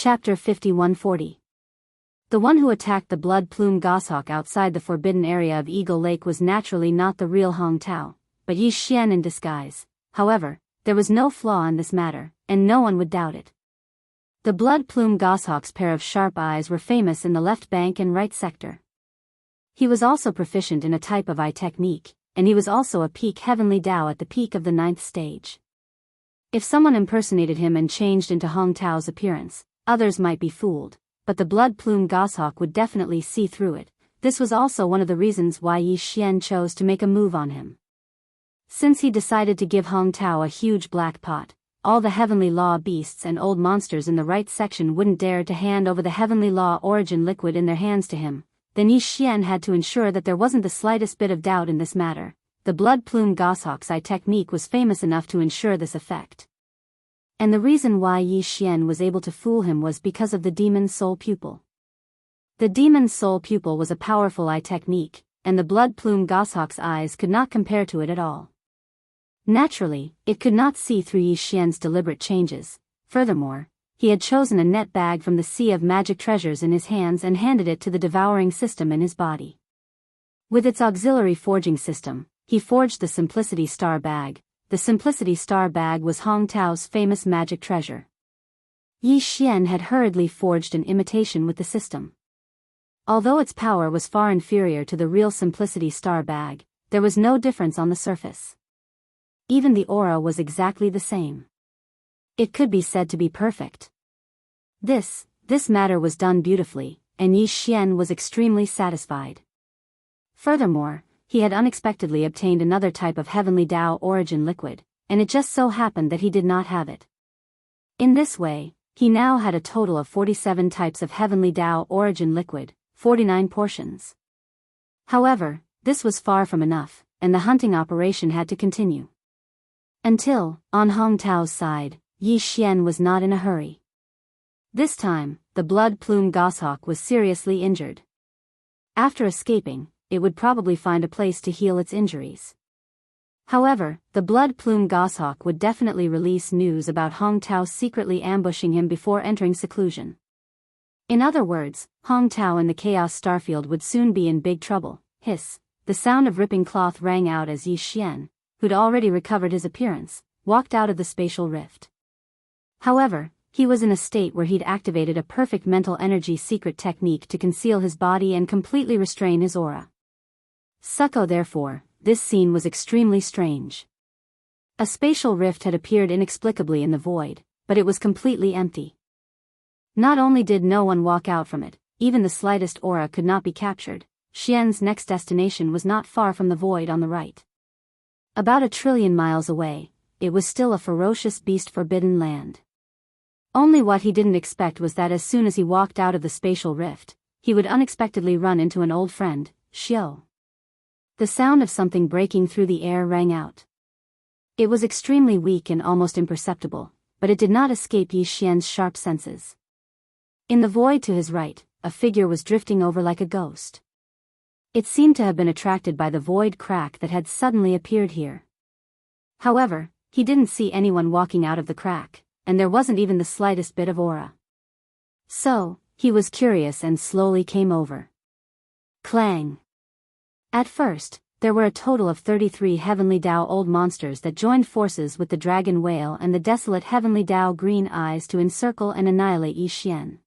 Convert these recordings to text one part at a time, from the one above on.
Chapter 5140. The one who attacked the blood plume goshawk outside the forbidden area of Eagle Lake was naturally not the real Hong Tao, but Yi Xian in disguise. However, there was no flaw in this matter, and no one would doubt it. The blood plume goshawk's pair of sharp eyes were famous in the left bank and right sector. He was also proficient in a type of eye technique, and he was also a peak heavenly Tao at the peak of the 9th stage. If someone impersonated him and changed into Hong Tao's appearance, others might be fooled, but the blood plume goshawk would definitely see through it. This was also one of the reasons why Yi Xian chose to make a move on him. Since he decided to give Hong Tao a huge black pot, all the heavenly law beasts and old monsters in the right section wouldn't dare to hand over the heavenly law origin liquid in their hands to him. Then Yi Xian had to ensure that there wasn't the slightest bit of doubt in this matter. The blood plume goshawk's eye technique was famous enough to ensure this effect. And the reason why Yi Xian was able to fool him was because of the demon soul pupil. The demon soul pupil was a powerful eye technique, and the blood plume goshawk's eyes could not compare to it at all. Naturally, it could not see through Yi Xian's deliberate changes. Furthermore, he had chosen a net bag from the sea of magic treasures in his hands and handed it to the devouring system in his body. With its auxiliary forging system, he forged the Simplicity Star Bag. The Simplicity Star Bag was Hong Tao's famous magic treasure. Yi Xian had hurriedly forged an imitation with the system. Although its power was far inferior to the real Simplicity Star Bag, there was no difference on the surface. Even the aura was exactly the same. It could be said to be perfect. This matter was done beautifully, and Yi Xian was extremely satisfied. Furthermore, he had unexpectedly obtained another type of heavenly Tao origin liquid, and it just so happened that he did not have it. In this way, he now had a total of 47 types of heavenly Tao origin liquid, 49 portions. However, this was far from enough, and the hunting operation had to continue. Until, on Hong Tao's side, Yi Xian was not in a hurry. This time, the blood plume goshawk was seriously injured. After escaping, it would probably find a place to heal its injuries. However, the blood plume goshawk would definitely release news about Hong Tao secretly ambushing him before entering seclusion. In other words, Hong Tao and the Chaos Starfield would soon be in big trouble. Hiss! The sound of ripping cloth rang out as Yi Xian, who'd already recovered his appearance, walked out of the spatial rift. However, he was in a state where he'd activated a perfect mental energy secret technique to conceal his body and completely restrain his aura. Therefore, this scene was extremely strange. A spatial rift had appeared inexplicably in the void, but it was completely empty. Not only did no one walk out from it, even the slightest aura could not be captured. Xian's next destination was not far from the void on the right. About 1 trillion miles away, it was still a ferocious beast forbidden land. Only what he didn't expect was that as soon as he walked out of the spatial rift, he would unexpectedly run into an old friend, Xiao. The sound of something breaking through the air rang out. It was extremely weak and almost imperceptible, but it did not escape Yi Xian's sharp senses. In the void to his right, a figure was drifting over like a ghost. It seemed to have been attracted by the void crack that had suddenly appeared here. However, he didn't see anyone walking out of the crack, and there wasn't even the slightest bit of aura. So, he was curious and slowly came over. Clang! At first, there were a total of 33 heavenly Tao old monsters that joined forces with the dragon whale and the desolate heavenly Tao green eyes to encircle and annihilate Yi Xian.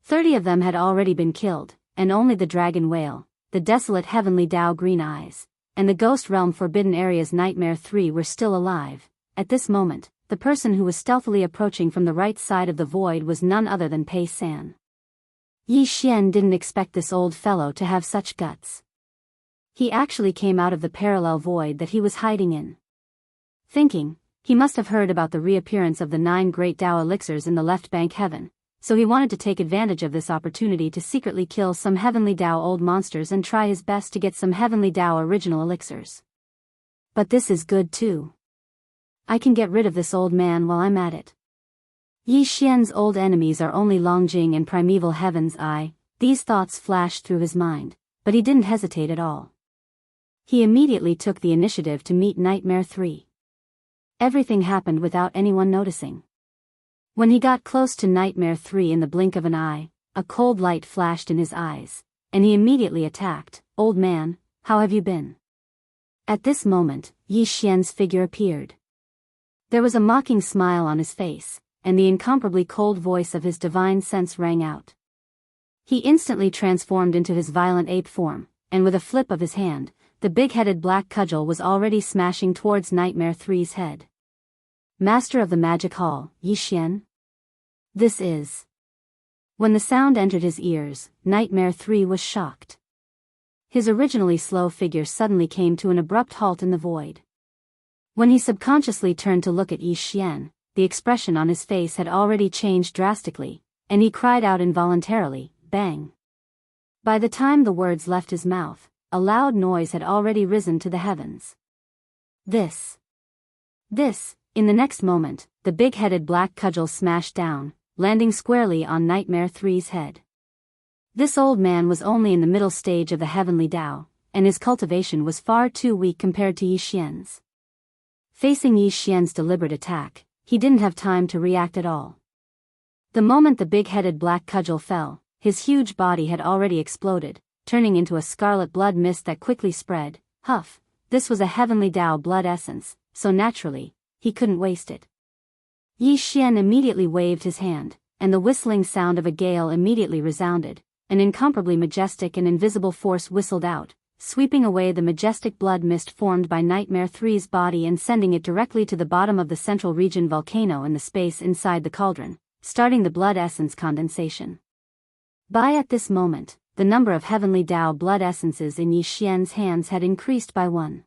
30 of them had already been killed, and only the dragon whale, the desolate heavenly Tao green eyes, and the Ghost Realm Forbidden Area's Nightmare 3 were still alive. At this moment, the person who was stealthily approaching from the right side of the void was none other than Pei San. Yi Xian didn't expect this old fellow to have such guts. He actually came out of the parallel void that he was hiding in. Thinking, he must have heard about the reappearance of the 9 great Tao elixirs in the left bank heaven, so he wanted to take advantage of this opportunity to secretly kill some heavenly Tao old monsters and try his best to get some heavenly Tao original elixirs. But this is good too. I can get rid of this old man while I'm at it. Yi Xian's old enemies are only Longjing and Primeval Heaven's Eye. These thoughts flashed through his mind, but he didn't hesitate at all. He immediately took the initiative to meet Nightmare 3. Everything happened without anyone noticing. When he got close to Nightmare 3 in the blink of an eye, a cold light flashed in his eyes, and he immediately attacked. "Old man, how have you been?" At this moment, Yi Xian's figure appeared. There was a mocking smile on his face, and the incomparably cold voice of his divine sense rang out. He instantly transformed into his violent ape form, and with a flip of his hand, the big-headed black cudgel was already smashing towards Nightmare 3's head. "Master of the Magic Hall, Yi Xian? This is..." When the sound entered his ears, Nightmare 3 was shocked. His originally slow figure suddenly came to an abrupt halt in the void. When he subconsciously turned to look at Yi Xian, the expression on his face had already changed drastically, and he cried out involuntarily, "Bang!" By the time the words left his mouth, a loud noise had already risen to the heavens. This. In the next moment, the big-headed black cudgel smashed down, landing squarely on Nightmare 3's head. This old man was only in the middle stage of the heavenly Tao, and his cultivation was far too weak compared to Yi Xian's. Facing Yi Xian's deliberate attack, he didn't have time to react at all. The moment the big-headed black cudgel fell, his huge body had already exploded, turning into a scarlet blood mist that quickly spread. Huff, this was a heavenly Tao blood essence, so naturally, he couldn't waste it. Yi Xian immediately waved his hand, and the whistling sound of a gale immediately resounded. An incomparably majestic and invisible force whistled out, sweeping away the majestic blood mist formed by Nightmare 3's body and sending it directly to the bottom of the central region volcano in the space inside the cauldron, starting the blood essence condensation. At this moment, the number of heavenly Tao blood essences in Yi Xian's hands had increased by 1.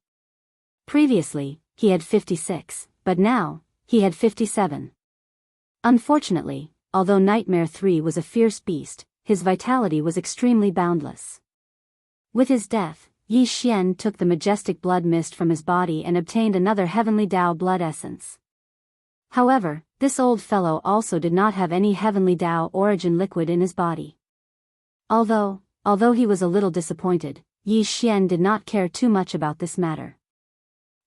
Previously, he had 56, but now, he had 57. Unfortunately, although Nightmare 3 was a fierce beast, his vitality was extremely boundless. With his death, Yi Xian took the majestic blood mist from his body and obtained another heavenly Tao blood essence. However, this old fellow also did not have any heavenly Tao origin liquid in his body. Although he was a little disappointed, Yi Xian did not care too much about this matter.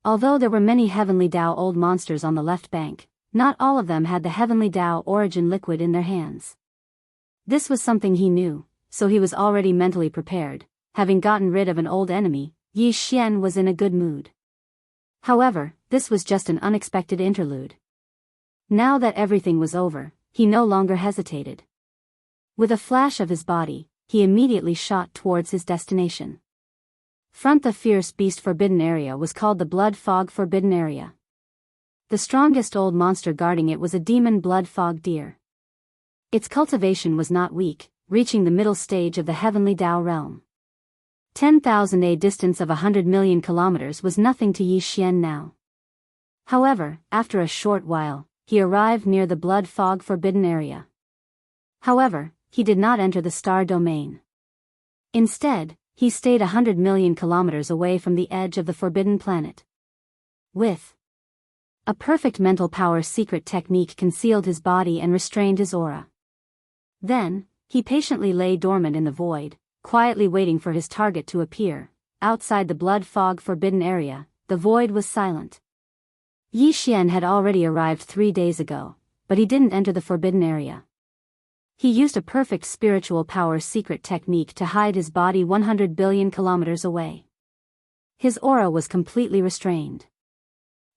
Although there were many heavenly Tao old monsters on the left bank, not all of them had the heavenly Tao origin liquid in their hands. This was something he knew, so he was already mentally prepared. Having gotten rid of an old enemy, Yi Xian was in a good mood. However, this was just an unexpected interlude. Now that everything was over, he no longer hesitated. With a flash of his body, he immediately shot towards his destination. The fierce beast forbidden area was called the Blood Fog Forbidden Area. The strongest old monster guarding it was a demon blood fog deer. Its cultivation was not weak, reaching the middle stage of the heavenly Tao realm. 10,000 a distance of 100 million kilometers was nothing to Yi Xian now. However, after a short while, he arrived near the Blood Fog Forbidden Area. However, he did not enter the star domain. Instead, he stayed 100 million kilometers away from the edge of the Forbidden Planet. With a perfect mental power secret technique concealed his body and restrained his aura. Then, he patiently lay dormant in the void, quietly waiting for his target to appear. Outside the Blood Fog Forbidden Area, the void was silent. Yi Xian had already arrived 3 days ago, but he didn't enter the Forbidden Area. He used a perfect spiritual power secret technique to hide his body 100 billion kilometers away. His aura was completely restrained.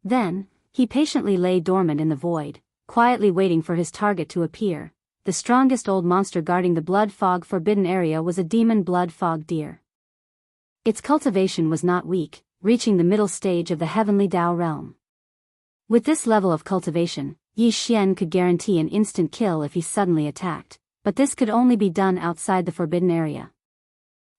Then, he patiently lay dormant in the void, quietly waiting for his target to appear. The strongest old monster guarding the Blood Fog Forbidden Area was a demon blood fog deer. Its cultivation was not weak, reaching the middle stage of the heavenly Tao realm. With this level of cultivation, Yi Xian could guarantee an instant kill if he suddenly attacked, but this could only be done outside the Forbidden Area.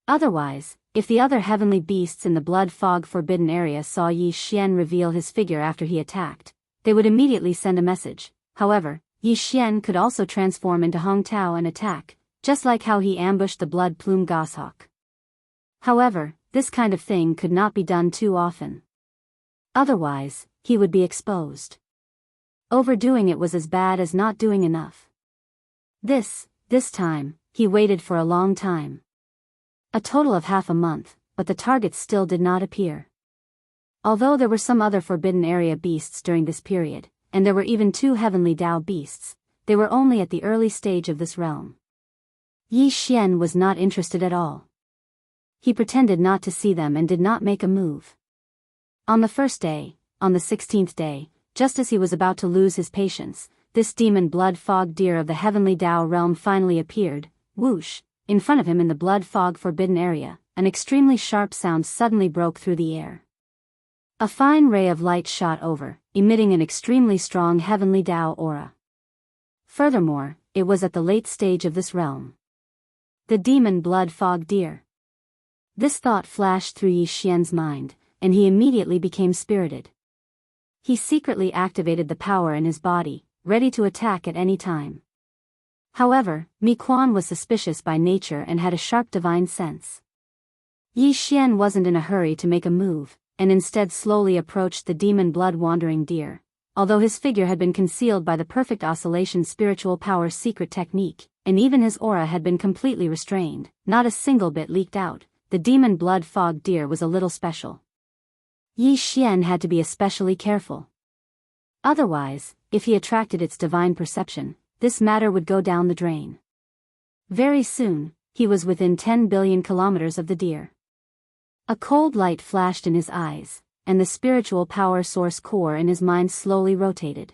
Otherwise, if the other heavenly beasts in the Blood Fog Forbidden Area saw Yi Xian reveal his figure after he attacked, they would immediately send a message. However, Yi Xian could also transform into Hong Tao and attack, just like how he ambushed the blood plume goshawk. However, this kind of thing could not be done too often. Otherwise, he would be exposed. Overdoing it was as bad as not doing enough. This time, he waited for a long time. A total of half a month, but the targets still did not appear. Although there were some other Forbidden Area beasts during this period, and there were even 2 heavenly Tao beasts, they were only at the early stage of this realm. Yi Xian was not interested at all. He pretended not to see them and did not make a move. On the first day, on the 16th day, just as he was about to lose his patience, this demon blood fog deer of the heavenly Tao realm finally appeared. Whoosh! In front of him in the blood fog forbidden area, an extremely sharp sound suddenly broke through the air. A fine ray of light shot over, emitting an extremely strong heavenly Tao aura. Furthermore, it was at the late stage of this realm. The demon blood fog deer. This thought flashed through Yi Xian's mind, and he immediately became spirited. He secretly activated the power in his body, ready to attack at any time. However, Mi Quan was suspicious by nature and had a sharp divine sense. Yi Xian wasn't in a hurry to make a move, and instead slowly approached the demon blood-wandering deer. Although his figure had been concealed by the perfect oscillation spiritual power secret technique, and even his aura had been completely restrained, not a single bit leaked out, the demon blood fog deer was a little special. Yi Xian had to be especially careful. Otherwise, if he attracted its divine perception, this matter would go down the drain. Very soon, he was within 10 billion kilometers of the deer. A cold light flashed in his eyes, and the spiritual power source core in his mind slowly rotated.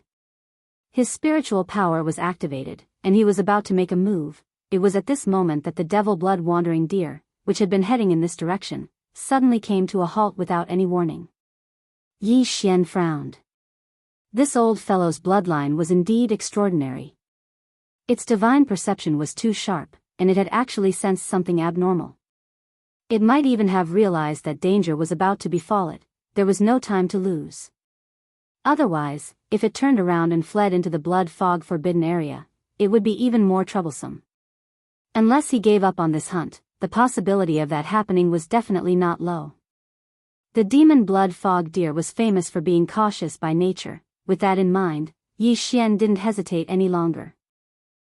His spiritual power was activated, and he was about to make a move. It was at this moment that the devil blood-wandering deer, which had been heading in this direction, suddenly came to a halt without any warning. Yi Xian frowned. This old fellow's bloodline was indeed extraordinary. Its divine perception was too sharp, and it had actually sensed something abnormal. It might even have realized that danger was about to befall it. There was no time to lose. Otherwise, if it turned around and fled into the blood fog forbidden area, it would be even more troublesome. Unless he gave up on this hunt, the possibility of that happening was definitely not low. The demon blood fog deer was famous for being cautious by nature. With that in mind, Yi Xian didn't hesitate any longer.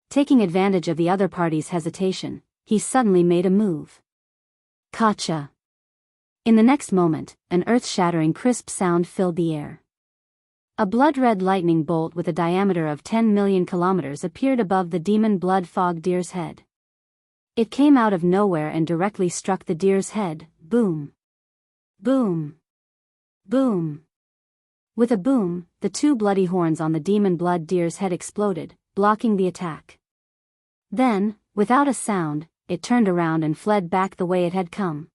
Taking advantage of the other party's hesitation, he suddenly made a move. Gotcha! In the next moment, an earth-shattering crisp sound filled the air. A blood-red lightning bolt with a diameter of 10 million kilometers appeared above the demon blood fog deer's head. It came out of nowhere and directly struck the deer's head. Boom! Boom! Boom! With a boom, the two bloody horns on the demon blood deer's head exploded, blocking the attack. Then, without a sound, it turned around and fled back the way it had come.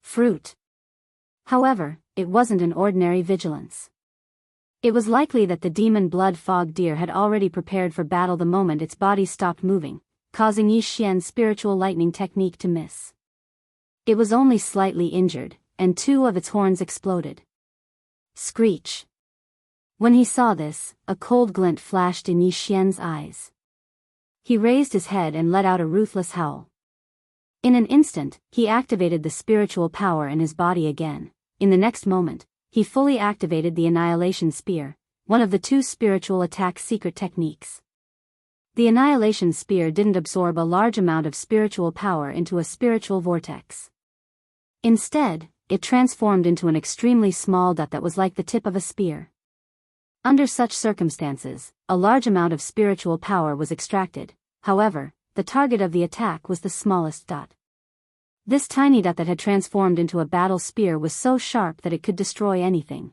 Fruit. However, it wasn't an ordinary vigilance. It was likely that the demon blood fog deer had already prepared for battle the moment its body stopped moving, causing Yi Xian's spiritual lightning technique to miss. It was only slightly injured, and two of its horns exploded. Screech. When he saw this, a cold glint flashed in Yi Xian's eyes. He raised his head and let out a ruthless howl. In an instant, he activated the spiritual power in his body again. In the next moment, he fully activated the Annihilation Spear, one of the two spiritual attack secret techniques. The Annihilation Spear didn't absorb a large amount of spiritual power into a spiritual vortex. Instead, it transformed into an extremely small dot that was like the tip of a spear. Under such circumstances, a large amount of spiritual power was extracted. However, the target of the attack was the smallest dot. This tiny dot that had transformed into a battle spear was so sharp that it could destroy anything.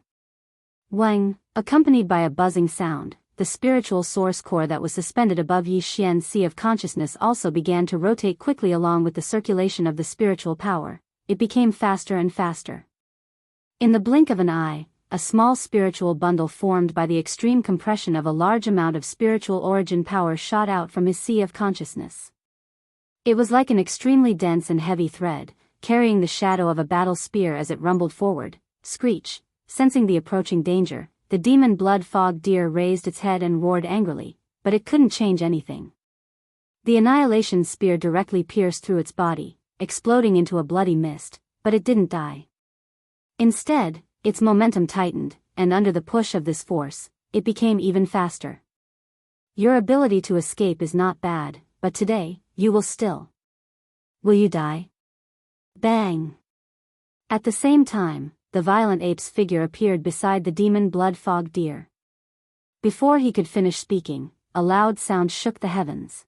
Wang, accompanied by a buzzing sound, the spiritual source core that was suspended above Yi Xian's sea of consciousness also began to rotate quickly along with the circulation of the spiritual power. It became faster and faster. In the blink of an eye, a small spiritual bundle formed by the extreme compression of a large amount of spiritual origin power shot out from his sea of consciousness. It was like an extremely dense and heavy thread, carrying the shadow of a battle spear as it rumbled forward. Screech. Sensing the approaching danger, the demon blood fog deer raised its head and roared angrily, but it couldn't change anything. The Annihilation Spear directly pierced through its body, exploding into a bloody mist, but it didn't die. Instead, its momentum tightened, and under the push of this force, it became even faster. Your ability to escape is not bad, but today, you will still. Will you die? Bang! At the same time, the violent ape's figure appeared beside the demon blood fog deer. Before he could finish speaking, a loud sound shook the heavens.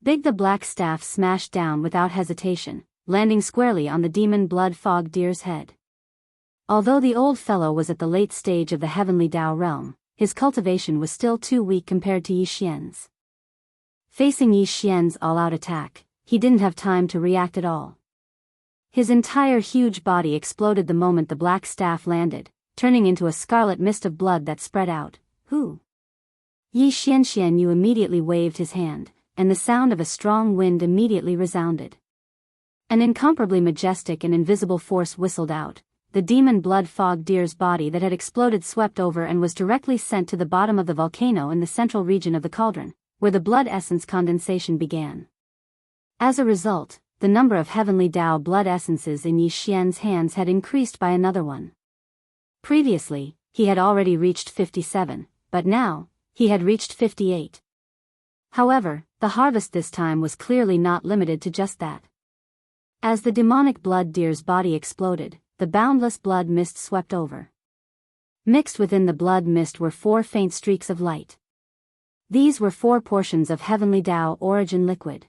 Big the black staff smashed down without hesitation, landing squarely on the demon blood-fogged deer's head. Although the old fellow was at the late stage of the heavenly Tao realm, his cultivation was still too weak compared to Yi Xian's. Facing Yi Xian's all-out attack, he didn't have time to react at all. His entire huge body exploded the moment the black staff landed, turning into a scarlet mist of blood that spread out. Who? Yi Xian immediately waved his hand, and the sound of a strong wind immediately resounded. An incomparably majestic and invisible force whistled out. The demon blood-fogged deer's body that had exploded swept over and was directly sent to the bottom of the volcano in the central region of the cauldron, where the blood essence condensation began. As a result, the number of heavenly Tao blood essences in Yi Xian's hands had increased by another one. Previously, he had already reached 57, but now, he had reached 58. However, the harvest this time was clearly not limited to just that. As the demonic blood deer's body exploded, the boundless blood mist swept over. Mixed within the blood mist were 4 faint streaks of light. These were 4 portions of heavenly Tao origin liquid.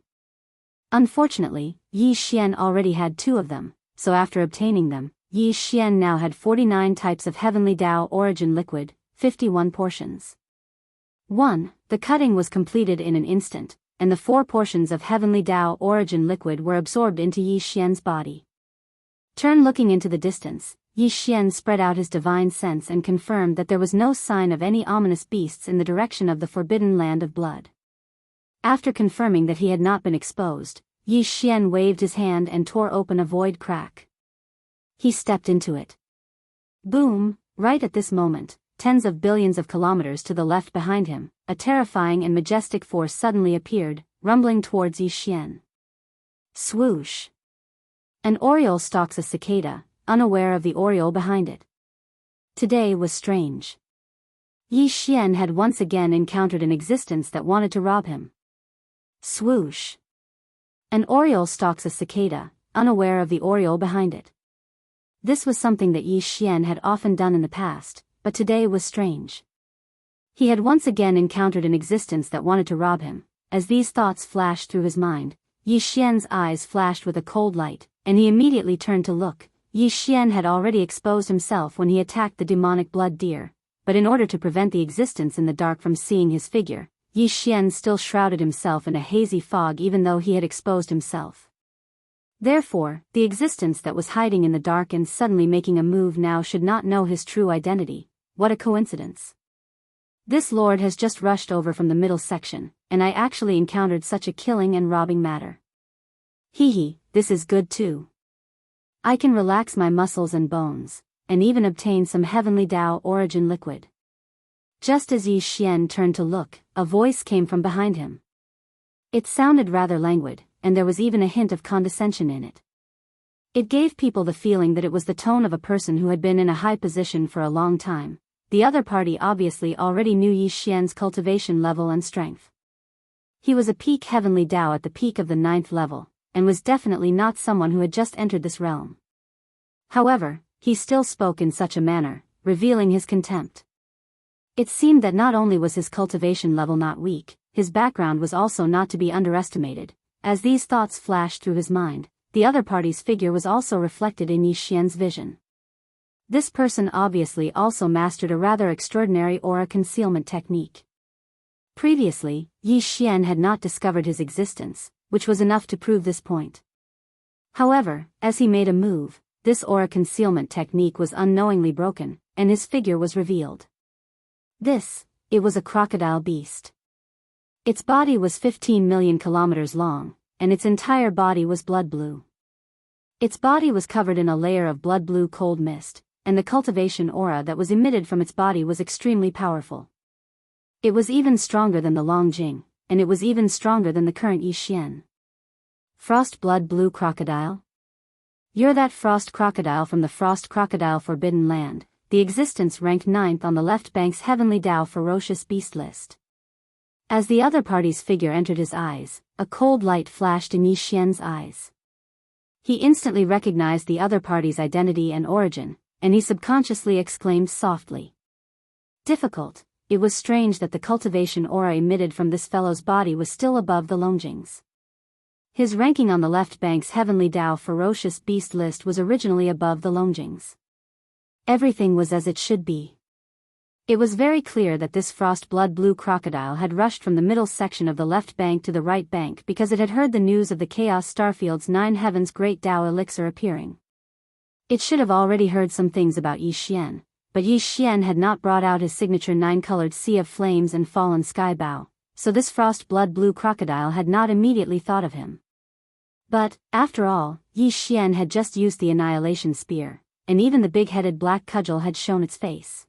Unfortunately, Yi Xian already had 2 of them, so after obtaining them, Yi Xian now had 49 types of heavenly Tao origin liquid, 51 portions. 1. The cutting was completed in an instant, and the 4 portions of heavenly Tao origin liquid were absorbed into Yi Xian's body. Looking into the distance, Yi Xian spread out his divine sense and confirmed that there was no sign of any ominous beasts in the direction of the forbidden land of blood. After confirming that he had not been exposed, Yi Xian waved his hand and tore open a void crack. He stepped into it. Boom! Right at this moment, tens of billions of kilometers to the left behind him, a terrifying and majestic force suddenly appeared, rumbling towards Yi Xian. Swoosh! An oriole stalks a cicada, unaware of the oriole behind it. Today was strange. Yi Xian had once again encountered an existence that wanted to rob him. Swoosh! An oriole stalks a cicada, unaware of the oriole behind it. This was something that Yi Xian had often done in the past, but today was strange. He had once again encountered an existence that wanted to rob him. As these thoughts flashed through his mind, Yi Xian's eyes flashed with a cold light, and he immediately turned to look. Yi Xian had already exposed himself when he attacked the demonic blood deer, but in order to prevent the existence in the dark from seeing his figure, Yi Xian still shrouded himself in a hazy fog even though he had exposed himself. Therefore, the existence that was hiding in the dark and suddenly making a move now should not know his true identity. What a coincidence. This lord has just rushed over from the middle section, and I actually encountered such a killing and robbing matter. Hee, this is good too. I can relax my muscles and bones, and even obtain some heavenly Tao origin liquid. Just as Yi Xian turned to look, a voice came from behind him. It sounded rather languid, and there was even a hint of condescension in it. It gave people the feeling that it was the tone of a person who had been in a high position for a long time. The other party obviously already knew Yi Xian's cultivation level and strength. He was a peak heavenly Tao at the peak of the 9th level, and was definitely not someone who had just entered this realm. However, he still spoke in such a manner, revealing his contempt. It seemed that not only was his cultivation level not weak, his background was also not to be underestimated. As these thoughts flashed through his mind, the other party's figure was also reflected in Yi Xian's vision. This person obviously also mastered a rather extraordinary aura concealment technique. Previously, Yi Xian had not discovered his existence, which was enough to prove this point. However, as he made a move, this aura concealment technique was unknowingly broken, and his figure was revealed. It was a crocodile beast. Its body was 15 million kilometers long, and its entire body was blood blue. Its body was covered in a layer of blood blue cold mist, and the cultivation aura that was emitted from its body was extremely powerful. It was even stronger than the Long Jing, and it was even stronger than the current Yi Xian. Frost blood blue crocodile? You're that frost crocodile from the Frost Crocodile Forbidden Land, the existence ranked 9th on the left bank's heavenly Tao ferocious beast list. As the other party's figure entered his eyes, a cold light flashed in Yi Xian's eyes. He instantly recognized the other party's identity and origin, and he subconsciously exclaimed softly. Difficult, it was strange that the cultivation aura emitted from this fellow's body was still above the Longjing's. His ranking on the left bank's Heavenly Dao ferocious beast list was originally above the Longjing's. Everything was as it should be. It was very clear that this frost blood blue crocodile had rushed from the middle section of the left bank to the right bank because it had heard the news of the Chaos Starfield's 9 Heavens Great Dao elixir appearing. It should have already heard some things about Yi Xian, but Yi Xian had not brought out his signature 9-colored sea of flames and fallen sky bow, so this frost blood blue crocodile had not immediately thought of him. But, after all, Yi Xian had just used the annihilation spear, and even the big-headed black cudgel had shown its face.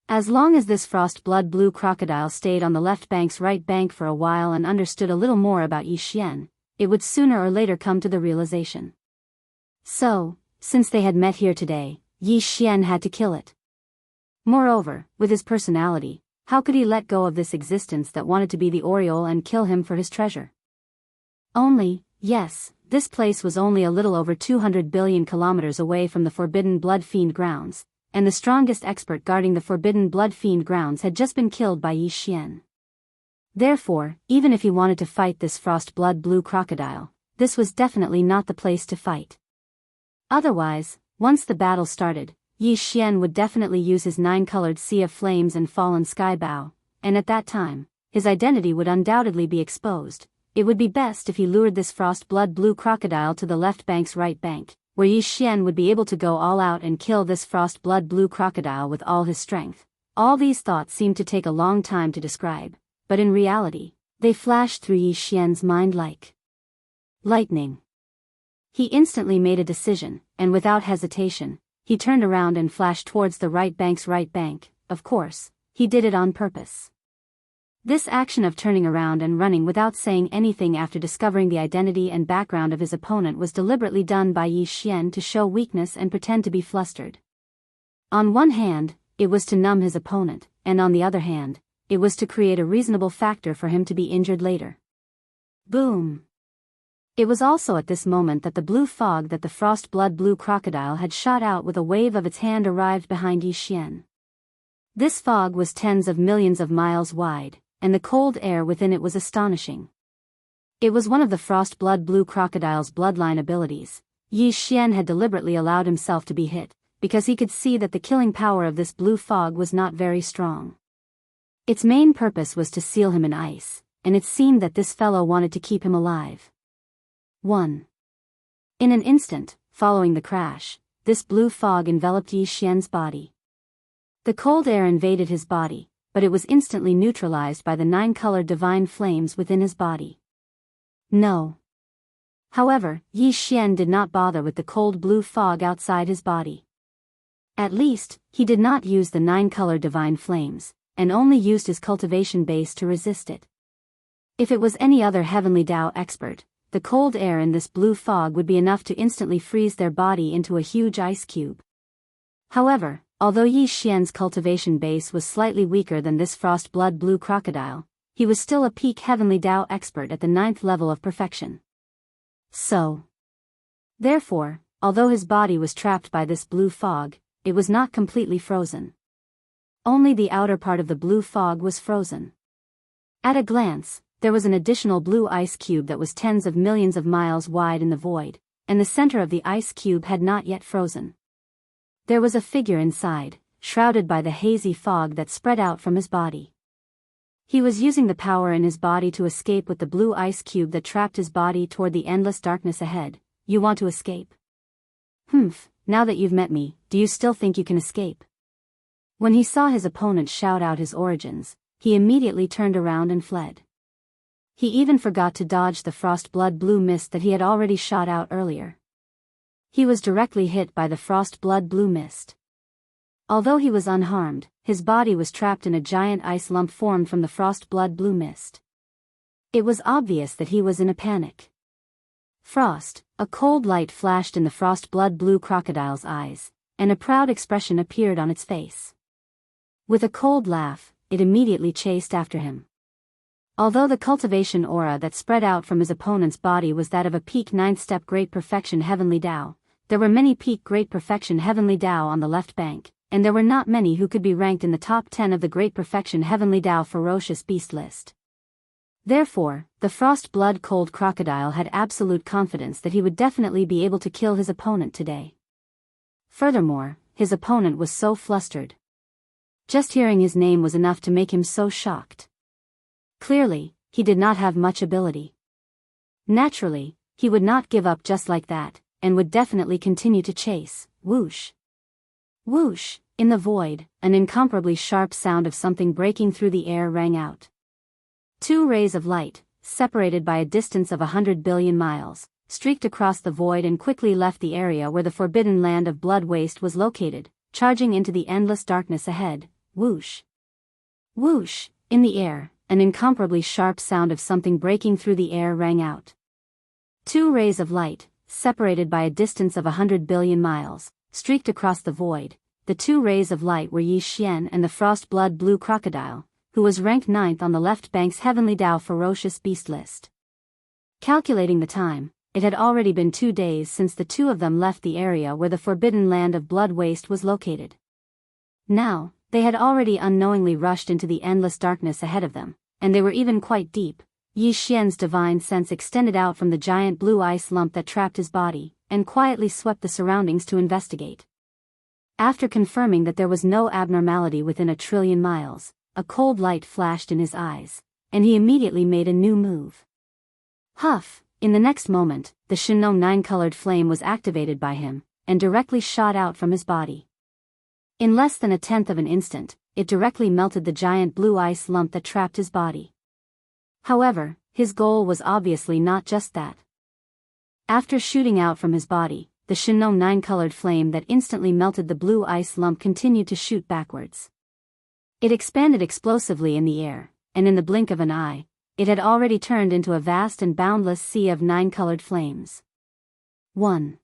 As long as this frost blood blue crocodile stayed on the left bank's right bank for a while and understood a little more about Yi Xian, it would sooner or later come to the realization. So, since they had met here today, Yi Xian had to kill it. Moreover, with his personality, how could he let go of this existence that wanted to be the Oriole and kill him for his treasure? Yes, this place was only a little over 200 billion kilometers away from the Forbidden Blood Fiend grounds, and the strongest expert guarding the Forbidden Blood Fiend grounds had just been killed by Yi Xian. Therefore, even if he wanted to fight this frost blood blue crocodile, this was definitely not the place to fight. Otherwise, once the battle started, Yi Xian would definitely use his 9-colored sea of flames and fallen sky bow, and at that time, his identity would undoubtedly be exposed. It would be best if he lured this frost blood blue crocodile to the left bank's right bank, where Yi Xian would be able to go all out and kill this frost blood blue crocodile with all his strength. All these thoughts seemed to take a long time to describe, but in reality, they flashed through Yi Xian's mind like lightning. He instantly made a decision, and without hesitation, he turned around and flashed towards the right bank's right bank. Of course, he did it on purpose. This action of turning around and running without saying anything after discovering the identity and background of his opponent was deliberately done by Yi Xian to show weakness and pretend to be flustered. On one hand, it was to numb his opponent, and on the other hand, it was to create a reasonable factor for him to be injured later. Boom! It was also at this moment that the blue fog that the frost blood blue crocodile had shot out with a wave of its hand arrived behind Yi Xian. This fog was tens of millions of miles wide, and the cold air within it was astonishing. It was one of the frost blood blue crocodile's bloodline abilities. Yi Xian had deliberately allowed himself to be hit, because he could see that the killing power of this blue fog was not very strong. Its main purpose was to seal him in ice, and it seemed that this fellow wanted to keep him alive. 1. In an instant, following the crash, this blue fog enveloped Yi Xian's body. The cold air invaded his body, but it was instantly neutralized by the 9-colored divine flames within his body. No. However, Yi Xian did not bother with the cold blue fog outside his body. At least, he did not use the 9-colored divine flames, and only used his cultivation base to resist it. If it was any other Heavenly Dao expert, the cold air in this blue fog would be enough to instantly freeze their body into a huge ice cube. However, although Yi Xian's cultivation base was slightly weaker than this frost blood blue crocodile, he was still a peak Heavenly Dao expert at the 9th level of perfection. Therefore, although his body was trapped by this blue fog, it was not completely frozen. Only the outer part of the blue fog was frozen. At a glance, there was an additional blue ice cube that was tens of millions of miles wide in the void, and the center of the ice cube had not yet frozen. There was a figure inside, shrouded by the hazy fog that spread out from his body. He was using the power in his body to escape with the blue ice cube that trapped his body toward the endless darkness ahead. You want to escape? Now that you've met me, do you still think you can escape? When he saw his opponent shout out his origins, he immediately turned around and fled. He even forgot to dodge the frost blood blue mist that he had already shot out earlier. He was directly hit by the frost blood blue mist. Although he was unharmed, his body was trapped in a giant ice lump formed from the frost blood blue mist. It was obvious that he was in a panic. Frost, a cold light flashed in the frost blood blue crocodile's eyes, and a proud expression appeared on its face. With a cold laugh, it immediately chased after him. Although the cultivation aura that spread out from his opponent's body was that of a peak 9th-step Great Perfection Heavenly Dao, there were many peak Great Perfection Heavenly Dao on the left bank, and there were not many who could be ranked in the top 10 of the Great Perfection Heavenly Tao Ferocious Beast list. Therefore, the Frost Blood Cold Crocodile had absolute confidence that he would definitely be able to kill his opponent today. Furthermore, his opponent was so flustered. Just hearing his name was enough to make him so shocked. Clearly, he did not have much ability. Naturally, he would not give up just like that, and would definitely continue to chase. Whoosh! Whoosh! In the void, an incomparably sharp sound of something breaking through the air rang out. Two rays of light, separated by a distance of 100 billion miles, streaked across the void and quickly left the area where the forbidden land of blood waste was located, charging into the endless darkness ahead. Whoosh! Whoosh! In the air, an incomparably sharp sound of something breaking through the air rang out. Two rays of light, separated by a distance of 100 billion miles, streaked across the void. The two rays of light were Yi Xian and the Frost Blood Blue Crocodile, who was ranked 9th on the left bank's Heavenly Tao Ferocious Beast list. Calculating the time, it had already been 2 days since the two of them left the area where the forbidden land of blood waste was located. Now, they had already unknowingly rushed into the endless darkness ahead of them, and they were even quite deep. Yi Xian's divine sense extended out from the giant blue ice lump that trapped his body, and quietly swept the surroundings to investigate. After confirming that there was no abnormality within 1 trillion miles, a cold light flashed in his eyes, and he immediately made a new move. Huff! In the next moment, the Shinno 9-colored flame was activated by him, and directly shot out from his body. In less than 1/10 of an instant, it directly melted the giant blue ice lump that trapped his body. However, his goal was obviously not just that. After shooting out from his body, the Shinno 9-colored flame that instantly melted the blue ice lump continued to shoot backwards. It expanded explosively in the air, and in the blink of an eye, it had already turned into a vast and boundless sea of 9-colored flames. 1.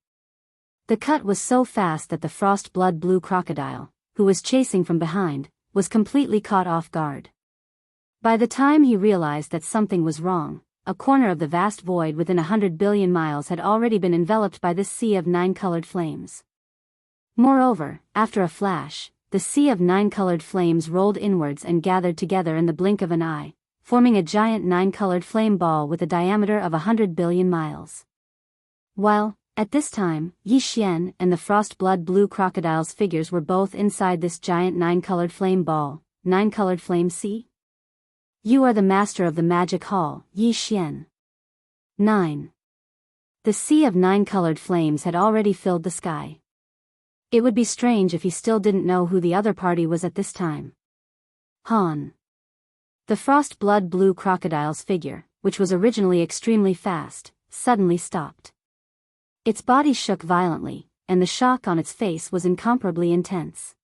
The cut was so fast that the Frost Blood Blue Crocodile, who was chasing from behind, was completely caught off guard. By the time he realized that something was wrong, a corner of the vast void within 100 billion miles had already been enveloped by this sea of 9-colored flames. Moreover, after a flash, the sea of 9-colored flames rolled inwards and gathered together in the blink of an eye, forming a giant 9-colored flame ball with a diameter of 100 billion miles. While, at this time, Yi Xian and the Frost Blood Blue Crocodile's figures were both inside this giant 9-colored flame ball. 9-colored flame sea? You are the master of the magic hall, Yi Xian. 9. The sea of 9-colored flames had already filled the sky. It would be strange if he still didn't know who the other party was at this time. Han. The Frost Blood Blue Crocodile's figure, which was originally extremely fast, suddenly stopped. Its body shook violently, and the shock on its face was incomparably intense.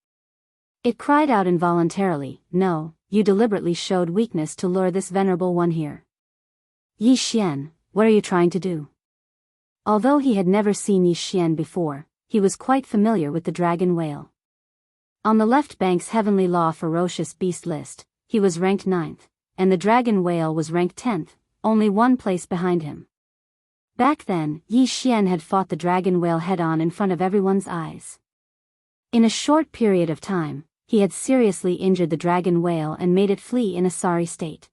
It cried out involuntarily, "No, you deliberately showed weakness to lure this venerable one here. Yi Xian, what are you trying to do?" Although he had never seen Yi Xian before, he was quite familiar with the dragon whale. On the left bank's Heavenly Law Ferocious Beast list, he was ranked 9th, and the dragon whale was ranked 10th, only one place behind him. Back then, Yi Xian had fought the dragon whale head-on in front of everyone's eyes. In a short period of time, he had seriously injured the dragon whale and made it flee in a sorry state.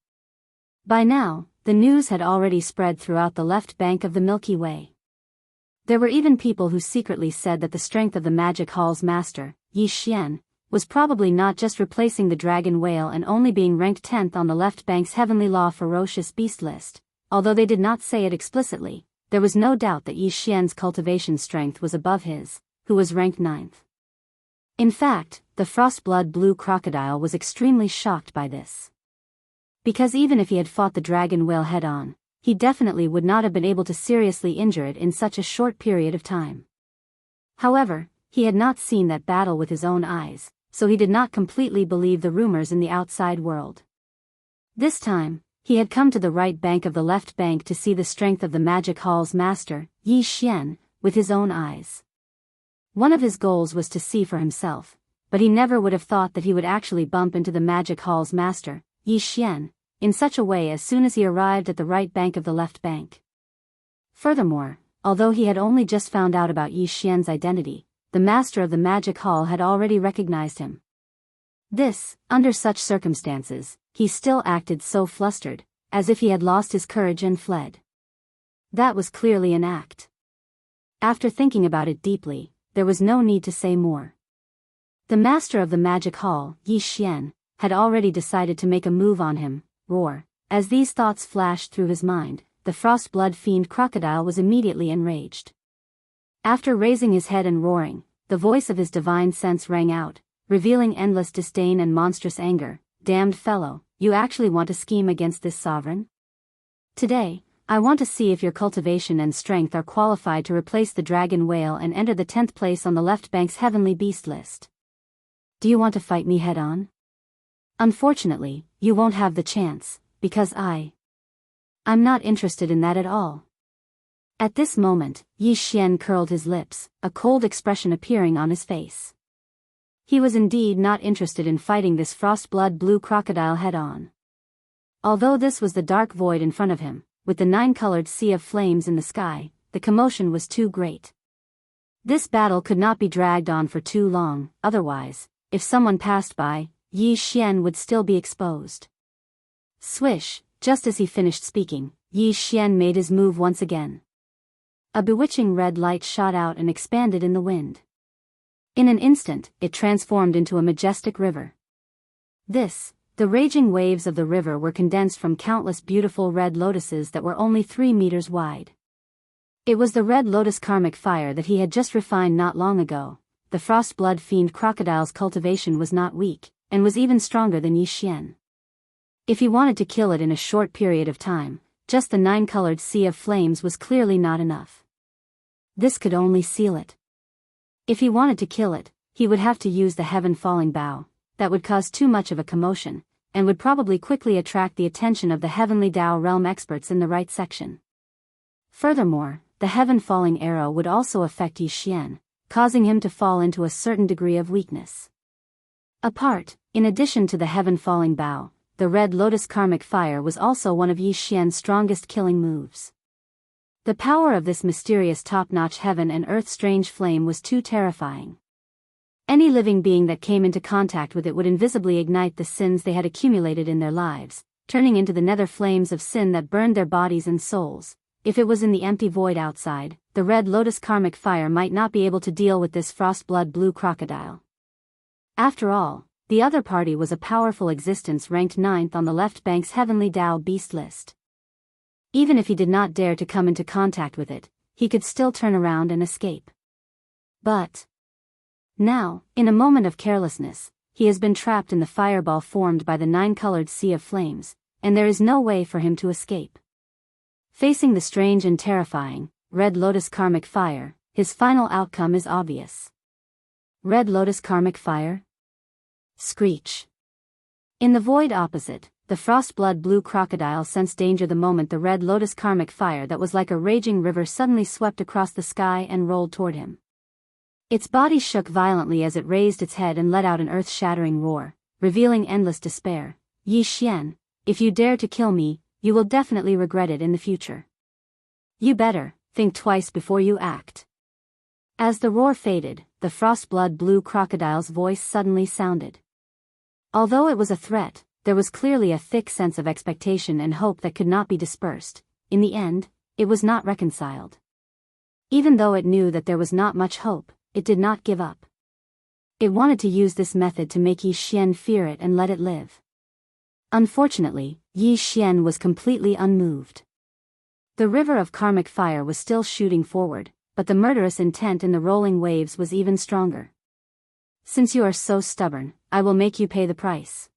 By now, the news had already spread throughout the left bank of the Milky Way. There were even people who secretly said that the strength of the Magic Hall's master, Yi Xian, was probably not just replacing the dragon whale and only being ranked 10th on the left bank's Heavenly Law Ferocious Beast list. Although they did not say it explicitly, there was no doubt that Yi Xian's cultivation strength was above his, who was ranked 9th. In fact, the Frost Blood Blue Crocodile was extremely shocked by this. Because even if he had fought the dragon whale head-on, he definitely would not have been able to seriously injure it in such a short period of time. However, he had not seen that battle with his own eyes, so he did not completely believe the rumors in the outside world. This time, he had come to the right bank of the left bank to see the strength of the Magic Hall's master, Yi Xian, with his own eyes. One of his goals was to see for himself, but he never would have thought that he would actually bump into the Magic Hall's master, Yi Xian, in such a way as soon as he arrived at the right bank of the left bank. Furthermore, although he had only just found out about Yi Xian's identity, the master of the magic hall had already recognized him. Under such circumstances, he still acted so flustered, as if he had lost his courage and fled. That was clearly an act. After thinking about it deeply, there was no need to say more. The master of the magic hall, Yi Xian, had already decided to make a move on him. Roar. As these thoughts flashed through his mind, the frost blood fiend crocodile was immediately enraged. After raising his head and roaring, the voice of his divine sense rang out, revealing endless disdain and monstrous anger. Damned fellow, you actually want to scheme against this sovereign? Today, I want to see if your cultivation and strength are qualified to replace the dragon whale and enter the 10th place on the left bank's heavenly beast list. Do you want to fight me head-on? Unfortunately, you won't have the chance, because I'm not interested in that at all. At this moment, Yi Xian curled his lips, a cold expression appearing on his face. He was indeed not interested in fighting this frost-blood blue crocodile head-on. Although this was the dark void in front of him, with the 9-colored sea of flames in the sky, the commotion was too great. This battle could not be dragged on for too long, otherwise, if someone passed by, Yi Xian would still be exposed. Swish, just as he finished speaking, Yi Xian made his move once again. A bewitching red light shot out and expanded in the wind. In an instant, it transformed into a majestic river. The raging waves of the river were condensed from countless beautiful red lotuses that were only 3 meters wide. It was the red lotus karmic fire that he had just refined not long ago. The frost blood fiend crocodile's cultivation was not weak, and was even stronger than Yi Xian. If he wanted to kill it in a short period of time, just the 9-colored sea of flames was clearly not enough. This could only seal it. If he wanted to kill it, he would have to use the heaven-falling bow. That would cause too much of a commotion, and would probably quickly attract the attention of the heavenly Tao realm experts in the right section. Furthermore, the heaven-falling arrow would also affect Yi Xian, causing him to fall into a certain degree of weakness. In addition to the heaven-falling bow, the red lotus karmic fire was also one of Yi Xian's strongest killing moves. The power of this mysterious top-notch heaven and earth strange flame was too terrifying. Any living being that came into contact with it would invisibly ignite the sins they had accumulated in their lives, turning into the nether flames of sin that burned their bodies and souls. If it was in the empty void outside, the red lotus karmic fire might not be able to deal with this frost-blood blue crocodile. After all, the other party was a powerful existence ranked 9th on the left bank's heavenly Tao beast list. Even if he did not dare to come into contact with it, he could still turn around and escape. But now, in a moment of carelessness, he has been trapped in the fireball formed by the 9-colored sea of flames, and there is no way for him to escape. Facing the strange and terrifying, red lotus karmic fire, his final outcome is obvious. Red lotus karmic fire? Screech. In the void opposite, the frost-blood blue crocodile sensed danger the moment the red lotus karmic fire that was like a raging river suddenly swept across the sky and rolled toward him. Its body shook violently as it raised its head and let out an earth-shattering roar, revealing endless despair. Yi Xian, if you dare to kill me, you will definitely regret it in the future. You better think twice before you act. As the roar faded, the frost-blood blue crocodile's voice suddenly sounded. Although it was a threat, there was clearly a thick sense of expectation and hope that could not be dispersed. In the end, it was not reconciled. Even though it knew that there was not much hope, it did not give up. It wanted to use this method to make Yi Xian fear it and let it live. Unfortunately, Yi Xian was completely unmoved. The river of karmic fire was still shooting forward, but the murderous intent in the rolling waves was even stronger. Since you are so stubborn, I will make you pay the price.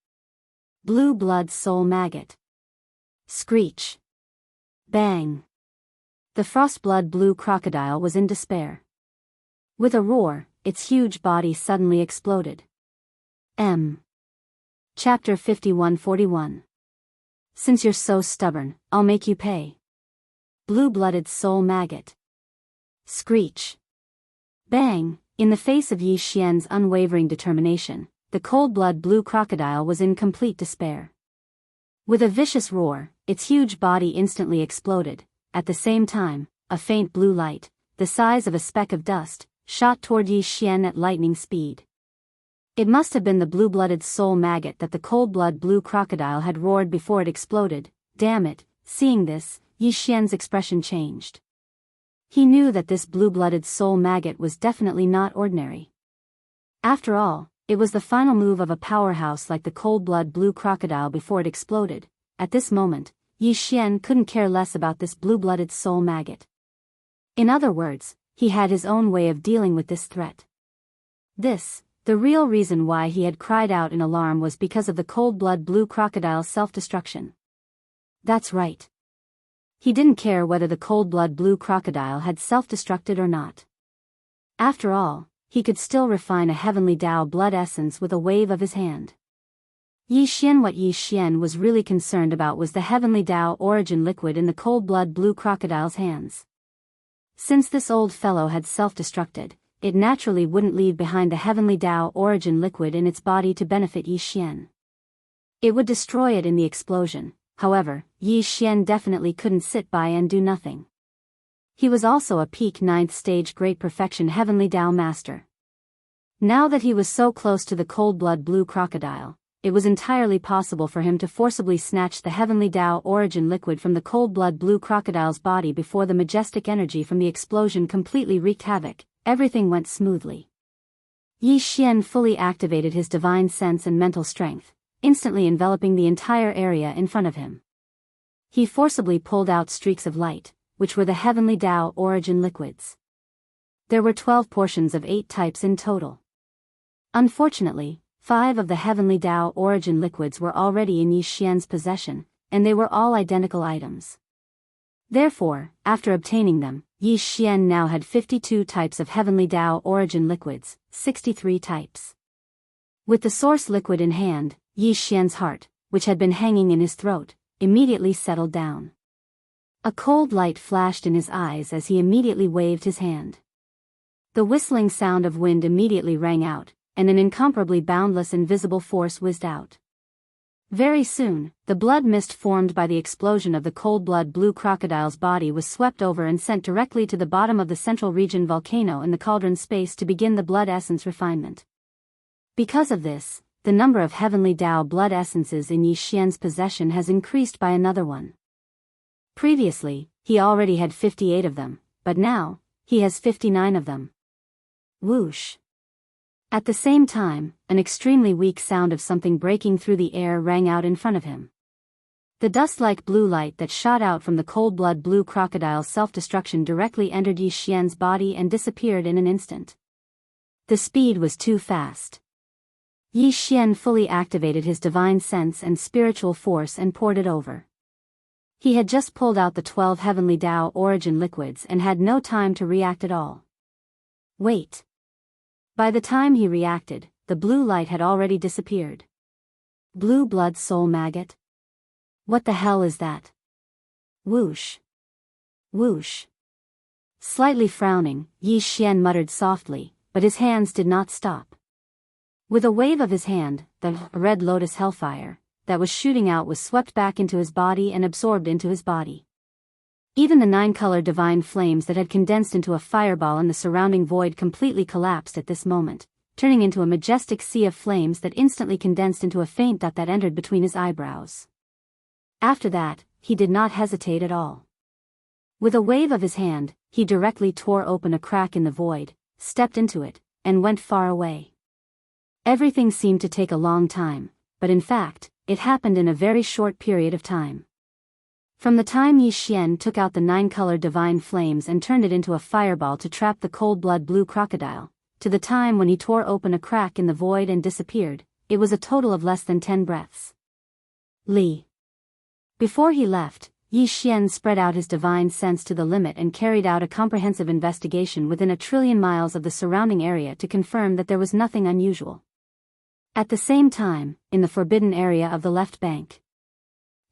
Blue blood soul maggot. Screech. Bang. The frostblood blue crocodile was in despair. With a roar, its huge body suddenly exploded. Chapter 51-41. Since you're so stubborn, I'll make you pay. Blue-blooded soul maggot. Screech. Bang. In the face of Yi Xian's unwavering determination, the cold-blood blue crocodile was in complete despair. With a vicious roar, its huge body instantly exploded. At the same time, a faint blue light, the size of a speck of dust, shot toward Yi Xian at lightning speed. It must have been the blue-blooded soul maggot that the cold-blood blue crocodile had roared before it exploded. Damn it. Seeing this, Yi Xian's expression changed. He knew that this blue-blooded soul maggot was definitely not ordinary. After all, it was the final move of a powerhouse like the cold-blood blue crocodile before it exploded. At this moment, Yi Xian couldn't care less about this blue-blooded soul maggot. In other words, he had his own way of dealing with this threat. The real reason why he had cried out in alarm was because of the cold-blood blue crocodile's self-destruction. That's right. He didn't care whether the cold-blood blue crocodile had self-destructed or not. After all, he could still refine a heavenly Dao blood essence with a wave of his hand. What Yi Xian was really concerned about was the heavenly Dao origin liquid in the cold-blood blue crocodile's hands. Since this old fellow had self-destructed, it naturally wouldn't leave behind the heavenly Dao origin liquid in its body to benefit Yi Xian. It would destroy it in the explosion. However, Yi Xian definitely couldn't sit by and do nothing. He was also a peak 9th stage Great Perfection Heavenly Dao Master. Now that he was so close to the cold-blood blue crocodile, it was entirely possible for him to forcibly snatch the heavenly Dao origin liquid from the cold-blood blue crocodile's body before the majestic energy from the explosion completely wreaked havoc. Everything went smoothly. Yi Xian fully activated his divine sense and mental strength, instantly enveloping the entire area in front of him. He forcibly pulled out streaks of light, which were the heavenly Dao origin liquids. There were 12 portions of 8 types in total. Unfortunately, 5 of the heavenly Dao origin liquids were already in Yi Xian's possession, and they were all identical items. Therefore, after obtaining them, Yi Xian now had 52 types of heavenly Dao origin liquids, 63 types. With the source liquid in hand, Yi Xian's heart, which had been hanging in his throat, immediately settled down. A cold light flashed in his eyes as he immediately waved his hand. The whistling sound of wind immediately rang out, and an incomparably boundless invisible force whizzed out. Very soon, the blood mist formed by the explosion of the cold-blood blue crocodile's body was swept over and sent directly to the bottom of the central region volcano in the cauldron space to begin the blood essence refinement. Because of this, the number of heavenly Dao blood essences in Yi Xian's possession has increased by another one. Previously, he already had 58 of them, but now, he has 59 of them. Whoosh! At the same time, an extremely weak sound of something breaking through the air rang out in front of him. The dust-like blue light that shot out from the cold-blood blue crocodile's self-destruction directly entered Yi Xian's body and disappeared in an instant. The speed was too fast. Yi Xian fully activated his divine sense and spiritual force and poured it over. He had just pulled out the 12 heavenly Dao origin liquids and had no time to react at all. Wait. By the time he reacted, the blue light had already disappeared. Blue blood soul maggot? What the hell is that? Whoosh. Whoosh. Slightly frowning, Yi Xian muttered softly, but his hands did not stop. With a wave of his hand, the red lotus hellfire that was shooting out was swept back into his body and absorbed into his body. Even the 9-color divine flames that had condensed into a fireball in the surrounding void completely collapsed at this moment, turning into a majestic sea of flames that instantly condensed into a faint dot that entered between his eyebrows. After that, he did not hesitate at all. With a wave of his hand, he directly tore open a crack in the void, stepped into it, and went far away. Everything seemed to take a long time, but in fact, it happened in a very short period of time. From the time Yi Xian took out the 9-color divine flames and turned it into a fireball to trap the cold-blood blue crocodile, to the time when he tore open a crack in the void and disappeared, it was a total of less than 10 breaths. Li. Before he left, Yi Xian spread out his divine sense to the limit and carried out a comprehensive investigation within 1 trillion miles of the surrounding area to confirm that there was nothing unusual. At the same time, in the forbidden area of the left bank.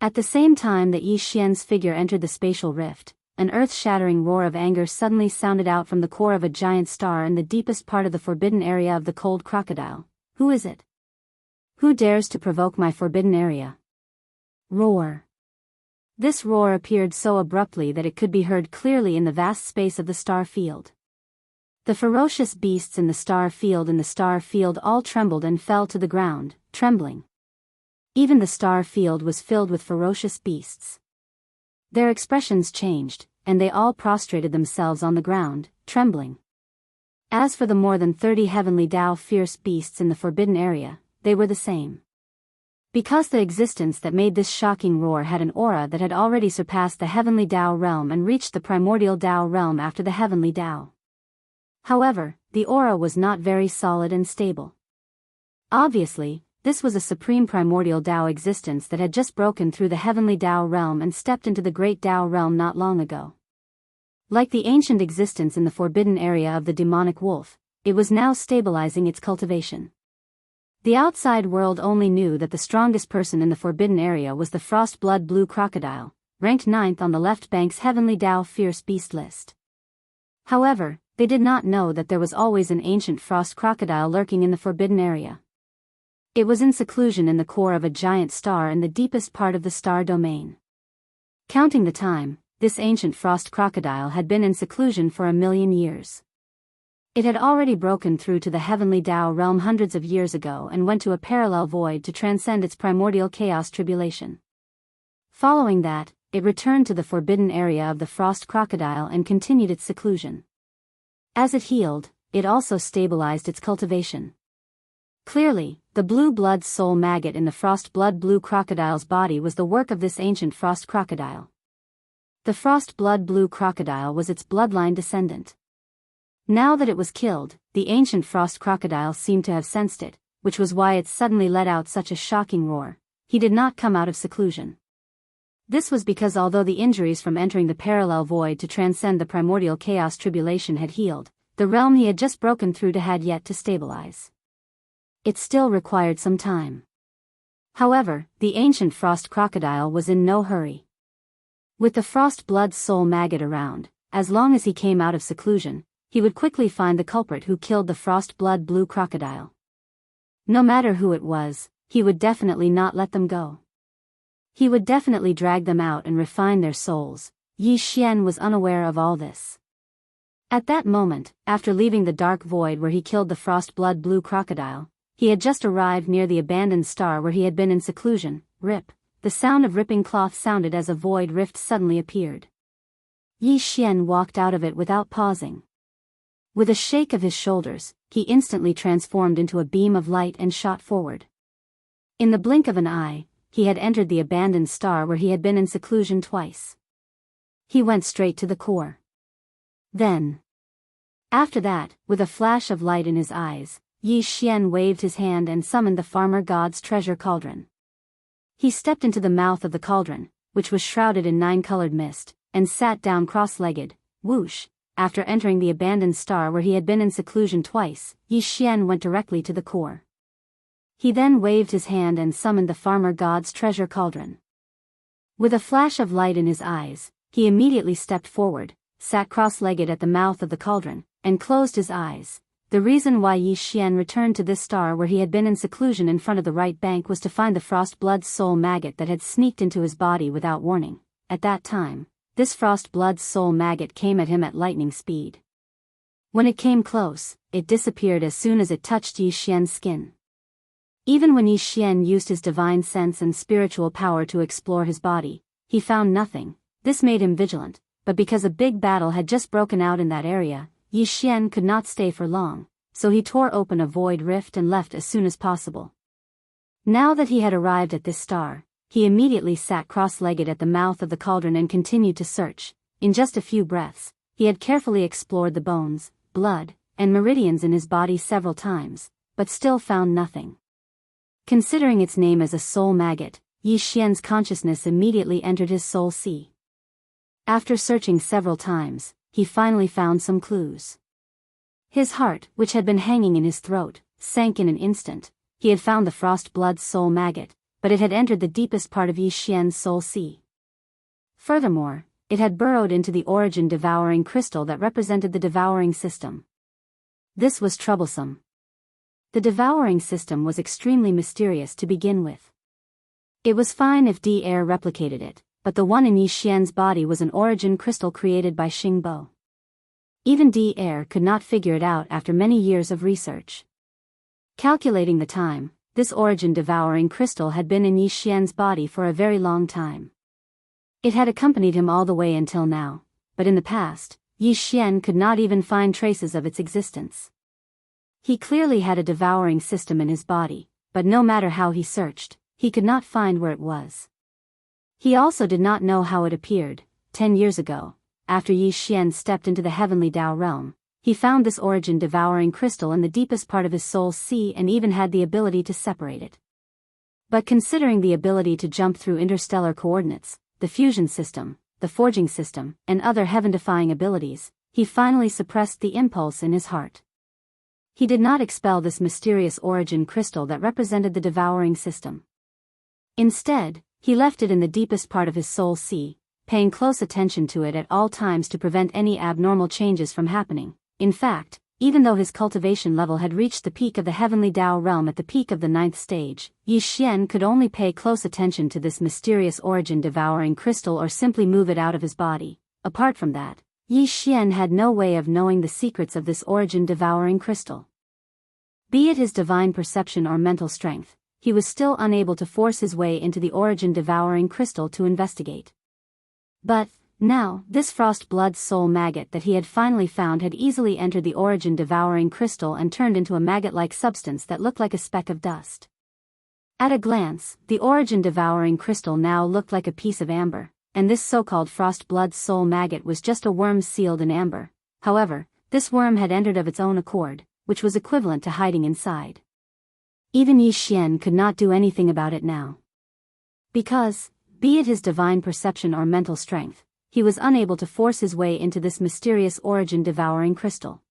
At the same time that Yi Xian's figure entered the spatial rift, an earth-shattering roar of anger suddenly sounded out from the core of a giant star in the deepest part of the forbidden area of the cold crocodile. Who is it? Who dares to provoke my forbidden area? Roar. This roar appeared so abruptly that it could be heard clearly in the vast space of the star field. The ferocious beasts in the star field all trembled and fell to the ground, trembling. Even the star field was filled with ferocious beasts. Their expressions changed, and they all prostrated themselves on the ground, trembling. As for the more than 30 heavenly Tao fierce beasts in the forbidden area, they were the same. Because the existence that made this shocking roar had an aura that had already surpassed the heavenly Tao realm and reached the primordial Tao realm after the heavenly Tao. However, the aura was not very solid and stable. Obviously, this was a supreme primordial Tao existence that had just broken through the heavenly Tao realm and stepped into the great Tao realm not long ago. Like the ancient existence in the forbidden area of the demonic wolf, it was now stabilizing its cultivation. The outside world only knew that the strongest person in the forbidden area was the frost blood blue crocodile, ranked 9th on the left bank's heavenly Tao fierce beast list. However, they did not know that there was always an ancient frost crocodile lurking in the forbidden area. It was in seclusion in the core of a giant star in the deepest part of the star domain. Counting the time, this ancient frost crocodile had been in seclusion for 1,000,000 years. It had already broken through to the heavenly Tao realm hundreds of years ago and went to a parallel void to transcend its primordial chaos tribulation. Following that, it returned to the forbidden area of the frost crocodile and continued its seclusion. As it healed, it also stabilized its cultivation. Clearly, the blue blood soul maggot in the frost blood blue crocodile's body was the work of this ancient frost crocodile. The frost blood blue crocodile was its bloodline descendant. Now that it was killed, the ancient frost crocodile seemed to have sensed it, which was why it suddenly let out such a shocking roar. He did not come out of seclusion. This was because although the injuries from entering the parallel void to transcend the primordial chaos tribulation had healed, the realm he had just broken through to had yet to stabilize. It still required some time. However, the ancient frost crocodile was in no hurry. With the frost blood soul maggot around, as long as he came out of seclusion, he would quickly find the culprit who killed the frost blood blue crocodile. No matter who it was, he would definitely not let them go. He would definitely drag them out and refine their souls. Yi Xian was unaware of all this. At that moment, after leaving the dark void where he killed the frost blood blue crocodile, he had just arrived near the abandoned star where he had been in seclusion. Rip. The sound of ripping cloth sounded as a void rift suddenly appeared. Yi Xian walked out of it without pausing. With a shake of his shoulders, he instantly transformed into a beam of light and shot forward. In the blink of an eye, he had entered the abandoned star where he had been in seclusion twice. He went straight to the core. Then, after that, with a flash of light in his eyes, Yi Xian waved his hand and summoned the farmer god's treasure cauldron. He stepped into the mouth of the cauldron, which was shrouded in 9-colored mist, and sat down cross-legged. Whoosh! After entering the abandoned star where he had been in seclusion twice, Yi Xian went directly to the core. He then waved his hand and summoned the farmer god's treasure cauldron. With a flash of light in his eyes, he immediately stepped forward, sat cross-legged at the mouth of the cauldron, and closed his eyes. The reason why Yi Xian returned to this star where he had been in seclusion in front of the right bank was to find the frost blood soul maggot that had sneaked into his body without warning. At that time, this frost blood soul maggot came at him at lightning speed. When it came close, it disappeared as soon as it touched Yi Xian's skin. Even when Yi Xian used his divine sense and spiritual power to explore his body, he found nothing. This made him vigilant, but because a big battle had just broken out in that area, Yi Xian could not stay for long, so he tore open a void rift and left as soon as possible. Now that he had arrived at this star, he immediately sat cross-legged at the mouth of the cauldron and continued to search. In just a few breaths, he had carefully explored the bones, blood, and meridians in his body several times, but still found nothing. Considering its name as a soul maggot, Yi Xian's consciousness immediately entered his soul sea. After searching several times, he finally found some clues. His heart, which had been hanging in his throat, sank in an instant. He had found the frost blood soul maggot, but it had entered the deepest part of Yi Xian's soul sea. Furthermore, it had burrowed into the origin devouring crystal that represented the devouring system. This was troublesome. The devouring system was extremely mysterious to begin with. It was fine if D-Air replicated it, but the one in Yi Xian's body was an origin crystal created by Xingbo. Even Devourer could not figure it out after many years of research. Calculating the time, this origin-devouring crystal had been in Yi Xian's body for a very long time. It had accompanied him all the way until now, but in the past, Yi Xian could not even find traces of its existence. He clearly had a devouring system in his body, but no matter how he searched, he could not find where it was. He also did not know how it appeared. 10 years ago, after Yi Xian stepped into the heavenly Tao realm, he found this origin-devouring crystal in the deepest part of his soul's sea and even had the ability to separate it. But considering the ability to jump through interstellar coordinates, the fusion system, the forging system, and other heaven-defying abilities, he finally suppressed the impulse in his heart. He did not expel this mysterious origin crystal that represented the devouring system. Instead, he left it in the deepest part of his soul sea, paying close attention to it at all times to prevent any abnormal changes from happening. In fact, even though his cultivation level had reached the peak of the heavenly Tao realm at the peak of the 9th stage, Yi Xian could only pay close attention to this mysterious origin-devouring crystal or simply move it out of his body. Apart from that, Yi Xian had no way of knowing the secrets of this origin-devouring crystal. Be it his divine perception or mental strength, he was still unable to force his way into the origin-devouring crystal to investigate. But, now, this frost blood soul maggot that he had finally found had easily entered the origin-devouring crystal and turned into a maggot-like substance that looked like a speck of dust. At a glance, the origin-devouring crystal now looked like a piece of amber, and this so-called frost blood soul maggot was just a worm sealed in amber. However, this worm had entered of its own accord, which was equivalent to hiding inside. Even Yi Xian could not do anything about it now. Because, be it his divine perception or mental strength, he was unable to force his way into this mysterious origin-devouring crystal.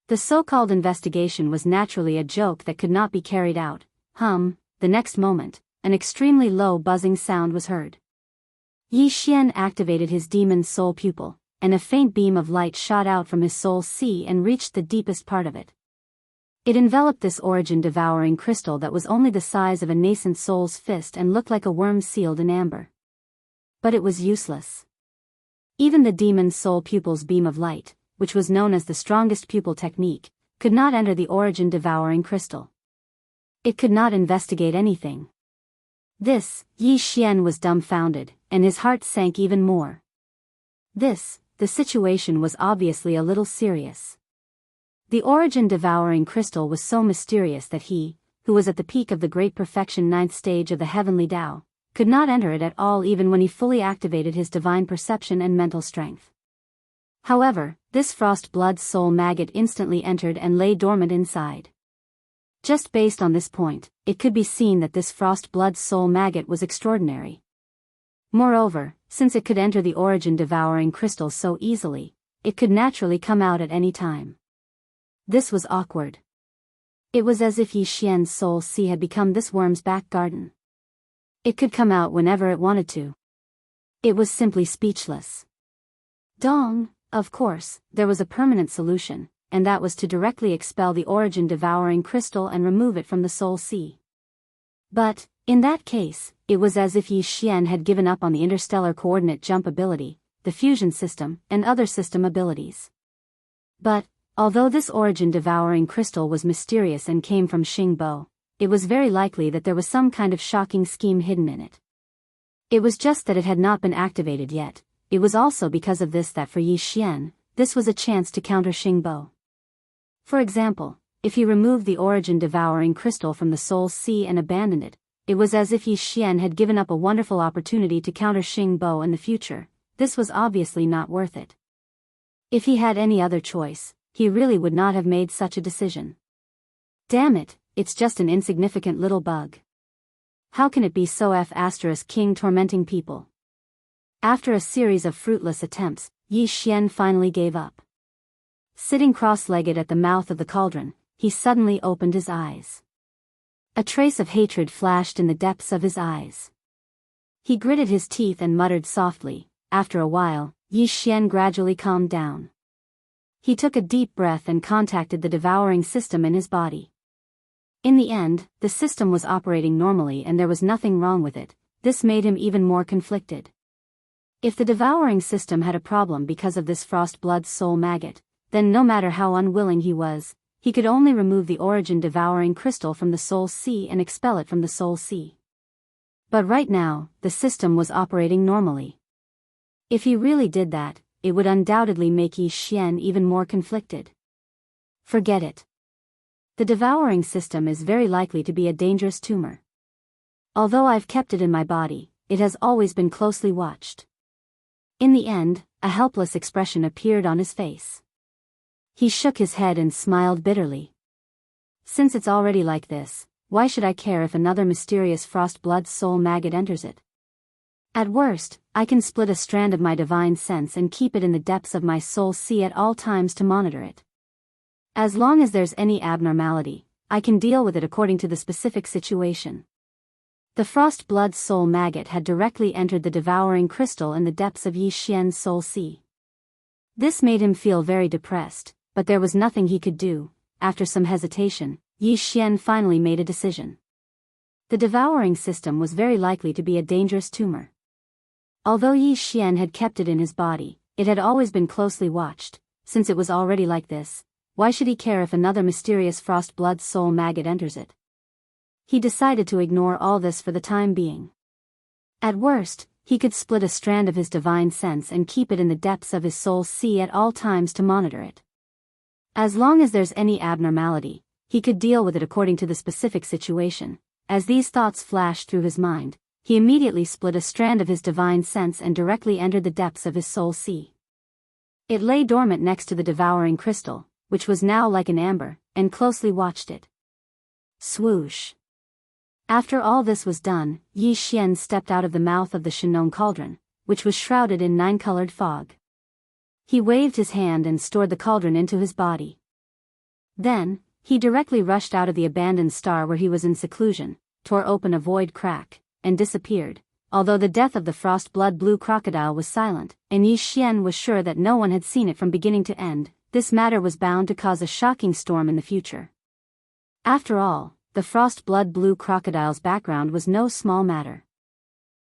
The so-called investigation was naturally a joke that could not be carried out. The next moment, an extremely low buzzing sound was heard. Yi Xian activated his demon soul pupil, and a faint beam of light shot out from his soul sea and reached the deepest part of it. It enveloped this origin-devouring crystal that was only the size of a nascent soul's fist and looked like a worm sealed in amber. But it was useless. Even the demon soul pupil's beam of light, which was known as the strongest pupil technique, could not enter the origin-devouring crystal. It could not investigate anything. This, Yi Xian was dumbfounded, and his heart sank even more. The situation was obviously a little serious. The origin-devouring crystal was so mysterious that he, who was at the peak of the great perfection 9th stage of the heavenly Tao, could not enter it at all even when he fully activated his divine perception and mental strength. However, this frost blood soul maggot instantly entered and lay dormant inside. Just based on this point, it could be seen that this frost blood soul maggot was extraordinary. Moreover, since it could enter the origin-devouring crystal so easily, it could naturally come out at any time. This was awkward. It was as if Yi Xian's soul sea had become this worm's back garden. It could come out whenever it wanted to. It was simply speechless. Of course, there was a permanent solution, and that was to directly expel the origin-devouring crystal and remove it from the soul sea. But, in that case, it was as if Yi Xian had given up on the interstellar coordinate jump ability, the fusion system, and other system abilities. But, although this origin-devouring crystal was mysterious and came from Xingbo, it was very likely that there was some kind of shocking scheme hidden in it. It was just that it had not been activated yet. It was also because of this that for Yi Xian, this was a chance to counter Xingbo. For example, if he removed the origin-devouring crystal from the soul sea and abandoned it, it was as if Yi Xian had given up a wonderful opportunity to counter Xingbo in the future. This was obviously not worth it. If he had any other choice, he really would not have made such a decision. Damn it, it's just an insignificant little bug. How can it be so king tormenting people? After a series of fruitless attempts, Yi Xian finally gave up. Sitting cross-legged at the mouth of the cauldron, he suddenly opened his eyes. A trace of hatred flashed in the depths of his eyes. He gritted his teeth and muttered softly. After a while, Yi Xian gradually calmed down. He took a deep breath and contacted the devouring system in his body. In the end, the system was operating normally and there was nothing wrong with it. This made him even more conflicted. If the devouring system had a problem because of this frost blood soul maggot, then no matter how unwilling he was, he could only remove the origin devouring crystal from the Soul Sea and expel it from the Soul Sea. But right now, the system was operating normally. If he really did that, it would undoubtedly make Yi Xian even more conflicted. Forget it. The devouring system is very likely to be a dangerous tumor. Although I've kept it in my body, it has always been closely watched. In the end, a helpless expression appeared on his face. He shook his head and smiled bitterly. Since it's already like this, why should I care if another mysterious frost blood soul maggot enters it? At worst, I can split a strand of my divine sense and keep it in the depths of my soul sea at all times to monitor it. As long as there's any abnormality, I can deal with it according to the specific situation. The frost blood soul maggot had directly entered the devouring crystal in the depths of Yi Xian's soul sea. This made him feel very depressed, but there was nothing he could do. After some hesitation, Yi Xian finally made a decision. The devouring system was very likely to be a dangerous tumor. Although Yi Xian had kept it in his body, it had always been closely watched. Since it was already like this, why should he care if another mysterious frost blood soul maggot enters it? He decided to ignore all this for the time being. At worst, he could split a strand of his divine sense and keep it in the depths of his soul sea at all times to monitor it. As long as there's any abnormality, he could deal with it according to the specific situation. As these thoughts flashed through his mind, he immediately split a strand of his divine sense and directly entered the depths of his soul sea. It lay dormant next to the devouring crystal, which was now like an amber, and closely watched it. Swoosh. After all this was done, Yi Xian stepped out of the mouth of the Shinong cauldron, which was shrouded in 9-colored fog. He waved his hand and stored the cauldron into his body. Then, he directly rushed out of the abandoned star where he was in seclusion, tore open a void crack, and disappeared. Although the death of the frost blood blue crocodile was silent, and Yi Xian was sure that no one had seen it from beginning to end, this matter was bound to cause a shocking storm in the future. After all, the frost blood blue crocodile's background was no small matter.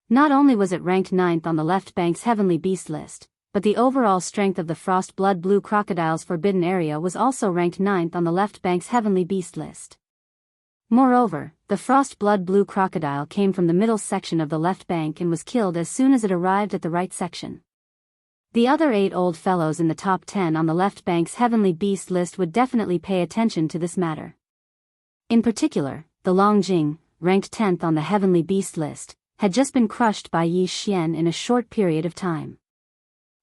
Not only was it ranked 9th on the left bank's heavenly beast list, but the overall strength of the frost blood blue crocodile's forbidden area was also ranked 9th on the left bank's heavenly beast list. Moreover, the frost blood blue crocodile came from the middle section of the left bank and was killed as soon as it arrived at the right section. The other 8 old fellows in the top 10 on the left bank's heavenly beast list would definitely pay attention to this matter. In particular, the Longjing, ranked 10th on the heavenly beast list, had just been crushed by Yi Xian in a short period of time.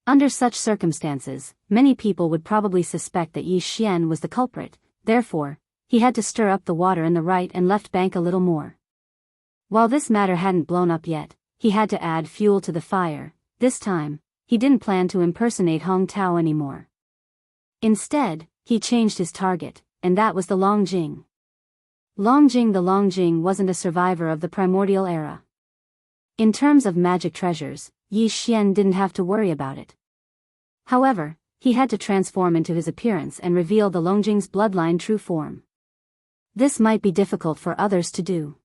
Under such circumstances, many people would probably suspect that Yi Xian was the culprit. Therefore, he had to stir up the water in the right and left bank a little more. While this matter hadn't blown up yet, he had to add fuel to the fire. This time, he didn't plan to impersonate Hong Tao anymore. Instead, he changed his target, and that was the Longjing. The Longjing wasn't a survivor of the primordial era. In terms of magic treasures, Yi Xian didn't have to worry about it. However, he had to transform into his appearance and reveal the Longjing's bloodline true form. This might be difficult for others to do.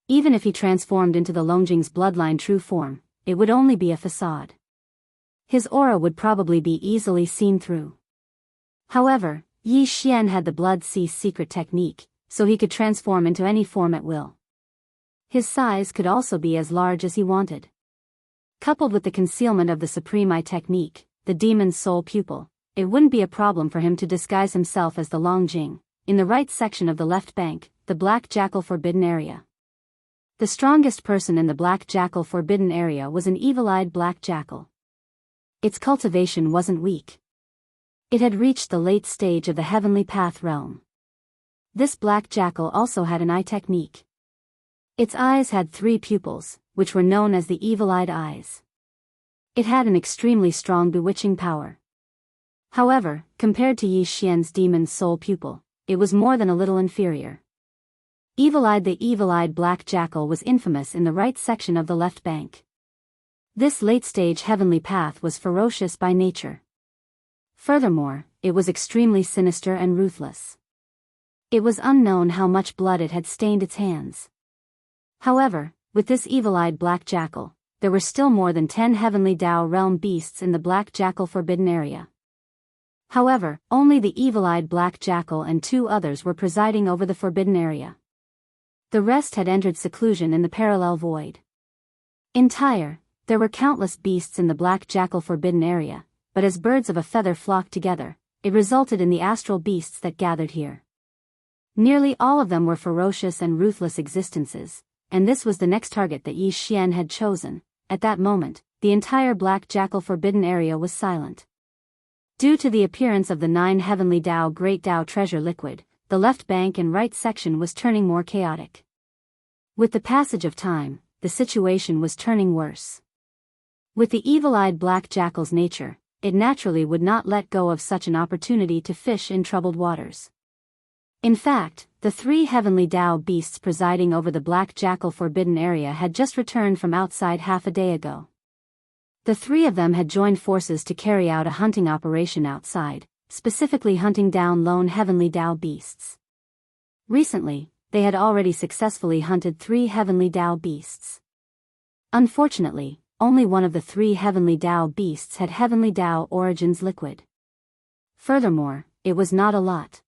Even if he transformed into the Longjing's bloodline true form, it would only be a facade. His aura would probably be easily seen through. However, Yi Xian had the Blood Sea secret technique, so he could transform into any form at will. His size could also be as large as he wanted. Coupled with the concealment of the Supreme Eye technique, the demon's soul pupil, it wouldn't be a problem for him to disguise himself as the Longjing, in the right section of the left bank, the Black Jackal Forbidden Area. The strongest person in the Black Jackal Forbidden Area was an evil-eyed black jackal. Its cultivation wasn't weak. It had reached the late stage of the Heavenly Path realm. This black jackal also had an eye technique. Its eyes had 3 pupils, which were known as the evil-eyed eyes. It had an extremely strong bewitching power. However, compared to Yi Xian's demon's soul pupil, it was more than a little inferior. The evil-eyed black jackal was infamous in the right section of the left bank. This late-stage heavenly path was ferocious by nature. Furthermore, it was extremely sinister and ruthless. It was unknown how much blood it had stained its hands. However, with this evil-eyed black jackal, there were still more than 10 heavenly Dao realm beasts in the Black Jackal Forbidden Area. However, only the evil-eyed black jackal and 2 others were presiding over the forbidden area. The rest had entered seclusion in the parallel void. There were countless beasts in the black jackal forbidden area, but as birds of a feather flocked together, it resulted in the astral beasts that gathered here. Nearly all of them were ferocious and ruthless existences, and this was the next target that Yi Xian had chosen. At that moment, the entire black jackal forbidden area was silent. Due to the appearance of the 9 heavenly Tao Great Tao treasure liquid, the left bank and right section was turning more chaotic. With the passage of time, the situation was turning worse. With the evil-eyed black jackal's nature, it naturally would not let go of such an opportunity to fish in troubled waters. In fact, the 3 heavenly Tao beasts presiding over the black jackal forbidden area had just returned from outside half a day ago. The 3 of them had joined forces to carry out a hunting operation outside, specifically hunting down lone heavenly Tao beasts. Recently, they had already successfully hunted 3 heavenly Tao beasts. Unfortunately, only one of the 3 heavenly Tao beasts had heavenly Tao origins liquid. Furthermore, it was not a lot.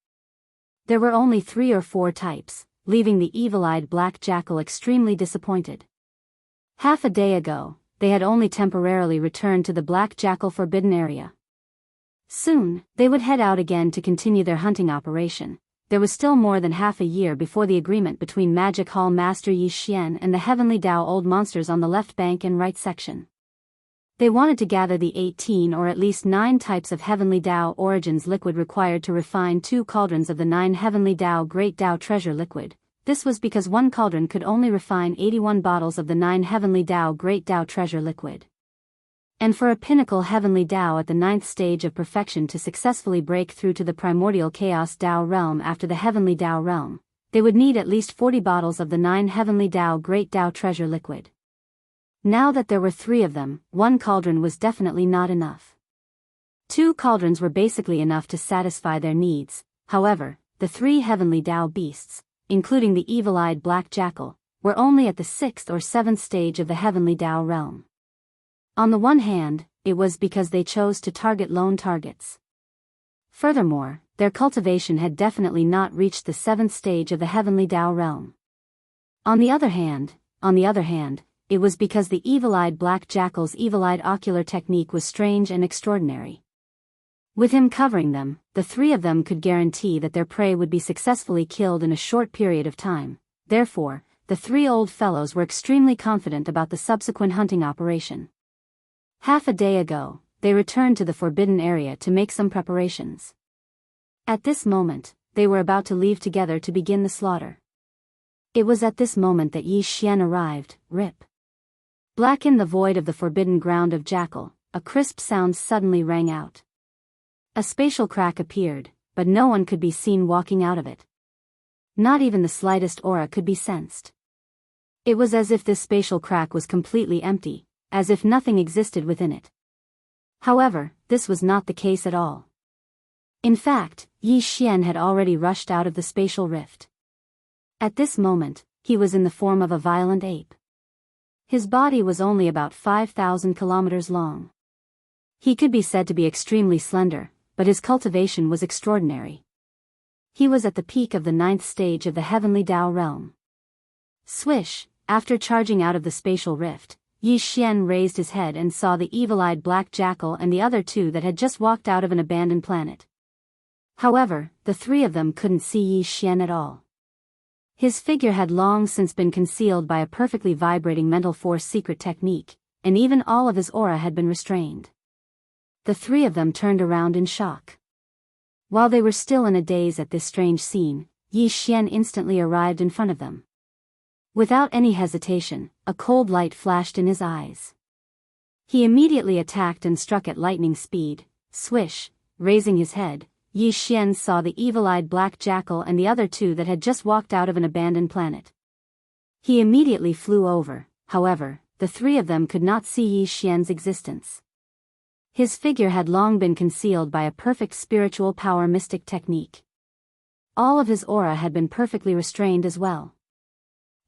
There were only 3 or 4 types, leaving the evil-eyed black jackal extremely disappointed. Half a day ago, they had only temporarily returned to the black jackal forbidden area. Soon, they would head out again to continue their hunting operation. There was still more than half a year before the agreement between Magic Hall Master Yi Xian and the heavenly Tao old monsters on the left bank and right section. They wanted to gather the 18 or at least 9 types of heavenly Tao origins liquid required to refine 2 cauldrons of the 9 heavenly Tao Great Tao treasure liquid. This was because 1 cauldron could only refine 81 bottles of the 9 heavenly Tao Great Tao treasure liquid. And for a pinnacle heavenly Tao at the 9th stage of perfection to successfully break through to the primordial chaos Tao realm after the heavenly Tao realm, they would need at least 40 bottles of the 9 heavenly Tao Great Tao treasure liquid. Now that there were 3 of them, 1 cauldron was definitely not enough. 2 cauldrons were basically enough to satisfy their needs. However, the 3 heavenly Tao beasts, including the evil-eyed black jackal, were only at the 6th or 7th stage of the heavenly Tao realm. On the one hand, it was because they chose to target lone targets. Furthermore, their cultivation had definitely not reached the 7th stage of the heavenly Tao realm. On the other hand, it was because the evil-eyed black jackal's evil-eyed ocular technique was strange and extraordinary. With him covering them, the 3 of them could guarantee that their prey would be successfully killed in a short period of time. Therefore, the 3 old fellows were extremely confident about the subsequent hunting operation. Half a day ago, they returned to the forbidden area to make some preparations. At this moment, they were about to leave together to begin the slaughter. It was at this moment that Yi Xian arrived. Rip. Black in the void of the forbidden ground of Jackal, a crisp sound suddenly rang out. A spatial crack appeared, but no one could be seen walking out of it. Not even the slightest aura could be sensed. It was as if this spatial crack was completely empty, as if nothing existed within it. However, this was not the case at all. In fact, Yi Xian had already rushed out of the spatial rift. At this moment, he was in the form of a violent ape. His body was only about 5,000 kilometers long. He could be said to be extremely slender, but his cultivation was extraordinary. He was at the peak of the 9th stage of the heavenly Tao realm. Swish, after charging out of the spatial rift, Yi Xian raised his head and saw the evil-eyed black jackal and the other 2 that had just walked out of an abandoned planet. However, the 3 of them couldn't see Yi Xian at all. His figure had long since been concealed by a perfectly vibrating mental force secret technique, and even all of his aura had been restrained. The 3 of them turned around in shock. While they were still in a daze at this strange scene, Yi Xian instantly arrived in front of them. Without any hesitation, a cold light flashed in his eyes. He immediately attacked and struck at lightning speed. Swish, raising his head, Yi Xian saw the evil-eyed black jackal and the other 2 that had just walked out of an abandoned planet. He immediately flew over. However, the 3 of them could not see Yi Xian's existence. His figure had long been concealed by a perfect spiritual power mystic technique. All of his aura had been perfectly restrained as well.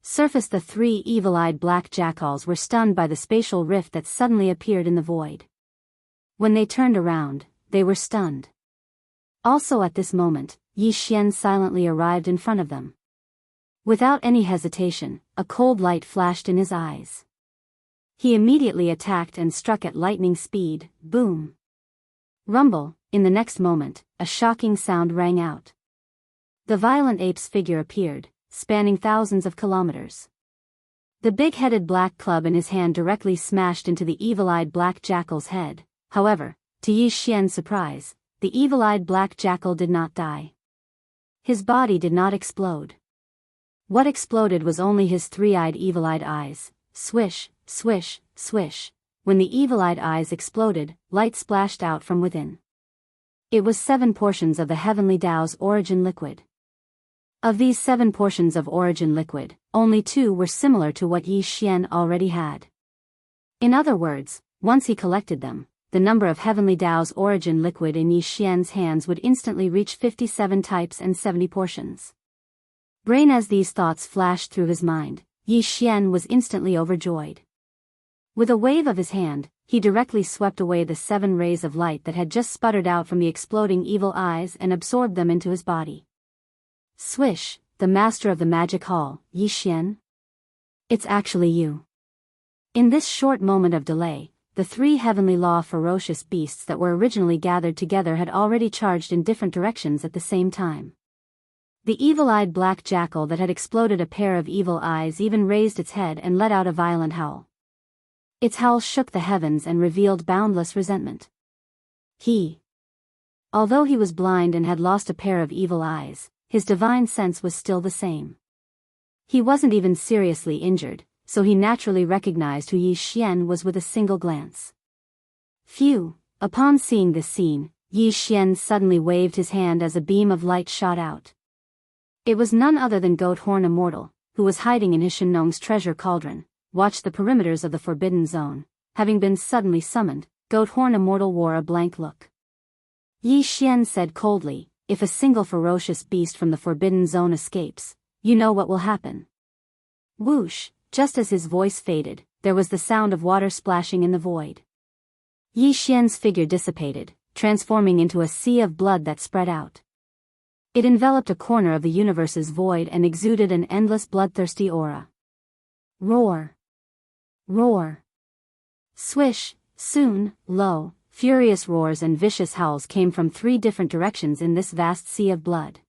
Surface the 3 evil-eyed black jackals were stunned by the spatial rift that suddenly appeared in the void. When they turned around, they were stunned. Also at this moment, Yi Xian silently arrived in front of them. Without any hesitation, a cold light flashed in his eyes. He immediately attacked and struck at lightning speed. Boom! Rumble! In the next moment, a shocking sound rang out. The violent ape's figure appeared, spanning thousands of kilometers. The big-headed black club in his hand directly smashed into the evil-eyed black jackal's head. However, to Yi Xian's surprise, the evil-eyed black jackal did not die. His body did not explode. What exploded was only his three-eyed evil-eyed eyes. Swish, swish, swish. When the evil-eyed eyes exploded, light splashed out from within. It was 7 portions of the heavenly Tao's origin liquid. Of these 7 portions of origin liquid, only 2 were similar to what Yi Xian already had. In other words, once he collected them, the number of heavenly Tao's origin liquid in Yi Xian's hands would instantly reach 57 types and 70 portions. Brain as these thoughts flashed through his mind, Yi Xian was instantly overjoyed. With a wave of his hand, he directly swept away the 7 rays of light that had just sputtered out from the exploding evil eyes and absorbed them into his body. Swish, the master of the magic hall, Yi Xian? It's actually you. In this short moment of delay, the 3 heavenly law ferocious beasts that were originally gathered together had already charged in different directions at the same time. The evil-eyed black jackal that had exploded a pair of evil eyes even raised its head and let out a violent howl. Its howl shook the heavens and revealed boundless resentment. Although he was blind and had lost a pair of evil eyes, his divine sense was still the same. He wasn't even seriously injured, so he naturally recognized who Yi Xian was with a single glance. Phew! Upon seeing this scene, Yi Xian suddenly waved his hand as a beam of light shot out. It was none other than Goat Horn Immortal, who was hiding in his Shenong's treasure cauldron, watched the perimeters of the Forbidden Zone. Having been suddenly summoned, Goat Horn Immortal wore a blank look. Yi Xian said coldly, "If a single ferocious beast from the Forbidden Zone escapes, you know what will happen." Whoosh! Just as his voice faded, there was the sound of water splashing in the void. Yi Xian's figure dissipated, transforming into a sea of blood that spread out. It enveloped a corner of the universe's void and exuded an endless bloodthirsty aura. Roar! Roar! Swish! Soon, low, furious roars and vicious howls came from 3 different directions in this vast sea of blood.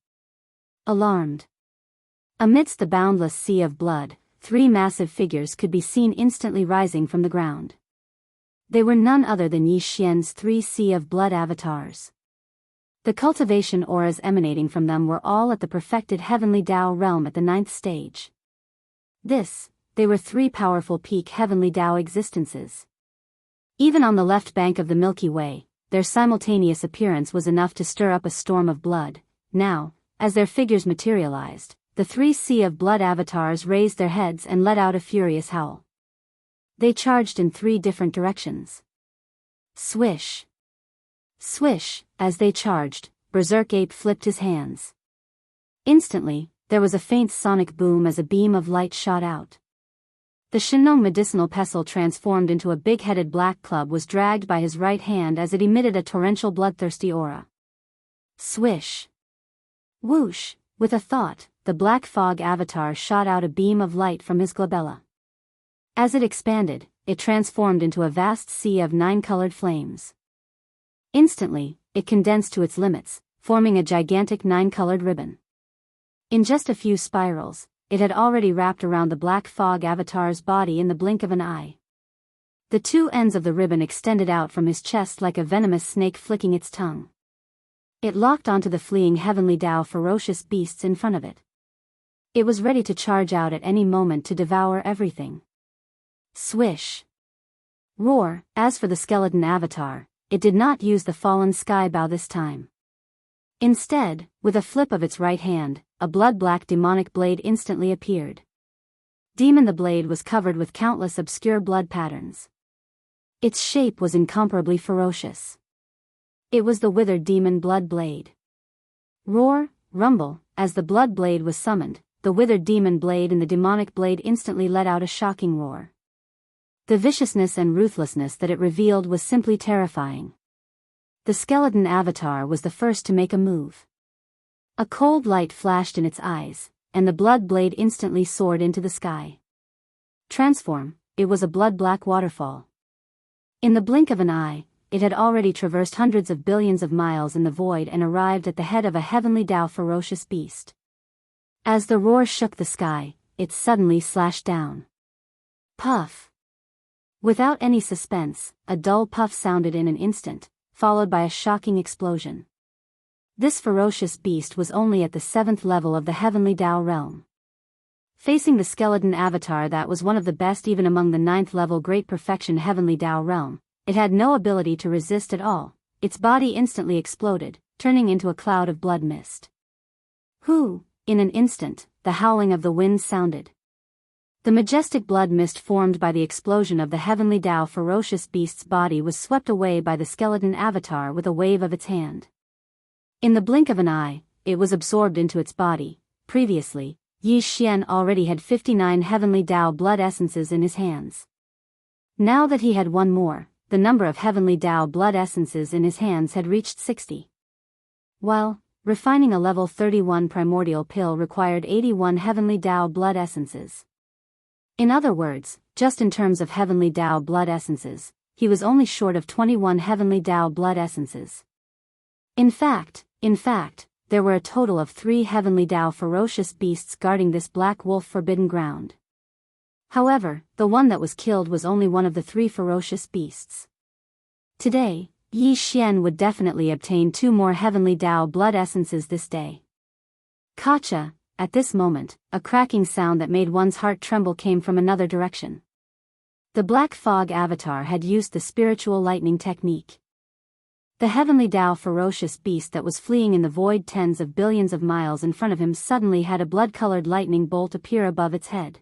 Alarmed. Amidst the boundless sea of blood, 3 massive figures could be seen instantly rising from the ground. They were none other than Yi Xian's 3 sea of blood avatars. The cultivation auras emanating from them were all at the perfected heavenly Tao realm at the 9th stage. They were 3 powerful peak heavenly Tao existences. Even on the left bank of the Milky Way, their simultaneous appearance was enough to stir up a storm of blood. Now, as their figures materialized, the 3 sea of blood avatars raised their heads and let out a furious howl. They charged in 3 different directions. Swish! Swish! As they charged, Berserk Ape flipped his hands. Instantly, there was a faint sonic boom as a beam of light shot out. The Shenong medicinal pestle transformed into a big-headed black club was dragged by his right hand as it emitted a torrential bloodthirsty aura. Swish! Whoosh! With a thought, the black fog avatar shot out a beam of light from his glabella. As it expanded, it transformed into a vast sea of 9-colored flames. Instantly, it condensed to its limits, forming a gigantic 9-colored ribbon. In just a few spirals, it had already wrapped around the black fog avatar's body in the blink of an eye. The 2 ends of the ribbon extended out from his chest like a venomous snake flicking its tongue. It locked onto the fleeing heavenly Tao ferocious beasts in front of it. It was ready to charge out at any moment to devour everything. Swish! Roar! As for the skeleton avatar, it did not use the fallen sky bow this time. Instead, with a flip of its right hand, a blood-black demonic blade instantly appeared. Demon the blade was covered with countless obscure blood patterns. Its shape was incomparably ferocious. It was the withered demon blood blade. Roar, rumble, as the blood blade was summoned, the withered demon blade and the demonic blade instantly let out a shocking roar. The viciousness and ruthlessness that it revealed was simply terrifying. the skeleton avatar was the first to make a move. A cold light flashed in its eyes, and the blood blade instantly soared into the sky. Transform, it was a blood-black waterfall. In the blink of an eye, it had already traversed hundreds of billions of miles in the void and arrived at the head of a heavenly Dao ferocious beast. As the roar shook the sky, it suddenly slashed down. Puff! Without any suspense, a dull puff sounded in an instant, followed by a shocking explosion. This ferocious beast was only at the 7th level of the heavenly Dao realm. Facing the skeleton avatar that was one of the best even among the 9th level great perfection heavenly Dao realm, it had no ability to resist at all. Its body instantly exploded, turning into a cloud of blood mist. Whoo! In an instant, the howling of the wind sounded. The majestic blood mist formed by the explosion of the heavenly Dao ferocious beast's body was swept away by the skeleton avatar with a wave of its hand. In the blink of an eye, it was absorbed into its body. Previously, Yi Xian already had 59 heavenly Dao blood essences in his hands. Now that he had one more, the number of heavenly Dao blood essences in his hands had reached 60. While refining a level 31 primordial pill required 81 heavenly Dao blood essences. In other words, just in terms of heavenly Dao blood essences, he was only short of 21 heavenly Dao blood essences. In fact, there were a total of 3 heavenly Dao ferocious beasts guarding this black wolf forbidden ground. However, the one that was killed was only one of the 3 ferocious beasts. Today, Yi Xian would definitely obtain 2 more heavenly Dao blood essences this day. Gotcha! At this moment, a cracking sound that made one's heart tremble came from another direction. The black fog avatar had used the spiritual lightning technique. The heavenly Dao ferocious beast that was fleeing in the void tens of billions of miles in front of him suddenly had a blood-colored lightning bolt appear above its head.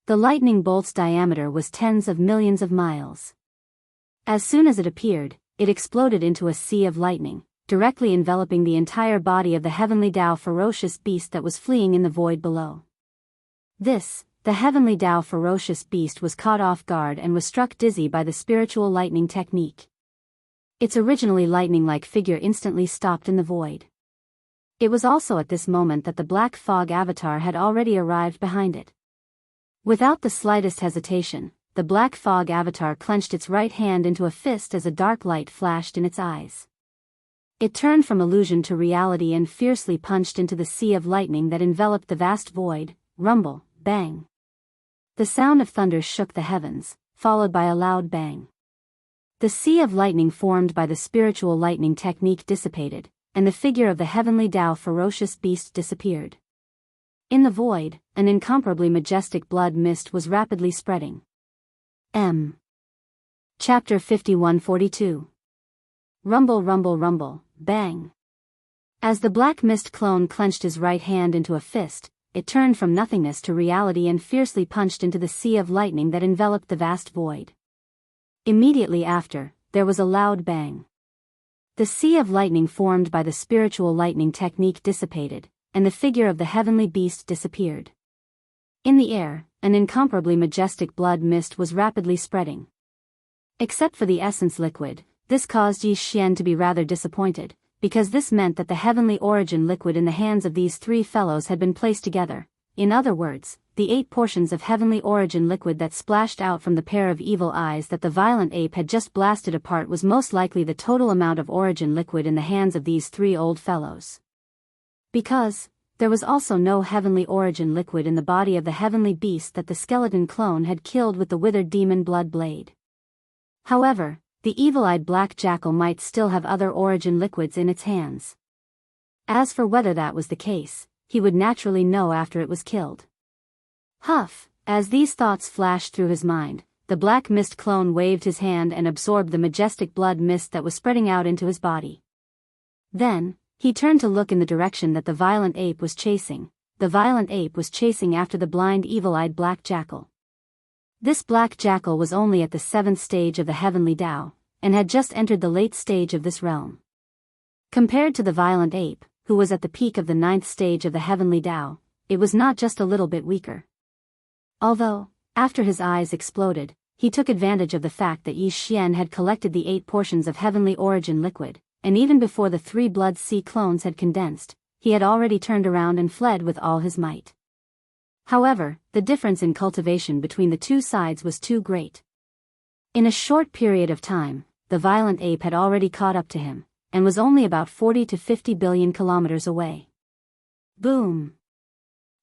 The lightning bolt's diameter was tens of millions of miles. As soon as it appeared, it exploded into a sea of lightning, directly enveloping the entire body of the heavenly Dao ferocious beast that was fleeing in the void below. The heavenly Dao ferocious beast was caught off guard and was struck dizzy by the spiritual lightning technique. Its originally lightning-like figure instantly stopped in the void. It was also at this moment that the black fog avatar had already arrived behind it. Without the slightest hesitation, the black fog avatar clenched its right hand into a fist as a dark light flashed in its eyes. It turned from illusion to reality and fiercely punched into the sea of lightning that enveloped the vast void. Rumble, bang. The sound of thunder shook the heavens, followed by a loud bang. The sea of lightning formed by the spiritual lightning technique dissipated, and the figure of the heavenly Dao ferocious beast disappeared. In the void, an incomparably majestic blood mist was rapidly spreading. Chapter 5142. Rumble, rumble, rumble, bang. As the black mist clone clenched his right hand into a fist, it turned from nothingness to reality and fiercely punched into the sea of lightning that enveloped the vast void. Immediately after, there was a loud bang. The sea of lightning formed by the spiritual lightning technique dissipated, and the figure of the heavenly beast disappeared. In the air, an incomparably majestic blood mist was rapidly spreading. Except for the essence liquid, this caused Yi Xian to be rather disappointed, because this meant that the heavenly origin liquid in the hands of these 3 fellows had been placed together. In other words, the 8 portions of heavenly origin liquid that splashed out from the pair of evil eyes that the violent ape had just blasted apart was most likely the total amount of origin liquid in the hands of these 3 old fellows. Because there was also no heavenly origin liquid in the body of the heavenly beast that the skeleton clone had killed with the withered demon blood blade. However, the evil-eyed black jackal might still have other origin liquids in its hands. As for whether that was the case, he would naturally know after it was killed. Huff! As these thoughts flashed through his mind, the black mist clone waved his hand and absorbed the majestic blood mist that was spreading out into his body. Then, he turned to look in the direction that the violent ape was chasing. The violent ape was chasing after the blind evil-eyed black jackal. This black jackal was only at the 7th stage of the heavenly Dao, and had just entered the late stage of this realm. Compared to the violent ape, who was at the peak of the 9th stage of the heavenly Dao, it was not just a little bit weaker. Although, after his eyes exploded, he took advantage of the fact that Yi Xian had collected the 8 portions of heavenly origin liquid, and even before the 3 blood sea clones had condensed, he had already turned around and fled with all his might. However, the difference in cultivation between the two sides was too great. In a short period of time, the violent ape had already caught up to him, and was only about 40 to 50 billion kilometers away. Boom!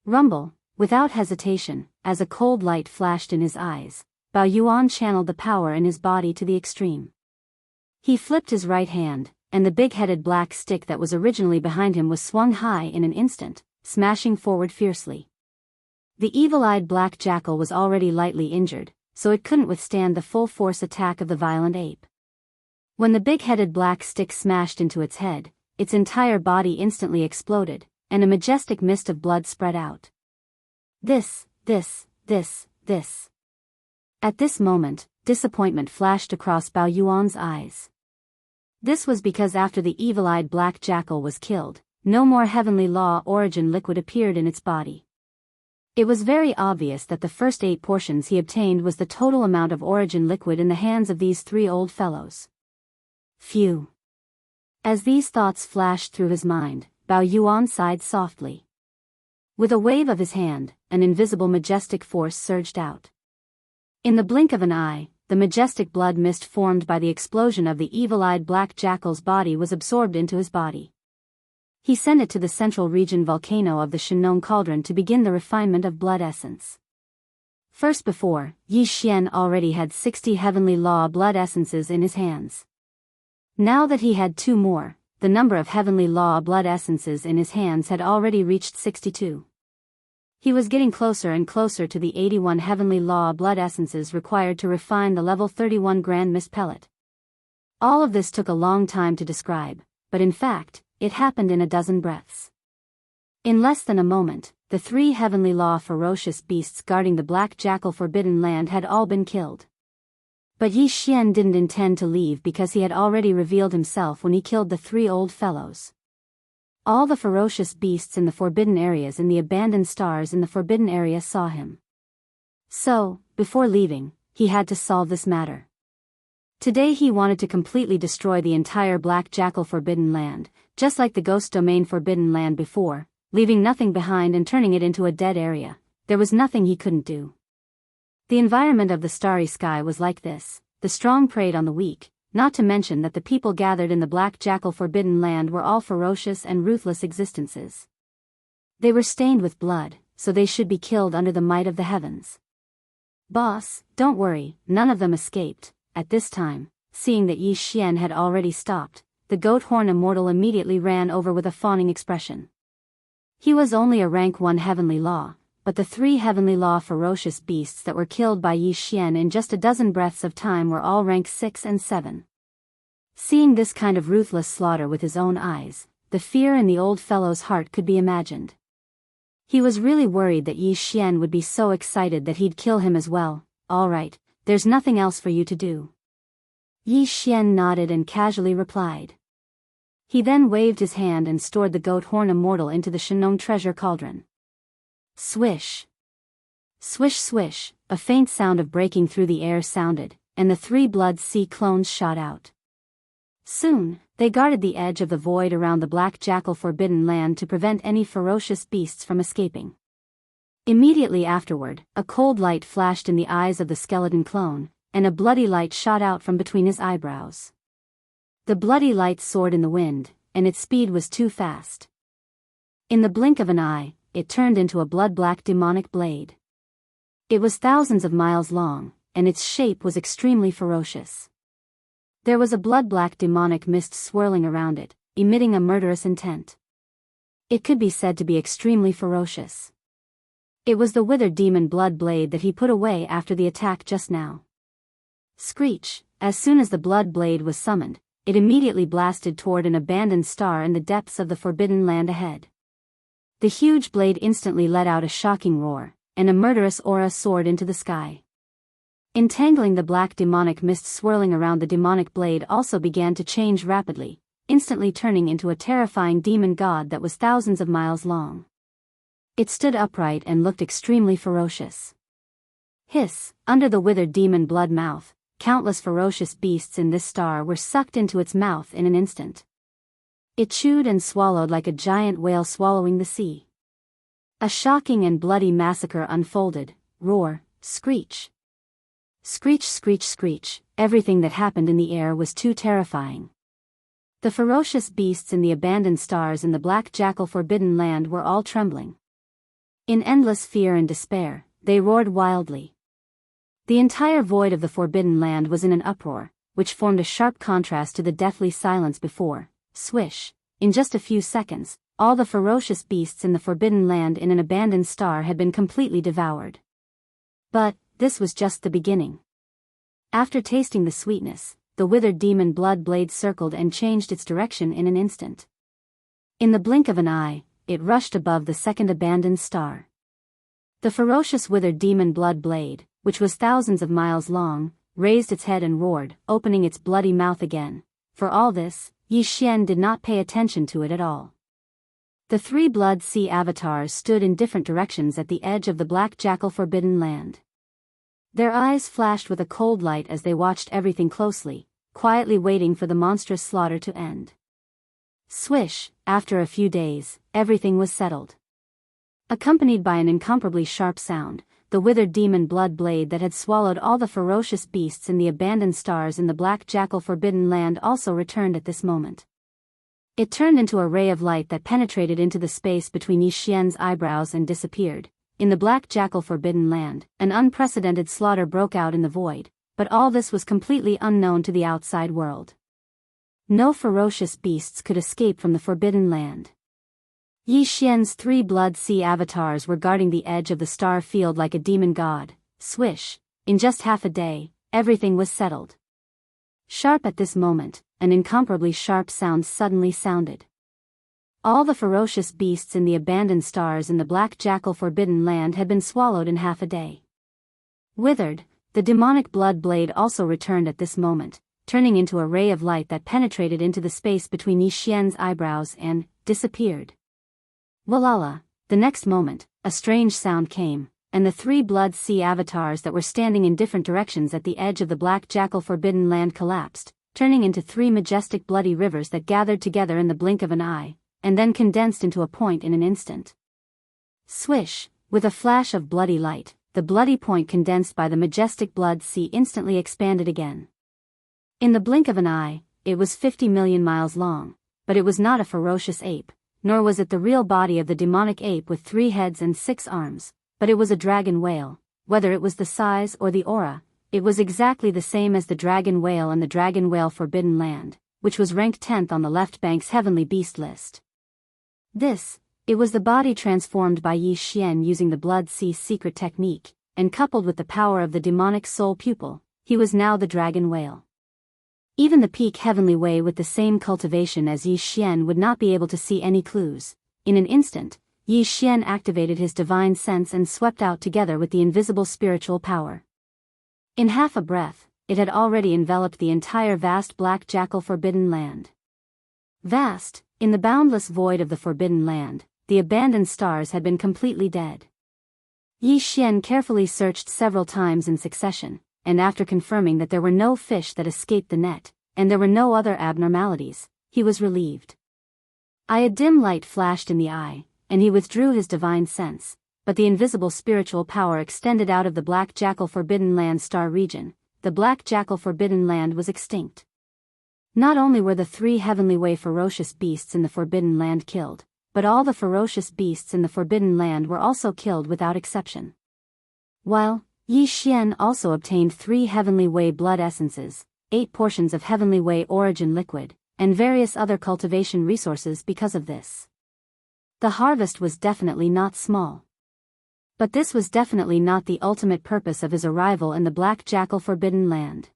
Rumble, without hesitation, as a cold light flashed in his eyes, Bao Yuan channeled the power in his body to the extreme. He flipped his right hand, and the big-headed black stick that was originally behind him was swung high in an instant, smashing forward fiercely. The evil-eyed black jackal was already lightly injured, so it couldn't withstand the full-force attack of the violent ape. When the big-headed black stick smashed into its head, its entire body instantly exploded, and a majestic mist of blood spread out. This. At this moment, disappointment flashed across Bao Yuan's eyes. This was because after the evil-eyed black jackal was killed, no more heavenly law origin liquid appeared in its body. It was very obvious that the first 8 portions he obtained was the total amount of origin liquid in the hands of these 3 old fellows. Phew! As these thoughts flashed through his mind, Bao Yuan sighed softly. With a wave of his hand, an invisible majestic force surged out. In the blink of an eye, the majestic blood mist formed by the explosion of the evil-eyed black jackal's body was absorbed into his body. He sent it to the central region volcano of the Shenong cauldron to begin the refinement of blood essence. First before, Yi Xian already had 60 heavenly law blood essences in his hands. Now that he had 2 more, the number of heavenly law blood essences in his hands had already reached 62. He was getting closer and closer to the 81 heavenly law blood essences required to refine the level 31 grand mist pellet. All of this took a long time to describe, but in fact, it happened in a dozen breaths. In less than a moment, the 3 heavenly law ferocious beasts guarding the black jackal forbidden land had all been killed. But Yi Xian didn't intend to leave because he had already revealed himself when he killed the 3 old fellows. All the ferocious beasts in the forbidden areas and the abandoned stars in the forbidden area saw him. So, before leaving, he had to solve this matter. Today he wanted to completely destroy the entire Black Jackal Forbidden Land, just like the Ghost Domain Forbidden Land before, leaving nothing behind and turning it into a dead area. There was nothing he couldn't do. The environment of the starry sky was like this: the strong preyed on the weak, not to mention that the people gathered in the Black Jackal Forbidden Land were all ferocious and ruthless existences. They were stained with blood, so they should be killed under the might of the heavens. Boss, don't worry, none of them escaped. At this time, seeing that Yi Xian had already stopped, the goat horn immortal immediately ran over with a fawning expression. He was only a rank 1 heavenly law, but the 3 heavenly law ferocious beasts that were killed by Yi Xian in just a dozen breaths of time were all rank 6 and 7. Seeing this kind of ruthless slaughter with his own eyes, the fear in the old fellow's heart could be imagined. He was really worried that Yi Xian would be so excited that he'd kill him as well. All right, there's nothing else for you to do. Yi Xian nodded and casually replied. He then waved his hand and stored the goat horn immortal into the Shenong treasure cauldron. Swish! Swish swish, a faint sound of breaking through the air sounded, and the 3 blood sea clones shot out. Soon, they guarded the edge of the void around the Black Jackal Forbidden Land to prevent any ferocious beasts from escaping. Immediately afterward, a cold light flashed in the eyes of the skeleton clone, and a bloody light shot out from between his eyebrows. The bloody light soared in the wind, and its speed was too fast. In the blink of an eye, it turned into a blood-black demonic blade. It was thousands of miles long, and its shape was extremely ferocious. There was a blood-black demonic mist swirling around it, emitting a murderous intent. It could be said to be extremely ferocious. It was the withered demon blood blade that he put away after the attack just now. Screech! As soon as the blood blade was summoned, it immediately blasted toward an abandoned star in the depths of the forbidden land ahead. The huge blade instantly let out a shocking roar, and a murderous aura soared into the sky. Entangling the black demonic mist swirling around the demonic blade also began to change rapidly, instantly turning into a terrifying demon god that was thousands of miles long. It stood upright and looked extremely ferocious. Hiss, under the withered demon blood mouth, countless ferocious beasts in this star were sucked into its mouth in an instant. It chewed and swallowed like a giant whale swallowing the sea. A shocking and bloody massacre unfolded. Roar, screech. Screech, screech, screech. Everything that happened in the air was too terrifying. The ferocious beasts in the abandoned stars in the black jackal forbidden land were all trembling. In endless fear and despair, they roared wildly. The entire void of the forbidden land was in an uproar, which formed a sharp contrast to the deathly silence before. Swish. In just a few seconds, all the ferocious beasts in the forbidden land in an abandoned star had been completely devoured. But this was just the beginning. After tasting the sweetness, the withered demon blood blade circled and changed its direction in an instant. In the blink of an eye, it rushed above the second abandoned star. The ferocious withered demon blood blade, which was thousands of miles long, raised its head and roared, opening its bloody mouth again. For all this, Yi Xian did not pay attention to it at all. The three blood sea avatars stood in different directions at the edge of the black jackal forbidden land. Their eyes flashed with a cold light as they watched everything closely, quietly waiting for the monstrous slaughter to end. Swish, after a few days, everything was settled. Accompanied by an incomparably sharp sound, the withered demon blood blade that had swallowed all the ferocious beasts in the abandoned stars in the black jackal forbidden land also returned at this moment. It turned into a ray of light that penetrated into the space between Yi Xian's eyebrows and disappeared. In the black jackal forbidden land, an unprecedented slaughter broke out in the void, but all this was completely unknown to the outside world. No ferocious beasts could escape from the forbidden land. Yi Xian's three blood sea avatars were guarding the edge of the star field like a demon god. Swish. In just half a day, everything was settled. Sharp at this moment, an incomparably sharp sound suddenly sounded. All the ferocious beasts in the abandoned stars in the black jackal forbidden land had been swallowed in half a day. Withered, the demonic blood blade also returned at this moment, turning into a ray of light that penetrated into the space between Yi Xian's eyebrows and disappeared. Walala, the next moment, a strange sound came, and the three blood sea avatars that were standing in different directions at the edge of the black jackal forbidden land collapsed, turning into three majestic bloody rivers that gathered together in the blink of an eye, and then condensed into a point in an instant. Swish, with a flash of bloody light, the bloody point condensed by the majestic blood sea instantly expanded again. In the blink of an eye, it was 50 million miles long, but it was not a ferocious ape, nor was it the real body of the demonic ape with 3 heads and 6 arms, but it was a dragon whale. Whether it was the size or the aura, it was exactly the same as the dragon whale and the dragon whale forbidden land, which was ranked 10th on the left bank's heavenly beast list. It was the body transformed by Yi Xian using the blood sea secret technique, and coupled with the power of the demonic soul pupil, he was now the dragon whale. Even the peak heavenly way with the same cultivation as Yi Xian would not be able to see any clues. In an instant, Yi Xian activated his divine sense and swept out together with the invisible spiritual power. In half a breath, it had already enveloped the entire vast black jackal forbidden land. Vast, in the boundless void of the forbidden land, the abandoned stars had been completely dead. Yi Xian carefully searched several times in succession, and after confirming that there were no fish that escaped the net, and there were no other abnormalities, he was relieved. A dim light flashed in the eye, and he withdrew his divine sense, but the invisible spiritual power extended out of the black jackal forbidden land star region. The black jackal forbidden land was extinct. Not only were the 3 heavenly way ferocious beasts in the forbidden land killed, but all the ferocious beasts in the forbidden land were also killed without exception. While Yi Xian also obtained 3 heavenly way blood essences, 8 portions of heavenly way origin liquid, and various other cultivation resources because of this. The harvest was definitely not small. But this was definitely not the ultimate purpose of his arrival in the black jackal forbidden land.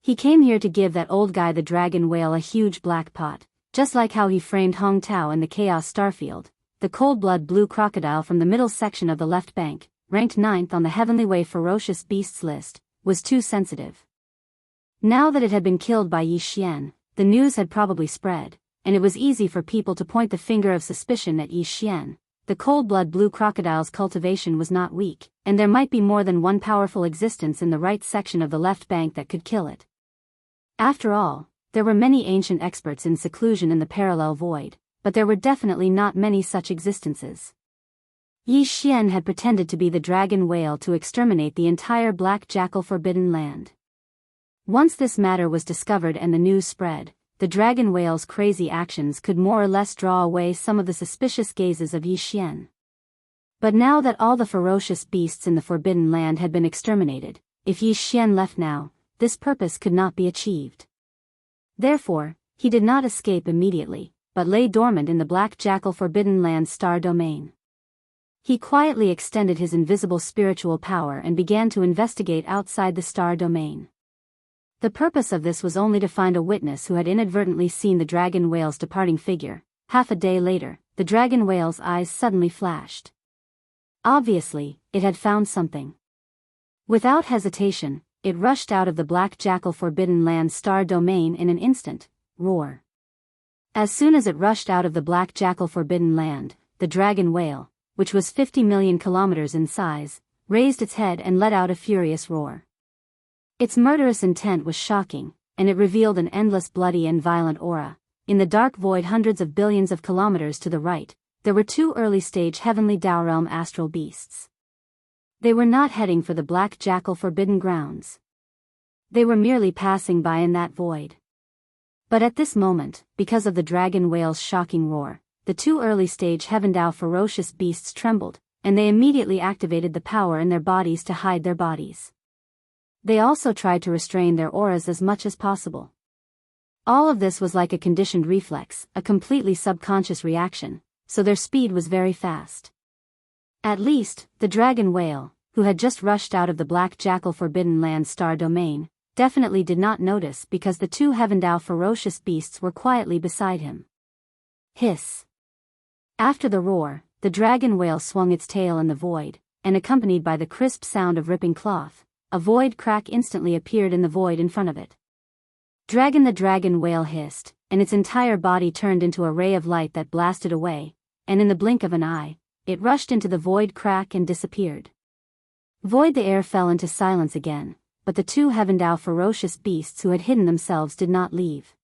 He came here to give that old guy the dragon whale a huge black pot, just like how he framed Hong Tao in the Chaos Starfield. The cold-blood blue crocodile from the middle section of the left bank, ranked 9th on the Heavenly Way ferocious beasts list, was too sensitive. Now that it had been killed by Yi Xian, the news had probably spread, and it was easy for people to point the finger of suspicion at Yi Xian. the cold-blood blue crocodile's cultivation was not weak, and there might be more than one powerful existence in the right section of the left bank that could kill it. After all, there were many ancient experts in seclusion in the parallel void, but there were definitely not many such existences. Yi Xian had pretended to be the dragon whale to exterminate the entire black jackal forbidden land. Once this matter was discovered and the news spread, the dragon whale's crazy actions could more or less draw away some of the suspicious gazes of Yi Xian. But now that all the ferocious beasts in the forbidden land had been exterminated, if Yi Xian left now, this purpose could not be achieved. Therefore, he did not escape immediately, but lay dormant in the black jackal forbidden land star domain. He quietly extended his invisible spiritual power and began to investigate outside the star domain. The purpose of this was only to find a witness who had inadvertently seen the dragon whale's departing figure. Half a day later, the dragon whale's eyes suddenly flashed. Obviously, it had found something. Without hesitation, it rushed out of the black jackal forbidden land star domain in an instant. Roar. As soon as it rushed out of the black jackal forbidden land, the dragon whale, which was 50 million kilometers in size, raised its head and let out a furious roar. Its murderous intent was shocking, and it revealed an endless bloody and violent aura. In the dark void hundreds of billions of kilometers to the right, there were two early-stage heavenly Dao realm astral beasts. They were not heading for the black jackal forbidden grounds. They were merely passing by in that void. But at this moment, because of the dragon whale's shocking roar, the two early-stage heaven Dao ferocious beasts trembled, and they immediately activated the power in their bodies to hide their bodies. They also tried to restrain their auras as much as possible. All of this was like a conditioned reflex, a completely subconscious reaction, so their speed was very fast. At least, the dragon whale, who had just rushed out of the black jackal forbidden land star domain, definitely did not notice because the two heaven Dao ferocious beasts were quietly beside him. Hiss. After the roar, the dragon whale swung its tail in the void, and accompanied by the crisp sound of ripping cloth, a void crack instantly appeared in the void in front of it. The dragon whale hissed, and its entire body turned into a ray of light that blasted away, and in the blink of an eye, it rushed into the void crack and disappeared. The air fell into silence again, but the two heaven Dao ferocious beasts who had hidden themselves did not leave.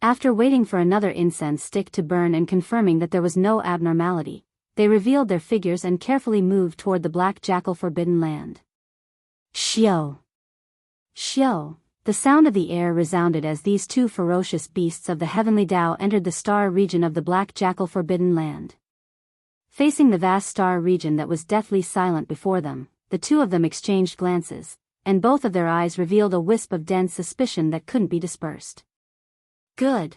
After waiting for another incense stick to burn and confirming that there was no abnormality, they revealed their figures and carefully moved toward the black jackal forbidden land. Xiao! Xiao! The sound of the air resounded as these two ferocious beasts of the heavenly Dao entered the star region of the black jackal forbidden land. Facing the vast star region that was deathly silent before them, the two of them exchanged glances, and both of their eyes revealed a wisp of dense suspicion that couldn't be dispersed. Good.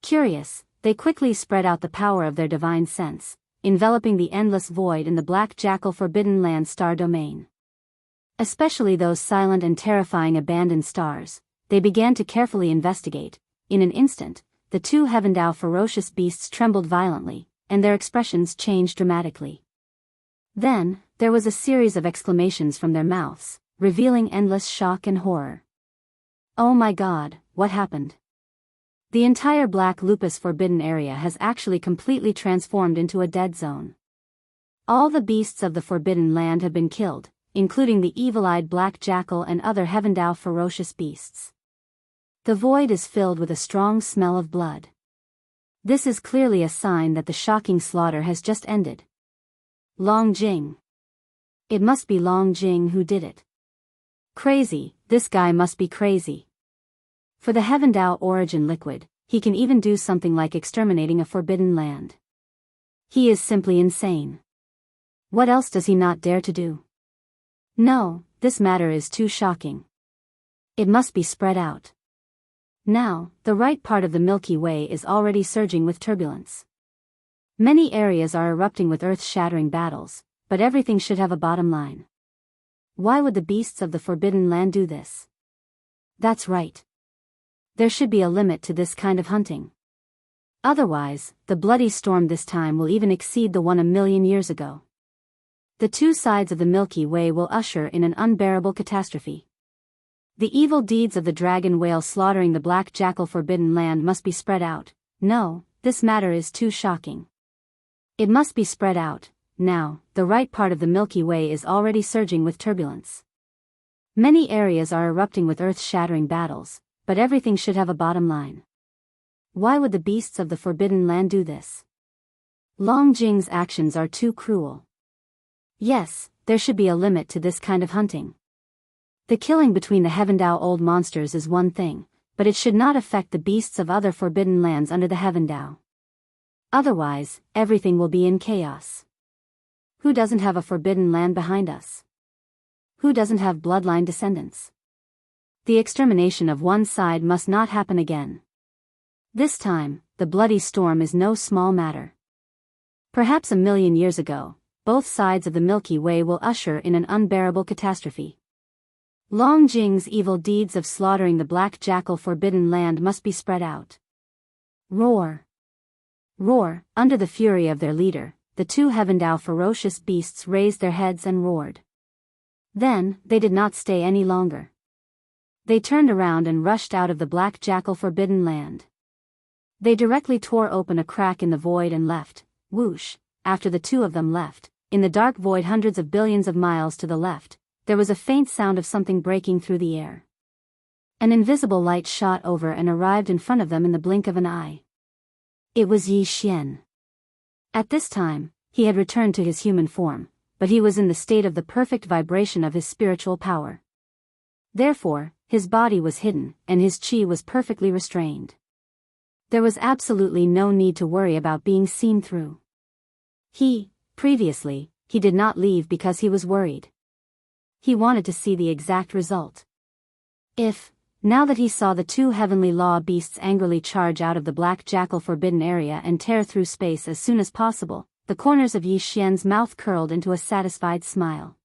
Curious, they quickly spread out the power of their divine sense, enveloping the endless void in the black jackal forbidden land star domain. Especially those silent and terrifying abandoned stars, they began to carefully investigate. In an instant, the two heaven Dao ferocious beasts trembled violently, and their expressions changed dramatically. Then, there was a series of exclamations from their mouths, revealing endless shock and horror. Oh my God, what happened? The entire black lupus forbidden area has actually completely transformed into a dead zone. All the beasts of the forbidden land have been killed, including the evil-eyed black jackal and other heaven Dao ferocious beasts. The void is filled with a strong smell of blood. This is clearly a sign that the shocking slaughter has just ended. Long Jing. It must be Long Jing who did it. Crazy, this guy must be crazy. For the heaven Dao origin liquid, he can even do something like exterminating a forbidden land. He is simply insane. What else does he not dare to do? No, this matter is too shocking. It must be spread out. Now, the right part of the Milky Way is already surging with turbulence. Many areas are erupting with earth-shattering battles, but everything should have a bottom line. Why would the beasts of the forbidden land do this? That's right. There should be a limit to this kind of hunting. Otherwise, the bloody storm this time will even exceed the one a million years ago. The two sides of the Milky Way will usher in an unbearable catastrophe. The evil deeds of the dragon whale slaughtering the black jackal forbidden land must be spread out. No, this matter is too shocking. It must be spread out. Now, the right part of the Milky Way is already surging with turbulence. Many areas are erupting with earth-shattering battles, but everything should have a bottom line. Why would the beasts of the Forbidden Land do this? Long Jing's actions are too cruel. Yes, there should be a limit to this kind of hunting. The killing between the Heavendao old monsters is one thing, but it should not affect the beasts of other forbidden lands under the Heavendao. Otherwise, everything will be in chaos. Who doesn't have a forbidden land behind us? Who doesn't have bloodline descendants? The extermination of one side must not happen again. This time, the bloody storm is no small matter. Perhaps 1,000,000 years ago, both sides of the Milky Way will usher in an unbearable catastrophe. Long Jing's evil deeds of slaughtering the black jackal forbidden land must be spread out. Roar! Roar! Under the fury of their leader, the two Heavendao ferocious beasts raised their heads and roared. Then, they did not stay any longer. They turned around and rushed out of the black jackal forbidden land. They directly tore open a crack in the void and left. Whoosh! After the two of them left, in the dark void hundreds of billions of miles to the left, there was a faint sound of something breaking through the air. An invisible light shot over and arrived in front of them in the blink of an eye. It was Yi Xian. At this time, he had returned to his human form, but he was in the state of the perfect vibration of his spiritual power. Therefore, his body was hidden, and his qi was perfectly restrained. There was absolutely no need to worry about being seen through. Previously, he did not leave because he was worried. He wanted to see the exact result. Now that he saw the two heavenly law beasts angrily charge out of the black jackal forbidden area and tear through space as soon as possible, the corners of Yi Xian's mouth curled into a satisfied smile.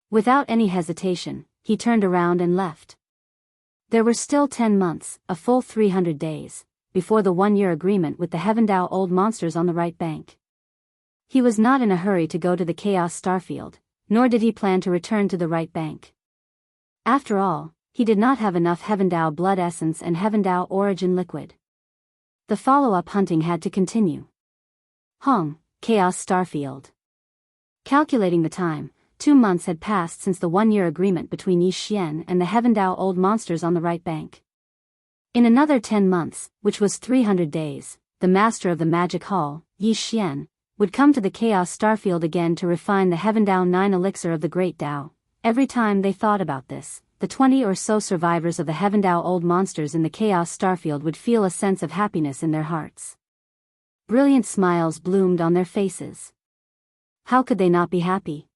Without any hesitation, he turned around and left. There were still 10 months, a full 300 days, before the 1-year agreement with the Heavendao old monsters on the right bank. He was not in a hurry to go to the Chaos Starfield, nor did he plan to return to the right bank. After all, he did not have enough Heavendao blood essence and Heavendao origin liquid. The follow-up hunting had to continue. Chaos Starfield. Calculating the time, 2 months had passed since the 1-year agreement between Yi Xian and the Heavendao old monsters on the right bank. In another 10 months, which was 300 days, the master of the magic hall, Yi Xian, would come to the Chaos Starfield again to refine the Heavendao 9 elixir of the Great Tao. Every time they thought about this, the 20 or so survivors of the Heavendao old monsters in the Chaos Starfield would feel a sense of happiness in their hearts. Brilliant smiles bloomed on their faces. How could they not be happy?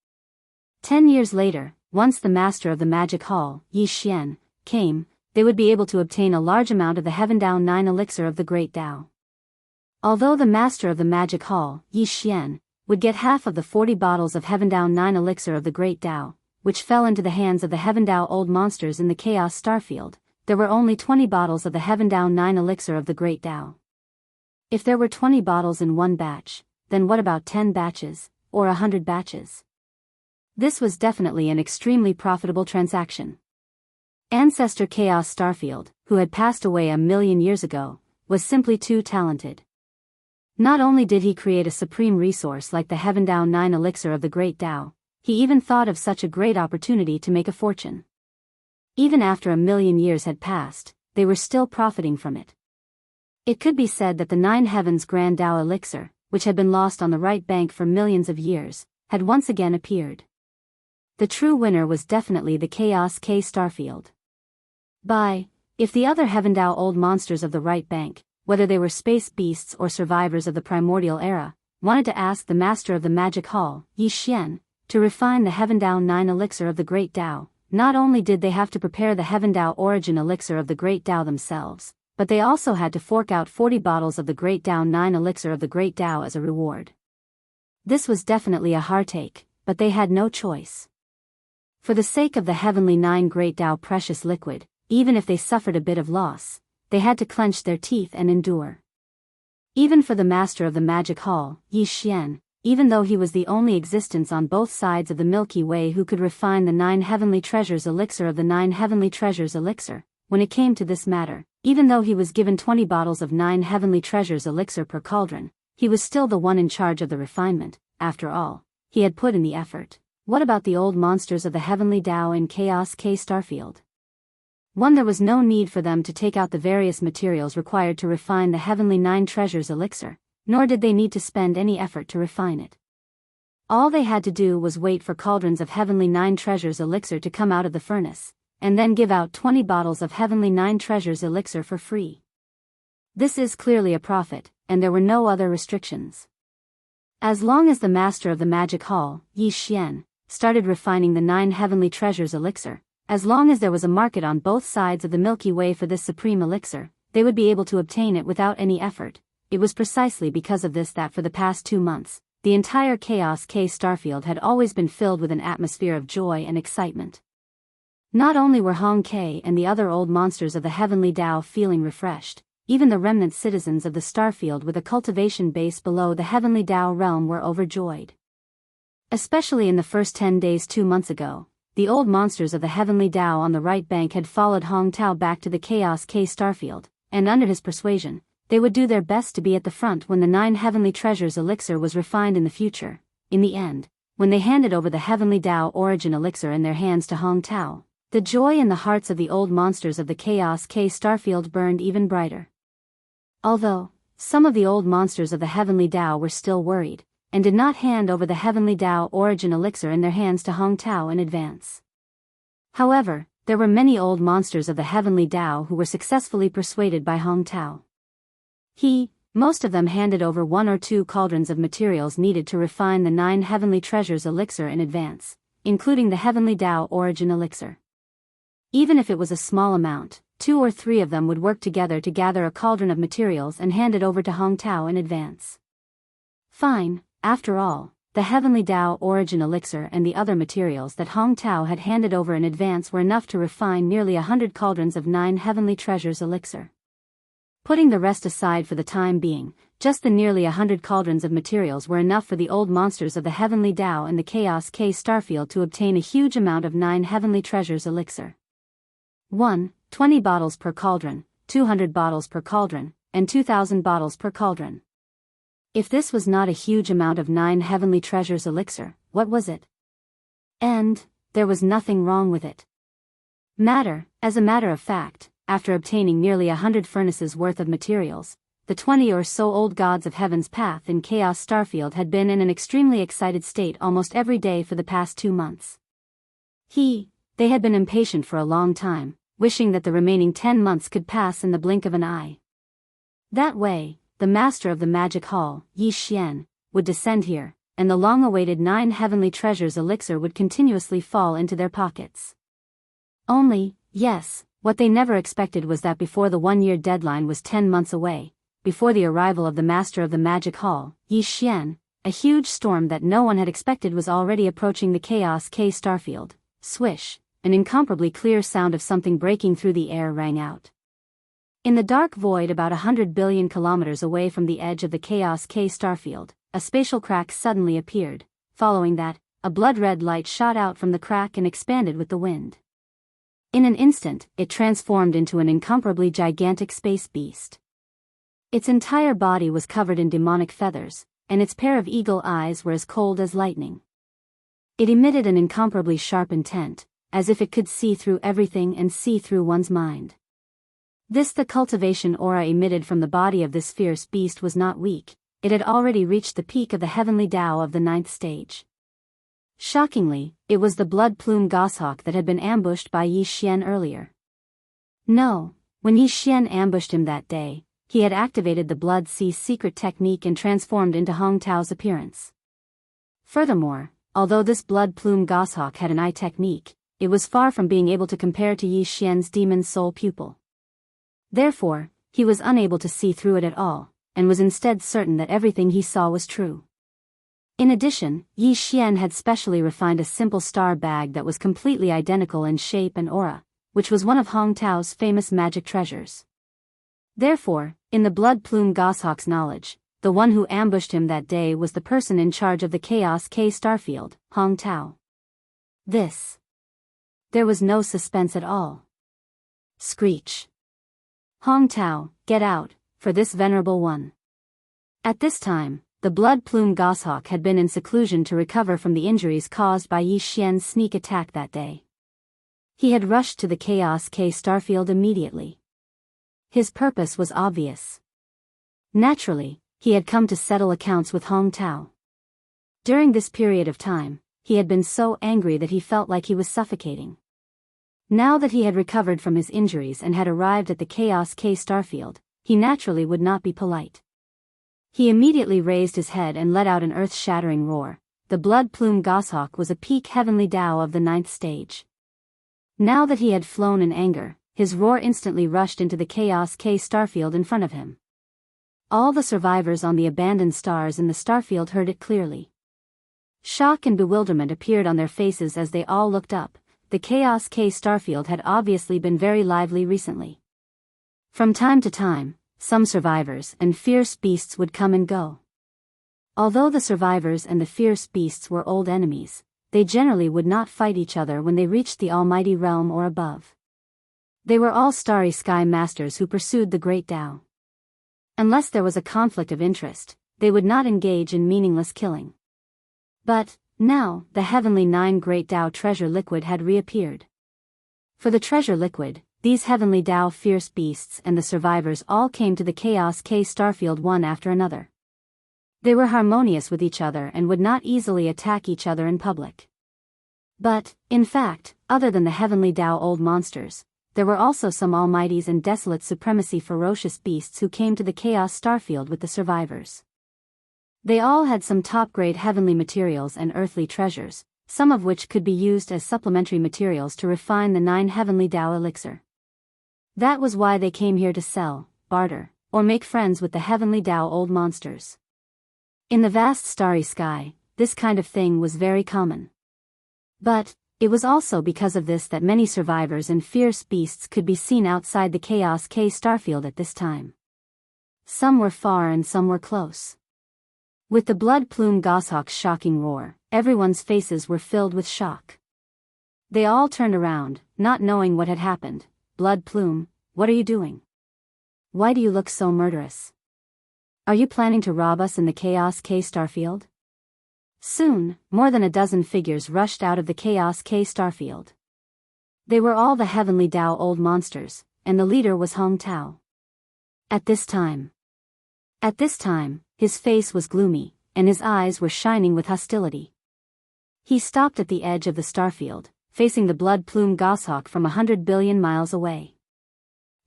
10 years later, once the master of the magic hall, Yi Xian, came, they would be able to obtain a large amount of the Heavendao 9 elixir of the Great Tao. Although the master of the magic hall, Yi Xian, would get half of the 40 bottles of Heavendao 9 elixir of the Great Tao, which fell into the hands of the Heavendao old monsters in the Chaos Starfield, there were only 20 bottles of the Heavendao 9 elixir of the Great Tao. If there were 20 bottles in one batch, then what about 10 batches, or 100 batches? This was definitely an extremely profitable transaction. Ancestor Chaos Starfield, who had passed away 1,000,000 years ago, was simply too talented. Not only did he create a supreme resource like the Heavendao 9 elixir of the Great Tao, he even thought of such a great opportunity to make a fortune. Even after 1,000,000 years had passed, they were still profiting from it. It could be said that the 9 Heavens Grand Tao elixir, which had been lost on the right bank for millions of years, had once again appeared. The true winner was definitely the Chaos K Starfield. If the other Heavendao old monsters of the right bank, whether they were space beasts or survivors of the primordial era, wanted to ask the master of the magic hall, Yi Xian, to refine the Heavendao 9 elixir of the Great Tao, not only did they have to prepare the Heavendao origin elixir of the Great Tao themselves, but they also had to fork out 40 bottles of the Great Tao 9 elixir of the Great Tao as a reward. This was definitely a heartache, but they had no choice. For the sake of the heavenly 9 Great Tao precious liquid, even if they suffered a bit of loss, they had to clench their teeth and endure. Even for the master of the magic hall, Yi Xian, even though he was the only existence on both sides of the Milky Way who could refine the 9 heavenly treasures elixir of the 9 heavenly treasures elixir, when it came to this matter, even though he was given 20 bottles of 9 heavenly treasures elixir per cauldron, he was still the one in charge of the refinement. After all, he had put in the effort. What about the old monsters of the heavenly Tao in Chaos K Starfield? One, there was no need for them to take out the various materials required to refine the Heavenly Nine Treasures elixir, nor did they need to spend any effort to refine it. All they had to do was wait for cauldrons of Heavenly Nine Treasures elixir to come out of the furnace, and then give out 20 bottles of Heavenly Nine Treasures elixir for free. This is clearly a profit, and there were no other restrictions. As long as the master of the magic hall, Yi Xian, started refining the 9 Heavenly Treasures elixir, as long as there was a market on both sides of the Milky Way for this supreme elixir, they would be able to obtain it without any effort. It was precisely because of this that for the past 2 months, the entire Chaos K Starfield had always been filled with an atmosphere of joy and excitement. Not only were Hong K and the other old monsters of the Heavenly Tao feeling refreshed, even the remnant citizens of the Starfield with a cultivation base below the Heavenly Tao realm were overjoyed. Especially in the first 10 days 2 months ago, the old monsters of the Heavenly Tao on the right bank had followed Hong Tao back to the Chaos K Starfield, and under his persuasion, they would do their best to be at the front when the 9 Heavenly Treasures elixir was refined in the future. In the end, when they handed over the Heavenly Tao origin elixir in their hands to Hong Tao, the joy in the hearts of the old monsters of the Chaos K Starfield burned even brighter. Although, some of the old monsters of the Heavenly Tao were still worried, and did not hand over the Heavenly Tao origin elixir in their hands to Hong Tao in advance. However, there were many old monsters of the Heavenly Tao who were successfully persuaded by Hong Tao. Most of them handed over 1 or 2 cauldrons of materials needed to refine the 9 Heavenly Treasures elixir in advance, including the Heavenly Tao origin elixir. Even if it was a small amount, 2 or 3 of them would work together to gather a cauldron of materials and hand it over to Hong Tao in advance. Fine. After all, the Heavenly Tao origin elixir and the other materials that Hong Tao had handed over in advance were enough to refine nearly 100 cauldrons of 9 Heavenly Treasures elixir. Putting the rest aside for the time being, just the nearly 100 cauldrons of materials were enough for the old monsters of the Heavenly Tao and the Chaos K Starfield to obtain a huge amount of 9 Heavenly Treasures elixir. 1. 20 bottles per cauldron, 200 bottles per cauldron, and 2,000 bottles per cauldron. If this was not a huge amount of 9 Heavenly Treasures elixir, what was it? And there was nothing wrong with it. As a matter of fact, after obtaining nearly 100 furnaces worth of materials, the 20 or so old gods of Heaven's path in Chaos Starfield had been in an extremely excited state almost every day for the past 2 months. They had been impatient for a long time, wishing that the remaining 10 months could pass in the blink of an eye. That way, the master of the magic hall, Yi Xian, would descend here, and the long-awaited 9 Heavenly Treasures elixir would continuously fall into their pockets. Only, yes, what they never expected was that before the 1-year deadline was 10 months away, before the arrival of the master of the magic hall, Yi Xian, a huge storm that no one had expected was already approaching the Chaos K Starfield. Swish, an incomparably clear sound of something breaking through the air rang out. In the dark void about 100 billion kilometers away from the edge of the Chaos K Starfield, a spatial crack suddenly appeared. Following that, a blood-red light shot out from the crack and expanded with the wind. In an instant, it transformed into an incomparably gigantic space beast. Its entire body was covered in demonic feathers, and its pair of eagle eyes were as cold as lightning. It emitted an incomparably sharp intent, as if it could see through everything and see through one's mind. The cultivation aura emitted from the body of this fierce beast was not weak. It had already reached the peak of the Heavenly Tao of the 9th stage. Shockingly, it was the blood plume goshawk that had been ambushed by Yi Xian earlier. No, when Yi Xian ambushed him that day, he had activated the blood sea secret technique and transformed into Hong Tao's appearance. Furthermore, although this blood plume goshawk had an eye technique, it was far from being able to compare to Yi Xian's demon soul pupil. Therefore, he was unable to see through it at all, and was instead certain that everything he saw was true. In addition, Yi Xian had specially refined a simple star bag that was completely identical in shape and aura, which was one of Hong Tao's famous magic treasures. Therefore, in the blood plume goshawk's knowledge, the one who ambushed him that day was the person in charge of the Chaos K Starfield, Hong Tao. There was no suspense at all. Screech. Hong Tao, get out, for this venerable one. At this time, the blood plume goshawk had been in seclusion to recover from the injuries caused by Yi Xian's sneak attack that day. He had rushed to the Chaos K starfield immediately. His purpose was obvious. Naturally, he had come to settle accounts with Hong Tao. During this period of time, he had been so angry that he felt like he was suffocating. Now that he had recovered from his injuries and had arrived at the Chaos K starfield, he naturally would not be polite. He immediately raised his head and let out an earth-shattering roar. The blood plume goshawk was a peak heavenly Tao of the 9th stage. Now that he had flown in anger, his roar instantly rushed into the Chaos K starfield in front of him. All the survivors on the abandoned stars in the starfield heard it clearly. Shock and bewilderment appeared on their faces as they all looked up. The Chaos K starfield had obviously been very lively recently. From time to time, some survivors and fierce beasts would come and go. Although the survivors and the fierce beasts were old enemies, they generally would not fight each other when they reached the Almighty Realm or above. They were all starry sky masters who pursued the Great Tao. Unless there was a conflict of interest, they would not engage in meaningless killing. But, now, the Heavenly 9 Great Tao treasure liquid had reappeared. For the treasure liquid, these Heavenly Tao fierce beasts and the survivors all came to the Chaos K starfield one after another. They were harmonious with each other and would not easily attack each other in public. But, in fact, other than the Heavenly Tao old monsters, there were also some almighties and desolate supremacy ferocious beasts who came to the Chaos starfield with the survivors. They all had some top-grade heavenly materials and earthly treasures, some of which could be used as supplementary materials to refine the 9 Heavenly Tao elixir. That was why they came here to sell, barter, or make friends with the Heavenly Tao old monsters. In the vast starry sky, this kind of thing was very common. But, it was also because of this that many survivors and fierce beasts could be seen outside the Chaos K starfield at this time. Some were far and some were close. With the blood plume goshawk's shocking roar, everyone's faces were filled with shock. They all turned around, not knowing what had happened. Blood plume, what are you doing? Why do you look so murderous? Are you planning to rob us in the Chaos K starfield? Soon, more than a dozen figures rushed out of the Chaos K starfield. They were all the Heavenly Tao old monsters, and the leader was Hong Tao. At this time, his face was gloomy, and his eyes were shining with hostility. He stopped at the edge of the starfield, facing the blood plume goshawk from 100 billion miles away.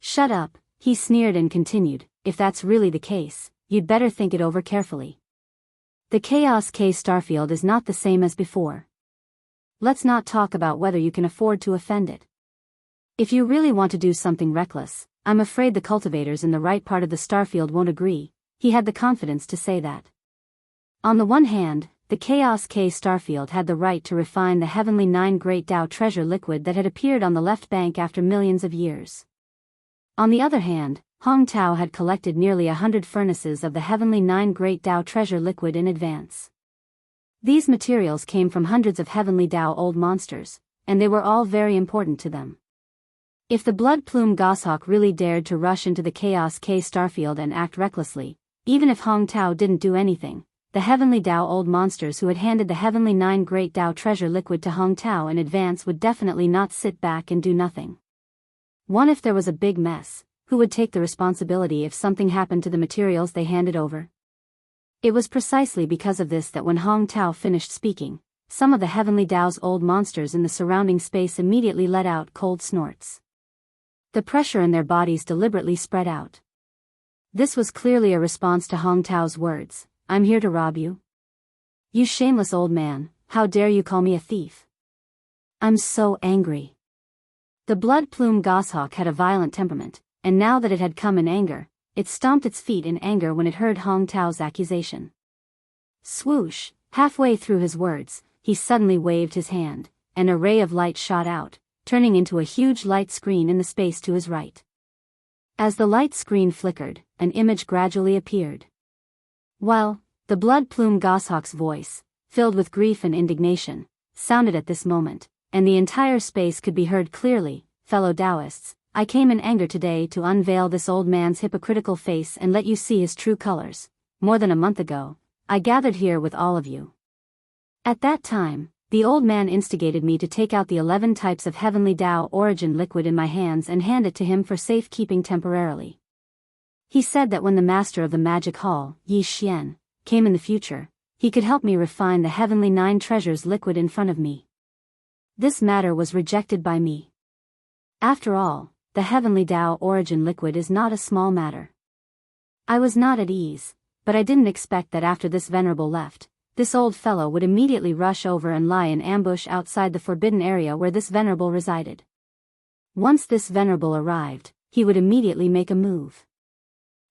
Shut up, he sneered and continued, if that's really the case, you'd better think it over carefully. The Chaos K starfield is not the same as before. Let's not talk about whether you can afford to offend it. If you really want to do something reckless, I'm afraid the cultivators in the right part of the starfield won't agree. He had the confidence to say that. On the one hand, the Chaos K starfield had the right to refine the Heavenly 9 Great Tao treasure liquid that had appeared on the left bank after millions of years. On the other hand, Hong Tao had collected nearly 100 furnaces of the Heavenly 9 Great Tao treasure liquid in advance. These materials came from hundreds of Heavenly Tao old monsters, and they were all very important to them. If the blood plume goshawk really dared to rush into the Chaos K starfield and act recklessly, even if Hong Tao didn't do anything, the Heavenly Tao old monsters who had handed the Heavenly 9 Great Tao treasure liquid to Hong Tao in advance would definitely not sit back and do nothing. If there was a big mess, who would take the responsibility if something happened to the materials they handed over? It was precisely because of this that when Hong Tao finished speaking, some of the Heavenly Tao's old monsters in the surrounding space immediately let out cold snorts. The pressure in their bodies deliberately spread out. This was clearly a response to Hong Tao's words, I'm here to rob you. You shameless old man, how dare you call me a thief? I'm so angry. The blood plume goshawk had a violent temperament, and now that it had come in anger, it stomped its feet in anger when it heard Hong Tao's accusation. Swoosh, halfway through his words, he suddenly waved his hand, and a ray of light shot out, turning into a huge light screen in the space to his right. As the light screen flickered, an image gradually appeared. Well, the blood plume goshawk's voice, filled with grief and indignation, sounded at this moment, and the entire space could be heard clearly. Fellow Taoists, I came in anger today to unveil this old man's hypocritical face and let you see his true colors. more than a month ago, I gathered here with all of you. At that time, the old man instigated me to take out the 11 types of heavenly Tao origin liquid in my hands and hand it to him for safekeeping temporarily. He said that when the master of the magic hall, Yi Xian, came in the future, he could help me refine the heavenly 9 treasures liquid in front of me. This matter was rejected by me. After all, the heavenly Tao origin liquid is not a small matter. I was not at ease, but I didn't expect that after this venerable left, this old fellow would immediately rush over and lie in ambush outside the forbidden area where this venerable resided. Once this venerable arrived, he would immediately make a move.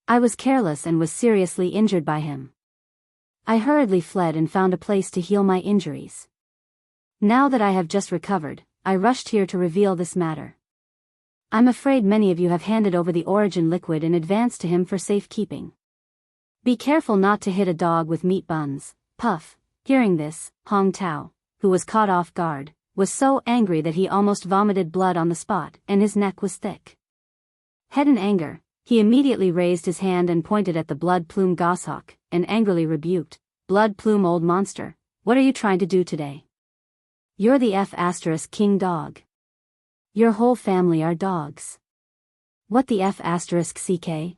I was careless and was seriously injured by him. I hurriedly fled and found a place to heal my injuries. Now that I have just recovered, I rushed here to reveal this matter. I'm afraid many of you have handed over the origin liquid in advance to him for safekeeping. Be careful not to hit a dog with meat buns. Puff. Hearing this, Hong Tao, who was caught off guard, was so angry that he almost vomited blood on the spot, and his neck was thick. Head in anger, he immediately raised his hand and pointed at the blood plume goshawk, and angrily rebuked, "Blood plume old monster, what are you trying to do today? You're the F*** dog. Your whole family are dogs. What the F***ck?"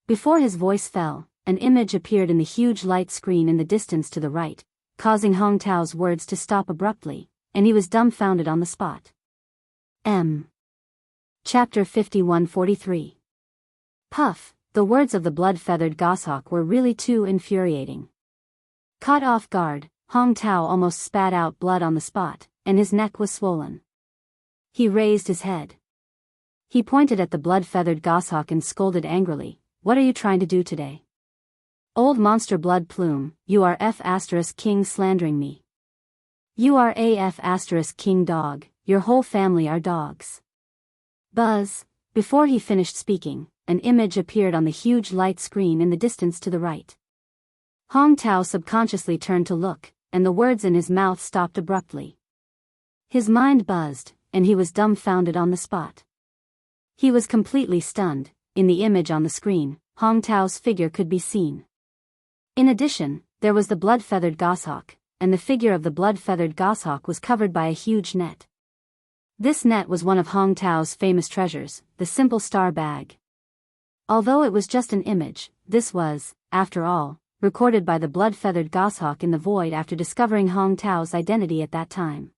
Before his voice fell, an image appeared in the huge light screen in the distance to the right, causing Hong Tao's words to stop abruptly, and he was dumbfounded on the spot. Chapter 51-43. Puff, the words of the blood-feathered goshawk were really too infuriating. Caught off guard, Hong Tao almost spat out blood on the spot, and his neck was swollen. He raised his head. He pointed at the blood-feathered goshawk and scolded angrily, "What are you trying to do today? Old monster blood plume, you are F*** slandering me. You are a F*** dog, your whole family are dogs." Buzz. Before he finished speaking, an image appeared on the huge light screen in the distance to the right. Hong Tao subconsciously turned to look, and the words in his mouth stopped abruptly. His mind buzzed, and he was dumbfounded on the spot. He was completely stunned. In the image on the screen, Hong Tao's figure could be seen. In addition, there was the blood-feathered goshawk, and the figure of the blood-feathered goshawk was covered by a huge net. This net was one of Hong Tao's famous treasures, the simple star bag. Although it was just an image, this was, after all, recorded by the blood-feathered goshawk in the void after discovering Hong Tao's identity at that time.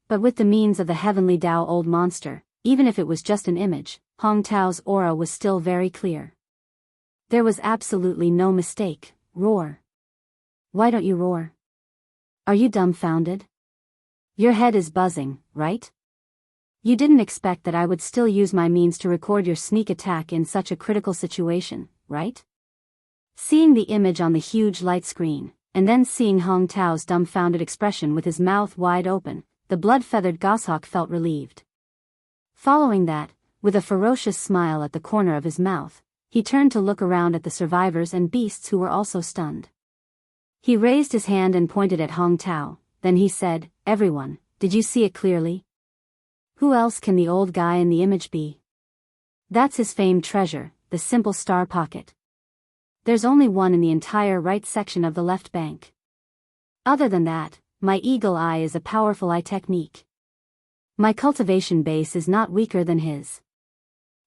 But with the means of the heavenly Tao old monster, even if it was just an image, Hong Tao's aura was still very clear. There was absolutely no mistake. Roar. Why don't you roar? Are you dumbfounded? Your head is buzzing, right? You didn't expect that I would still use my means to record your sneak attack in such a critical situation, right? Seeing the image on the huge light screen, and then seeing Hong Tao's dumbfounded expression with his mouth wide open, the blood-feathered goshawk felt relieved. Following that, with a ferocious smile at the corner of his mouth, he turned to look around at the survivors and beasts who were also stunned. He raised his hand and pointed at Hong Tao, then he said, "Everyone, did you see it clearly? Who else can the old guy in the image be? That's his famed treasure, the simple star pocket. There's only one in the entire right section of the left bank. Other than that, my eagle eye is a powerful eye technique. My cultivation base is not weaker than his.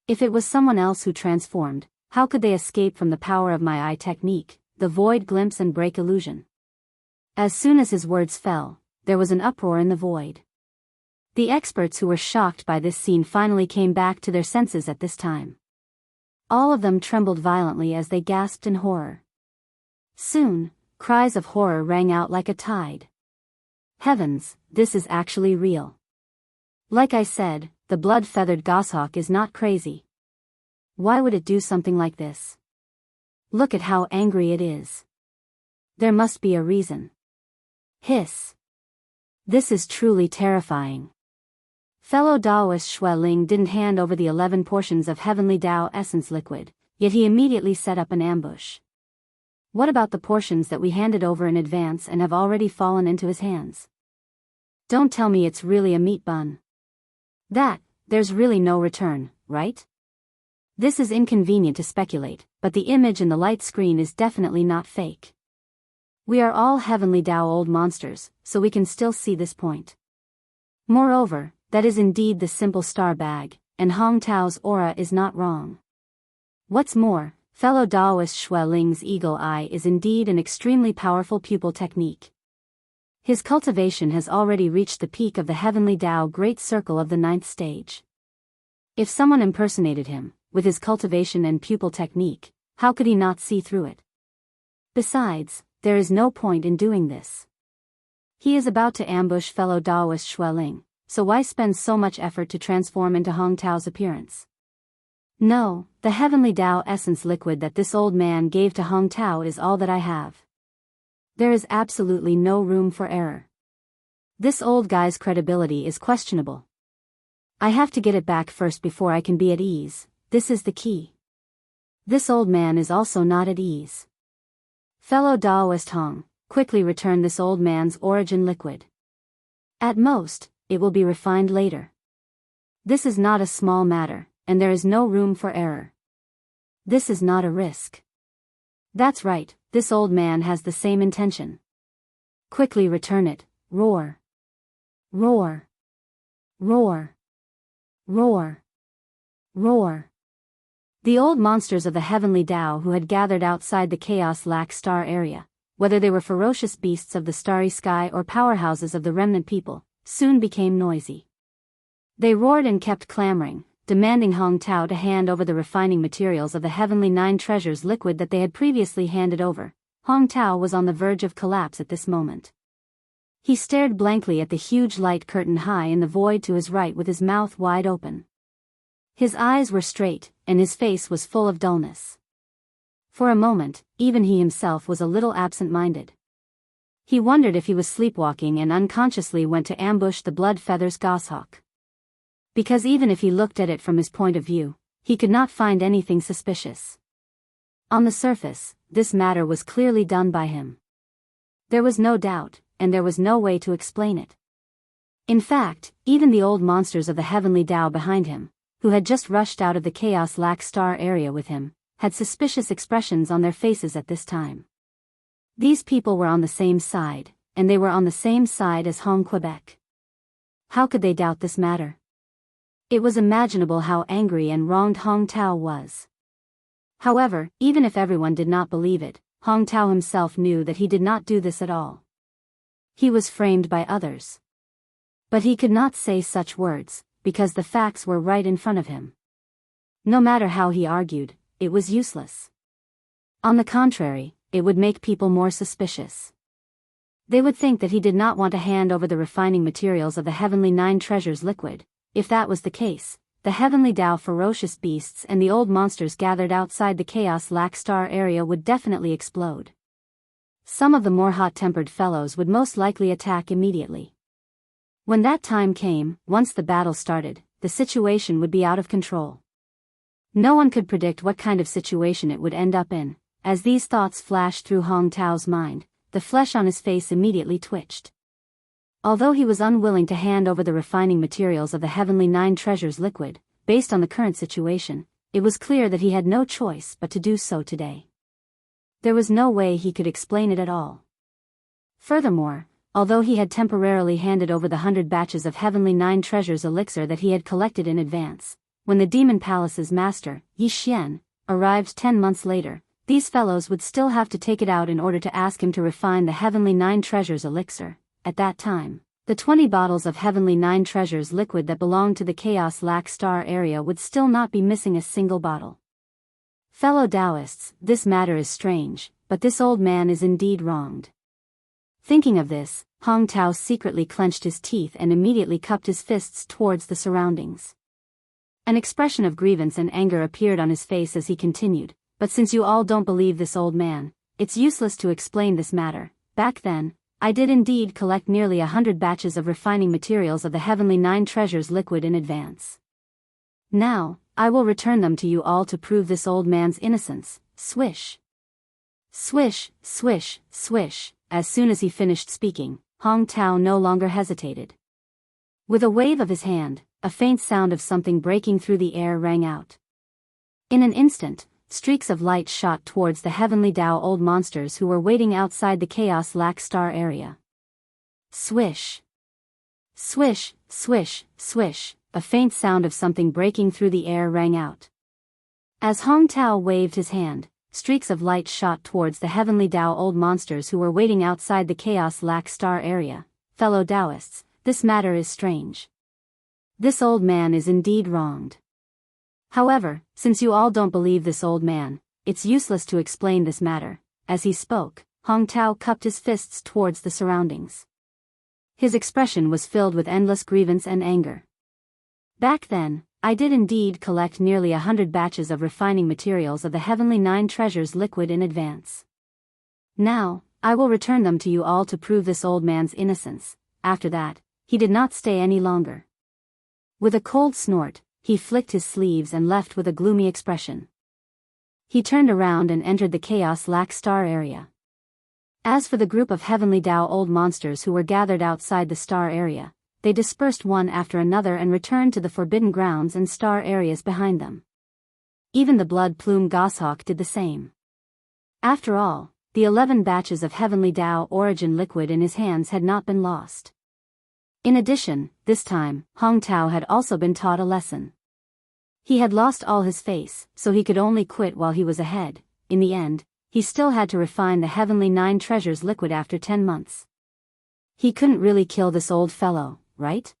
If it was someone else who transformed, how could they escape from the power of my eye technique, the void glimpse and break illusion?" As soon as his words fell, there was an uproar in the void. The experts who were shocked by this scene finally came back to their senses at this time. All of them trembled violently as they gasped in horror. Soon, cries of horror rang out like a tide. Heavens, this is actually real. Like I said, the blood-feathered goshawk is not crazy. Why would it do something like this? Look at how angry it is. There must be a reason. Hiss. This is truly terrifying. Fellow Taoist Xue Ling didn't hand over the 11 portions of heavenly Tao essence liquid, yet he immediately set up an ambush. What about the portions that we handed over in advance and have already fallen into his hands? Don't tell me it's really a meat bun. There's really no return, right? This is inconvenient to speculate, but the image in the light screen is definitely not fake. We are all heavenly Tao old monsters, so we can still see this point. Moreover, that is indeed the simple star bag, and Hong Tao's aura is not wrong. What's more, fellow Daoist Xue Ling's eagle eye is indeed an extremely powerful pupil technique. His cultivation has already reached the peak of the heavenly Tao great circle of the 9th stage. If someone impersonated him, with his cultivation and pupil technique, how could he not see through it? Besides, there is no point in doing this. He is about to ambush fellow Daoist Xue Ling, so why spend so much effort to transform into Hong Tao's appearance? No, the heavenly Tao essence liquid that this old man gave to Hong Tao is all that I have. There is absolutely no room for error. This old guy's credibility is questionable. I have to get it back first before I can be at ease. This is the key. This old man is also not at ease. Fellow Daoist Hong, quickly return this old man's origin liquid. At most, it will be refined later. This is not a small matter, and there is no room for error. This is not a risk. That's right, this old man has the same intention. Quickly return it, roar. Roar. Roar. Roar. Roar. The old monsters of the heavenly Tao who had gathered outside the Chaos Lac Star area, whether they were ferocious beasts of the starry sky or powerhouses of the remnant people, soon became noisy. They roared and kept clamoring, demanding Hong Tao to hand over the refining materials of the heavenly 9 treasures liquid that they had previously handed over. Hong Tao was on the verge of collapse at this moment. He stared blankly at the huge light curtain high in the void to his right with his mouth wide open. His eyes were straight, and his face was full of dullness. For a moment, even he himself was a little absent-minded. He wondered if he was sleepwalking and unconsciously went to ambush the Blood Feathers goshawk. Because even if he looked at it from his point of view, he could not find anything suspicious. On the surface, this matter was clearly done by him. There was no doubt, and there was no way to explain it. In fact, even the old monsters of the heavenly Tao behind him, who had just rushed out of the Chaos Lac Star area with him, had suspicious expressions on their faces at this time. These people were on the same side, and they were on the same side as Hong Quebec. How could they doubt this matter? It was imaginable how angry and wronged Hong Tao was. However, even if everyone did not believe it, Hong Tao himself knew that he did not do this at all. He was framed by others. But he could not say such words, because the facts were right in front of him. No matter how he argued, it was useless. On the contrary, it would make people more suspicious. They would think that he did not want to hand over the refining materials of the heavenly 9 treasures liquid. If that was the case, the heavenly Tao ferocious beasts and the old monsters gathered outside the Chaos Lac Star area would definitely explode. Some of the more hot-tempered fellows would most likely attack immediately. When that time came, once the battle started, the situation would be out of control. No one could predict what kind of situation it would end up in. As these thoughts flashed through Hong Tao's mind, the flesh on his face immediately twitched. Although he was unwilling to hand over the refining materials of the heavenly 9 treasures liquid, based on the current situation, it was clear that he had no choice but to do so today. There was no way he could explain it at all. Furthermore, although he had temporarily handed over the 100 batches of heavenly 9 treasures elixir that he had collected in advance, when the Demon Palace's master, Yi Xian, arrived 10 months later, these fellows would still have to take it out in order to ask him to refine the heavenly 9 treasures elixir. At that time, the 20 bottles of heavenly 9 treasures liquid that belonged to the Chaos Lac Star area would still not be missing a single bottle. Fellow Taoists, this matter is strange, but this old man is indeed wronged. Thinking of this, Hong Tao secretly clenched his teeth and immediately cupped his fists towards the surroundings. An expression of grievance and anger appeared on his face as he continued, "But since you all don't believe this old man, it's useless to explain this matter. Back then, I did indeed collect nearly 100 batches of refining materials of the heavenly 9 treasures liquid in advance. Now, I will return them to you all to prove this old man's innocence." Swish. Swish, swish, swish. As soon as he finished speaking, Hong Tao no longer hesitated. With a wave of his hand, a faint sound of something breaking through the air rang out. In an instant, streaks of light shot towards the heavenly Tao old monsters who were waiting outside the Chaos Lac Star area. Swish! Swish, swish, swish, a faint sound of something breaking through the air rang out. As Hong Tao waved his hand, streaks of light shot towards the heavenly Tao old monsters who were waiting outside the Chaos Lac Star area. Fellow Taoists, this matter is strange. This old man is indeed wronged. However, since you all don't believe this old man, it's useless to explain this matter. As he spoke, Hong Tao cupped his fists towards the surroundings. His expression was filled with endless grievance and anger. Back then, I did indeed collect nearly 100 batches of refining materials of the Heavenly Nine Treasures liquid in advance. Now, I will return them to you all to prove this old man's innocence. After that, he did not stay any longer. With a cold snort, he flicked his sleeves and left with a gloomy expression. He turned around and entered the Chaos Lac Star area. As for the group of Heavenly Tao old monsters who were gathered outside the star area, they dispersed one after another and returned to the forbidden grounds and star areas behind them. Even the blood plume goshawk did the same. After all, the 11 batches of Heavenly Tao origin liquid in his hands had not been lost. In addition, this time, Hong Tao had also been taught a lesson. He had lost all his face, so he could only quit while he was ahead. In the end, he still had to refine the Heavenly Nine Treasures liquid after 10 months. He couldn't really kill this old fellow, right?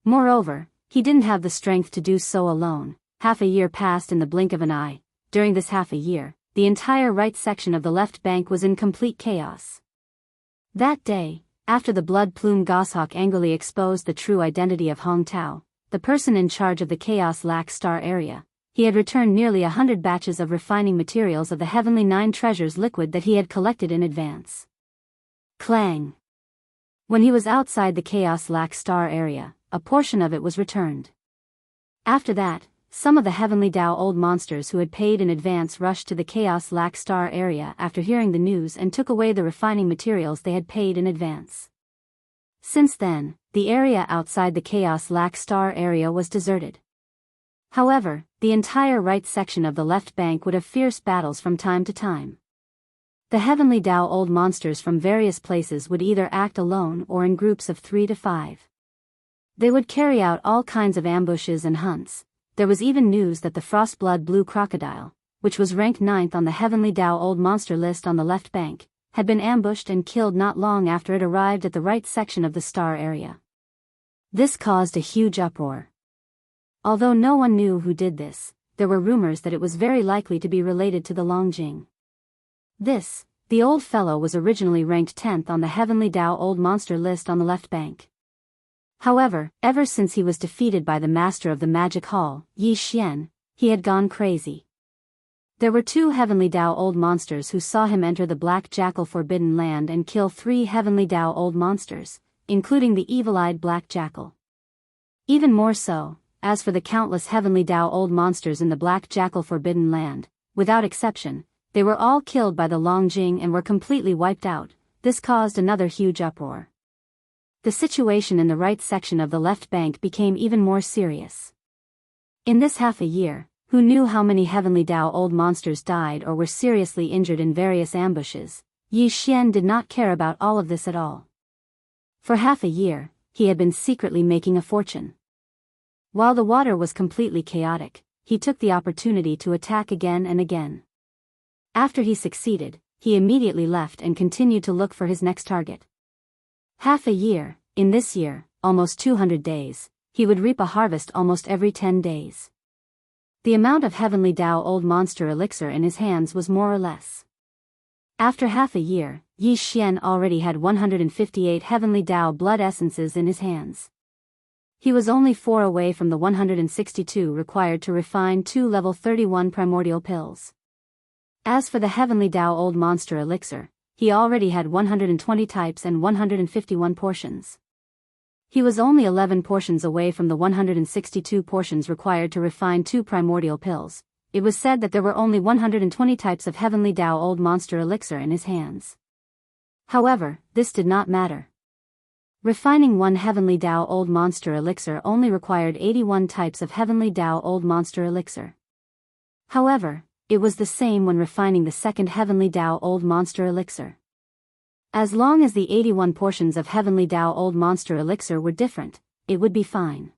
Moreover, he didn't have the strength to do so alone. Half a year passed in the blink of an eye. During this half a year, the entire right section of the left bank was in complete chaos. That day, after the blood plume goshawk angrily exposed the true identity of Hong Tao, the person in charge of the Chaos Lac Star area, he had returned nearly 100 batches of refining materials of the Heavenly Nine Treasures liquid that he had collected in advance. Clang! When he was outside the Chaos Lac Star area, a portion of it was returned. After that, some of the Heavenly Tao old monsters who had paid in advance rushed to the Chaos Lac Star area after hearing the news and took away the refining materials they had paid in advance. Since then, the area outside the Chaos Lac Star area was deserted. However, the entire right section of the left bank would have fierce battles from time to time. The Heavenly Tao old monsters from various places would either act alone or in groups of 3 to 5. They would carry out all kinds of ambushes and hunts. There was even news that the Frostblood Blue Crocodile, which was ranked 9th on the Heavenly Tao old monster list on the left bank, had been ambushed and killed not long after it arrived at the right section of the star area. This caused a huge uproar. Although no one knew who did this, there were rumors that it was very likely to be related to the Longjing. The old fellow was originally ranked 10th on the Heavenly Tao old monster list on the left bank. However, ever since he was defeated by the master of the magic hall, Yi Xian, he had gone crazy. There were 2 Heavenly Tao old monsters who saw him enter the Black Jackal Forbidden Land and kill 3 Heavenly Tao old monsters, including the evil-eyed Black Jackal. Even more so, as for the countless Heavenly Tao old monsters in the Black Jackal Forbidden Land, without exception, they were all killed by the Longjing and were completely wiped out. This caused another huge uproar. The situation in the right section of the left bank became even more serious. In this half a year, who knew how many Heavenly Tao old monsters died or were seriously injured in various ambushes? Yi Xian did not care about all of this at all. For half a year, he had been secretly making a fortune. While the water was completely chaotic, he took the opportunity to attack again and again. After he succeeded, he immediately left and continued to look for his next target. Half a year, in this year, almost 200 days, he would reap a harvest almost every 10 days. The amount of Heavenly Tao old monster elixir in his hands was more or less. After half a year, Yi Xian already had 158 Heavenly Tao blood essences in his hands. He was only 4 away from the 162 required to refine 2 level 31 primordial pills. As for the Heavenly Tao old monster elixir, he already had 120 types and 151 portions. He was only 11 portions away from the 162 portions required to refine 2 primordial pills. It was said that there were only 120 types of Heavenly Tao old monster elixir in his hands. However, this did not matter. Refining 1 Heavenly Tao old monster elixir only required 81 types of Heavenly Tao old monster elixir. However, it was the same when refining the second Heavenly Tao Old Monster Elixir. As long as the 81 portions of Heavenly Tao Old Monster Elixir were different, it would be fine.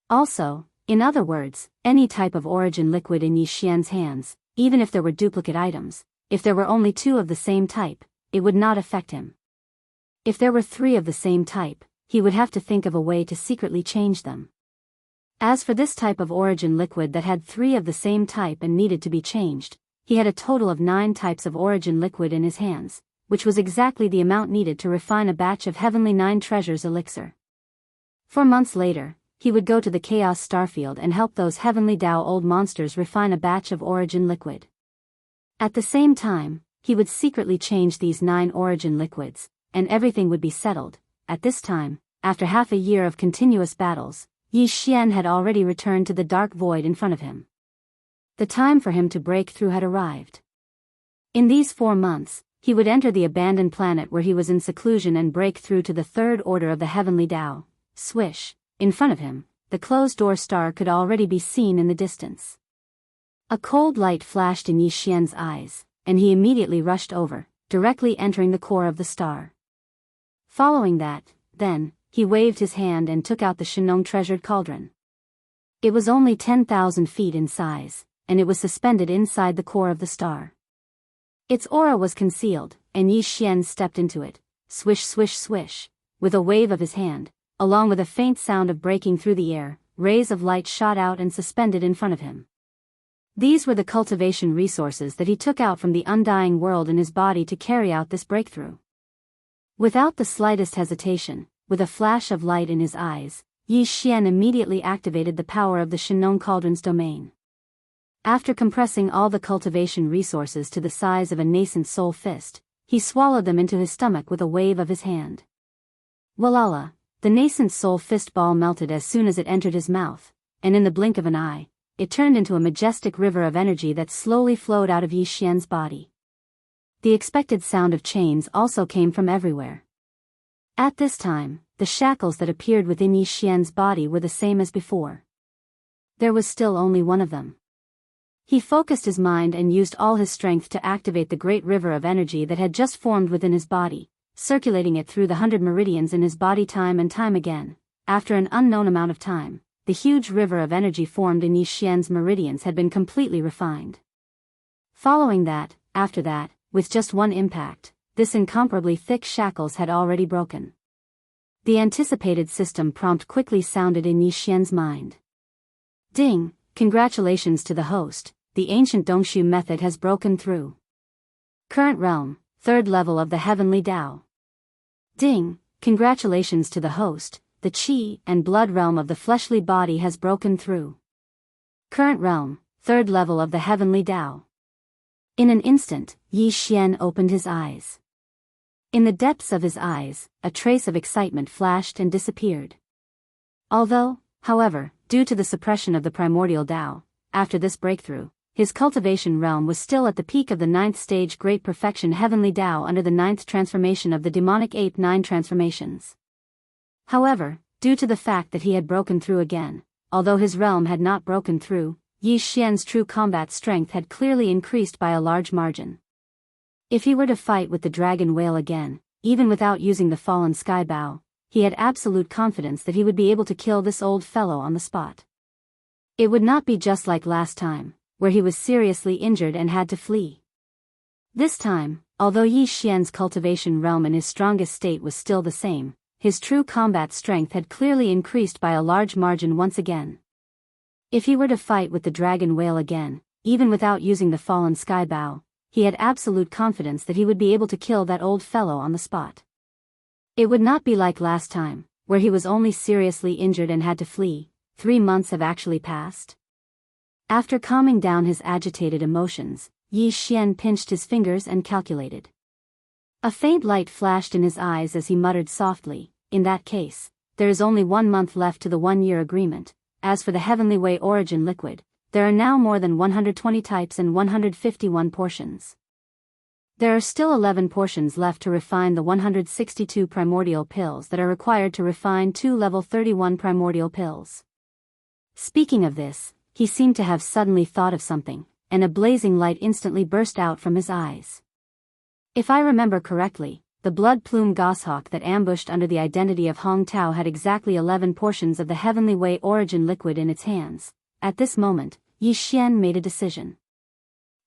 Also, in other words, any type of origin liquid in Yi Xian's hands, even if there were duplicate items, if there were only 2 of the same type, it would not affect him. If there were 3 of the same type, he would have to think of a way to secretly change them. As for this type of origin liquid that had 3 of the same type and needed to be changed, he had a total of 9 types of origin liquid in his hands, which was exactly the amount needed to refine a batch of Heavenly 9 Treasures elixir. 4 months later, he would go to the Chaos Starfield and help those Heavenly Tao Old Monsters refine a batch of origin liquid. At the same time, he would secretly change these 9 origin liquids, and everything would be settled. At this time, after half a year of continuous battles, Yi Xian had already returned to the dark void in front of him. The time for him to break through had arrived. In these 4 months, he would enter the abandoned planet where he was in seclusion and break through to the third order of the Heavenly Tao. Swish! In front of him, the closed-door star could already be seen in the distance. A cold light flashed in Yi Xian's eyes, and he immediately rushed over, directly entering the core of the star. Following that, then, he waved his hand and took out the Shenong treasured cauldron. It was only 10,000 feet in size, and it was suspended inside the core of the star. Its aura was concealed, and Yi Xian stepped into it, swish swish swish, with a wave of his hand. Along with a faint sound of breaking through the air, rays of light shot out and suspended in front of him. These were the cultivation resources that he took out from the undying world in his body to carry out this breakthrough. Without the slightest hesitation, with a flash of light in his eyes, Yi Xian immediately activated the power of the Shenong Cauldron's domain. After compressing all the cultivation resources to the size of a nascent soul fist, he swallowed them into his stomach with a wave of his hand. Walala! The nascent soul fist ball melted as soon as it entered his mouth, and in the blink of an eye, it turned into a majestic river of energy that slowly flowed out of Yi Xian's body. The expected sound of chains also came from everywhere. At this time, the shackles that appeared within Yi Xian's body were the same as before. There was still only one of them. He focused his mind and used all his strength to activate the great river of energy that had just formed within his body, circulating it through the 100 meridians in his body time and time again. After an unknown amount of time, the huge river of energy formed in Yi Xian's meridians had been completely refined. Following that, after that, with just one impact, this incomparably thick shackles had already broken. The anticipated system prompt quickly sounded in Yi Xian's mind. Ding! Congratulations to the host, the ancient Dongshu method has broken through. Current realm, 3rd level of the Heavenly Tao. Ding! Congratulations to the host, the Qi and blood realm of the fleshly body has broken through. Current realm, 3rd level of the Heavenly Tao. In an instant, Yi Xian opened his eyes. In the depths of his eyes, a trace of excitement flashed and disappeared. Although, however, due to the suppression of the primordial Tao, after this breakthrough, his cultivation realm was still at the peak of the 9th stage Great Perfection Heavenly Tao under the 9th transformation of the demonic ape 9 transformations. However, due to the fact that he had broken through again, although his realm had not broken through, Yi Xian's true combat strength had clearly increased by a large margin. If he were to fight with the dragon whale again, even without using the fallen sky bow, he had absolute confidence that he would be able to kill this old fellow on the spot. It would not be just like last time, where he was seriously injured and had to flee. This time, although Yi Xian's cultivation realm in his strongest state was still the same, his true combat strength had clearly increased by a large margin once again. If he were to fight with the dragon whale again, even without using the fallen sky bow, he had absolute confidence that he would be able to kill that old fellow on the spot. It would not be like last time, where he was only seriously injured and had to flee. 3 months have actually passed. After calming down his agitated emotions, Yi Xian pinched his fingers and calculated. A faint light flashed in his eyes as he muttered softly, "In that case, there is only 1 month left to the 1-year agreement. As for the Heavenly Way origin liquid, there are now more than 120 types and 151 portions. There are still 11 portions left to refine the 162 primordial pills that are required to refine 2 level 31 primordial pills." Speaking of this, he seemed to have suddenly thought of something, and a blazing light instantly burst out from his eyes. If I remember correctly, the blood plume goshawk that ambushed under the identity of Hong Tao had exactly 11 portions of the Heavenly Way origin liquid in its hands. At this moment, Yi Xian made a decision.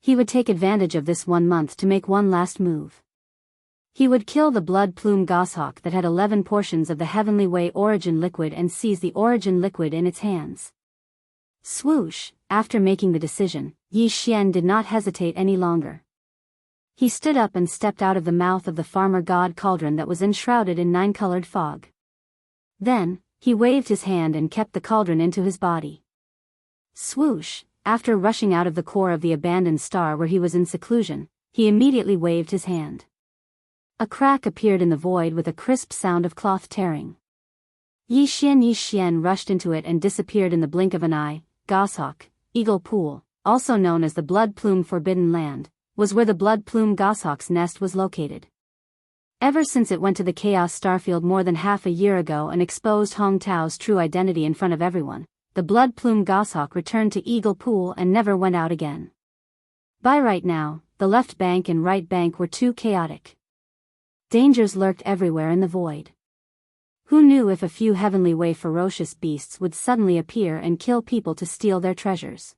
He would take advantage of this 1 month to make one last move. He would kill the blood plume goshawk that had 11 portions of the Heavenly Way origin liquid and seize the origin liquid in its hands. Swoosh! After making the decision, Yi Xian did not hesitate any longer. He stood up and stepped out of the mouth of the farmer god cauldron that was enshrouded in 9-colored fog. Then, he waved his hand and kept the cauldron into his body. Swoosh! After rushing out of the core of the abandoned star where he was in seclusion, he immediately waved his hand. A crack appeared in the void with a crisp sound of cloth tearing. Yi Xian rushed into it and disappeared in the blink of an eye. Goshawk, Eagle Pool, also known as the Blood Plume Forbidden Land, was where the Blood Plume goshawk's nest was located. Ever since it went to the Chaos Starfield more than half a year ago and exposed Hong Tao's true identity in front of everyone, the Blood Plume goshawk returned to Eagle Pool and never went out again. By right now, the left bank and right bank were too chaotic. Dangers lurked everywhere in the void. Who knew if a few Heavenly Way ferocious beasts would suddenly appear and kill people to steal their treasures?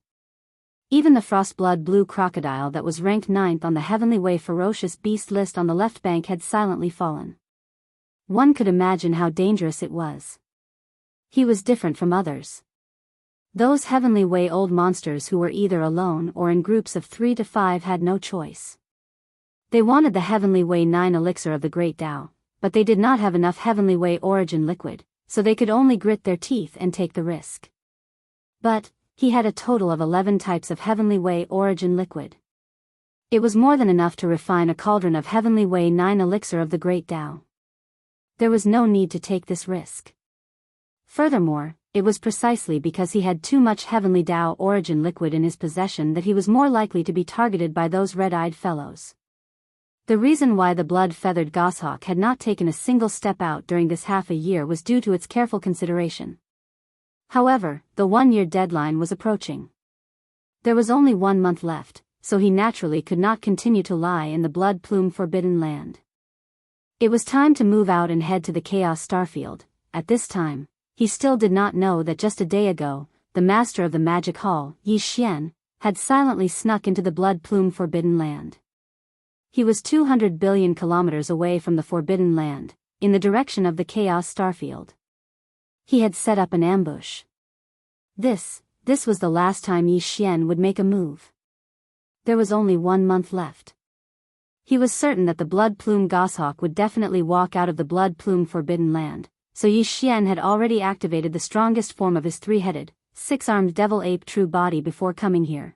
Even the Frostblood blue crocodile that was ranked 9th on the Heavenly Way ferocious beast list on the left bank had silently fallen. One could imagine how dangerous it was. He was different from others. Those Heavenly Way old monsters who were either alone or in groups of 3 to 5 had no choice. They wanted the Heavenly Way 9 elixir of the Great Tao, but they did not have enough Heavenly Way origin liquid, so they could only grit their teeth and take the risk. But he had a total of 11 types of Heavenly Way origin liquid. It was more than enough to refine a cauldron of Heavenly Way 9 elixir of the Great Tao. There was no need to take this risk. Furthermore, it was precisely because he had too much Heavenly Tao origin liquid in his possession that he was more likely to be targeted by those red-eyed fellows. The reason why the blood-feathered goshawk had not taken a single step out during this half a year was due to its careful consideration. However, the 1-year deadline was approaching. There was only 1 month left, so he naturally could not continue to lie in the blood plume forbidden land. It was time to move out and head to the Chaos Starfield. At this time, he still did not know that just a day ago, the master of the magic hall, Yi Xian, had silently snuck into the blood plume forbidden land. He was 200 billion kilometers away from the Forbidden Land, in the direction of the Chaos Starfield. He had set up an ambush. This was the last time Yi Xian would make a move. There was only 1 month left. He was certain that the Blood Plume goshawk would definitely walk out of the Blood Plume Forbidden Land, so Yi Xian had already activated the strongest form of his 3-headed, 6-armed devil ape true body before coming here.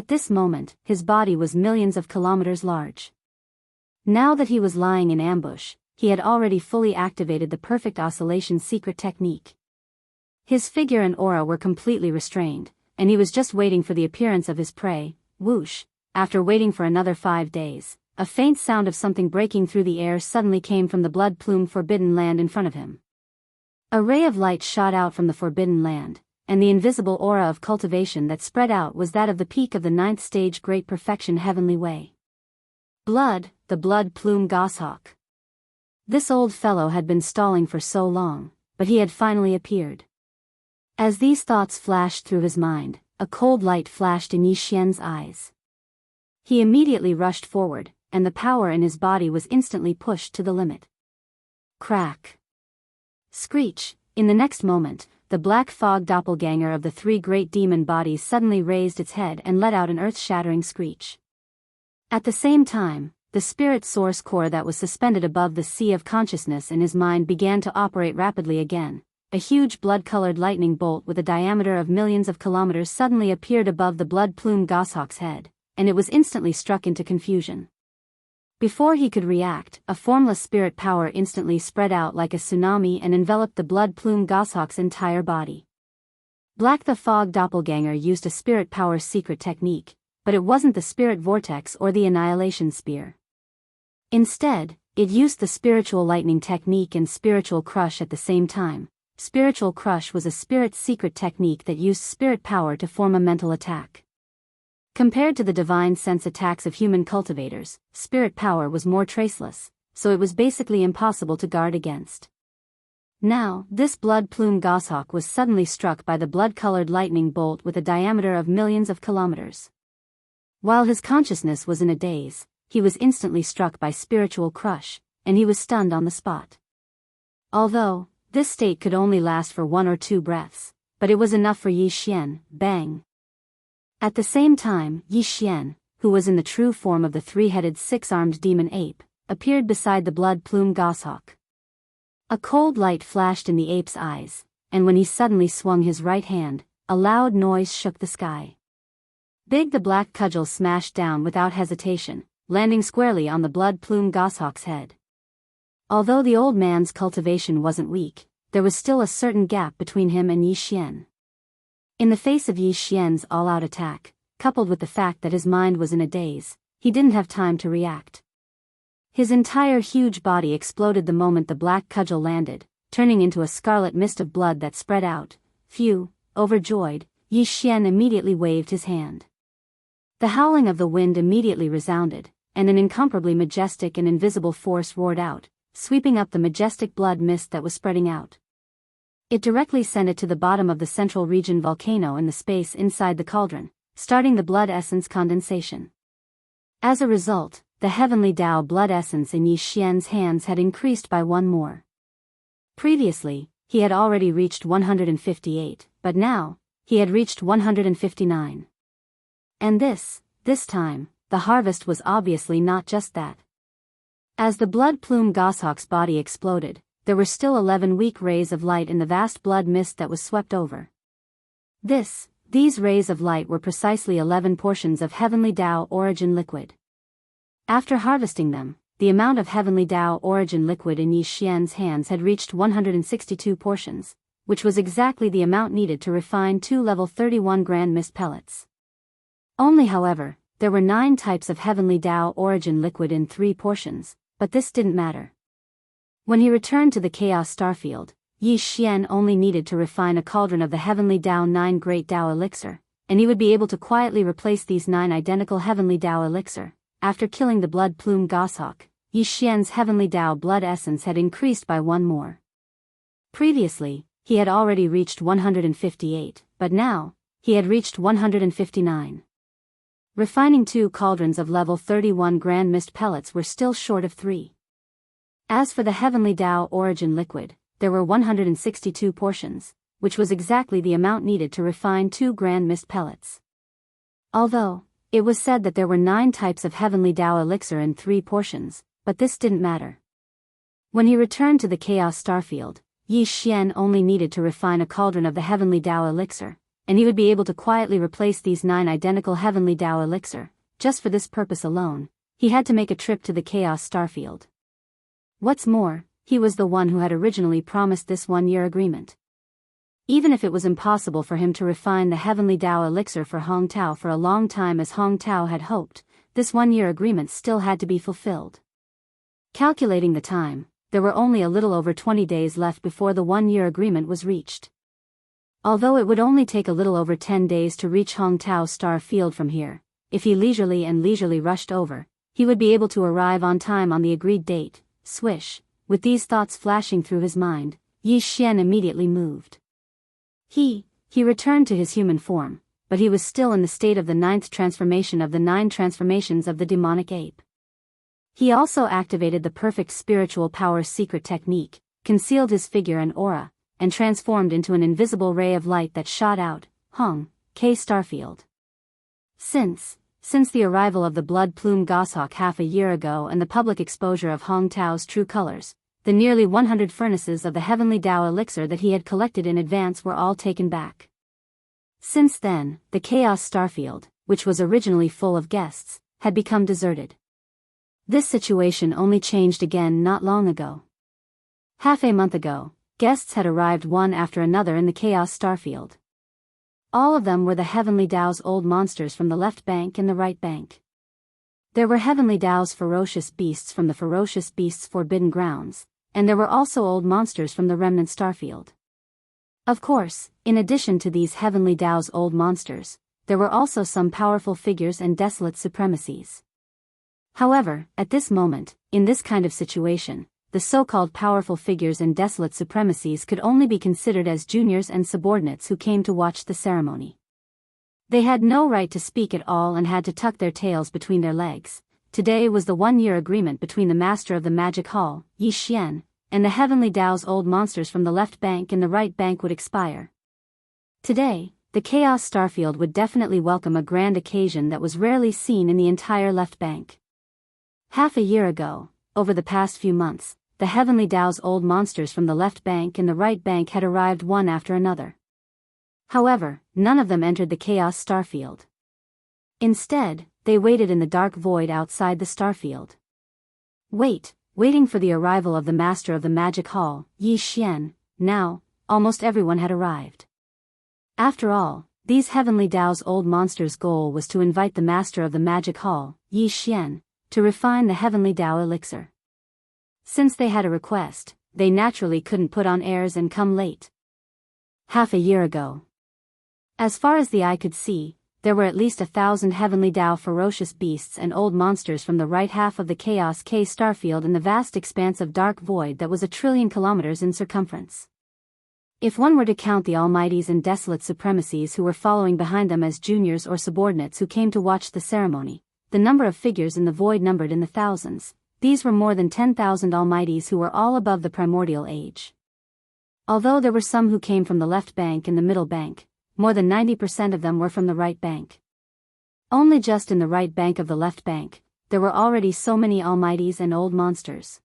At this moment, his body was millions of kilometers large. Now that he was lying in ambush, he had already fully activated the perfect oscillation secret technique. His figure and aura were completely restrained, and he was just waiting for the appearance of his prey. Whoosh! After waiting for another 5 days, a faint sound of something breaking through the air suddenly came from the blood plume forbidden land in front of him. A ray of light shot out from the forbidden land, and the invisible aura of cultivation that spread out was that of the peak of the 9th stage Great Perfection Heavenly Way. Blood, the blood plume goshawk. This old fellow had been stalling for so long, but he had finally appeared. As these thoughts flashed through his mind, a cold light flashed in Yi Xian's eyes. He immediately rushed forward, and the power in his body was instantly pushed to the limit. Crack! Screech! In the next moment, the black fog doppelganger of the 3 great demon bodies suddenly raised its head and let out an earth-shattering screech. At the same time, the spirit source core that was suspended above the sea of consciousness in his mind began to operate rapidly again. A huge blood-colored lightning bolt with a diameter of millions of kilometers suddenly appeared above the blood plume goshawk's head, and it was instantly struck into confusion. Before he could react, a formless spirit power instantly spread out like a tsunami and enveloped the blood plume goshawk's entire body. Black the Fog Doppelganger used a spirit power secret technique, but it wasn't the spirit vortex or the annihilation spear. Instead, it used the spiritual lightning technique and spiritual crush at the same time, spiritual crush was a spirit's secret technique that used spirit power to form a mental attack. Compared to the divine sense attacks of human cultivators, spirit power was more traceless, so it was basically impossible to guard against. Now, this blood plume goshawk was suddenly struck by the blood-colored lightning bolt with a diameter of millions of kilometers. While his consciousness was in a daze, he was instantly struck by spiritual crush, and he was stunned on the spot. Although, this state could only last for 1 or 2 breaths, but it was enough for Yi Xian, bang. At the same time, Yi Xian, who was in the true form of the 3-headed 6-armed demon ape, appeared beside the blood plume goshawk. A cold light flashed in the ape's eyes, and when he suddenly swung his right hand, a loud noise shook the sky. Big the black cudgel smashed down without hesitation, landing squarely on the blood plume goshawk's head. Although the old man's cultivation wasn't weak, there was still a certain gap between him and Yi Xian. In the face of Yi Xian's all-out attack, coupled with the fact that his mind was in a daze, he didn't have time to react. His entire huge body exploded the moment the black cudgel landed, turning into a scarlet mist of blood that spread out. Phew, overjoyed, Yi Xian immediately waved his hand. The howling of the wind immediately resounded, and an incomparably majestic and invisible force roared out, sweeping up the majestic blood mist that was spreading out. It directly sent it to the bottom of the central region volcano in the space inside the cauldron, starting the blood essence condensation. As a result, the heavenly Tao blood essence in Yi Xian's hands had increased by 1 more. Previously, he had already reached 158, but now, he had reached 159. And this time, the harvest was obviously not just that. As the blood plume goshawk's body exploded, there were still 11 weak rays of light in the vast blood mist that was swept over. These rays of light were precisely 11 portions of heavenly Tao origin liquid. After harvesting them, the amount of heavenly Tao origin liquid in Yi Xian's hands had reached 162 portions, which was exactly the amount needed to refine 2 level 31 grand mist pellets. Only however, there were 9 types of heavenly Tao origin liquid in 3 portions, but this didn't matter. When he returned to the Chaos Starfield, Yi Xian only needed to refine a cauldron of the heavenly Tao 9 Great Tao Elixir, and he would be able to quietly replace these 9 identical heavenly Tao Elixir. After killing the blood plume goshawk, Yi Xian's heavenly Tao blood essence had increased by 1 more. Previously, he had already reached 158, but now, he had reached 159. Refining 2 cauldrons of level 31 grand mist pellets were still short of 3. As for the heavenly Tao origin liquid, there were 162 portions, which was exactly the amount needed to refine 2 grand mist pellets. Although, it was said that there were 9 types of heavenly Tao elixir in 3 portions, but this didn't matter. When he returned to the Chaos Starfield, Yi Xian only needed to refine a cauldron of the heavenly Tao elixir, and he would be able to quietly replace these 9 identical heavenly Tao elixir. Just for this purpose alone, he had to make a trip to the Chaos Starfield. What's more, he was the one who had originally promised this 1-year agreement. Even if it was impossible for him to refine the heavenly Tao elixir for Hong Tao for a long time as Hong Tao had hoped, this 1-year agreement still had to be fulfilled. Calculating the time, there were only a little over 20 days left before the 1-year agreement was reached. Although it would only take a little over 10 days to reach Hong Tao's star field from here, if he leisurely rushed over, he would be able to arrive on time on the agreed date. Swish, with these thoughts flashing through his mind, Yi Xian immediately moved. He returned to his human form, but he was still in the state of the 9th transformation of the 9 transformations of the demonic ape. He also activated the perfect spiritual power secret technique, concealed his figure and aura, and transformed into an invisible ray of light that shot out, Hong K Starfield. Since the arrival of the blood plume goshawk half a year ago and the public exposure of Hong Tao's true colors, the nearly 100 furnaces of the heavenly Tao elixir that he had collected in advance were all taken back. Since then, the Chaos Starfield, which was originally full of guests, had become deserted. This situation only changed again not long ago. Half a month ago, guests had arrived one after another in the Chaos Starfield. All of them were the Heavenly Tao's old monsters from the left bank and the right bank. There were Heavenly Tao's ferocious beasts from the Ferocious Beasts Forbidden Grounds, and there were also old monsters from the Remnant Starfield. Of course, in addition to these heavenly Tao's old monsters, there were also some powerful figures and desolate supremacies. However, at this moment, in this kind of situation, the so-called powerful figures and desolate supremacies could only be considered as juniors and subordinates who came to watch the ceremony. They had no right to speak at all and had to tuck their tails between their legs. Today was the 1-year agreement between the master of the magic hall, Yi Xian, and the heavenly Tao's old monsters from the left bank and the right bank would expire. Today, the Chaos Starfield would definitely welcome a grand occasion that was rarely seen in the entire left bank. Half a year ago, over the past few months, the heavenly Tao's old monsters from the left bank and the right bank had arrived one after another. However, none of them entered the Chaos Starfield. Instead, they waited in the dark void outside the Starfield. Waiting for the arrival of the master of the magic hall, Yi Xian. Now, almost everyone had arrived. After all, these heavenly Tao's old monsters' goal was to invite the master of the magic hall, Yi Xian, to refine the heavenly Tao elixir. Since they had a request, they naturally couldn't put on airs and come late. Half a year ago. As far as the eye could see, there were at least 1,000 heavenly Tao ferocious beasts and old monsters from the right half of the Chaos K Starfield in the vast expanse of dark void that was 1 trillion kilometers in circumference. If one were to count the almighties and desolate supremacies who were following behind them as juniors or subordinates who came to watch the ceremony, the number of figures in the void numbered in the thousands. These were more than 10,000 almighties who were all above the primordial age. Although there were some who came from the left bank and the middle bank, more than 90% of them were from the right bank. Only just in the right bank of the left bank, there were already so many almighties and old monsters.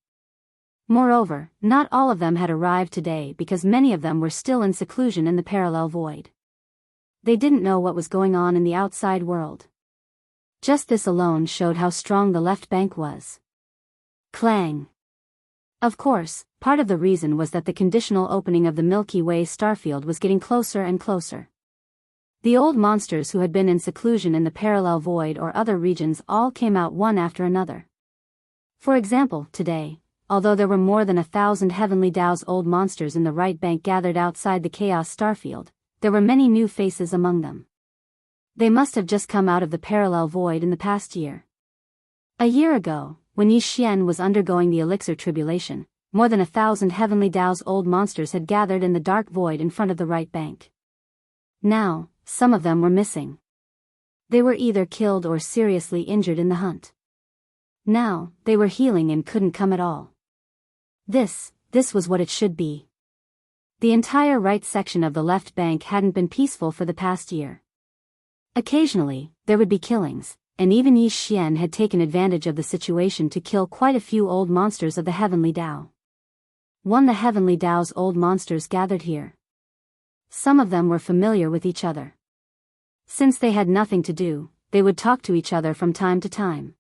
Moreover, not all of them had arrived today because many of them were still in seclusion in the parallel void. They didn't know what was going on in the outside world. Just this alone showed how strong the left bank was. Clang. Of course, part of the reason was that the conditional opening of the Milky Way starfield was getting closer and closer. The old monsters who had been in seclusion in the parallel void or other regions all came out one after another. For example, today, although there were more than 1,000 heavenly Tao's old monsters in the right bank gathered outside the Chaos Starfield, there were many new faces among them. They must have just come out of the parallel void in the past year. A year ago, when Yi Xian was undergoing the elixir tribulation, more than 1,000 heavenly Tao's old monsters had gathered in the dark void in front of the right bank. Now, some of them were missing. They were either killed or seriously injured in the hunt. Now, they were healing and couldn't come at all. This was what it should be. The entire right section of the left bank hadn't been peaceful for the past year. Occasionally, there would be killings, and even Yi Xian had taken advantage of the situation to kill quite a few old monsters of the heavenly Tao. The heavenly Tao's old monsters gathered here. Some of them were familiar with each other. Since they had nothing to do, they would talk to each other from time to time.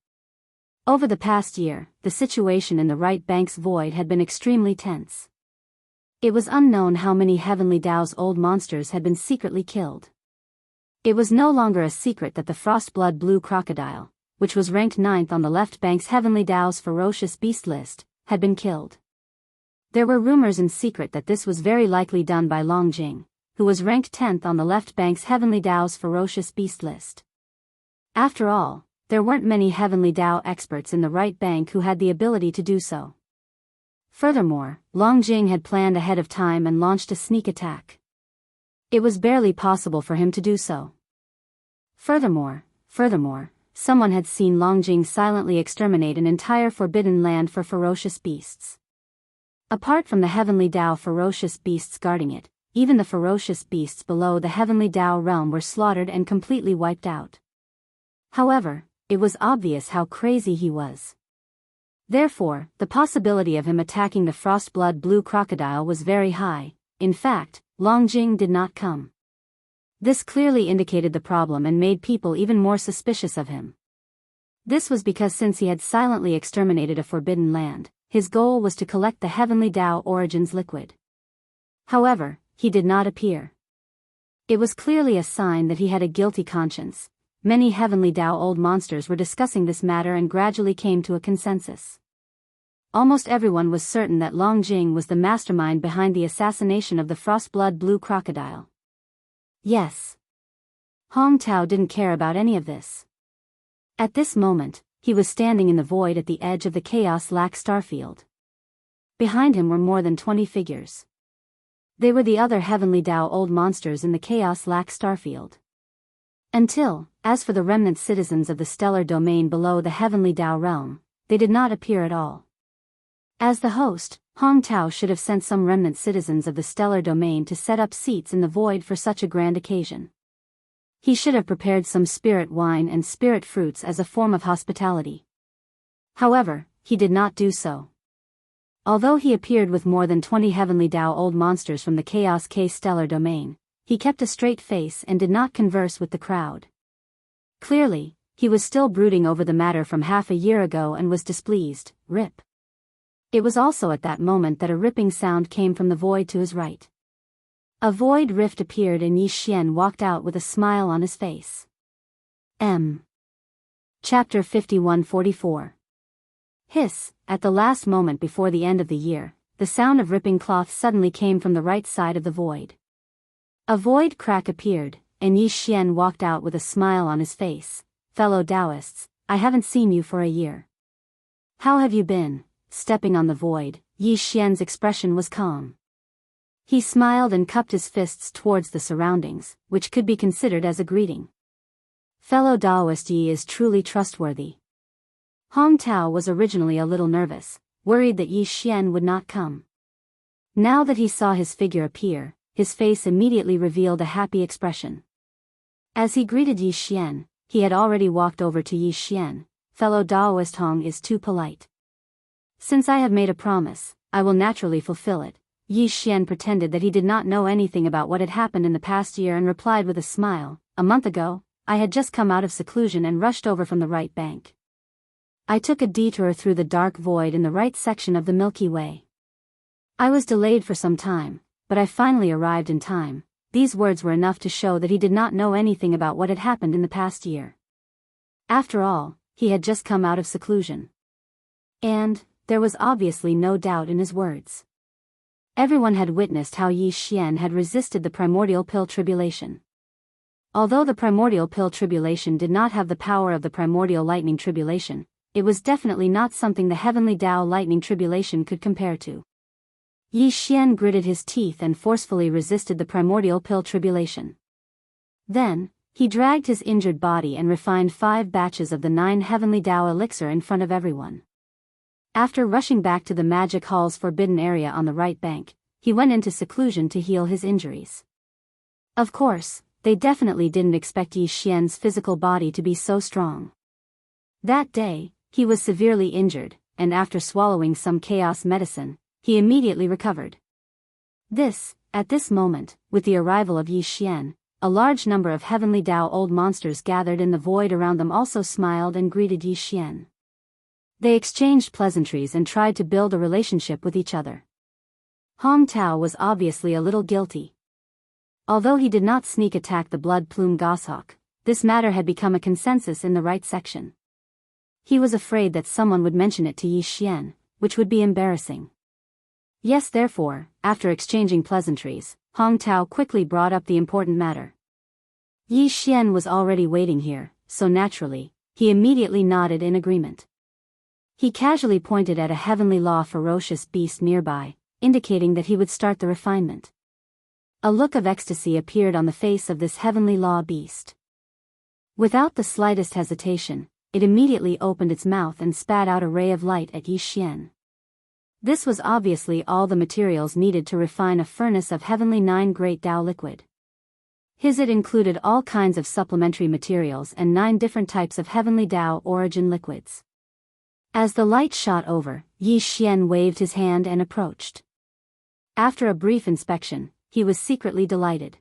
Over the past year, the situation in the right bank's void had been extremely tense. It was unknown how many heavenly Tao's old monsters had been secretly killed. It was no longer a secret that the Frostblood Blue Crocodile, which was ranked 9th on the left bank's heavenly Tao's ferocious beast list, had been killed. There were rumors in secret that this was very likely done by Longjing, who was ranked 10th on the left bank's heavenly Tao's ferocious beast list. After all, there weren't many heavenly Tao experts in the right bank who had the ability to do so. Furthermore, Longjing had planned ahead of time and launched a sneak attack. It was barely possible for him to do so. Furthermore, someone had seen Longjing silently exterminate an entire forbidden land for ferocious beasts. Apart from the heavenly Tao ferocious beasts guarding it, even the ferocious beasts below the heavenly Tao realm were slaughtered and completely wiped out. However, it was obvious how crazy he was. Therefore, the possibility of him attacking the Frostblood Blue Crocodile was very high. In fact, Longjing did not come. This clearly indicated the problem and made people even more suspicious of him. This was because since he had silently exterminated a forbidden land, his goal was to collect the heavenly Tao origins liquid. However, he did not appear. It was clearly a sign that he had a guilty conscience. Many heavenly Tao old monsters were discussing this matter and gradually came to a consensus. almost everyone was certain that Long Jing was the mastermind behind the assassination of the Frostblood Blue Crocodile. Yes. Hong Tao didn't care about any of this. At this moment, he was standing in the void at the edge of the chaos-lack starfield. Behind him were more than 20 figures. They were the other Heavenly Dao old monsters in the chaos-lack starfield. As for the remnant citizens of the stellar domain below the Heavenly Dao realm, they did not appear at all. As the host, Hong Tao should have sent some remnant citizens of the stellar domain to set up seats in the void for such a grand occasion. He should have prepared some spirit wine and spirit fruits as a form of hospitality. However, he did not do so. Although he appeared with more than 20 Heavenly Dao old monsters from the Chaos K stellar domain, he kept a straight face and did not converse with the crowd. Clearly, he was still brooding over the matter from half a year ago and was displeased. Rip. It was also at that moment that a ripping sound came from the void to his right. A void rift appeared and Yi Xian walked out with a smile on his face. Chapter 51-44. Hiss. At the last moment before the end of the year, the sound of ripping cloth suddenly came from the right side of the void. A void crack appeared, and Yi Xian walked out with a smile on his face. Fellow Taoists, I haven't seen you for a year. How have you been? Stepping on the void, Yi Xian's expression was calm. He smiled and cupped his fists towards the surroundings, which could be considered as a greeting. Fellow Taoist, Yi is truly trustworthy. Hong Tao was originally a little nervous, worried that Yi Xian would not come. Now that he saw his figure appear, his face immediately revealed a happy expression. As he greeted Yi Xian, he had already walked over to Yi Xian. Fellow Taoist, Hong is too polite. Since I have made a promise, I will naturally fulfill it. Yi Xian pretended that he did not know anything about what had happened in the past year and replied with a smile, a month ago, I had just come out of seclusion and rushed over from the right bank. I took a detour through the dark void in the right section of the Milky Way. I was delayed for some time, but I finally arrived in time. These words were enough to show that he did not know anything about what had happened in the past year. After all, he had just come out of seclusion. And there was obviously no doubt in his words. Everyone had witnessed how Yi Xian had resisted the primordial pill tribulation. Although the primordial pill tribulation did not have the power of the primordial lightning tribulation, it was definitely not something the heavenly Tao lightning tribulation could compare to. Yi Xian gritted his teeth and forcefully resisted the primordial pill tribulation. Then, he dragged his injured body and refined 5 batches of the 9 heavenly Tao elixir in front of everyone. After rushing back to the magic hall's forbidden area on the right bank, he went into seclusion to heal his injuries. Of course, they definitely didn't expect Yi Xian's physical body to be so strong. That day, he was severely injured, and after swallowing some chaos medicine, he immediately recovered. At this moment, with the arrival of Yi Xian, a large number of heavenly Tao old monsters gathered in the void around them also smiled and greeted Yi Xian. They exchanged pleasantries and tried to build a relationship with each other. Hong Tao was obviously a little guilty. Although he did not sneak attack the blood plume goshawk, this matter had become a consensus in the right section. He was afraid that someone would mention it to Yi Xian, which would be embarrassing. Yes, therefore, after exchanging pleasantries, Hong Tao quickly brought up the important matter. Yi Xian was already waiting here, so naturally, he immediately nodded in agreement. He casually pointed at a heavenly law ferocious beast nearby, indicating that he would start the refinement. A look of ecstasy appeared on the face of this heavenly law beast. Without the slightest hesitation, it immediately opened its mouth and spat out a ray of light at Yi Xian. This was obviously all the materials needed to refine a furnace of heavenly 9 great Tao liquid. It included all kinds of supplementary materials and 9 different types of heavenly Tao origin liquids. As the light shot over, Yi Xian waved his hand and approached. After a brief inspection, he was secretly delighted.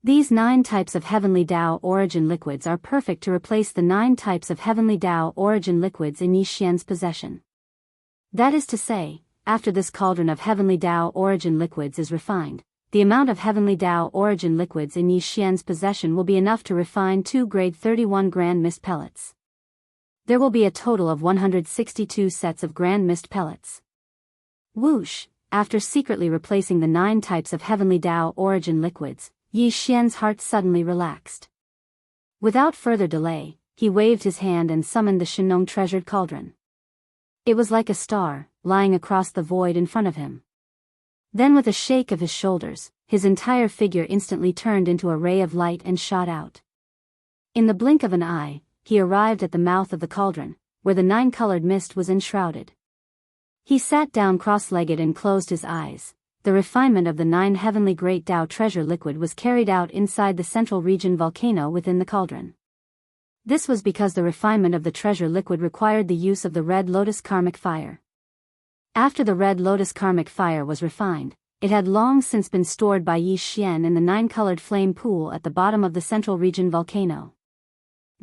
These 9 types of heavenly Tao origin liquids are perfect to replace the 9 types of heavenly Tao origin liquids in Yi Xian's possession. That is to say, after this cauldron of heavenly Tao origin liquids is refined, the amount of heavenly Tao origin liquids in Yi Xian's possession will be enough to refine 2 grade 31 grand mist pellets. There will be a total of 162 sets of grand mist pellets. Whoosh! After secretly replacing the 9 types of heavenly Tao origin liquids, Yi Xian's heart suddenly relaxed. Without further delay, he waved his hand and summoned the Shenong treasured cauldron. It was like a star, lying across the void in front of him. Then with a shake of his shoulders, his entire figure instantly turned into a ray of light and shot out. In the blink of an eye, he arrived at the mouth of the cauldron, where the 9-colored mist was enshrouded. He sat down cross-legged and closed his eyes. The refinement of the 9 heavenly Great Tao treasure liquid was carried out inside the central region volcano within the cauldron. This was because the refinement of the treasure liquid required the use of the red lotus karmic fire. After the red lotus karmic fire was refined, it had long since been stored by Yi Xian in the 9-colored flame pool at the bottom of the central region volcano.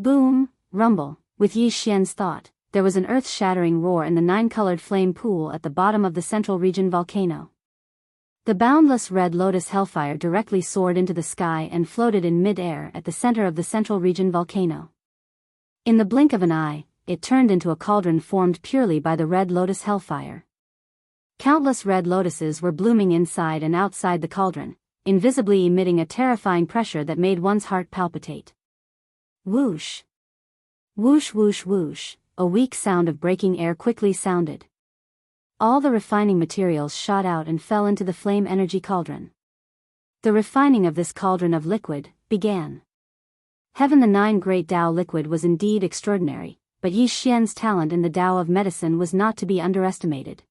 Boom, rumble, with Yi Xian's thought, there was an earth-shattering roar in the 9-colored flame pool at the bottom of the central region volcano. The boundless red lotus hellfire directly soared into the sky and floated in mid-air at the center of the central region volcano. In the blink of an eye, it turned into a cauldron formed purely by the red lotus hellfire. Countless red lotuses were blooming inside and outside the cauldron, invisibly emitting a terrifying pressure that made one's heart palpitate. Whoosh! Whoosh whoosh whoosh, a weak sound of breaking air quickly sounded. All the refining materials shot out and fell into the flame energy cauldron. The refining of this cauldron of liquid began. Heaven, the 9 Great Tao liquid was indeed extraordinary, but Yi Xian's talent in the Tao of medicine was not to be underestimated.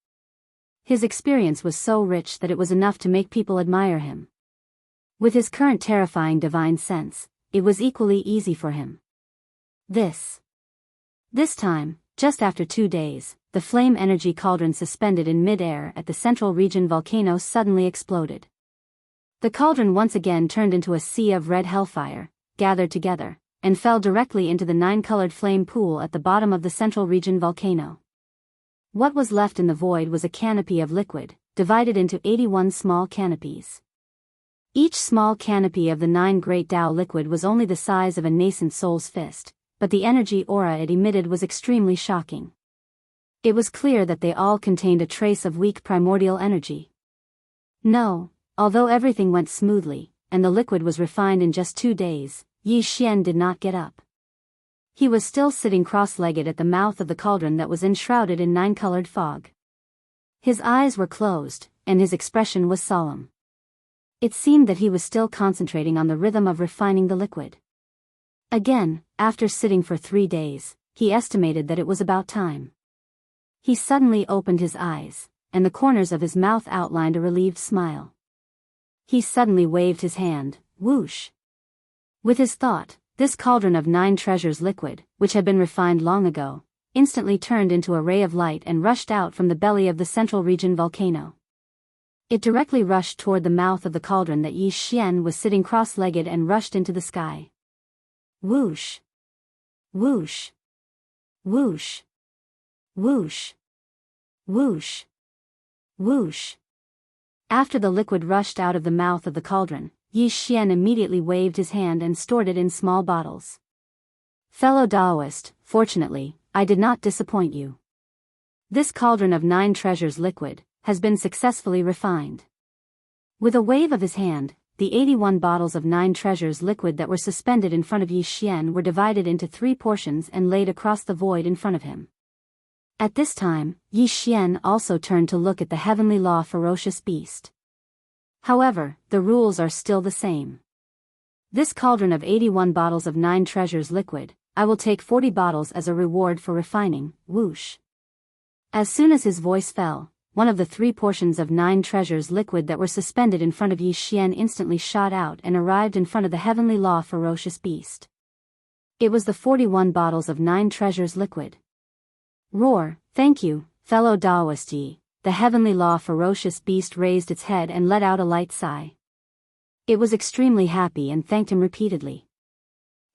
His experience was so rich that it was enough to make people admire him. With his current terrifying divine sense, it was equally easy for him. This time, just after 2 days, the flame energy cauldron suspended in mid-air at the central region volcano suddenly exploded. The cauldron once again turned into a sea of red hellfire, gathered together, and fell directly into the 9-colored flame pool at the bottom of the central region volcano. What was left in the void was a canopy of liquid, divided into 81 small canopies. Each small canopy of the 9 Great Tao liquid was only the size of a nascent soul's fist, but the energy aura it emitted was extremely shocking. It was clear that they all contained a trace of weak primordial energy. No, although everything went smoothly, and the liquid was refined in just 2 days, Yi Xian did not get up. He was still sitting cross-legged at the mouth of the cauldron that was enshrouded in 9-colored fog. His eyes were closed, and his expression was solemn. It seemed that he was still concentrating on the rhythm of refining the liquid. Again, after sitting for 3 days, he estimated that it was about time. He suddenly opened his eyes, and the corners of his mouth outlined a relieved smile. He suddenly waved his hand, whoosh. With his thought, this cauldron of 9 treasures liquid, which had been refined long ago, instantly turned into a ray of light and rushed out from the belly of the central region volcano. It directly rushed toward the mouth of the cauldron that Yi Xian was sitting cross-legged and rushed into the sky. Whoosh! Whoosh! Whoosh! Whoosh! Whoosh! Whoosh! After the liquid rushed out of the mouth of the cauldron, Yi Xian immediately waved his hand and stored it in small bottles. Fellow Taoist, fortunately, I did not disappoint you. This cauldron of 9 treasures liquid has been successfully refined. With a wave of his hand, the 81 bottles of 9 treasures liquid that were suspended in front of Yi Xian were divided into 3 portions and laid across the void in front of him. At this time, Yi Xian also turned to look at the heavenly law ferocious beast. However, the rules are still the same. This cauldron of 81 bottles of 9 treasures liquid, I will take 40 bottles as a reward for refining, whoosh. As soon as his voice fell, one of the 3 portions of 9 treasures liquid that were suspended in front of Yi Xian instantly shot out and arrived in front of the heavenly law ferocious beast. It was the 41 bottles of 9 treasures liquid. Roar, thank you, fellow Taoist Yi. The heavenly law ferocious beast raised its head and let out a light sigh. It was extremely happy and thanked him repeatedly.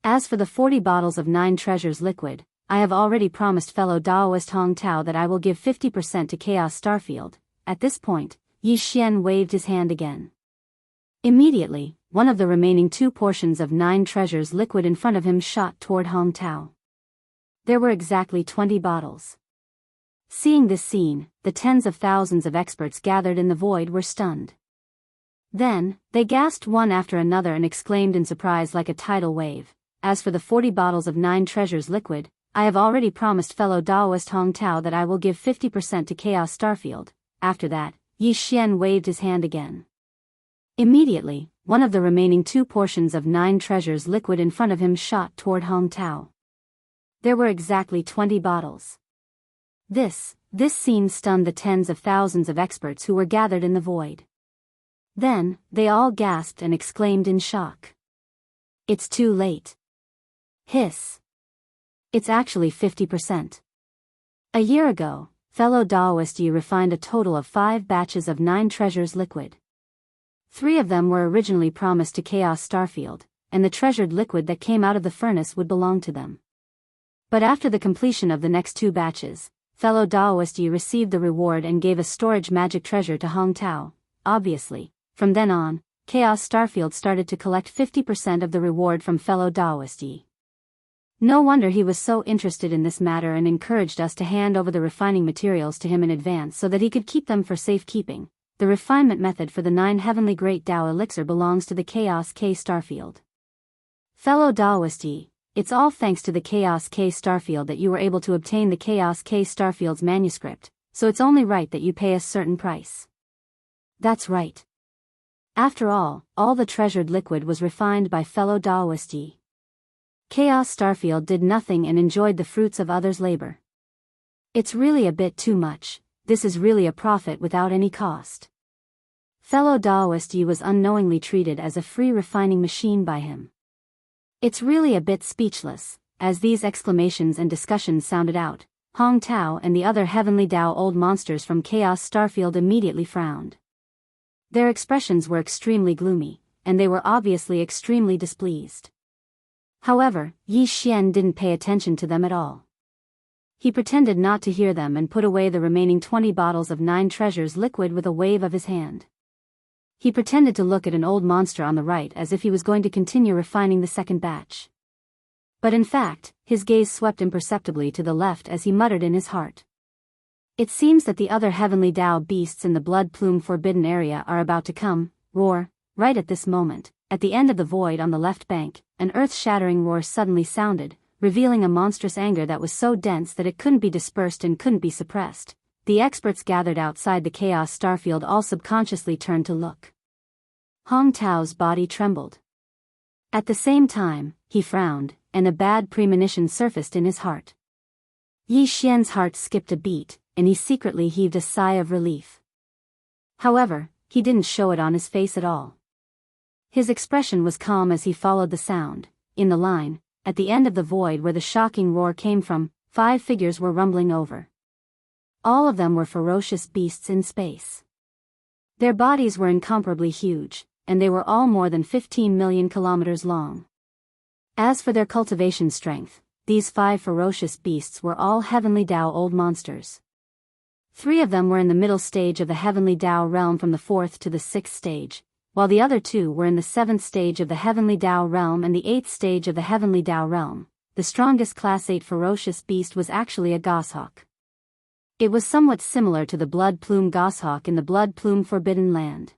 As for the 40 bottles of 9 treasures liquid, I have already promised fellow Taoist Hong Tao that I will give 50% to Chaos Starfield. At this point, Yi Xian waved his hand again. Immediately, one of the remaining 2 portions of 9 treasures liquid in front of him shot toward Hong Tao. There were exactly 20 bottles. Seeing this scene, the tens of thousands of experts gathered in the void were stunned. Then, they gasped one after another and exclaimed in surprise like a tidal wave, "As for the 40 bottles of 9 treasures liquid, I have already promised fellow Daoist Hong Tao that I will give 50% to Chaos Starfield." After that, Yi Xian waved his hand again. Immediately, one of the remaining 2 portions of 9 treasures liquid in front of him shot toward Hong Tao. There were exactly 20 bottles. This scene stunned the tens of thousands of experts who were gathered in the void. Then, they all gasped and exclaimed in shock. "It's too late." Hiss. It's actually 50%. A year ago, fellow Daoist Yi refined a total of 5 batches of 9 treasures liquid. 3 of them were originally promised to Chaos Starfield, and the treasured liquid that came out of the furnace would belong to them. But after the completion of the next 2 batches, fellow Daoist Yi received the reward and gave a storage magic treasure to Hong Tao. Obviously, from then on, Chaos Starfield started to collect 50% of the reward from fellow Daoist Yi. No wonder he was so interested in this matter and encouraged us to hand over the refining materials to him in advance so that he could keep them for safekeeping. The refinement method for the 9 Heavenly Great Tao Elixir belongs to the Chaos K Starfield. Fellow Daoist Yi, it's all thanks to the Chaos K Starfield that you were able to obtain the Chaos K Starfield's manuscript, so it's only right that you pay a certain price. That's right. After all the treasured liquid was refined by fellow Daoist Yi. Chaos Starfield did nothing and enjoyed the fruits of others' labor. It's really a bit too much. This is really a profit without any cost. Fellow Daoist Yi was unknowingly treated as a free refining machine by him. It's really a bit speechless. As these exclamations and discussions sounded out, Hong Tao and the other Heavenly Tao old monsters from Chaos Starfield immediately frowned. Their expressions were extremely gloomy, and they were obviously extremely displeased. However, Yi Xian didn't pay attention to them at all. He pretended not to hear them and put away the remaining 20 bottles of 9 treasures liquid with a wave of his hand. He pretended to look at an old monster on the right as if he was going to continue refining the second batch. But in fact, his gaze swept imperceptibly to the left as he muttered in his heart. "It seems that the other Heavenly Tao beasts in the Blood Plume Forbidden area are about to come." Roar. Right at this moment, at the end of the void on the left bank, an earth-shattering roar suddenly sounded, revealing a monstrous anger that was so dense that it couldn't be dispersed and couldn't be suppressed. The experts gathered outside the Chaos Starfield all subconsciously turned to look. Hong Tao's body trembled. At the same time, he frowned, and a bad premonition surfaced in his heart. Yi Xian's heart skipped a beat, and he secretly heaved a sigh of relief. However, he didn't show it on his face at all. His expression was calm as he followed the sound. In the line, at the end of the void where the shocking roar came from, 5 figures were rumbling over. All of them were ferocious beasts in space. Their bodies were incomparably huge, and they were all more than 15 million kilometers long. As for their cultivation strength, these 5 ferocious beasts were all Heavenly Tao old monsters. 3 of them were in the middle stage of the Heavenly Tao realm from the 4th to the 6th stage, while the other 2 were in the 7th stage of the Heavenly Tao realm and the 8th stage of the Heavenly Tao realm. The strongest Class 8 ferocious beast was actually a goshawk. It was somewhat similar to the Blood Plume goshawk in the Blood Plume Forbidden Land.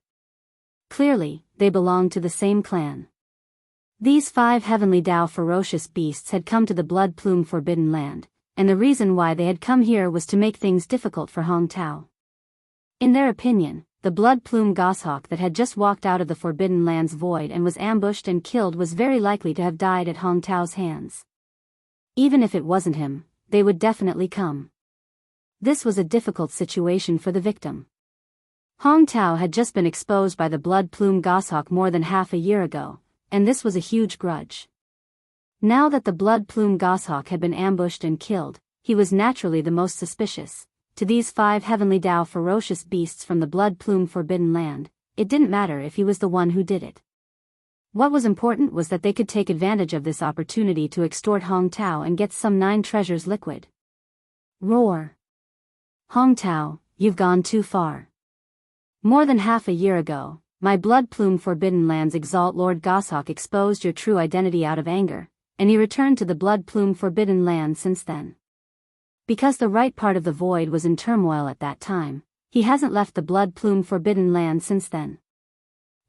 Clearly, they belonged to the same clan. These 5 Heavenly Tao ferocious beasts had come to the Blood Plume Forbidden Land, and the reason why they had come here was to make things difficult for Hong Tao. In their opinion, the Blood Plume goshawk that had just walked out of the Forbidden Land's void and was ambushed and killed was very likely to have died at Hong Tao's hands. Even if it wasn't him, they would definitely come. This was a difficult situation for the victim. Hong Tao had just been exposed by the Blood Plume goshawk more than half a year ago, and this was a huge grudge. Now that the Blood Plume goshawk had been ambushed and killed, he was naturally the most suspicious. To these 5 Heavenly Tao ferocious beasts from the Blood Plume Forbidden Land, it didn't matter if he was the one who did it. What was important was that they could take advantage of this opportunity to extort Hong Tao and get some 9 treasures liquid. Roar. Hong Tao, you've gone too far. More than half a year ago, my Blood Plume Forbidden Land's Exalt Lord Goshawk exposed your true identity out of anger, and he returned to the blood plume forbidden land since then. Because the right part of the void was in turmoil at that time, he hasn't left the blood plume forbidden land since then.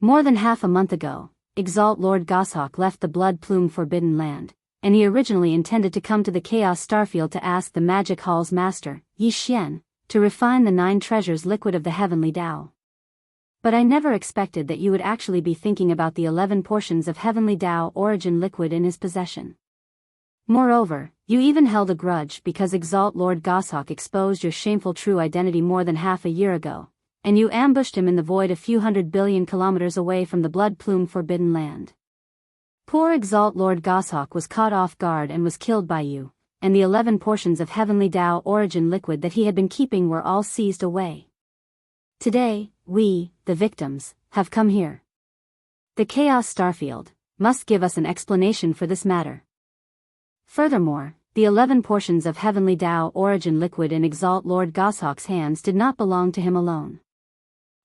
More than half a month ago, Exalt Lord Goshawk left the blood plume forbidden land, and he originally intended to come to the Chaos Starfield to ask the Magic Hall's master, Yi Xian, to refine the 9 treasures liquid of the heavenly Tao. But I never expected that you would actually be thinking about the 11 portions of heavenly Tao origin liquid in his possession. Moreover, you even held a grudge because Exalt Lord Goshawk exposed your shameful true identity more than half a year ago, and you ambushed him in the void a few 100 billion kilometers away from the blood plume forbidden land. Poor Exalt Lord Goshawk was caught off guard and was killed by you, and the 11 portions of heavenly Tao origin liquid that he had been keeping were all seized away. Today, we, the victims, have come here. The Chaos Starfield must give us an explanation for this matter. Furthermore, the 11 portions of heavenly Tao origin liquid in Exalt Lord Goshawk's hands did not belong to him alone.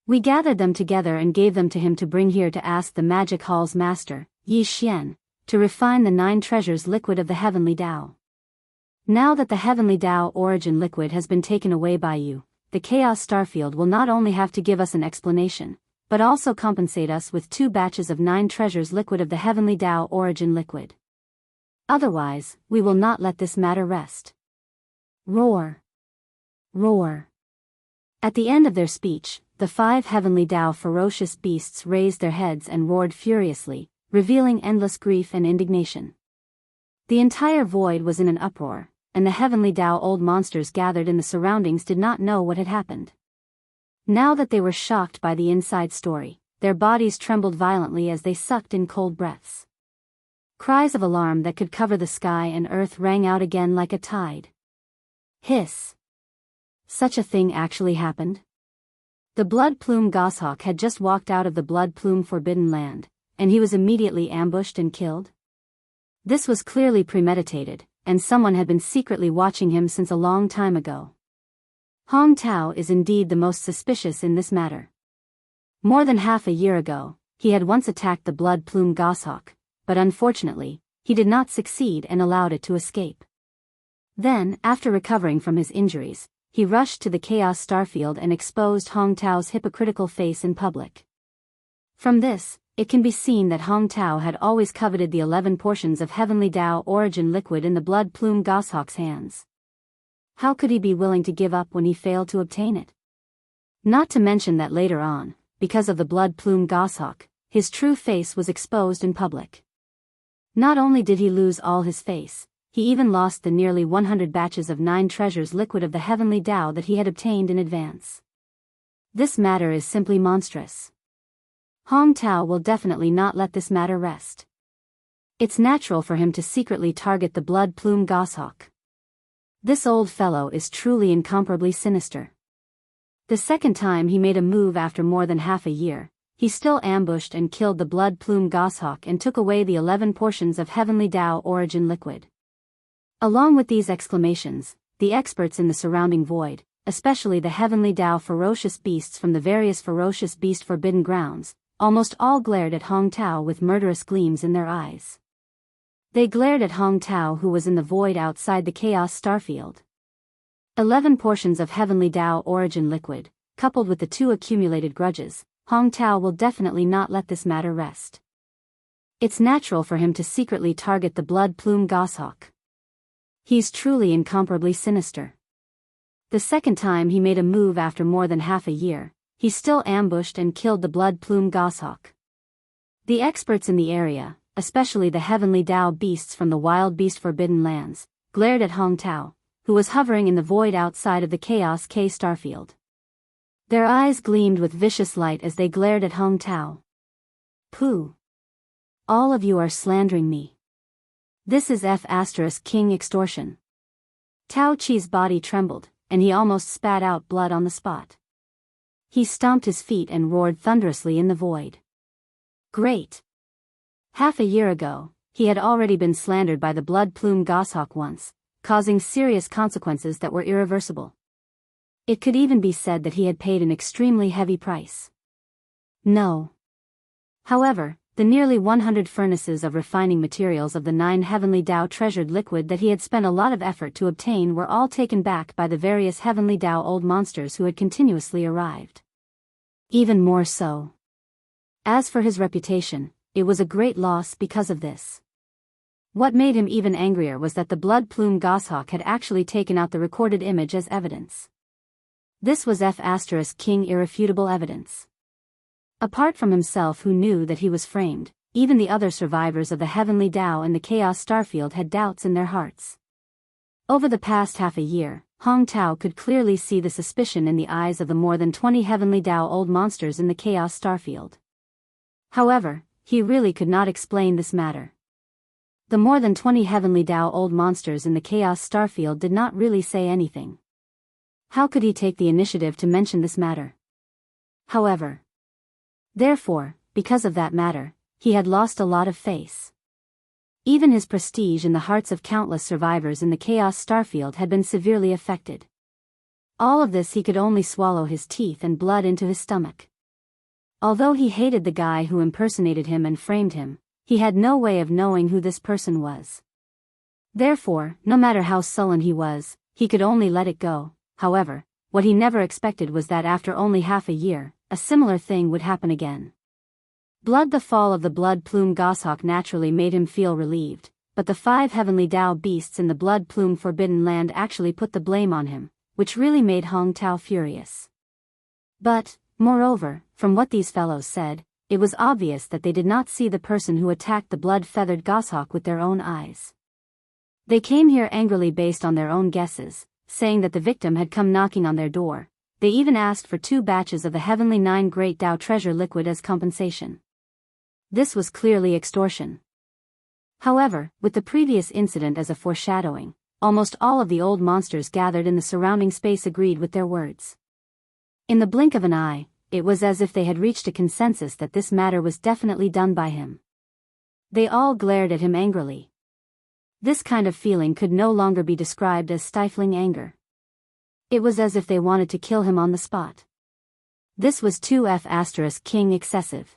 We gathered them together and gave them to him to bring here to ask the Magic Hall's master, Yi Xian, to refine the 9 treasures liquid of the heavenly Tao. Now that the heavenly Tao origin liquid has been taken away by you, the Chaos Starfield will not only have to give us an explanation, but also compensate us with 2 batches of 9 treasures liquid of the heavenly Tao origin liquid. Otherwise, we will not let this matter rest. Roar! Roar! At the end of their speech, the 5 heavenly Tao ferocious beasts raised their heads and roared furiously, revealing endless grief and indignation. The entire void was in an uproar, and the heavenly Tao old monsters gathered in the surroundings did not know what had happened. Now that they were shocked by the inside story, their bodies trembled violently as they sucked in cold breaths. Cries of alarm that could cover the sky and earth rang out again like a tide. Hiss! Such a thing actually happened? The blood plume goshawk had just walked out of the blood plume forbidden land, and he was immediately ambushed and killed? This was clearly premeditated, and someone had been secretly watching him since a long time ago. Hong Tao is indeed the most suspicious in this matter. More than half a year ago, he had once attacked the blood plume goshawk, but unfortunately, he did not succeed and allowed it to escape. Then, after recovering from his injuries, he rushed to the Chaos Starfield and exposed Hong Tao's hypocritical face in public. From this, it can be seen that Hong Tao had always coveted the 11 portions of heavenly Tao origin liquid in the blood plume goshawk's hands. How could he be willing to give up when he failed to obtain it? Not to mention that later on, because of the blood plume goshawk, his true face was exposed in public. Not only did he lose all his face, he even lost the nearly 100 batches of 9 treasures liquid of the heavenly Tao that he had obtained in advance. This matter is simply monstrous. Hong Tao will definitely not let this matter rest. It's natural for him to secretly target the blood plume goshawk. This old fellow is truly incomparably sinister. The second time he made a move after more than half a year, he still ambushed and killed the blood plume goshawk and took away the 11 portions of heavenly Tao origin liquid. Along with these exclamations, the experts in the surrounding void, especially the heavenly Tao ferocious beasts from the various ferocious beast forbidden grounds, almost all glared at Hong Tao with murderous gleams in their eyes. They glared at Hong Tao, who was in the void outside the Chaos Starfield. 11 portions of heavenly Tao origin liquid, coupled with the 2 accumulated grudges, Hong Tao will definitely not let this matter rest. It's natural for him to secretly target the blood plume goshawk. He's truly incomparably sinister. The second time he made a move after more than half a year, he still ambushed and killed the blood plume goshawk. The experts in the area, especially the heavenly Tao beasts from the wild beast forbidden lands, glared at Hong Tao, who was hovering in the void outside of the Chaos K Starfield. Their eyes gleamed with vicious light as they glared at Hong Tao. Pooh! All of you are slandering me. This is King extortion. Tao Chi's body trembled, and he almost spat out blood on the spot. He stomped his feet and roared thunderously in the void. Great! Half a year ago, he had already been slandered by the blood plume goshawk once, causing serious consequences that were irreversible. It could even be said that he had paid an extremely heavy price. No. However, the nearly 100 furnaces of refining materials of the 9 heavenly Tao treasured liquid that he had spent a lot of effort to obtain were all taken back by the various heavenly Tao old monsters who had continuously arrived. Even more so. As for his reputation, it was a great loss because of this. What made him even angrier was that the blood plume goshawk had actually taken out the recorded image as evidence. This was King irrefutable evidence. Apart from himself, who knew that he was framed, even the other survivors of the heavenly Tao and the Chaos Starfield had doubts in their hearts. Over the past half a year, Hong Tao could clearly see the suspicion in the eyes of the more than 20 heavenly Tao old monsters in the Chaos Starfield. However, he really could not explain this matter. The more than 20 heavenly Tao old monsters in the Chaos Starfield did not really say anything. How could he take the initiative to mention this matter? However, therefore, because of that matter, he had lost a lot of face. Even his prestige in the hearts of countless survivors in the Chaos Starfield had been severely affected. All of this he could only swallow his teeth and blood into his stomach. Although he hated the guy who impersonated him and framed him, he had no way of knowing who this person was. Therefore, no matter how sullen he was, he could only let it go. However, what he never expected was that after only half a year, a similar thing would happen again. The fall of the blood plume goshawk naturally made him feel relieved, but the 5 heavenly Tao beasts in the blood plume forbidden land actually put the blame on him, which really made Hong Tao furious. But, moreover, from what these fellows said, it was obvious that they did not see the person who attacked the blood-feathered goshawk with their own eyes. They came here angrily based on their own guesses, saying that the victim had come knocking on their door. They even asked for 2 batches of the heavenly 9 great Tao treasure liquid as compensation. This was clearly extortion. However, with the previous incident as a foreshadowing, almost all of the old monsters gathered in the surrounding space agreed with their words. In the blink of an eye, it was as if they had reached a consensus that this matter was definitely done by him. They all glared at him angrily. This kind of feeling could no longer be described as stifling anger. It was as if they wanted to kill him on the spot. This was too King excessive.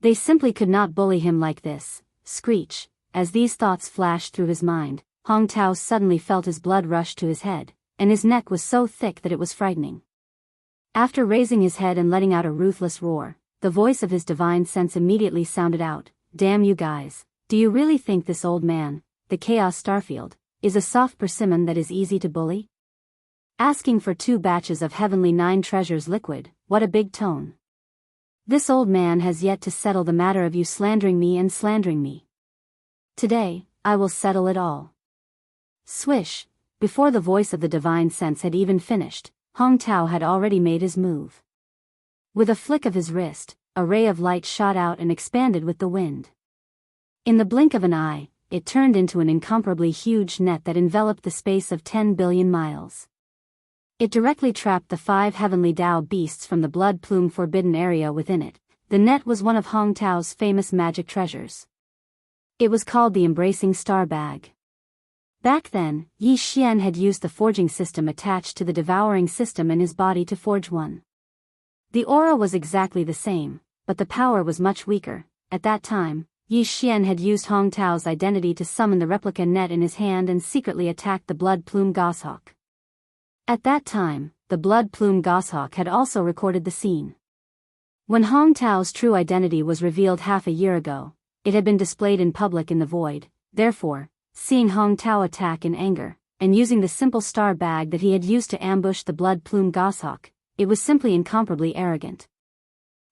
They simply could not bully him like this. Screech. As these thoughts flashed through his mind, Hong Tao suddenly felt his blood rush to his head, and his neck was so thick that it was frightening. After raising his head and letting out a ruthless roar, the voice of his divine sense immediately sounded out, "Damn you guys, do you really think this old man, the Chaos Starfield, is a soft persimmon that is easy to bully? Asking for 2 batches of heavenly 9 treasures liquid, what a big tone. This old man has yet to settle the matter of you slandering me and slandering me. Today, I will settle it all." Swish! Before the voice of the divine sense had even finished, Hong Tao had already made his move. With a flick of his wrist, a ray of light shot out and expanded with the wind. In the blink of an eye, it turned into an incomparably huge net that enveloped the space of 10 billion miles. It directly trapped the 5 heavenly Tao beasts from the blood plume forbidden area within it. The net was one of Hong Tao's famous magic treasures. It was called the Embracing Star Bag. Back then, Yi Xian had used the forging system attached to the devouring system in his body to forge one. The aura was exactly the same, but the power was much weaker. At that time, Yi Xian had used Hong Tao's identity to summon the replica net in his hand and secretly attacked the blood plume goshawk. At that time, the blood plume goshawk had also recorded the scene. When Hong Tao's true identity was revealed half a year ago, it had been displayed in public in the void. Therefore, seeing Hong Tao attack in anger, and using the simple star bag that he had used to ambush the blood plume goshawk, it was simply incomparably arrogant.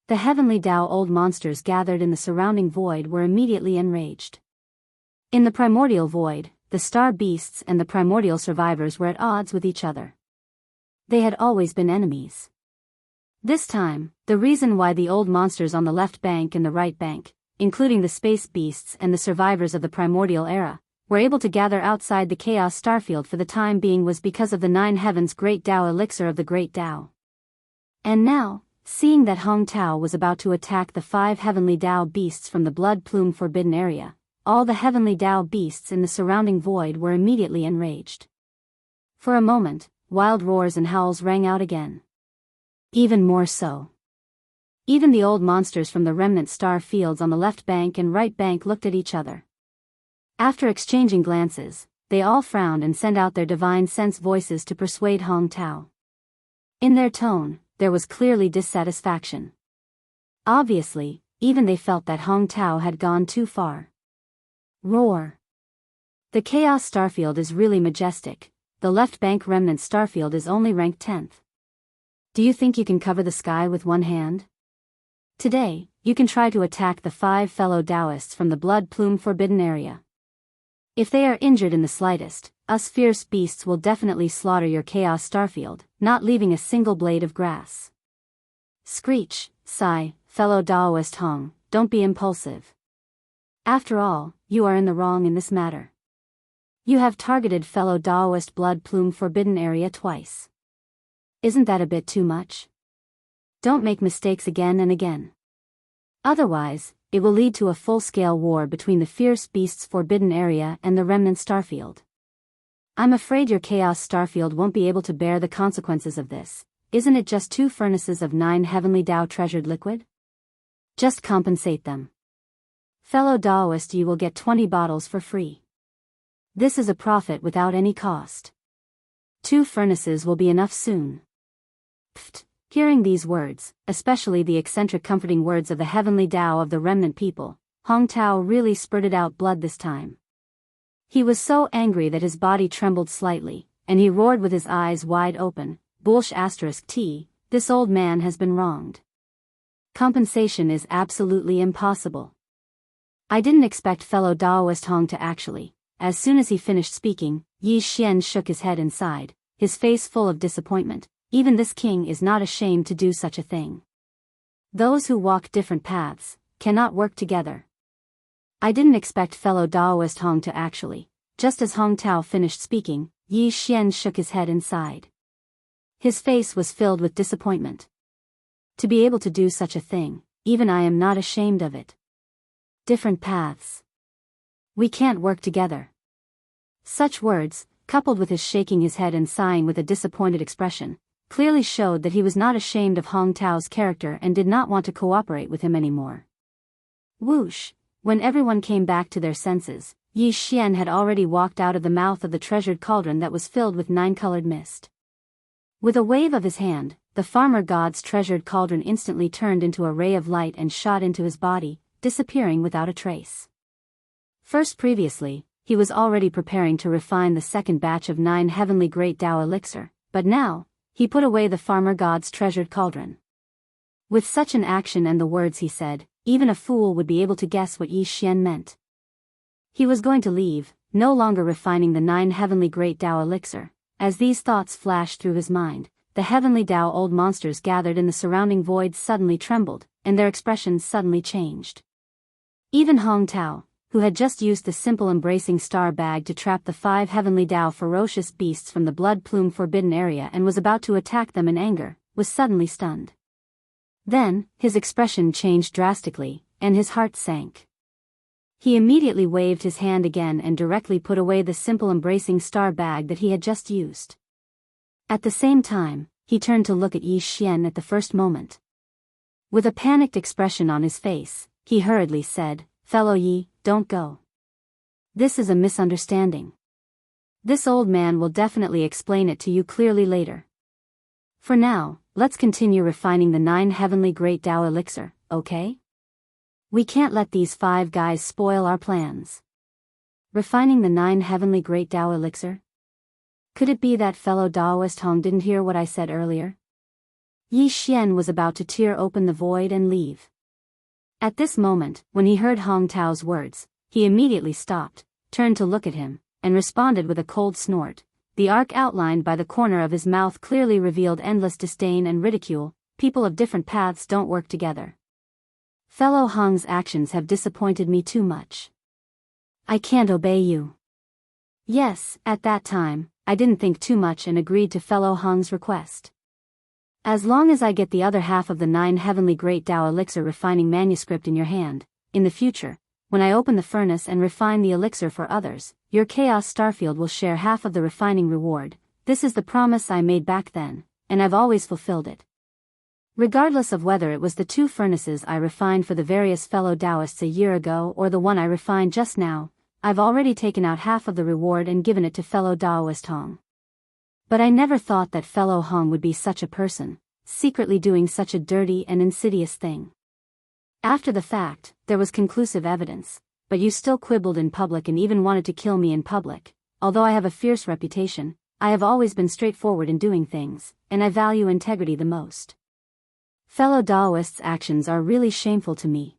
The heavenly Tao old monsters gathered in the surrounding void were immediately enraged. In the primordial void, the star beasts and the primordial survivors were at odds with each other. They had always been enemies. This time, the reason why the old monsters on the left bank and the right bank, including the space beasts and the survivors of the primordial era, were able to gather outside the Chaos Starfield for the time being was because of the 9 heavens great Tao elixir of the great Tao. And now, seeing that Hong Tao was about to attack the 5 heavenly Tao beasts from the blood plume forbidden area, all the heavenly Tao beasts in the surrounding void were immediately enraged. For a moment, wild roars and howls rang out again. Even more so. Even the old monsters from the remnant star fields on the left bank and right bank looked at each other. After exchanging glances, they all frowned and sent out their divine sense voices to persuade Hong Tao. In their tone, there was clearly dissatisfaction. Obviously, even they felt that Hong Tao had gone too far. Roar. The Chaos Starfield is really majestic. The left bank remnant starfield is only ranked 10th. Do you think you can cover the sky with one hand? Today, you can try to attack the 5 fellow Taoists from the blood plume forbidden area. If they are injured in the slightest, us fierce beasts will definitely slaughter your Chaos Starfield, not leaving a single blade of grass. Screech, sigh, fellow Taoist Hong, don't be impulsive. After all, you are in the wrong in this matter. You have targeted fellow Taoist blood plume forbidden area twice. Isn't that a bit too much? Don't make mistakes again and again. Otherwise, it will lead to a full-scale war between the fierce beasts forbidden area and the remnant starfield. I'm afraid your Chaos Starfield won't be able to bear the consequences of this. Isn't it just 2 furnaces of 9 heavenly Tao treasured liquid? Just compensate them. Fellow Taoist, you will get 20 bottles for free. This is a profit without any cost. 2 furnaces will be enough soon. Pfft. Hearing these words, especially the eccentric comforting words of the heavenly Tao of the remnant people, Hong Tao really spurted out blood this time. He was so angry that his body trembled slightly, and he roared with his eyes wide open, *T, this old man has been wronged. Compensation is absolutely impossible. I didn't expect fellow Taoist Hong to actually. As soon as he finished speaking, Yi Xian shook his head and sighed, his face full of disappointment. Even this king is not ashamed to do such a thing. Those who walk different paths cannot work together. I didn't expect fellow Taoist Hong to actually. Just as Hong Tao finished speaking, Yi Xian shook his head and sighed. His face was filled with disappointment. To be able to do such a thing, even I am not ashamed of it. Different paths. We can't work together. Such words, coupled with his shaking his head and sighing with a disappointed expression, clearly showed that he was not ashamed of Hong Tao's character and did not want to cooperate with him anymore. Whoosh! When everyone came back to their senses, Yi Xian had already walked out of the mouth of the treasured cauldron that was filled with 9-colored mist. With a wave of his hand, the farmer god's treasured cauldron instantly turned into a ray of light and shot into his body, disappearing without a trace. Previously, he was already preparing to refine the second batch of 9 heavenly great Tao elixir, but now, he put away the farmer god's treasured cauldron. With such an action and the words he said, even a fool would be able to guess what Yi Xian meant. He was going to leave, no longer refining the 9 heavenly great Tao elixir. As these thoughts flashed through his mind, the heavenly Tao old monsters gathered in the surrounding void suddenly trembled, and their expressions suddenly changed. Even Hong Tao, who had just used the simple embracing star bag to trap the 5 heavenly Tao ferocious beasts from the blood plume forbidden area and was about to attack them in anger, was suddenly stunned. Then, his expression changed drastically, and his heart sank. He immediately waved his hand again and directly put away the simple embracing star bag that he had just used. At the same time, he turned to look at Yi Xian at the first moment. With a panicked expression on his face, he hurriedly said, "Fellow Yi, don't go. This is a misunderstanding. This old man will definitely explain it to you clearly later. For now, let's continue refining the 9 heavenly great Tao elixir, okay? We can't let these 5 guys spoil our plans." Refining the 9 heavenly great Tao elixir? Could it be that fellow Taoist Hong didn't hear what I said earlier? Yi Xian was about to tear open the void and leave. At this moment, when he heard Hong Tao's words, he immediately stopped, turned to look at him, and responded with a cold snort. The arc outlined by the corner of his mouth clearly revealed endless disdain and ridicule. People of different paths don't work together. Fellow Hong's actions have disappointed me too much. I can't obey you. Yes, at that time, I didn't think too much and agreed to fellow Hong's request. As long as I get the other half of the 9 heavenly great Tao elixir refining manuscript in your hand, in the future, when I open the furnace and refine the elixir for others, your Chaos Starfield will share half of the refining reward. This is the promise I made back then, and I've always fulfilled it. Regardless of whether it was the 2 furnaces I refined for the various fellow Taoists a year ago or the one I refined just now, I've already taken out half of the reward and given it to fellow Taoist Hong. But I never thought that fellow Hong would be such a person, secretly doing such a dirty and insidious thing. After the fact, there was conclusive evidence, but you still quibbled in public and even wanted to kill me in public. Although I have a fierce reputation, I have always been straightforward in doing things, and I value integrity the most. Fellow Taoists' actions are really shameful to me.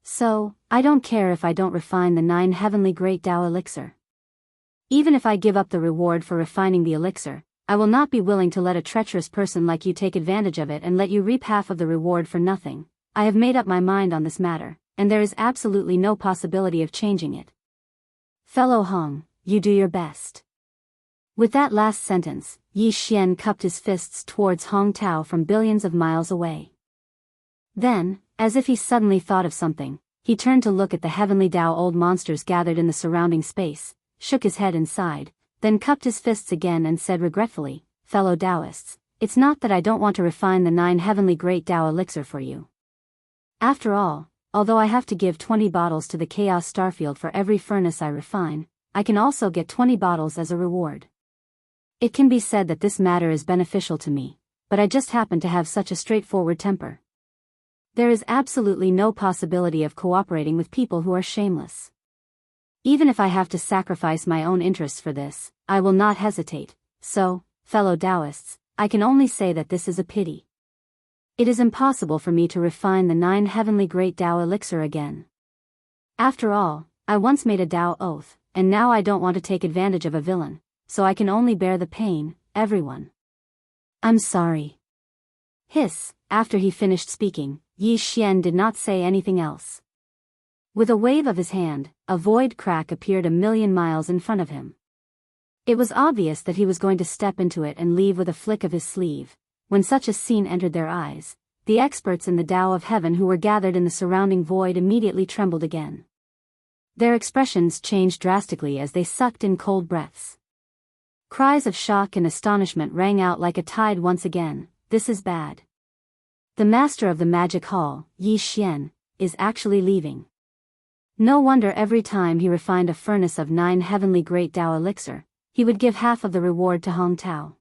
So, I don't care if I don't refine the 9 heavenly great Tao elixir. Even if I give up the reward for refining the elixir, I will not be willing to let a treacherous person like you take advantage of it and let you reap half of the reward for nothing. I have made up my mind on this matter, and there is absolutely no possibility of changing it. Fellow Hong, you do your best. With that last sentence, Yi Xian cupped his fists towards Hong Tao from billions of miles away. Then, as if he suddenly thought of something, he turned to look at the heavenly Tao old monsters gathered in the surrounding space, shook his head and sighed, then cupped his fists again and said regretfully, "Fellow Taoists, it's not that I don't want to refine the 9 heavenly great Tao elixir for you. After all, although I have to give 20 bottles to the Chaos Starfield for every furnace I refine, I can also get 20 bottles as a reward. It can be said that this matter is beneficial to me, but I just happen to have such a straightforward temper. There is absolutely no possibility of cooperating with people who are shameless. Even if I have to sacrifice my own interests for this, I will not hesitate. So, fellow Taoists, I can only say that this is a pity. It is impossible for me to refine the 9 heavenly great Tao elixir again. After all, I once made a Tao oath, and now I don't want to take advantage of a villain, so I can only bear the pain, everyone. I'm sorry." Hiss. After he finished speaking, Yi Xian did not say anything else. With a wave of his hand, a void crack appeared a million miles in front of him. It was obvious that he was going to step into it and leave with a flick of his sleeve. When such a scene entered their eyes, the experts in the Tao of Heaven who were gathered in the surrounding void immediately trembled again. Their expressions changed drastically as they sucked in cold breaths. Cries of shock and astonishment rang out like a tide once again. This is bad. The master of the magic hall, Yi Xian, is actually leaving. No wonder every time he refined a furnace of 9 heavenly great Tao elixir, he would give half of the reward to Hong Tao.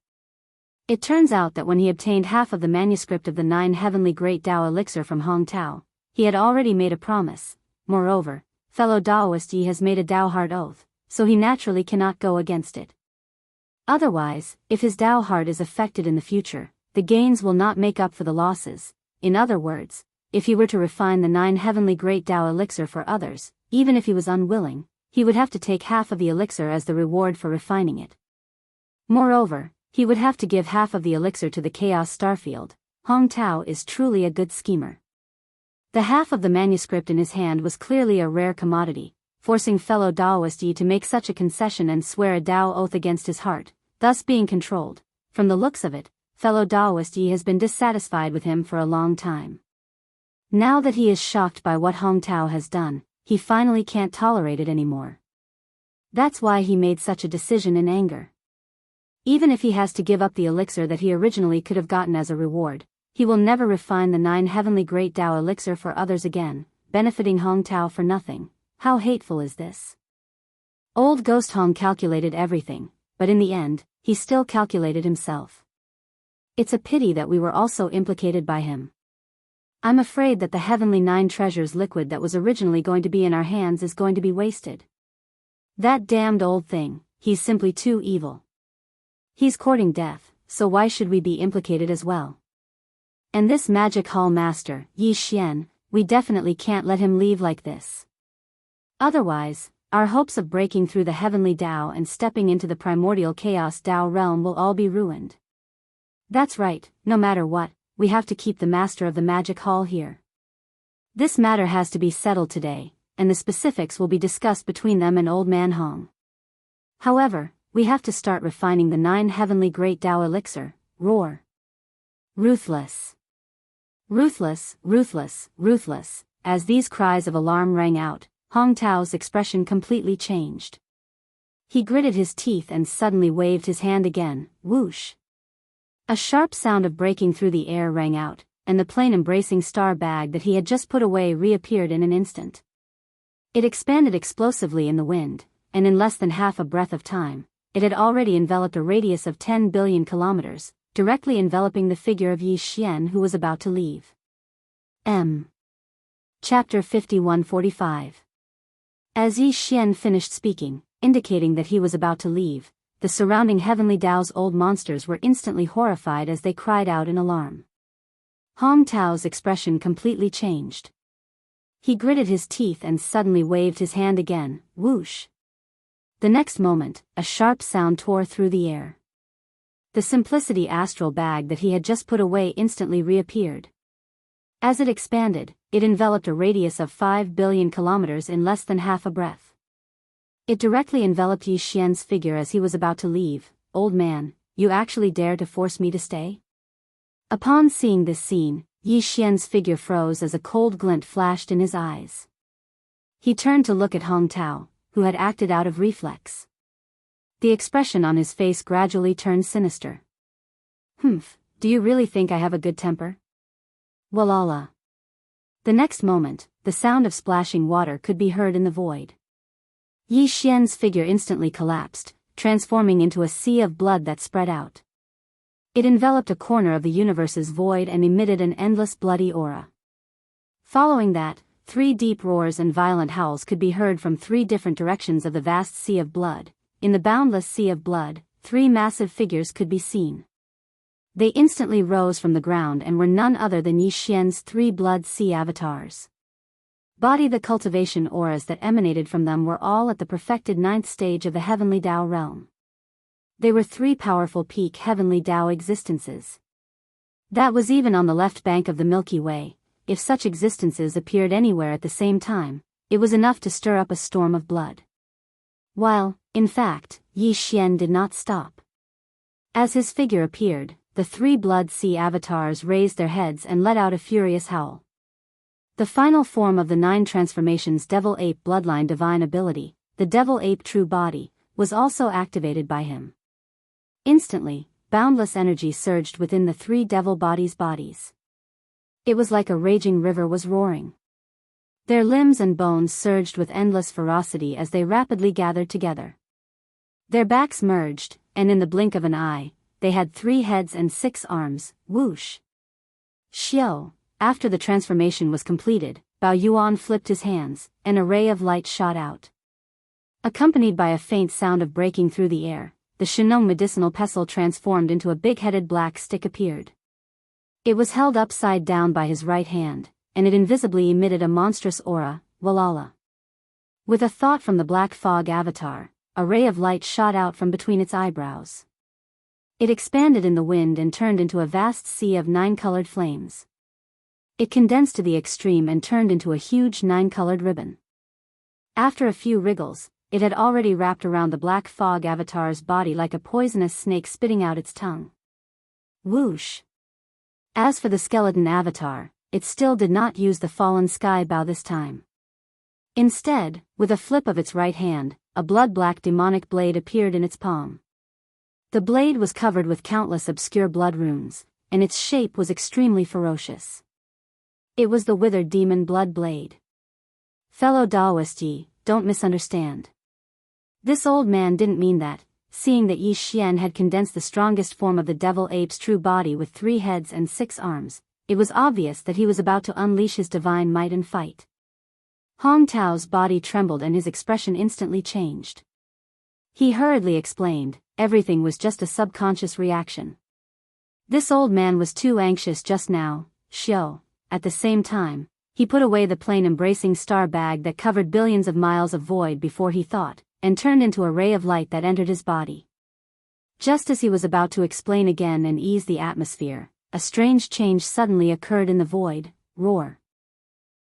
It turns out that when he obtained half of the manuscript of the 9 heavenly great Tao elixir from Hong Tao, he had already made a promise. Moreover, fellow Taoist Yi has made a Tao heart oath, so he naturally cannot go against it. Otherwise, if his Tao heart is affected in the future, the gains will not make up for the losses. In other words, if he were to refine the 9 heavenly great Tao elixir for others, even if he was unwilling, he would have to take half of the elixir as the reward for refining it. Moreover, he would have to give half of the elixir to the Chaos Starfield. Hong Tao is truly a good schemer. The half of the manuscript in his hand was clearly a rare commodity, forcing fellow Taoist Yi to make such a concession and swear a Tao oath against his heart, thus being controlled. From the looks of it, fellow Taoist Yi has been dissatisfied with him for a long time. Now that he is shocked by what Hong Tao has done, he finally can't tolerate it anymore. That's why he made such a decision in anger. Even if he has to give up the elixir that he originally could have gotten as a reward, he will never refine the 9 heavenly great Tao elixir for others again, benefiting Hong Tao for nothing. How hateful is this? Old Ghost Hong calculated everything, but in the end, he still calculated himself. It's a pity that we were also implicated by him. I'm afraid that the heavenly 9 treasures liquid that was originally going to be in our hands is going to be wasted. That damned old thing, he's simply too evil. He's courting death, so why should we be implicated as well? And this magic hall master, Yi Xian, we definitely can't let him leave like this. Otherwise, our hopes of breaking through the heavenly Tao and stepping into the primordial chaos Tao realm will all be ruined. That's right, no matter what, we have to keep the master of the magic hall here. This matter has to be settled today, and the specifics will be discussed between them and Old Man Hong. However, we have to start refining the 9 heavenly great Tao elixir. Roar. Ruthless. Ruthless, ruthless, ruthless. As these cries of alarm rang out, Hong Tao's expression completely changed. He gritted his teeth and suddenly waved his hand again. Whoosh. A sharp sound of breaking through the air rang out, and the plane-embracing star bag that he had just put away reappeared in an instant. It expanded explosively in the wind, and in less than half a breath of time, it had already enveloped a radius of 10 billion kilometers, directly enveloping the figure of Yi Xian, who was about to leave. Chapter 5145. As Yi Xian finished speaking, indicating that he was about to leave, the surrounding heavenly Tao's old monsters were instantly horrified as they cried out in alarm. Hong Tao's expression completely changed. He gritted his teeth and suddenly waved his hand again, whoosh. The next moment, a sharp sound tore through the air. The Simplicity astral bag that he had just put away instantly reappeared. As it expanded, it enveloped a radius of 5 billion kilometers in less than half a breath. It directly enveloped Yi Xian's figure as he was about to leave. Old man, you actually dare to force me to stay? Upon seeing this scene, Yi Xian's figure froze as a cold glint flashed in his eyes. He turned to look at Hong Tao, who had acted out of reflex. The expression on his face gradually turned sinister. Do you really think I have a good temper? Walala. The next moment, the sound of splashing water could be heard in the void. Yi Xian's figure instantly collapsed, transforming into a sea of blood that spread out. It enveloped a corner of the universe's void and emitted an endless bloody aura. Following that, 3 deep roars and violent howls could be heard from 3 different directions of the vast sea of blood. In the boundless sea of blood, 3 massive figures could be seen. They instantly rose from the ground and were none other than Yi Xian's 3 blood sea avatars. The cultivation auras that emanated from them were all at the perfected 9th stage of the heavenly Tao realm. They were 3 powerful peak heavenly Tao existences. That was even on the left bank of the Milky Way. If such existences appeared anywhere at the same time, it was enough to stir up a storm of blood. While, in fact, Yi Xian did not stop. As his figure appeared, the 3 blood sea avatars raised their heads and let out a furious howl. The final form of the 9 transformations Devil Ape bloodline divine ability, the Devil Ape true body, was also activated by him. Instantly, boundless energy surged within the 3 devil bodies. It was like a raging river was roaring. Their limbs and bones surged with endless ferocity as they rapidly gathered together. Their backs merged, and in the blink of an eye, they had 3 heads and 6 arms, whoosh. Xiao. After the transformation was completed, Bao Yuan flipped his hands, and a ray of light shot out. Accompanied by a faint sound of breaking through the air, the Shinong medicinal pestle transformed into a big-headed black stick appeared. It was held upside down by his right hand, and it invisibly emitted a monstrous aura, Walala. With a thought from the black fog avatar, a ray of light shot out from between its eyebrows. It expanded in the wind and turned into a vast sea of 9-colored flames. It condensed to the extreme and turned into a huge 9-colored ribbon. After a few wriggles, it had already wrapped around the black fog avatar's body like a poisonous snake spitting out its tongue. Whoosh! As for the skeleton avatar, it still did not use the fallen sky bow this time. Instead, with a flip of its right hand, a blood-black demonic blade appeared in its palm. The blade was covered with countless obscure blood runes, and its shape was extremely ferocious. It was the withered demon blood blade. Fellow Taoist Yi, don't misunderstand. This old man didn't mean that, seeing that Yi Xian had condensed the strongest form of the devil ape's true body with 3 heads and 6 arms, it was obvious that he was about to unleash his divine might and fight. Hong Tao's body trembled and his expression instantly changed. He hurriedly explained, everything was just a subconscious reaction. This old man was too anxious just now, Xiao. At the same time, he put away the plane-embracing star bag that covered billions of miles of void before he thought, and turned into a ray of light that entered his body. Just as he was about to explain again and ease the atmosphere, a strange change suddenly occurred in the void. Roar.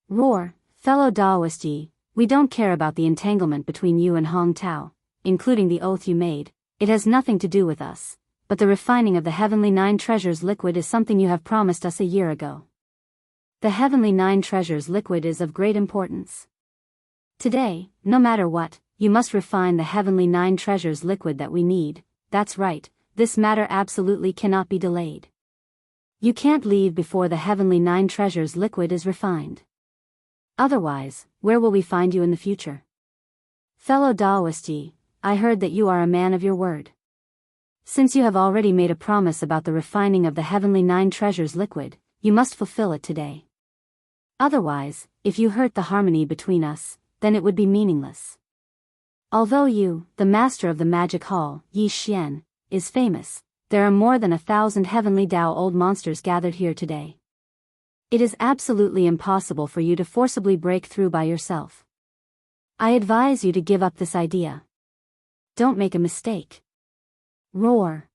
Roar, fellow Taoist Yi, we don't care about the entanglement between you and Hong Tao, including the oath you made, it has nothing to do with us, but the refining of the heavenly 9 treasures liquid is something you have promised us a year ago. The heavenly 9 treasures liquid is of great importance. Today, no matter what, you must refine the heavenly 9 treasures liquid that we need. That's right, this matter absolutely cannot be delayed. You can't leave before the heavenly 9 treasures liquid is refined. Otherwise, where will we find you in the future? Fellow Taoist Yi, I heard that you are a man of your word. Since you have already made a promise about the refining of the heavenly 9 treasures liquid, you must fulfill it today. Otherwise, if you hurt the harmony between us, then it would be meaningless. Although you, the master of the magic hall, Yi Xian, is famous, there are more than 1,000 heavenly Tao old monsters gathered here today. It is absolutely impossible for you to forcibly break through by yourself. I advise you to give up this idea. Don't make a mistake. Roar.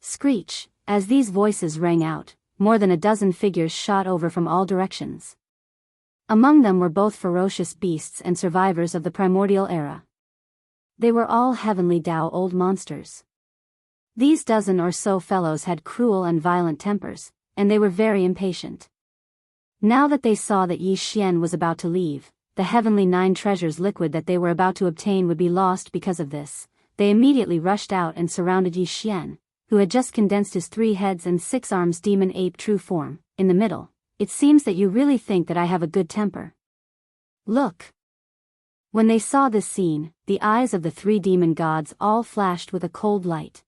Screech, as these voices rang out, more than a dozen figures shot over from all directions. Among them were both ferocious beasts and survivors of the primordial era. They were all heavenly Tao old monsters. These dozen or so fellows had cruel and violent tempers, and they were very impatient. Now that they saw that Yi Xian was about to leave, the heavenly 9 treasures liquid that they were about to obtain would be lost because of this, they immediately rushed out and surrounded Yi Xian, who had just condensed his 3 heads and 6 arms demon ape true form, in the middle. It seems that you really think that I have a good temper. Look. When they saw this scene, the eyes of the 3 demon gods all flashed with a cold light.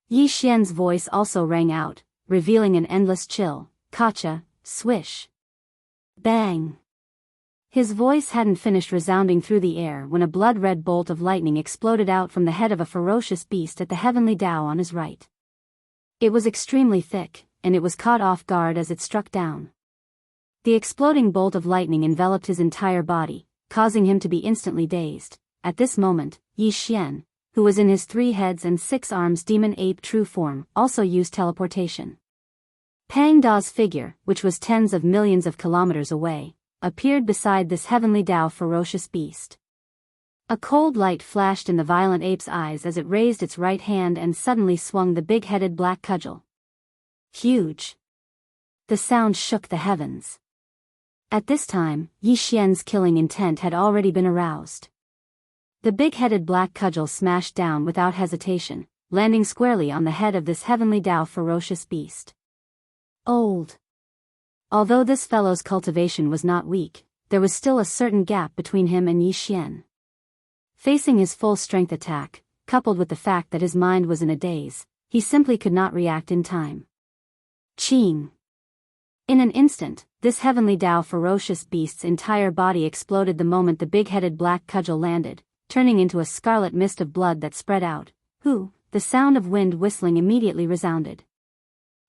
Yi Xian's voice also rang out, revealing an endless chill, kacha, swish. Bang. His voice hadn't finished resounding through the air when a blood-red bolt of lightning exploded out from the head of a ferocious beast at the heavenly Tao on his right. It was extremely thick, and it was caught off guard as it struck down. The exploding bolt of lightning enveloped his entire body, causing him to be instantly dazed. At this moment, Yi Xian, who was in his 3 heads and 6 arms demon ape true form, also used teleportation. Pang Da's figure, which was tens of millions of kilometers away, appeared beside this heavenly Tao ferocious beast. A cold light flashed in the violent ape's eyes as it raised its right hand and suddenly swung the big-headed black cudgel. Huge. The sound shook the heavens. At this time, Yi Xian's killing intent had already been aroused. The big-headed black cudgel smashed down without hesitation, landing squarely on the head of this heavenly Tao ferocious beast. Old. Although this fellow's cultivation was not weak, there was still a certain gap between him and Yi Xian. Facing his full-strength attack, coupled with the fact that his mind was in a daze, he simply could not react in time. Ching. In an instant, this heavenly Tao ferocious beast's entire body exploded the moment the big-headed black cudgel landed, turning into a scarlet mist of blood that spread out. The sound of wind whistling immediately resounded.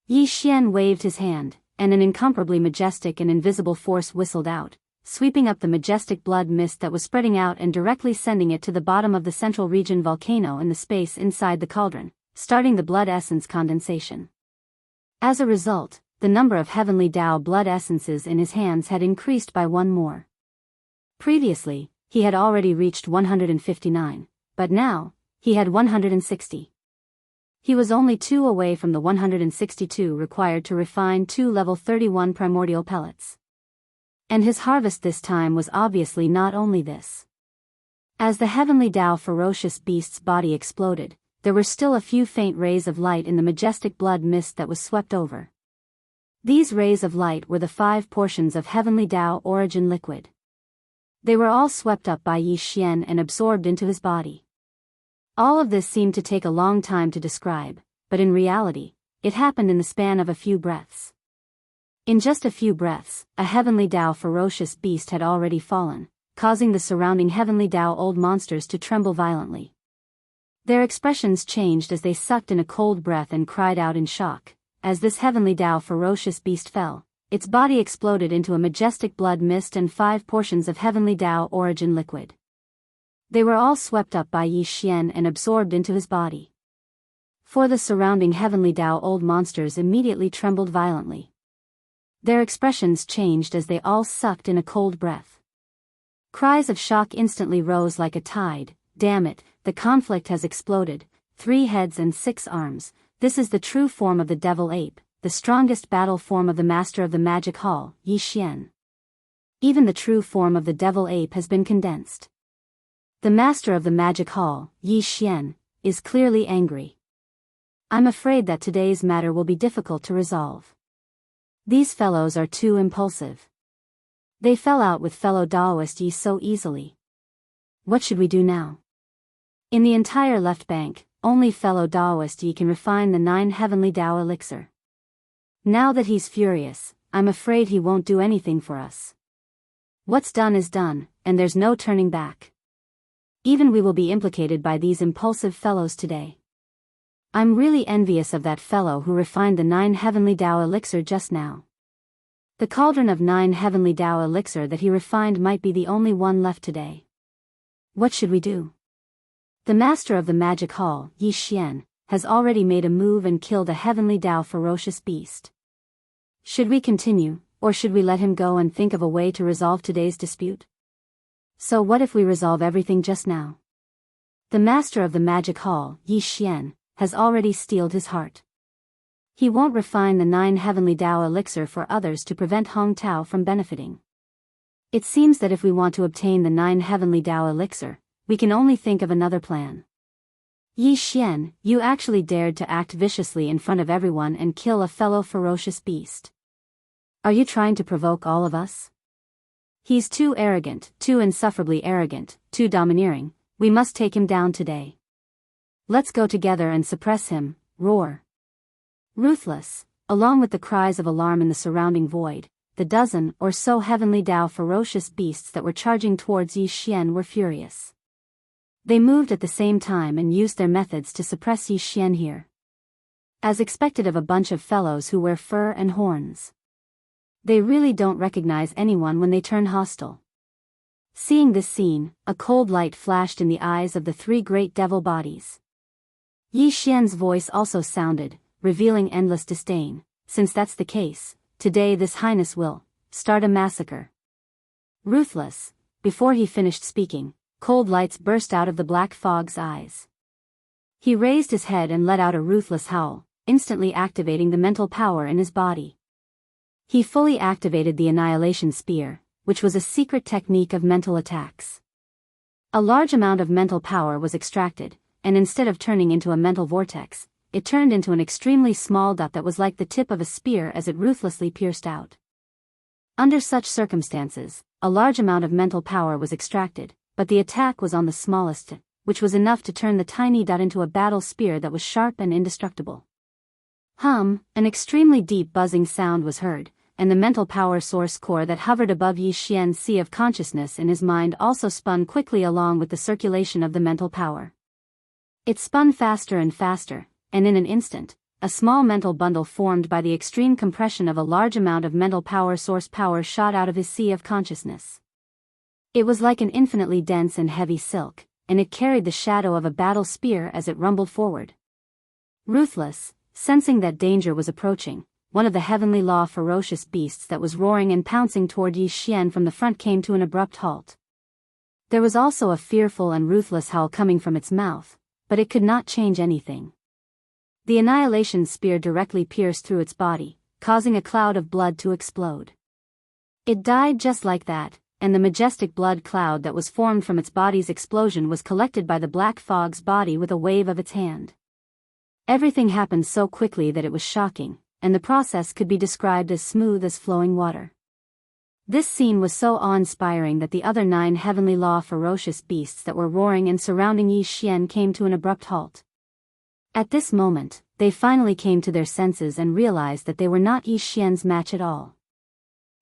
Yi Xian waved his hand, and an incomparably majestic and invisible force whistled out, sweeping up the majestic blood mist that was spreading out and directly sending it to the bottom of the central region volcano in the space inside the cauldron, starting the blood essence condensation. As a result, the number of heavenly Tao blood essences in his hands had increased by 1 more. Previously, he had already reached 159, but now, he had 160. He was only 2 away from the 162 required to refine 2 level 31 primordial pellets. And his harvest this time was obviously not only this. As the heavenly Tao ferocious beast's body exploded, there were still a few faint rays of light in the majestic blood mist that was swept over. These rays of light were the 5 portions of heavenly Tao origin liquid. They were all swept up by Yi Xian and absorbed into his body. All of this seemed to take a long time to describe, but in reality, it happened in the span of a few breaths. In just a few breaths, a heavenly Tao ferocious beast had already fallen, causing the surrounding heavenly Tao old monsters to tremble violently. Their expressions changed as they sucked in a cold breath and cried out in shock. As this heavenly Tao ferocious beast fell, its body exploded into a majestic blood mist and 5 portions of heavenly Tao origin liquid. They were all swept up by Yi Xian and absorbed into his body. For the surrounding heavenly Tao old monsters immediately trembled violently. Their expressions changed as they all sucked in a cold breath. Cries of shock instantly rose like a tide. Damn it, the conflict has exploded. 3 heads and 6 arms. This is the true form of the devil ape, the strongest battle form of the master of the magic hall, Yi Xian. Even the true form of the devil ape has been condensed. The master of the magic hall, Yi Xian, is clearly angry. I'm afraid that today's matter will be difficult to resolve. These fellows are too impulsive. They fell out with fellow Daoist Yi so easily. What should we do now? In the entire left bank, only fellow Daoist Yi can refine the 9 heavenly Dao elixir. Now that he's furious, I'm afraid he won't do anything for us. What's done is done, and there's no turning back. Even we will be implicated by these impulsive fellows today. I'm really envious of that fellow who refined the 9 heavenly Dao elixir just now. The cauldron of 9 heavenly Dao elixir that he refined might be the only one left today. What should we do? The master of the magic hall, Yi Xian, has already made a move and killed a heavenly Dao ferocious beast. Should we continue, or should we let him go and think of a way to resolve today's dispute? So what if we resolve everything just now? The master of the magic hall, Yi Xian, has already steeled his heart. He won't refine the 9 heavenly Dao elixir for others to prevent Hong Tao from benefiting. It seems that if we want to obtain the 9 heavenly Dao elixir, we can only think of another plan. Yi Xian, you actually dared to act viciously in front of everyone and kill a fellow ferocious beast. Are you trying to provoke all of us? He's too arrogant, too insufferably arrogant, too domineering. We must take him down today. Let's go together and suppress him, roar. Ruthless, along with the cries of alarm in the surrounding void, the dozen or so heavenly Dao ferocious beasts that were charging towards Yi Xian were furious. They moved at the same time and used their methods to suppress Yi Xian here. As expected of a bunch of fellows who wear fur and horns. They really don't recognize anyone when they turn hostile. Seeing this scene, a cold light flashed in the eyes of the 3 great devil bodies. Yi Xian's voice also sounded, revealing endless disdain. Since that's the case, today this highness will start a massacre. Ruthless. Before he finished speaking, cold lights burst out of the black fog's eyes. He raised his head and let out a ruthless howl, instantly activating the mental power in his body. He fully activated the Annihilation Spear, which was a secret technique of mental attacks. A large amount of mental power was extracted, and instead of turning into a mental vortex, it turned into an extremely small dot that was like the tip of a spear as it ruthlessly pierced out. Under such circumstances, a large amount of mental power was extracted, but the attack was on the smallest, which was enough to turn the tiny dot into a battle spear that was sharp and indestructible. An extremely deep buzzing sound was heard, and the mental power source core that hovered above Yi Xian's sea of consciousness in his mind also spun quickly along with the circulation of the mental power. It spun faster and faster, and in an instant, a small mental bundle formed by the extreme compression of a large amount of mental power source power shot out of his sea of consciousness. It was like an infinitely dense and heavy silk, and it carried the shadow of a battle spear as it rumbled forward. Ruthless, sensing that danger was approaching, one of the heavenly law ferocious beasts that was roaring and pouncing toward Yi Xian from the front came to an abrupt halt. There was also a fearful and ruthless howl coming from its mouth, but it could not change anything. The Annihilation Spear directly pierced through its body, causing a cloud of blood to explode. It died just like that, and the majestic blood cloud that was formed from its body's explosion was collected by the black fog's body with a wave of its hand. Everything happened so quickly that it was shocking, and the process could be described as smooth as flowing water. This scene was so awe-inspiring that the other 9 heavenly law ferocious beasts that were roaring and surrounding Yi Xian came to an abrupt halt. At this moment, they finally came to their senses and realized that they were not Yi Xian's match at all.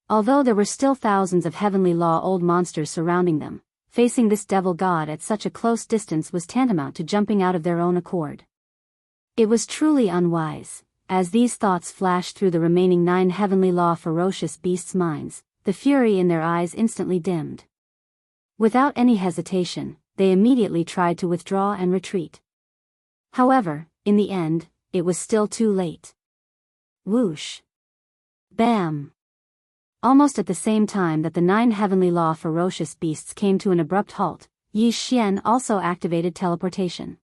Although there were still thousands of heavenly law old monsters surrounding them, facing this devil god at such a close distance was tantamount to jumping out of their own accord. It was truly unwise. As these thoughts flashed through the remaining 9 heavenly law ferocious beasts' minds, the fury in their eyes instantly dimmed. Without any hesitation, they immediately tried to withdraw and retreat. However, in the end, it was still too late. Whoosh! Bam! Almost at the same time that the 9 heavenly law ferocious beasts came to an abrupt halt, Yi Xian also activated teleportation.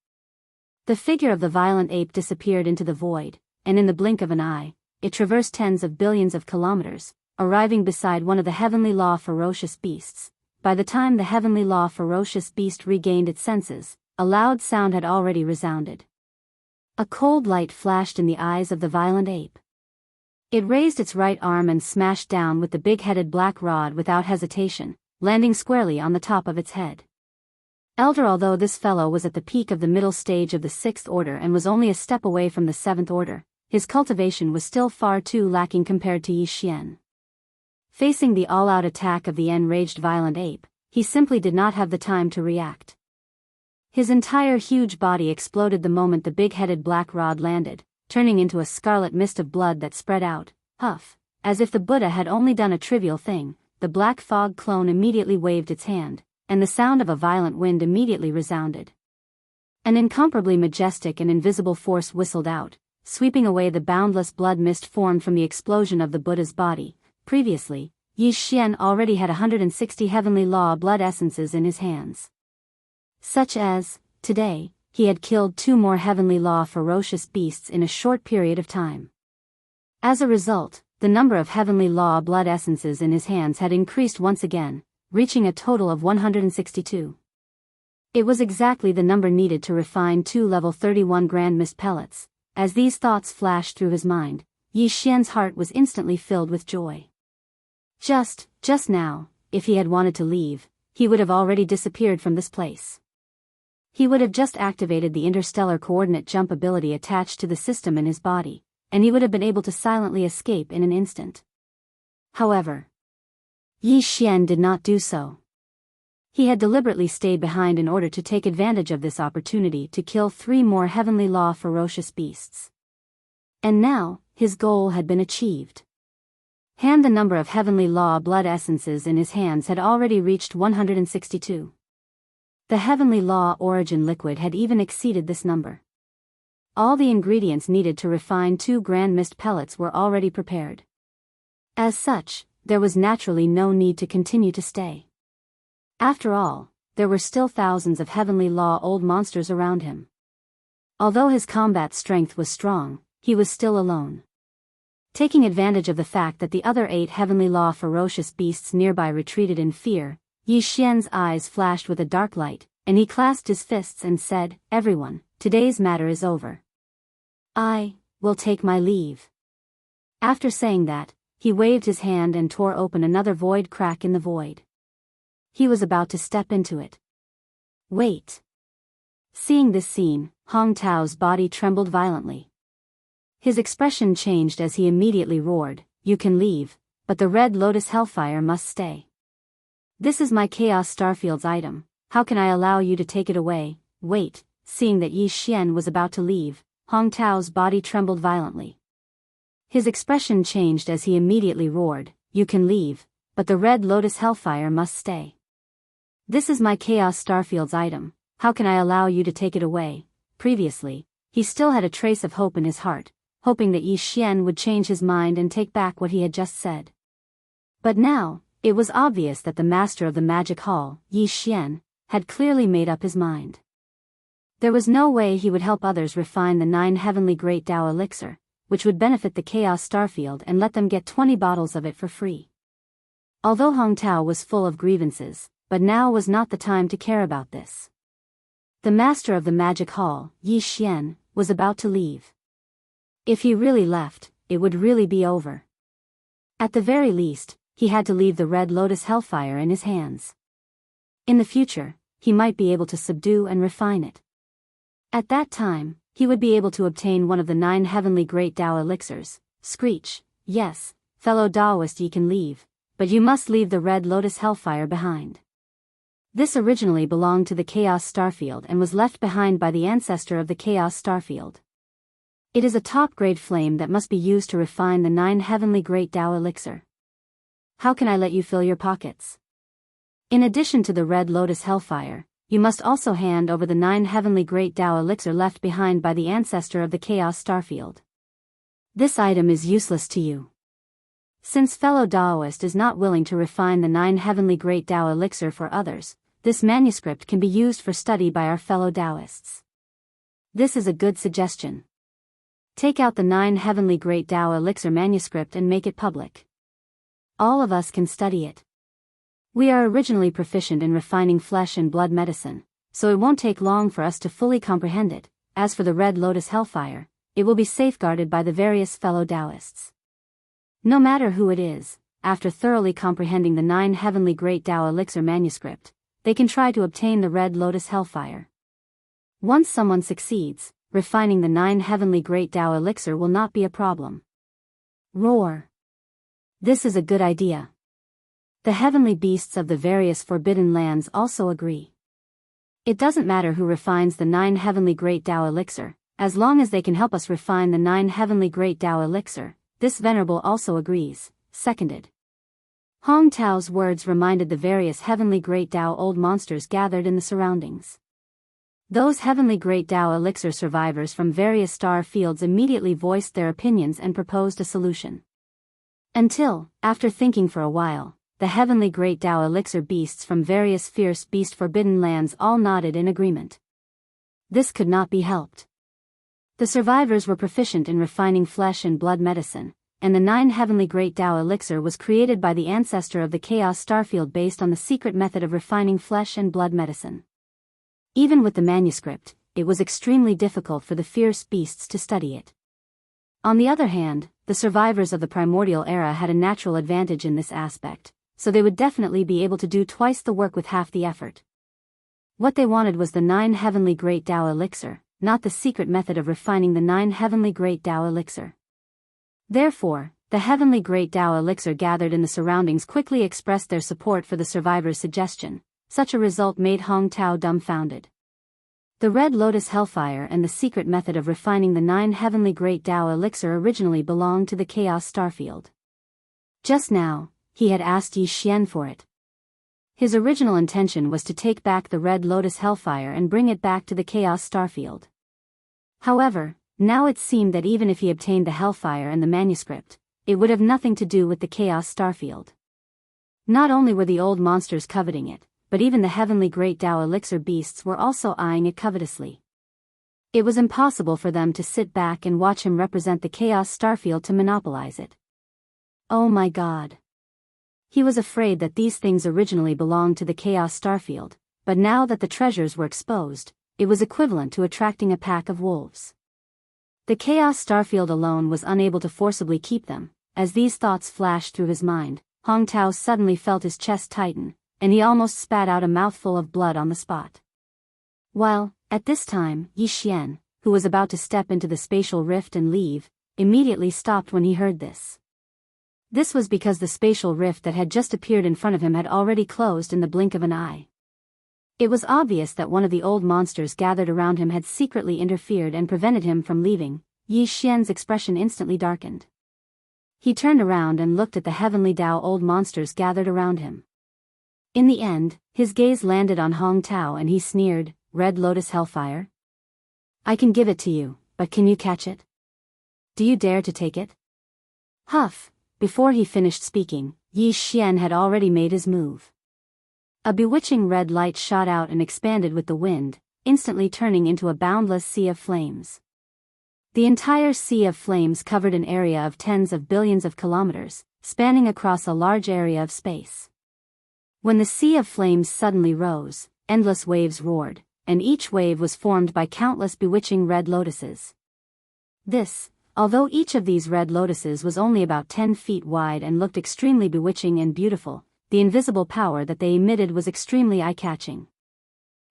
The figure of the violent ape disappeared into the void, and in the blink of an eye, it traversed tens of billions of kilometers, arriving beside one of the heavenly law ferocious beasts. By the time the heavenly law ferocious beast regained its senses, a loud sound had already resounded. A cold light flashed in the eyes of the violent ape. It raised its right arm and smashed down with the big-headed black rod without hesitation, landing squarely on the top of its head. Elder, although this fellow was at the peak of the middle stage of the 6th order and was only a step away from the 7th order, his cultivation was still far too lacking compared to Yi Xian. Facing the all-out attack of the enraged violent ape, he simply did not have the time to react. His entire huge body exploded the moment the big-headed black rod landed, turning into a scarlet mist of blood that spread out, as if the Buddha had only done a trivial thing. The black fog clone immediately waved its hand, and the sound of a violent wind immediately resounded. An incomparably majestic and invisible force whistled out, sweeping away the boundless blood mist formed from the explosion of the Buddha's body. Previously, Yi Xian already had 160 heavenly law blood essences in his hands. Such as, today, he had killed 2 more heavenly law ferocious beasts in a short period of time. As a result, the number of heavenly law blood essences in his hands had increased once again, reaching a total of 162. It was exactly the number needed to refine 2 level 31 grand mist pellets. As these thoughts flashed through his mind, Yi Xian's heart was instantly filled with joy. Just now, if he had wanted to leave, he would have already disappeared from this place. He would have just activated the interstellar coordinate jump ability attached to the system in his body, and he would have been able to silently escape in an instant. However, Yi Xian did not do so. He had deliberately stayed behind in order to take advantage of this opportunity to kill 3 more heavenly law ferocious beasts. And now, his goal had been achieved. The number of heavenly law blood essences in his hands had already reached 162. The heavenly law origin liquid had even exceeded this number. All the ingredients needed to refine 2 grand mist pellets were already prepared. As such, there was naturally no need to continue to stay. After all, there were still thousands of heavenly law old monsters around him. Although his combat strength was strong, he was still alone. Taking advantage of the fact that the other 8 heavenly law ferocious beasts nearby retreated in fear, Yi Xian's eyes flashed with a dark light, and he clasped his fists and said, "Everyone, today's matter is over. I will take my leave." After saying that, he waved his hand and tore open another void crack in the void. He was about to step into it. Wait. Seeing this scene, Hong Tao's body trembled violently. His expression changed as he immediately roared, "You can leave, but the Red Lotus Hellfire must stay. This is my Chaos Starfield's item, how can I allow you to take it away?" Wait. Seeing that Yi Xian was about to leave, Hong Tao's body trembled violently. His expression changed as he immediately roared, "You can leave, but the Red Lotus Hellfire must stay. This is my Chaos Starfield's item, how can I allow you to take it away?" Previously, he still had a trace of hope in his heart, hoping that Yi Xian would change his mind and take back what he had just said. But now, it was obvious that the master of the magic hall, Yi Xian, had clearly made up his mind. There was no way he would help others refine the 9 heavenly great Tao elixir, which would benefit the Chaos Starfield and let them get 20 bottles of it for free. Although Hong Tao was full of grievances, but now was not the time to care about this. The master of the magic hall, Yi Xian, was about to leave. If he really left, it would really be over. At the very least, he had to leave the Red Lotus Hellfire in his hands. In the future, he might be able to subdue and refine it. At that time, he would be able to obtain one of the 9 heavenly great Tao elixirs. Screech, "Yes, fellow Taoist, ye can leave, but you must leave the Red Lotus Hellfire behind." This originally belonged to the Chaos Starfield and was left behind by the ancestor of the Chaos Starfield. It is a top-grade flame that must be used to refine the 9 heavenly great Tao elixir. How can I let you fill your pockets? In addition to the Red Lotus Hellfire, you must also hand over the 9 heavenly great Tao elixir left behind by the ancestor of the Chaos Starfield. This item is useless to you. Since fellow Taoist is not willing to refine the 9 heavenly great Tao elixir for others, this manuscript can be used for study by our fellow Taoists. This is a good suggestion. Take out the 9 heavenly great Tao elixir manuscript and make it public. All of us can study it. We are originally proficient in refining flesh and blood medicine, so it won't take long for us to fully comprehend it. as for the red lotus hellfire, it will be safeguarded by the various fellow Taoists. No matter who it is, after thoroughly comprehending the 9 heavenly great Tao elixir manuscript, they can try to obtain the red lotus hellfire. Once someone succeeds, refining the 9 heavenly great Tao elixir will not be a problem. Roar! This is a good idea. The heavenly beasts of the various forbidden lands also agree. It doesn't matter who refines the 9 heavenly great Tao elixir, as long as they can help us refine the 9 heavenly great Tao elixir. This venerable also agrees, seconded. Hong Tao's words reminded the various heavenly great Tao old monsters gathered in the surroundings. Those heavenly great Tao elixir survivors from various star fields immediately voiced their opinions and proposed a solution. Until, after thinking for a while, the heavenly great Tao elixir beasts from various fierce beast forbidden lands all nodded in agreement. This could not be helped. The survivors were proficient in refining flesh and blood medicine, and the 9 heavenly great Tao elixir was created by the ancestor of the Chaos Starfield based on the secret method of refining flesh and blood medicine. Even with the manuscript, it was extremely difficult for the fierce beasts to study it. On the other hand, the survivors of the primordial era had a natural advantage in this aspect, so they would definitely be able to do twice the work with half the effort. What they wanted was the 9 heavenly great Tao elixir, not the secret method of refining the 9 heavenly great Tao elixir. Therefore, the heavenly great Tao elixir gathered in the surroundings quickly expressed their support for the survivors' suggestion. Such a result made Hong Tao dumbfounded. The red lotus hellfire and the secret method of refining the 9 heavenly great Tao elixir originally belonged to the Chaos Starfield. Just now, he had asked Yi Xian for it. His original intention was to take back the red lotus hellfire and bring it back to the Chaos Starfield. However, now it seemed that even if he obtained the hellfire and the manuscript, it would have nothing to do with the Chaos Starfield. Not only were the old monsters coveting it, but even the heavenly great Tao elixir beasts were also eyeing it covetously. It was impossible for them to sit back and watch him represent the Chaos Starfield to monopolize it. Oh my God! He was afraid that these things originally belonged to the Chaos Starfield, but now that the treasures were exposed, it was equivalent to attracting a pack of wolves. The Chaos Starfield alone was unable to forcibly keep them. As these thoughts flashed through his mind, Hong Tao suddenly felt his chest tighten, and he almost spat out a mouthful of blood on the spot. While, at this time, Yi Xian, who was about to step into the spatial rift and leave, immediately stopped when he heard this. This was because the spatial rift that had just appeared in front of him had already closed in the blink of an eye. It was obvious that one of the old monsters gathered around him had secretly interfered and prevented him from leaving. Yi Xian's expression instantly darkened. He turned around and looked at the heavenly Tao old monsters gathered around him. In the end, his gaze landed on Hong Tao and he sneered, "Red Lotus Hellfire? I can give it to you, but can you catch it? Do you dare to take it?" Huff! Before he finished speaking, Yi Xian had already made his move. A bewitching red light shot out and expanded with the wind, instantly turning into a boundless sea of flames. The entire sea of flames covered an area of tens of billions of kilometers, spanning across a large area of space. When the sea of flames suddenly rose, endless waves roared, and each wave was formed by countless bewitching red lotuses. Although each of these red lotuses was only about 10 feet wide and looked extremely bewitching and beautiful, the invisible power that they emitted was extremely eye-catching.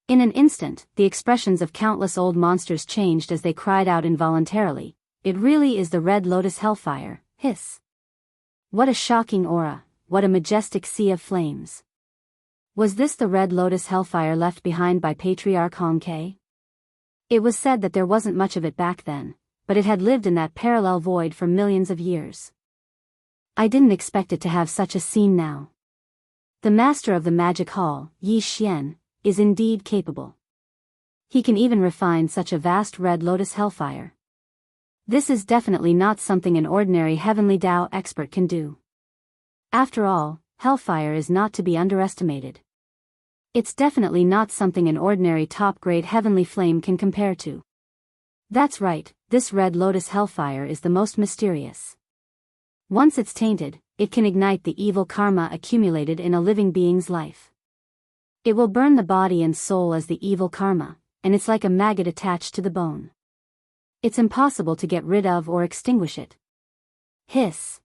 In an instant, the expressions of countless old monsters changed as they cried out involuntarily, "It really is the red lotus hellfire, hiss! What a shocking aura, what a majestic sea of flames! Was this the red lotus hellfire left behind by Patriarch Hong Ke? It was said that there wasn't much of it back then, but it had lived in that parallel void for millions of years. I didn't expect it to have such a scene now. The master of the magic hall, Yi Xian, is indeed capable. He can even refine such a vast red lotus hellfire. This is definitely not something an ordinary heavenly Tao expert can do. After all, hellfire is not to be underestimated. It's definitely not something an ordinary top-grade heavenly flame can compare to. That's right, this red lotus hellfire is the most mysterious. Once it's tainted, it can ignite the evil karma accumulated in a living being's life. It will burn the body and soul as the evil karma, and it's like a maggot attached to the bone. It's impossible to get rid of or extinguish it. Hiss.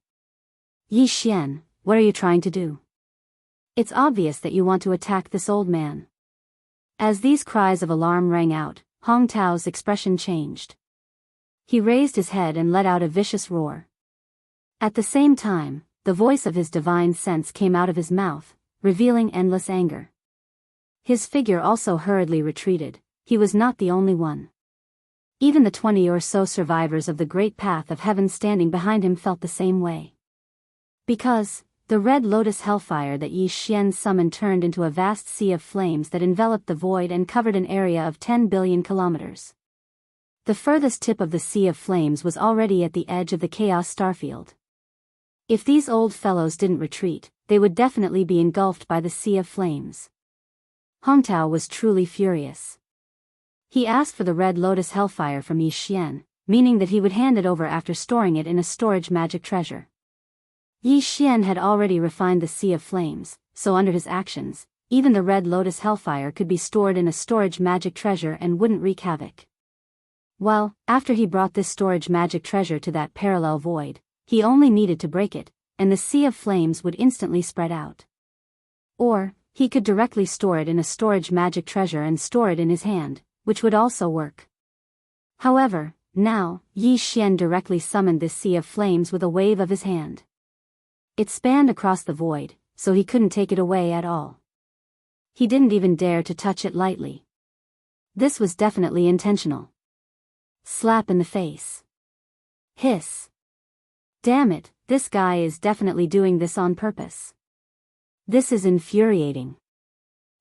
Yi Xian, what are you trying to do? It's obvious that you want to attack this old man. As these cries of alarm rang out, Hong Tao's expression changed. He raised his head and let out a vicious roar. At the same time, the voice of his divine sense came out of his mouth, revealing endless anger. His figure also hurriedly retreated. He was not the only one. Even the 20 or so survivors of the great path of heaven standing behind him felt the same way. Because the red lotus hellfire that Yi Xian summoned turned into a vast sea of flames that enveloped the void and covered an area of 10 billion kilometers. The furthest tip of the sea of flames was already at the edge of the chaos starfield. If these old fellows didn't retreat, they would definitely be engulfed by the sea of flames. Hong Tao was truly furious. He asked for the red lotus hellfire from Yi Xian, meaning that he would hand it over after storing it in a storage magic treasure. Yi Xian had already refined the sea of flames, so under his actions, even the red lotus hellfire could be stored in a storage magic treasure and wouldn't wreak havoc. Well, after he brought this storage magic treasure to that parallel void, he only needed to break it, and the sea of flames would instantly spread out. Or, he could directly store it in a storage magic treasure and store it in his hand, which would also work. However, now, Yi Xian directly summoned this sea of flames with a wave of his hand. It spanned across the void, so he couldn't take it away at all. He didn't even dare to touch it lightly. This was definitely intentional. Slap in the face. Hiss. Damn it, this guy is definitely doing this on purpose. This is infuriating.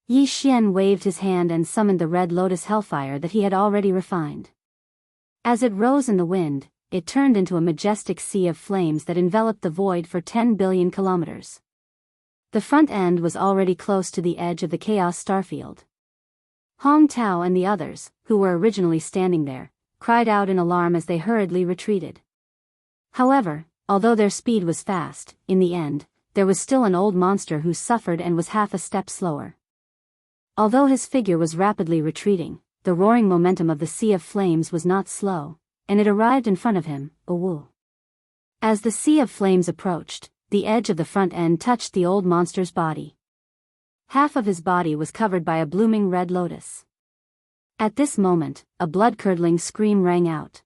Yi Xian waved his hand and summoned the red lotus hellfire that he had already refined. As it rose in the wind, it turned into a majestic sea of flames that enveloped the void for 10 billion kilometers. The front end was already close to the edge of the chaos starfield. Hong Tao and the others, who were originally standing there, cried out in alarm as they hurriedly retreated. However, although their speed was fast, in the end, there was still an old monster who suffered and was half a step slower. Although his figure was rapidly retreating, the roaring momentum of the sea of flames was not slow, and it arrived in front of him, Wu. As the sea of flames approached, the edge of the front end touched the old monster's body. Half of his body was covered by a blooming red lotus. At this moment, a blood-curdling scream rang out.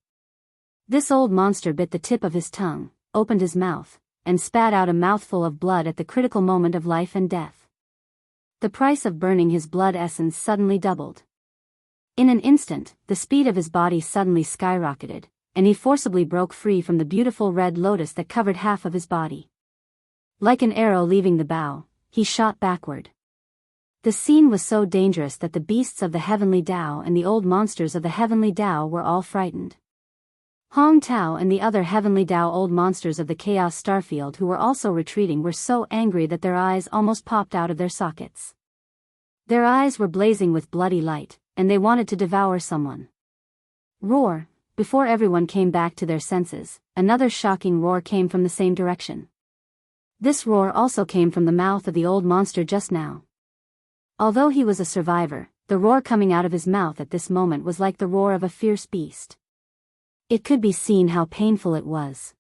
This old monster bit the tip of his tongue, opened his mouth, and spat out a mouthful of blood at the critical moment of life and death. The price of burning his blood essence suddenly doubled. In an instant, the speed of his body suddenly skyrocketed, and he forcibly broke free from the beautiful red lotus that covered half of his body. Like an arrow leaving the bow, he shot backward. The scene was so dangerous that the beasts of the heavenly Tao and the old monsters of the heavenly Tao were all frightened. Hong Tao and the other heavenly Tao old monsters of the chaos starfield who were also retreating were so angry that their eyes almost popped out of their sockets. Their eyes were blazing with bloody light, and they wanted to devour someone. Roar! Before everyone came back to their senses, another shocking roar came from the same direction. This roar also came from the mouth of the old monster just now. Although he was a survivor, the roar coming out of his mouth at this moment was like the roar of a fierce beast. It could be seen how painful it was.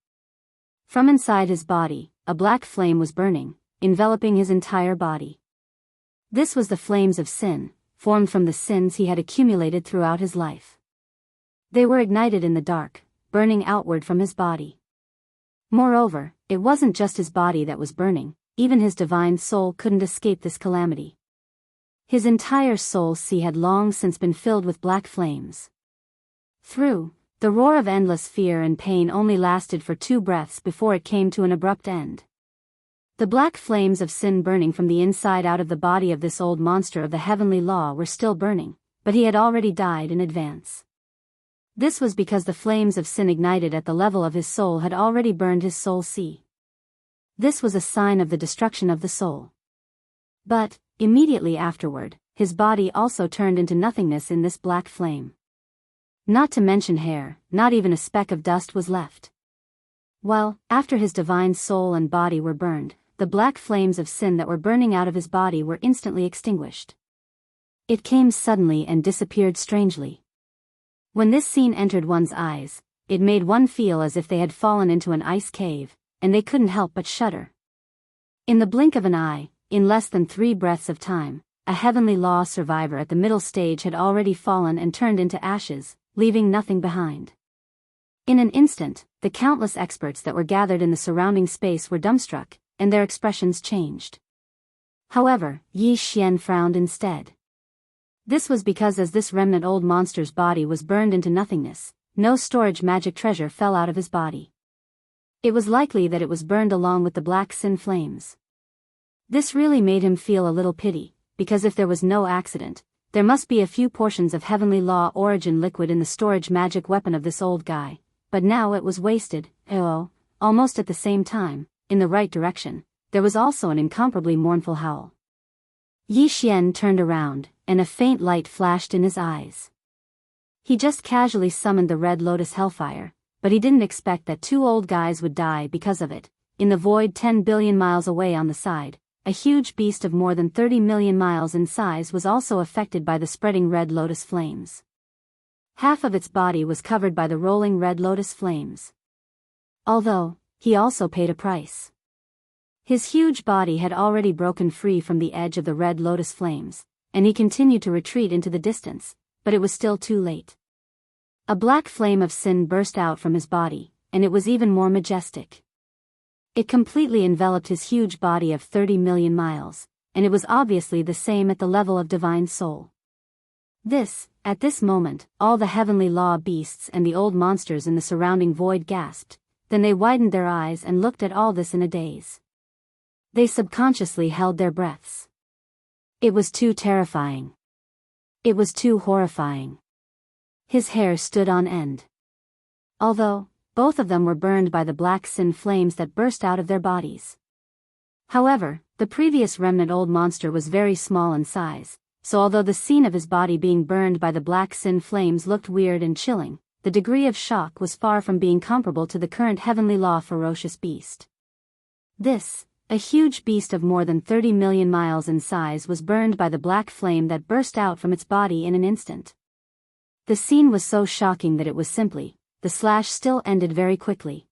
From inside his body, a black flame was burning, enveloping his entire body. This was the flames of sin, formed from the sins he had accumulated throughout his life. They were ignited in the dark, burning outward from his body. Moreover, it wasn't just his body that was burning, even his divine soul couldn't escape this calamity. His entire soul sea had long since been filled with black flames. The roar of endless fear and pain only lasted for 2 breaths before it came to an abrupt end. The black flames of sin burning from the inside out of the body of this old monster of the heavenly law were still burning, but he had already died in advance. This was because the flames of sin ignited at the level of his soul had already burned his soul sea. This was a sign of the destruction of the soul. But, immediately afterward, his body also turned into nothingness in this black flame. Not to mention hair, not even a speck of dust was left. Well, after his divine soul and body were burned, the black flames of sin that were burning out of his body were instantly extinguished. It came suddenly and disappeared strangely. When this scene entered one's eyes, it made one feel as if they had fallen into an ice cave, and they couldn't help but shudder. In the blink of an eye, in less than 3 breaths of time, a heavenly law survivor at the middle stage had already fallen and turned into ashes, leaving nothing behind. In an instant, the countless experts that were gathered in the surrounding space were dumbstruck, and their expressions changed. However, Yi Xian frowned instead. This was because as this remnant old monster's body was burned into nothingness, no storage magic treasure fell out of his body. It was likely that it was burned along with the black sin flames. This really made him feel a little pity, because if there was no accident, there must be a few portions of heavenly law origin liquid in the storage magic weapon of this old guy, but now it was wasted. Almost at the same time, in the right direction, there was also an incomparably mournful howl. Yi Xian turned around, and a faint light flashed in his eyes. He just casually summoned the Red Lotus Hellfire, but he didn't expect that 2 old guys would die because of it. In the void 10 billion miles away on the side, a huge beast of more than 30 million miles in size was also affected by the spreading red lotus flames. Half of its body was covered by the rolling red lotus flames. Although, he also paid a price. His huge body had already broken free from the edge of the red lotus flames, and he continued to retreat into the distance, but it was still too late. A black flame of sin burst out from his body, and it was even more majestic. It completely enveloped his huge body of 30 million miles, and it was obviously the same at the level of divine soul. At this moment, all the heavenly law beasts and the old monsters in the surrounding void gasped, then they widened their eyes and looked at all this in a daze. They subconsciously held their breaths. It was too terrifying. It was too horrifying. His hair stood on end. Although, both of them were burned by the black sin flames that burst out of their bodies. However, the previous remnant old monster was very small in size, so although the scene of his body being burned by the black sin flames looked weird and chilling, the degree of shock was far from being comparable to the current heavenly law ferocious beast. A huge beast of more than 30 million miles in size was burned by the black flame that burst out from its body in an instant. The scene was so shocking that it was simply, the slash still ended very quickly.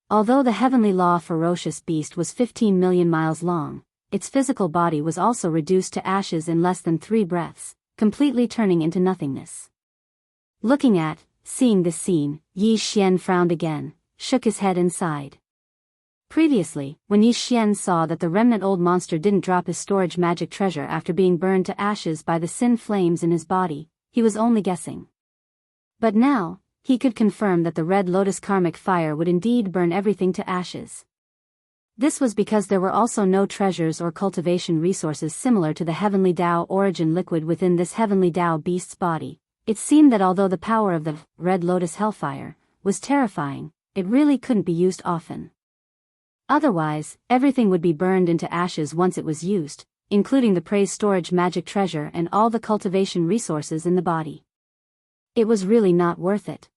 Although the heavenly law ferocious beast was 15 million miles long, its physical body was also reduced to ashes in less than 3 breaths, completely turning into nothingness. Seeing this scene, Yi Xian frowned again, shook his head and sighed. Previously, when Yi Xian saw that the remnant old monster didn't drop his storage magic treasure after being burned to ashes by the sin flames in his body, he was only guessing. But now, he could confirm that the red lotus karmic fire would indeed burn everything to ashes. This was because there were also no treasures or cultivation resources similar to the heavenly Tao origin liquid within this heavenly Tao beast's body. It seemed that although the power of the red lotus hellfire was terrifying, it really couldn't be used often. Otherwise, everything would be burned into ashes once it was used, including the praise storage magic treasure and all the cultivation resources in the body. It was really not worth it.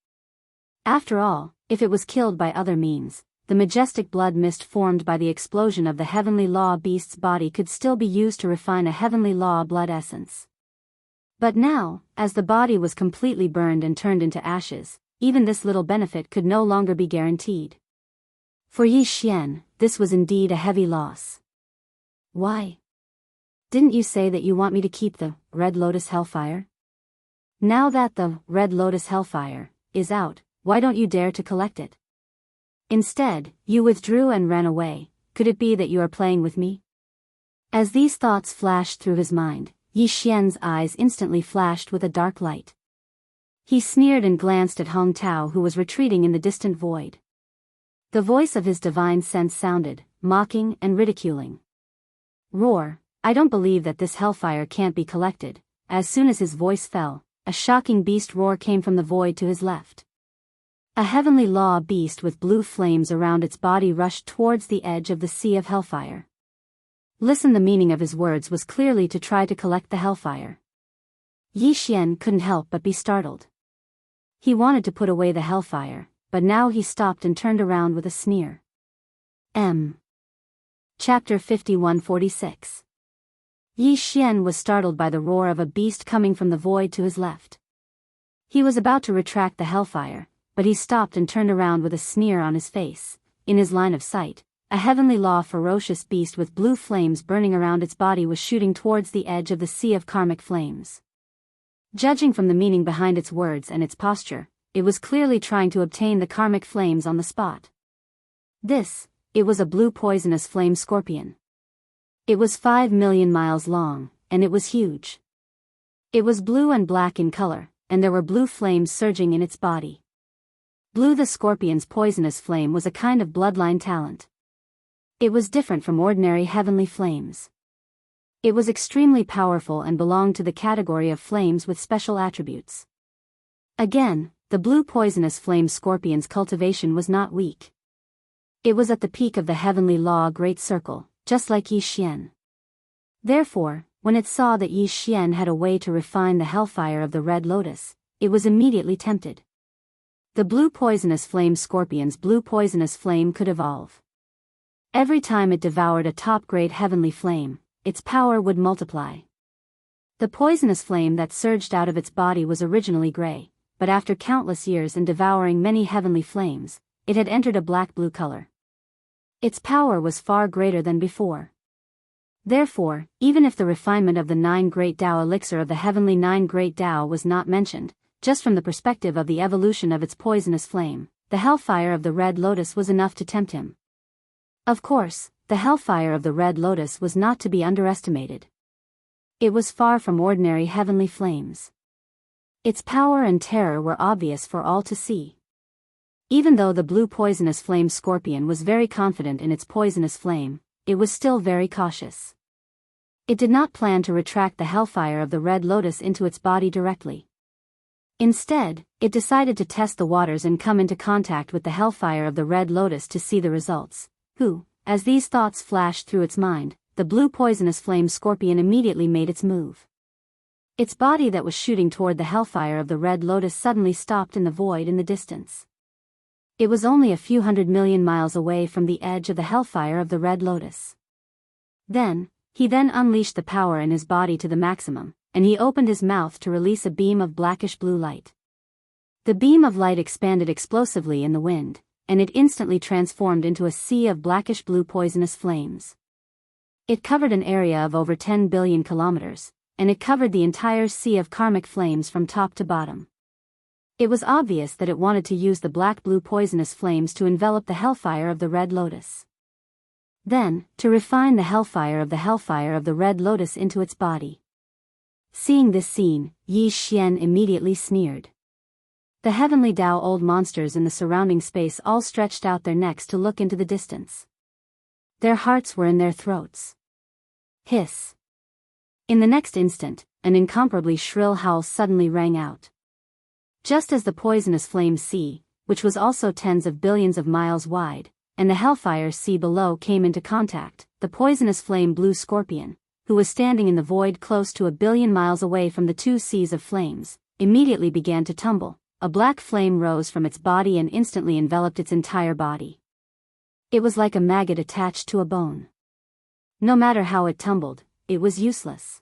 After all, if it was killed by other means, the majestic blood mist formed by the explosion of the heavenly law beast's body could still be used to refine a heavenly law blood essence. But now, as the body was completely burned and turned into ashes, even this little benefit could no longer be guaranteed. For Yi Xian, this was indeed a heavy loss. Why? Didn't you say that you want me to keep the Red Lotus Hellfire? Now that the Red Lotus Hellfire is out, why don't you dare to collect it? Instead, you withdrew and ran away. Could it be that you are playing with me? As these thoughts flashed through his mind, Yi Xian's eyes instantly flashed with a dark light. He sneered and glanced at Hong Tao, who was retreating in the distant void. The voice of his divine sense sounded, mocking and ridiculing. Roar, I don't believe that this hellfire can't be collected. As soon as his voice fell, a shocking beast roar came from the void to his left. A heavenly law beast with blue flames around its body rushed towards the edge of the sea of hellfire. Listen, the meaning of his words was clearly to try to collect the hellfire. Yi Xian couldn't help but be startled. He wanted to put away the hellfire, but now he stopped and turned around with a sneer. Chapter 5146. Yi Xian was startled by the roar of a beast coming from the void to his left. He was about to retract the hellfire, but he stopped and turned around with a sneer on his face. In his line of sight, a heavenly law ferocious beast with blue flames burning around its body was shooting towards the edge of the sea of karmic flames. Judging from the meaning behind its words and its posture, it was clearly trying to obtain the karmic flames on the spot. It was a blue poisonous flame scorpion. It was 5 million miles long, and it was huge. It was blue and black in color, and there were blue flames surging in its body. Blue the scorpion's poisonous flame was a kind of bloodline talent. It was different from ordinary heavenly flames. It was extremely powerful and belonged to the category of flames with special attributes. Again, the blue poisonous flame scorpion's cultivation was not weak. It was at the peak of the heavenly law great circle, just like Yi Xian. Therefore, when it saw that Yi Xian had a way to refine the hellfire of the red lotus, it was immediately tempted. The blue poisonous flame scorpion's blue poisonous flame could evolve. Every time it devoured a top-grade heavenly flame, its power would multiply. The poisonous flame that surged out of its body was originally gray, but after countless years and devouring many heavenly flames, it had entered a black-blue color. Its power was far greater than before. Therefore, even if the refinement of the 9 Great Tao elixir of the heavenly 9 Great Tao was not mentioned, just from the perspective of the evolution of its poisonous flame, the hellfire of the red lotus was enough to tempt him. Of course, the hellfire of the red lotus was not to be underestimated. It was far from ordinary heavenly flames. Its power and terror were obvious for all to see. Even though the blue poisonous flame scorpion was very confident in its poisonous flame, it was still very cautious. It did not plan to retract the hellfire of the red lotus into its body directly. Instead, it decided to test the waters and come into contact with the hellfire of the red lotus to see the results. As these thoughts flashed through its mind, the blue poisonous flame scorpion immediately made its move. Its body that was shooting toward the hellfire of the red lotus suddenly stopped in the void in the distance. It was only a few 100 million miles away from the edge of the hellfire of the red lotus. He then unleashed the power in his body to the maximum, and he opened his mouth to release a beam of blackish blue light. The beam of light expanded explosively in the wind, and it instantly transformed into a sea of blackish blue poisonous flames. It covered an area of over 10 billion kilometers, and it covered the entire sea of karmic flames from top to bottom. It was obvious that it wanted to use the black-blue poisonous flames to envelop the hellfire of the red lotus. Then, to refine the hellfire of the red lotus into its body. Seeing this scene, Yi Xian immediately sneered. The heavenly Tao old monsters in the surrounding space all stretched out their necks to look into the distance. Their hearts were in their throats. Hiss. In the next instant, an incomparably shrill howl suddenly rang out. Just as the poisonous flame sea, which was also tens of billions of miles wide, and the hellfire sea below came into contact, the poisonous flame blue scorpion, who was standing in the void close to 1 billion miles away from the 2 seas of flames, immediately began to tumble. A black flame rose from its body and instantly enveloped its entire body. It was like a maggot attached to a bone. No matter how it tumbled, it was useless.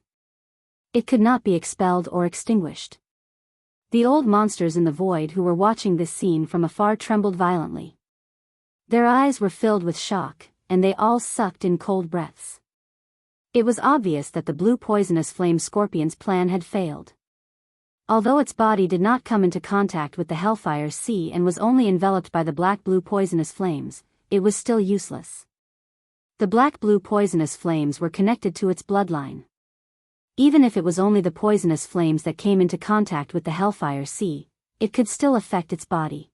It could not be expelled or extinguished. The old monsters in the void who were watching this scene from afar trembled violently. Their eyes were filled with shock, and they all sucked in cold breaths. It was obvious that the blue poisonous flame scorpion's plan had failed. Although its body did not come into contact with the hellfire sea and was only enveloped by the black-blue poisonous flames, it was still useless. The black-blue poisonous flames were connected to its bloodline. Even if it was only the poisonous flames that came into contact with the hellfire sea, it could still affect its body.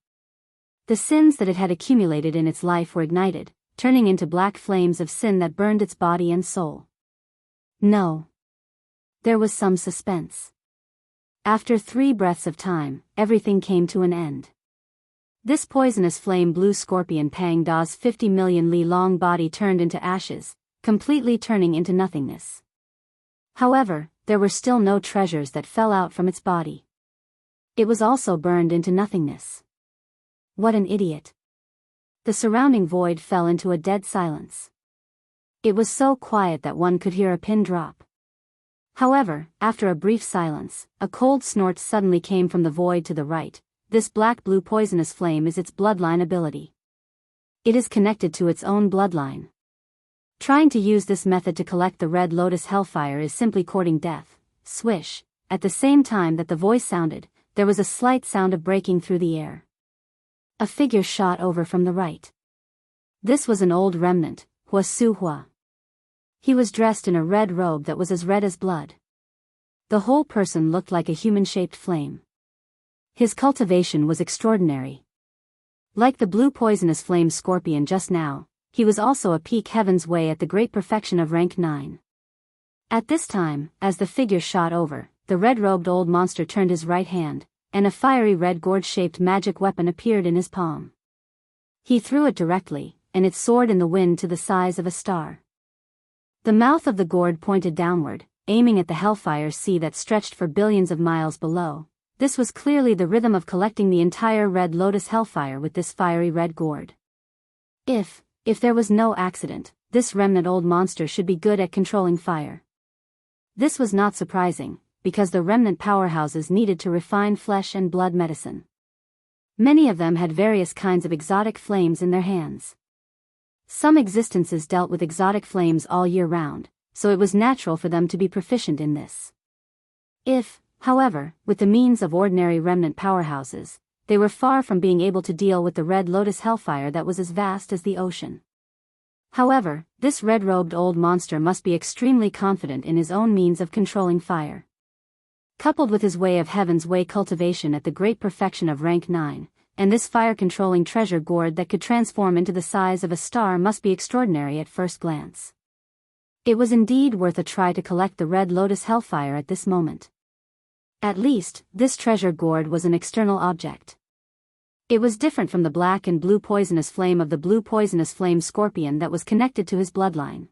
The sins that it had accumulated in its life were ignited, turning into black flames of sin that burned its body and soul. No. There was some suspense. After 3 breaths of time, everything came to an end. This poisonous flame blue scorpion Pang Da's 50 million li long body turned into ashes, completely turning into nothingness. However, there were still no treasures that fell out from its body. It was also burned into nothingness. What an idiot. The surrounding void fell into a dead silence. It was so quiet that one could hear a pin drop. However, after a brief silence, a cold snort suddenly came from the void to the right. This black-blue poisonous flame is its bloodline ability. It is connected to its own bloodline. Trying to use this method to collect the red lotus hellfire is simply courting death. Swish. At the same time that the voice sounded, there was a slight sound of breaking through the air. A figure shot over from the right. This was an old remnant, Huasu Hua. He was dressed in a red robe that was as red as blood. The whole person looked like a human-shaped flame. His cultivation was extraordinary. Like the blue poisonous flame scorpion just now, he was also a peak heaven's way at the great perfection of rank 9. At this time, as the figure shot over, the red-robed old monster turned his right hand, and a fiery red gourd-shaped magic weapon appeared in his palm. He threw it directly, and it soared in the wind to the size of a star. The mouth of the gourd pointed downward, aiming at the hellfire sea that stretched for billions of miles below. This was clearly the rhythm of collecting the entire red lotus hellfire with this fiery red gourd. If there was no accident, this remnant old monster should be good at controlling fire. This was not surprising, because the remnant powerhouses needed to refine flesh and blood medicine. Many of them had various kinds of exotic flames in their hands. Some existences dealt with exotic flames all year round, so it was natural for them to be proficient in this. If, however, with the means of ordinary remnant powerhouses, they were far from being able to deal with the red lotus hellfire that was as vast as the ocean. However, this red-robed old monster must be extremely confident in his own means of controlling fire. Coupled with his way of heaven's way cultivation at the great perfection of rank 9, and this fire-controlling treasure gourd that could transform into the size of a star must be extraordinary at first glance. It was indeed worth a try to collect the red lotus hellfire at this moment. At least, this treasure gourd was an external object. It was different from the black and blue poisonous flame of the blue poisonous flame scorpion that was connected to his bloodline.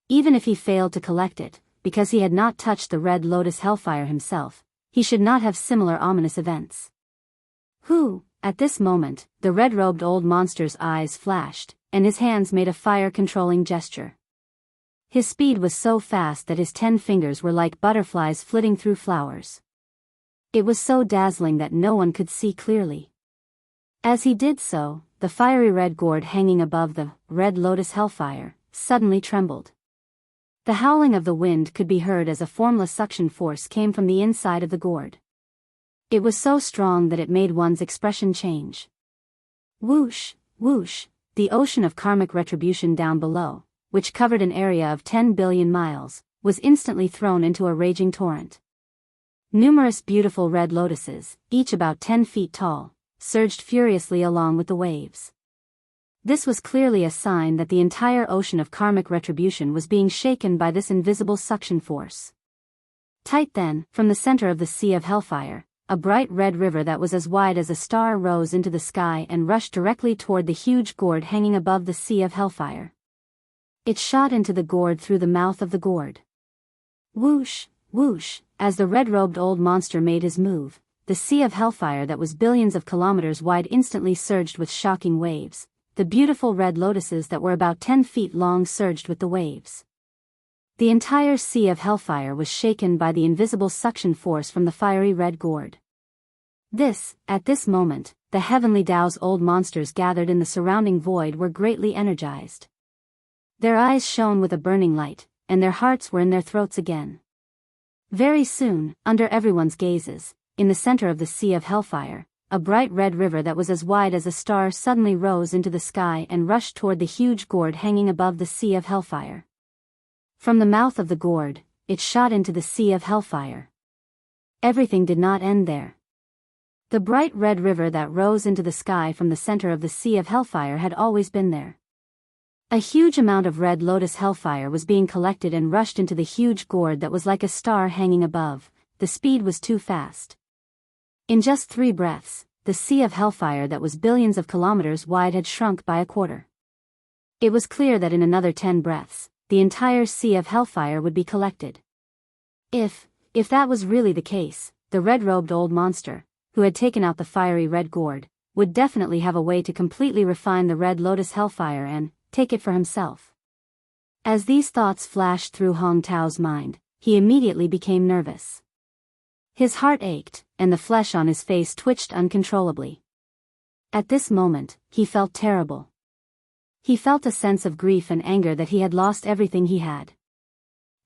Even if he failed to collect it, because he had not touched the red lotus hellfire himself, he should not have similar ominous events. At this moment, the red-robed old monster's eyes flashed, and his hands made a fire-controlling gesture. His speed was so fast that his 10 fingers were like butterflies flitting through flowers. It was so dazzling that no one could see clearly. As he did so, the fiery red gourd hanging above the red lotus hellfire suddenly trembled. The howling of the wind could be heard as a formless suction force came from the inside of the gourd. It was so strong that it made one's expression change. Whoosh, whoosh, the ocean of karmic retribution down below, which covered an area of 10 billion miles, was instantly thrown into a raging torrent. Numerous beautiful red lotuses, each about 10 feet tall, surged furiously along with the waves. This was clearly a sign that the entire ocean of karmic retribution was being shaken by this invisible suction force. Tight then, from the center of the sea of hellfire, a bright red river that was as wide as a star rose into the sky and rushed directly toward the huge gourd hanging above the sea of hellfire. It shot into the gourd through the mouth of the gourd. Whoosh, whoosh, as the red-robed old monster made his move, the sea of hellfire that was billions of kilometers wide instantly surged with shocking waves. The beautiful red lotuses that were about 10 feet long surged with the waves. The entire sea of hellfire was shaken by the invisible suction force from the fiery red gourd. At this moment, the heavenly Tao's old monsters gathered in the surrounding void were greatly energized. Their eyes shone with a burning light, and their hearts were in their throats again. Very soon, under everyone's gazes, in the center of the sea of hellfire, a bright red river that was as wide as a star suddenly rose into the sky and rushed toward the huge gourd hanging above the sea of hellfire. From the mouth of the gourd, it shot into the sea of hellfire. Everything did not end there. The bright red river that rose into the sky from the center of the sea of hellfire had always been there. A huge amount of red lotus hellfire was being collected and rushed into the huge gourd that was like a star hanging above. The speed was too fast. In just 3 breaths, the sea of hellfire that was billions of kilometers wide had shrunk by a quarter. It was clear that in another 10 breaths, the entire sea of hellfire would be collected. If that was really the case, the red-robed old monster, who had taken out the fiery red gourd, would definitely have a way to completely refine the red lotus hellfire and take it for himself. As these thoughts flashed through Hong Tao's mind, he immediately became nervous. His heart ached, and the flesh on his face twitched uncontrollably. At this moment, he felt terrible. He felt a sense of grief and anger that he had lost everything he had.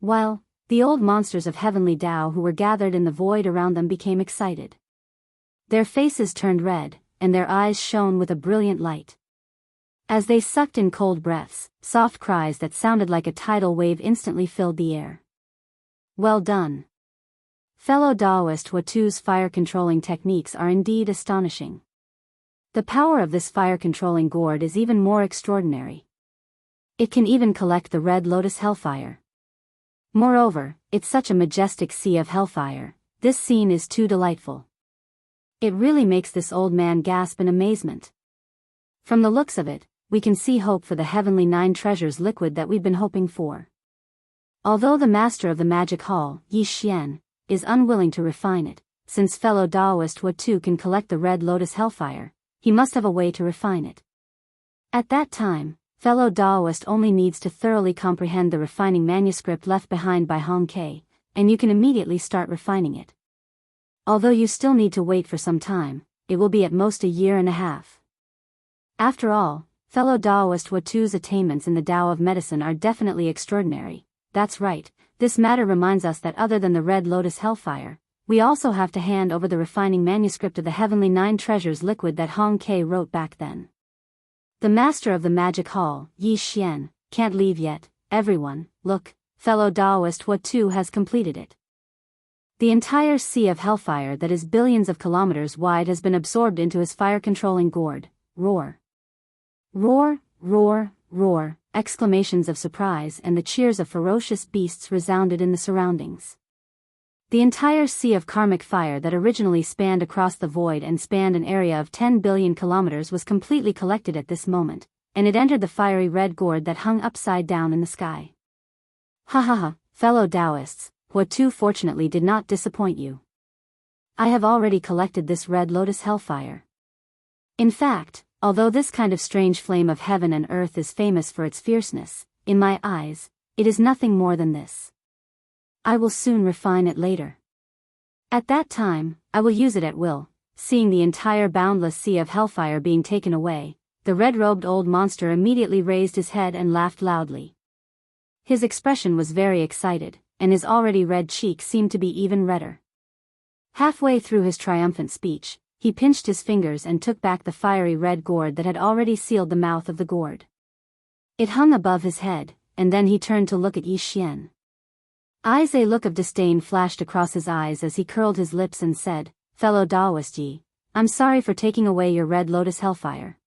While the old monsters of heavenly Tao who were gathered in the void around them became excited. Their faces turned red, and their eyes shone with a brilliant light. As they sucked in cold breaths, soft cries that sounded like a tidal wave instantly filled the air. Well done. Fellow Taoist Huatu's fire-controlling techniques are indeed astonishing. The power of this fire-controlling gourd is even more extraordinary. It can even collect the red lotus hellfire. Moreover, it's such a majestic sea of hellfire, this scene is too delightful. It really makes this old man gasp in amazement. From the looks of it, we can see hope for the heavenly 9 treasures liquid that we've been hoping for. Although the master of the magic hall, Yi Xian, is unwilling to refine it, since fellow Taoist Huatu can collect the red lotus hellfire, he must have a way to refine it. At that time, fellow Taoist only needs to thoroughly comprehend the refining manuscript left behind by Hong Ke, and you can immediately start refining it. Although you still need to wait for some time, it will be at most a year and a half. After all, fellow Taoist Huatu's attainments in the Tao of medicine are definitely extraordinary. That's right, this matter reminds us that other than the red lotus hellfire, we also have to hand over the refining manuscript of the heavenly 9 treasures liquid that Hong Ke wrote back then. The master of the magic hall, Yi Xian, can't leave yet. Everyone, look, fellow Taoist Huatu has completed it. The entire sea of hellfire that is billions of kilometers wide has been absorbed into his fire-controlling gourd. Roar. Roar, roar, roar, exclamations of surprise and the cheers of ferocious beasts resounded in the surroundings. The entire sea of karmic fire that originally spanned across the void and spanned an area of 10 billion kilometers was completely collected at this moment, and it entered the fiery red gourd that hung upside down in the sky. Ha ha ha, fellow Taoists, Huatu fortunately did not disappoint you. I have already collected this red lotus hellfire. In fact, although this kind of strange flame of heaven and earth is famous for its fierceness, in my eyes, it is nothing more than this. I will soon refine it later. At that time, I will use it at will. Seeing the entire boundless sea of hellfire being taken away, the red-robed old monster immediately raised his head and laughed loudly. His expression was very excited, and his already red cheek seemed to be even redder. Halfway through his triumphant speech, he pinched his fingers and took back the fiery red gourd that had already sealed the mouth of the gourd. It hung above his head, and then he turned to look at Yi Xian. A look of disdain flashed across his eyes as he curled his lips and said, "Fellow Taoist Yi, I'm sorry for taking away your red lotus hellfire.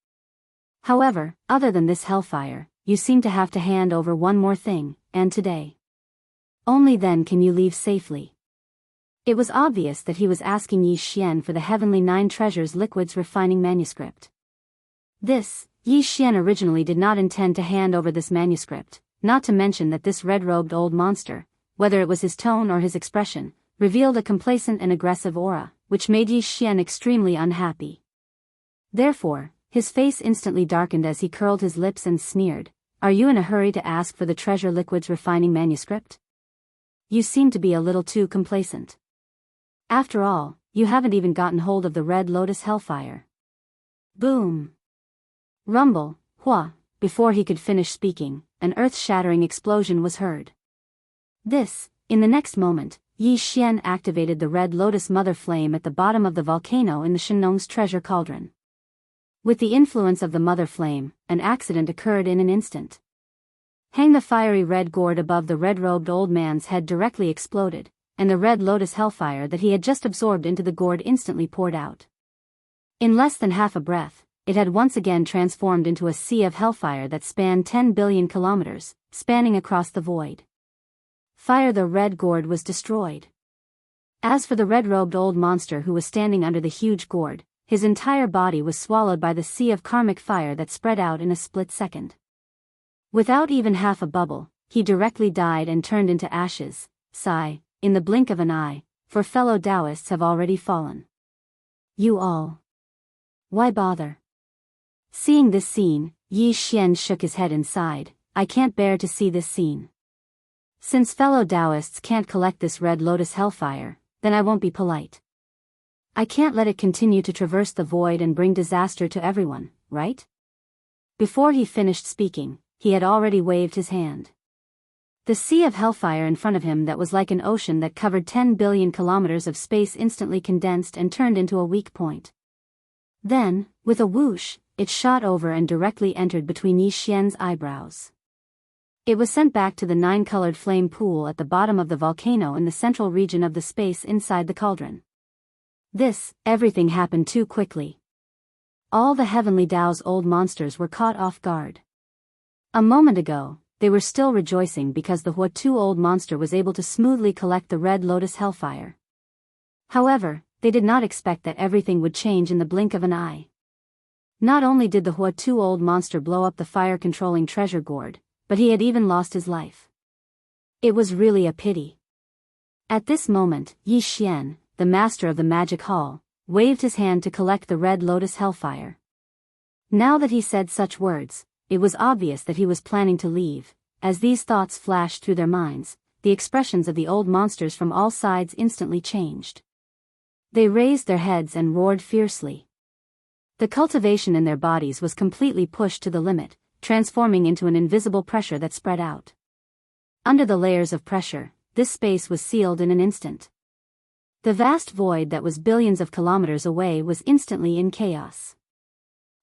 However, other than this hellfire, you seem to have to hand over one more thing, and today. Only then can you leave safely." It was obvious that he was asking Yi Xian for the heavenly 9 treasures liquid's refining manuscript. This, Yi Xian originally did not intend to hand over this manuscript, not to mention that this red-robed old monster, whether it was his tone or his expression, revealed a complacent and aggressive aura, which made Yi Xian extremely unhappy. Therefore, his face instantly darkened as he curled his lips and sneered, "Are you in a hurry to ask for the treasure liquid's refining manuscript? You seem to be a little too complacent. After all, you haven't even gotten hold of the red lotus hellfire." Boom! Rumble, hua! Before he could finish speaking, an earth-shattering explosion was heard. In the next moment, Yi Xian activated the red lotus mother flame at the bottom of the volcano in the Shenong's treasure cauldron. With the influence of the mother flame, an accident occurred in an instant. Hang the fiery red gourd above the red-robed old man's head directly exploded, and the red lotus hellfire that he had just absorbed into the gourd instantly poured out. In less than half a breath, it had once again transformed into a sea of hellfire that spanned 10 billion kilometers, spanning across the void. Fire! The red gourd was destroyed. As for the red-robed old monster who was standing under the huge gourd, his entire body was swallowed by the sea of karmic fire that spread out in a split second. Without even half a bubble, he directly died and turned into ashes. Sigh, in the blink of an eye, for fellow Taoists have already fallen. You all. Why bother? Seeing this scene, Yi Xian shook his head and sighed, "I can't bear to see this scene. Since fellow Taoists can't collect this red lotus hellfire, then I won't be polite. I can't let it continue to traverse the void and bring disaster to everyone, right? Before he finished speaking, he had already waved his hand. The sea of hellfire in front of him that was like an ocean that covered 10 billion kilometers of space instantly condensed and turned into a weak point. Then, with a whoosh, it shot over and directly entered between Yi Xian's eyebrows. It was sent back to the 9-colored flame pool at the bottom of the volcano in the central region of the space inside the cauldron. Everything happened too quickly. All the heavenly Tao's old monsters were caught off guard. A moment ago, they were still rejoicing because the Huatu old monster was able to smoothly collect the red lotus hellfire. However, they did not expect that everything would change in the blink of an eye. Not only did the Huatu old monster blow up the fire-controlling treasure gourd, but he had even lost his life. It was really a pity. At this moment, Yi Xian, the master of the magic hall, waved his hand to collect the red lotus hellfire. Now that he said such words, it was obvious that he was planning to leave. As these thoughts flashed through their minds, the expressions of the old monsters from all sides instantly changed. They raised their heads and roared fiercely. The cultivation in their bodies was completely pushed to the limit, transforming into an invisible pressure that spread out. Under the layers of pressure, this space was sealed in an instant. The vast void that was billions of kilometers away was instantly in chaos.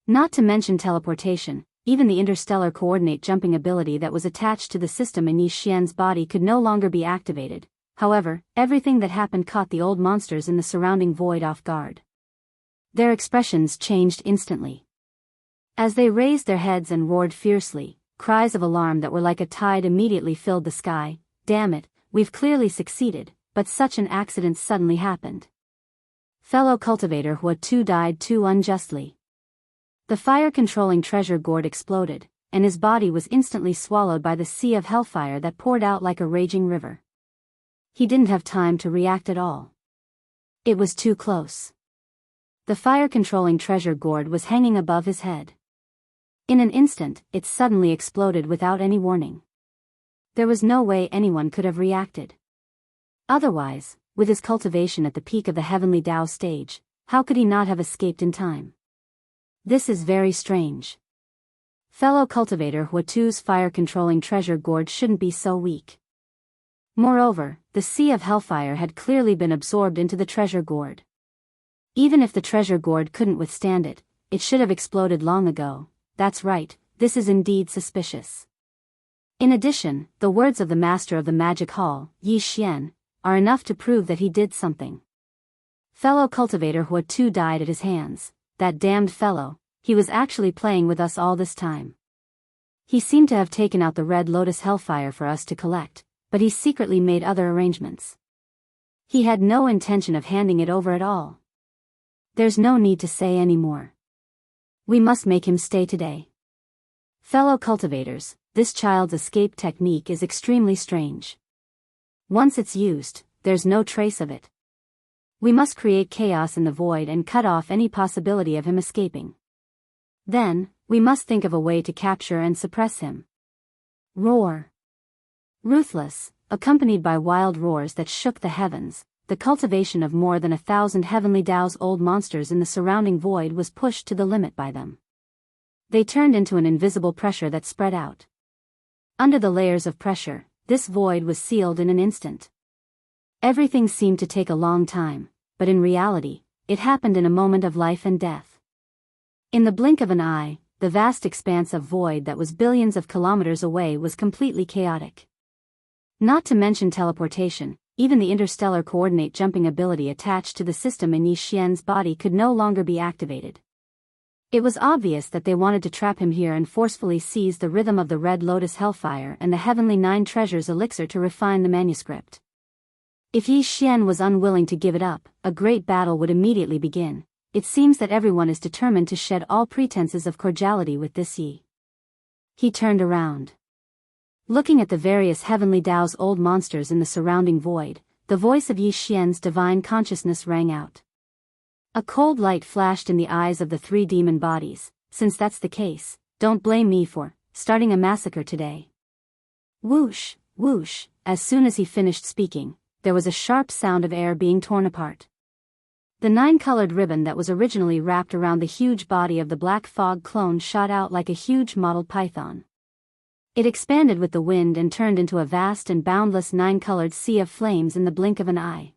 Not to mention teleportation, even the interstellar coordinate jumping ability that was attached to the system in Yi Xian's body could no longer be activated. However, everything that happened caught the old monsters in the surrounding void off guard. Their expressions changed instantly. As they raised their heads and roared fiercely, cries of alarm that were like a tide immediately filled the sky. Damn it, we've clearly succeeded, but such an accident suddenly happened. Fellow cultivator Huatu died too unjustly. The fire-controlling treasure gourd exploded, and his body was instantly swallowed by the sea of hellfire that poured out like a raging river. He didn't have time to react at all. It was too close. The fire-controlling treasure gourd was hanging above his head. In an instant, it suddenly exploded without any warning. There was no way anyone could have reacted. Otherwise, with his cultivation at the peak of the heavenly Tao stage, how could he not have escaped in time? This is very strange. Fellow cultivator Huatu's fire-controlling treasure gourd shouldn't be so weak. Moreover, the sea of hellfire had clearly been absorbed into the treasure gourd. Even if the treasure gourd couldn't withstand it, it should have exploded long ago. That's right, this is indeed suspicious. In addition, the words of the master of the magic hall, Yi Xian, are enough to prove that he did something. Fellow cultivator Huatu died at his hands. That damned fellow, he was actually playing with us all this time. He seemed to have taken out the red lotus hellfire for us to collect, but he secretly made other arrangements. He had no intention of handing it over at all. There's no need to say any more. We must make him stay today. Fellow cultivators, this child's escape technique is extremely strange. Once it's used, there's no trace of it. We must create chaos in the void and cut off any possibility of him escaping. Then, we must think of a way to capture and suppress him. Roar. Ruthless, accompanied by wild roars that shook the heavens, the cultivation of more than 1,000 heavenly Tao's old monsters in the surrounding void was pushed to the limit by them. They turned into an invisible pressure that spread out. Under the layers of pressure, this void was sealed in an instant. Everything seemed to take a long time, but in reality, it happened in a moment of life and death. In the blink of an eye, the vast expanse of void that was billions of kilometers away was completely chaotic. Not to mention teleportation, even the interstellar coordinate jumping ability attached to the system in Yi Xian's body could no longer be activated. It was obvious that they wanted to trap him here and forcefully seize the rhythm of the red lotus hellfire and the heavenly 9 treasures elixir to refine the manuscript. If Yi Xian was unwilling to give it up, a great battle would immediately begin. It seems that everyone is determined to shed all pretenses of cordiality with this Yi. He turned around. Looking at the various heavenly Tao's old monsters in the surrounding void, the voice of Yi Xian's divine consciousness rang out. A cold light flashed in the eyes of the 3 demon bodies. Since that's the case, don't blame me for starting a massacre today. Whoosh, whoosh, as soon as he finished speaking, there was a sharp sound of air being torn apart. The nine-colored ribbon that was originally wrapped around the huge body of the black fog clone shot out like a huge mottled python. It expanded with the wind and turned into a vast and boundless nine-colored sea of flames in the blink of an eye.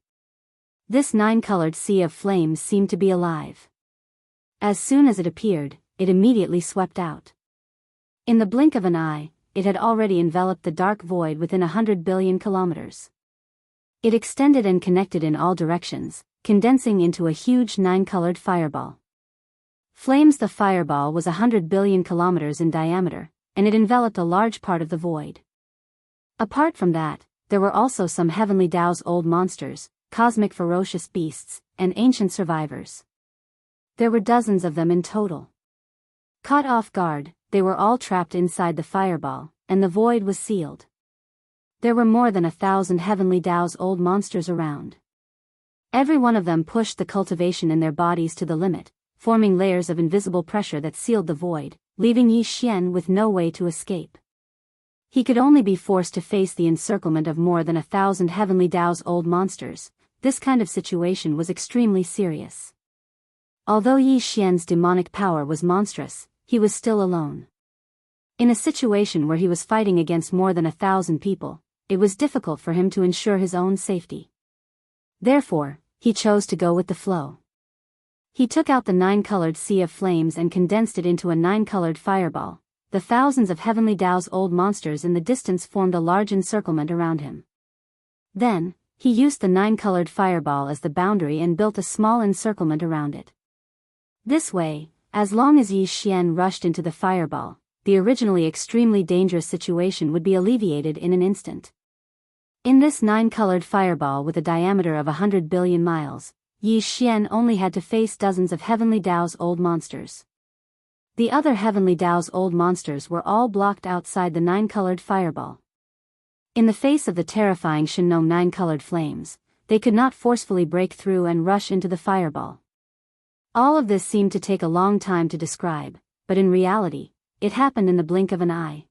This nine-colored sea of flames seemed to be alive. As soon as it appeared, it immediately swept out. In the blink of an eye, it had already enveloped the dark void within 100 billion kilometers. It extended and connected in all directions, condensing into a huge nine-colored fireball. Flames. The fireball was 100 billion kilometers in diameter, and it enveloped a large part of the void. Apart from that, there were also some heavenly Tao's old monsters, cosmic ferocious beasts, and ancient survivors. There were dozens of them in total. Caught off guard, they were all trapped inside the fireball, and the void was sealed. There were more than 1,000 heavenly Tao's old monsters around. Every one of them pushed the cultivation in their bodies to the limit, forming layers of invisible pressure that sealed the void, leaving Yi Xian with no way to escape. He could only be forced to face the encirclement of more than 1,000 heavenly Tao's old monsters. This kind of situation was extremely serious. Although Yi Xian's demonic power was monstrous, he was still alone. In a situation where he was fighting against more than 1,000 people, it was difficult for him to ensure his own safety. Therefore, he chose to go with the flow. He took out the nine-colored sea of flames and condensed it into a nine-colored fireball. The thousands of heavenly Tao's old monsters in the distance formed a large encirclement around him. Then, he used the nine-colored fireball as the boundary and built a small encirclement around it. This way, as long as Yi Xian rushed into the fireball, the originally extremely dangerous situation would be alleviated in an instant. In this nine-colored fireball with a diameter of 100 billion miles, Yi Xian only had to face dozens of heavenly Tao's old monsters. The other heavenly Tao's old monsters were all blocked outside the nine-colored fireball. In the face of the terrifying Shinnom nine-colored flames, they could not forcefully break through and rush into the fireball. All of this seemed to take a long time to describe, but in reality, it happened in the blink of an eye.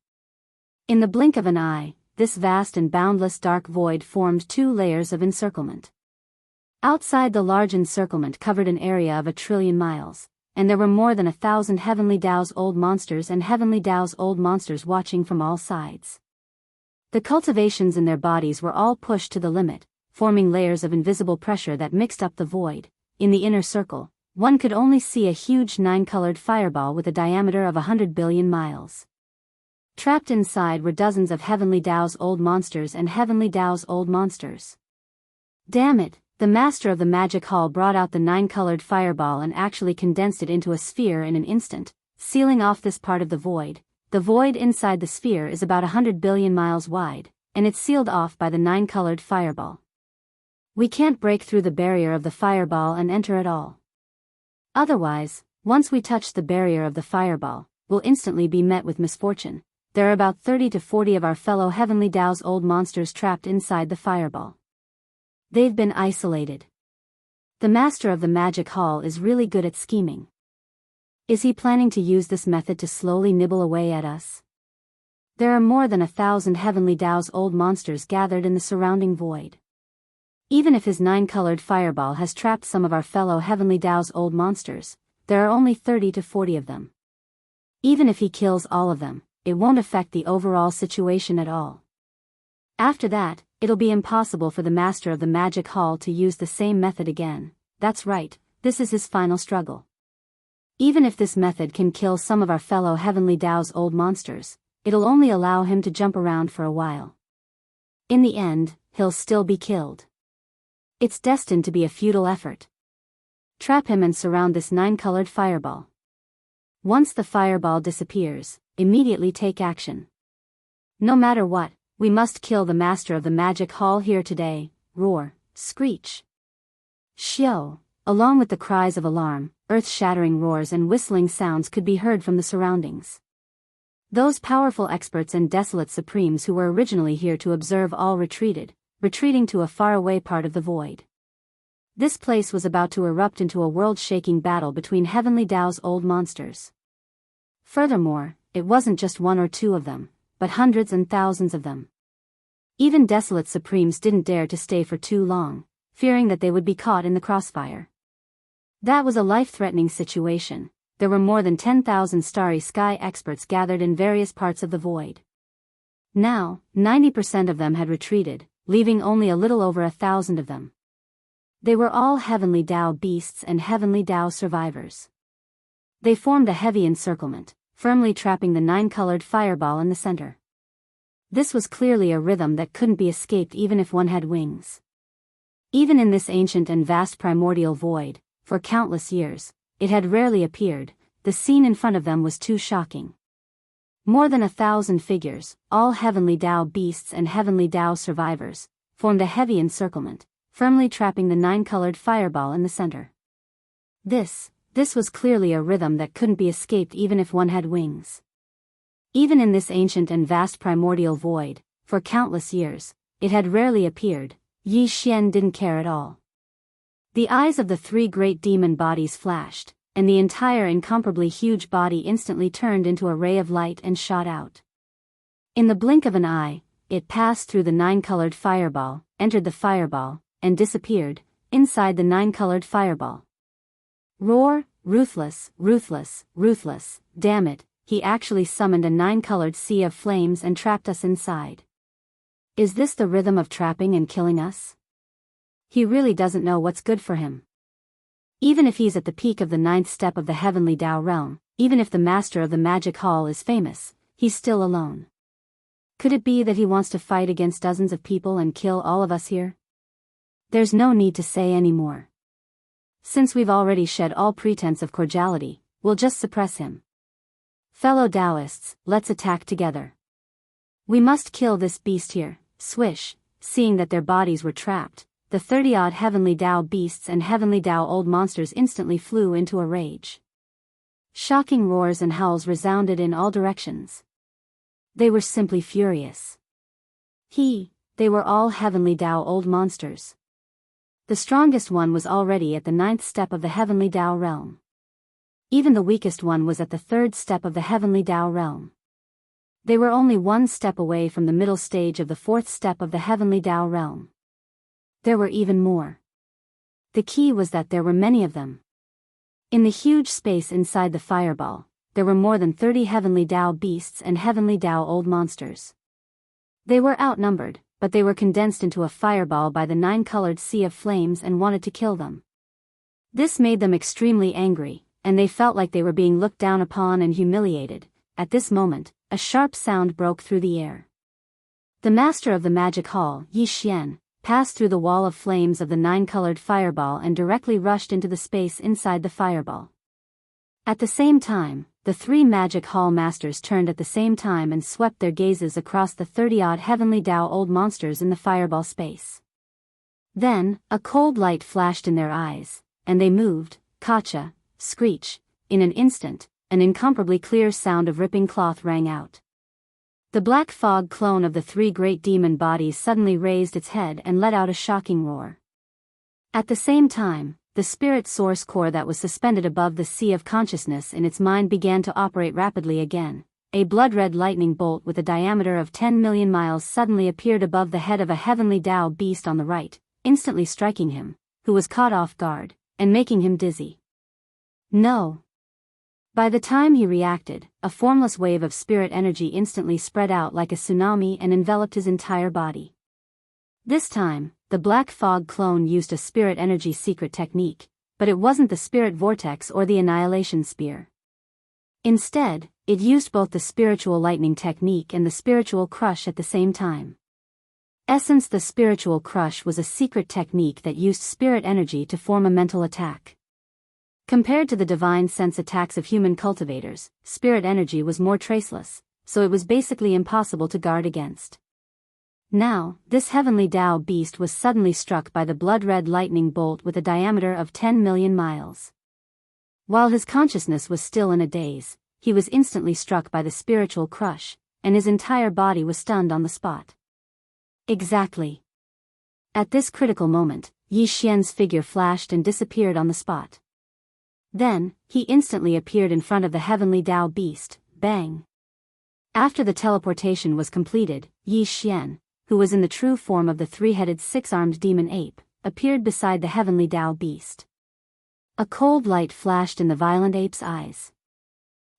In the blink of an eye, this vast and boundless dark void formed two layers of encirclement. Outside the large encirclement covered an area of 1 trillion miles, and there were more than 1,000 heavenly Tao's old monsters and heavenly Tao's old monsters watching from all sides. The cultivations in their bodies were all pushed to the limit, forming layers of invisible pressure that mixed up the void. In the inner circle, one could only see a huge nine-colored fireball with a diameter of 100 billion miles. Trapped inside were dozens of heavenly Tao's old monsters and heavenly Tao's old monsters. Damn it, the master of the magic hall brought out the nine-colored fireball and actually condensed it into a sphere in an instant, sealing off this part of the void. The void inside the sphere is about 100 billion miles wide, and it's sealed off by the nine-colored fireball. We can't break through the barrier of the fireball and enter at all. Otherwise, once we touch the barrier of the fireball, we'll instantly be met with misfortune. There are about 30 to 40 of our fellow heavenly Tao's old monsters trapped inside the fireball. They've been isolated. The master of the magic hall is really good at scheming. Is he planning to use this method to slowly nibble away at us? There are more than 1,000 heavenly Tao's old monsters gathered in the surrounding void. Even if his nine-colored fireball has trapped some of our fellow heavenly Tao's old monsters, there are only 30 to 40 of them. Even if he kills all of them, it won't affect the overall situation at all. After that, it'll be impossible for the master of the magic hall to use the same method again. That's right, this is his final struggle. Even if this method can kill some of our fellow heavenly Tao's old monsters, it'll only allow him to jump around for a while. In the end, he'll still be killed. It's destined to be a futile effort. Trap him and surround this nine-colored fireball. Once the fireball disappears, immediately take action. No matter what, we must kill the master of the magic hall here today. Roar, screech. Xiao, along with the cries of alarm, earth-shattering roars and whistling sounds could be heard from the surroundings. Those powerful experts and desolate supremes who were originally here to observe all retreating to a faraway part of the void. This place was about to erupt into a world-shaking battle between heavenly Tao's old monsters. Furthermore, it wasn't just one or two of them, but hundreds and thousands of them. Even desolate supremes didn't dare to stay for too long, fearing that they would be caught in the crossfire. That was a life-threatening situation. There were more than 10,000 starry sky experts gathered in various parts of the void. Now, 90% of them had retreated, leaving only a little over 1,000 of them. They were all heavenly Tao beasts and heavenly Tao survivors. They formed a heavy encirclement, firmly trapping the 9-colored fireball in the center. This was clearly a rhythm that couldn't be escaped even if one had wings. Even in this ancient and vast primordial void, for countless years, it had rarely appeared. The scene in front of them was too shocking. More than 1,000 figures, all heavenly Tao beasts and heavenly Tao survivors, formed a heavy encirclement, firmly trapping the 9-colored fireball in the center. This was clearly a rhythm that couldn't be escaped even if one had wings. Even in this ancient and vast primordial void, for countless years, it had rarely appeared. Yi Xian didn't care at all. The eyes of the 3 great demon bodies flashed, and the entire incomparably huge body instantly turned into a ray of light and shot out. In the blink of an eye, it passed through the 9-colored fireball, entered the fireball, and disappeared inside the 9-colored fireball. Roar, ruthless, ruthless, ruthless, damn it, he actually summoned a 9-colored sea of flames and trapped us inside. Is this the rhythm of trapping and killing us? He really doesn't know what's good for him. Even if he's at the peak of the 9th step of the heavenly Tao realm, even if the master of the magic hall is famous, he's still alone. Could it be that he wants to fight against dozens of people and kill all of us here? There's no need to say any more. Since we've already shed all pretense of cordiality, we'll just suppress him. Fellow Taoists, let's attack together. We must kill this beast here. Swish, seeing that their bodies were trapped, the 30-odd heavenly Tao beasts and heavenly Tao old monsters instantly flew into a rage. Shocking roars and howls resounded in all directions. They were simply furious. They were all heavenly Tao old monsters. The strongest one was already at the 9th step of the heavenly Tao realm. Even the weakest one was at the 3rd step of the heavenly Tao realm. They were only 1 step away from the middle stage of the 4th step of the heavenly Tao realm. There were even more. The key was that there were many of them. In the huge space inside the fireball, there were more than 30 heavenly Tao beasts and heavenly Tao old monsters. They were outnumbered, but they were condensed into a fireball by the 9-colored sea of flames and wanted to kill them. This made them extremely angry, and they felt like they were being looked down upon and humiliated. At this moment, a sharp sound broke through the air. The master of the magic hall, Yi Xian, passed through the wall of flames of the 9-colored fireball and directly rushed into the space inside the fireball. At the same time, the 3 magic hall masters turned at the same time and swept their gazes across the 30-odd heavenly Tao old monsters in the fireball space. Then, a cold light flashed in their eyes, and they moved, kacha, screech. In an instant, an incomparably clear sound of ripping cloth rang out. The black fog clone of the 3 great demon bodies suddenly raised its head and let out a shocking roar. At the same time, the spirit source core that was suspended above the sea of consciousness in its mind began to operate rapidly again. A blood-red lightning bolt with a diameter of 10 million miles suddenly appeared above the head of a heavenly Tao beast on the right, instantly striking him, who was caught off guard, and making him dizzy. No! By the time he reacted, a formless wave of spirit energy instantly spread out like a tsunami and enveloped his entire body. This time, the black fog clone used a spirit energy secret technique, but it wasn't the spirit vortex or the annihilation spear. Instead, it used both the spiritual lightning technique and the spiritual crush at the same time. The spiritual crush was a secret technique that used spirit energy to form a mental attack. Compared to the divine sense attacks of human cultivators, spirit energy was more traceless, so it was basically impossible to guard against. Now, this heavenly Tao beast was suddenly struck by the blood-red lightning bolt with a diameter of 10 million miles. While his consciousness was still in a daze, he was instantly struck by the spiritual crush, and his entire body was stunned on the spot. Exactly. At this critical moment, Yi Xian's figure flashed and disappeared on the spot. Then, he instantly appeared in front of the heavenly Tao beast. Bang! After the teleportation was completed, Yi Xian, who was in the true form of the three-headed six-armed demon ape, appeared beside the heavenly Tao beast. A cold light flashed in the violent ape's eyes.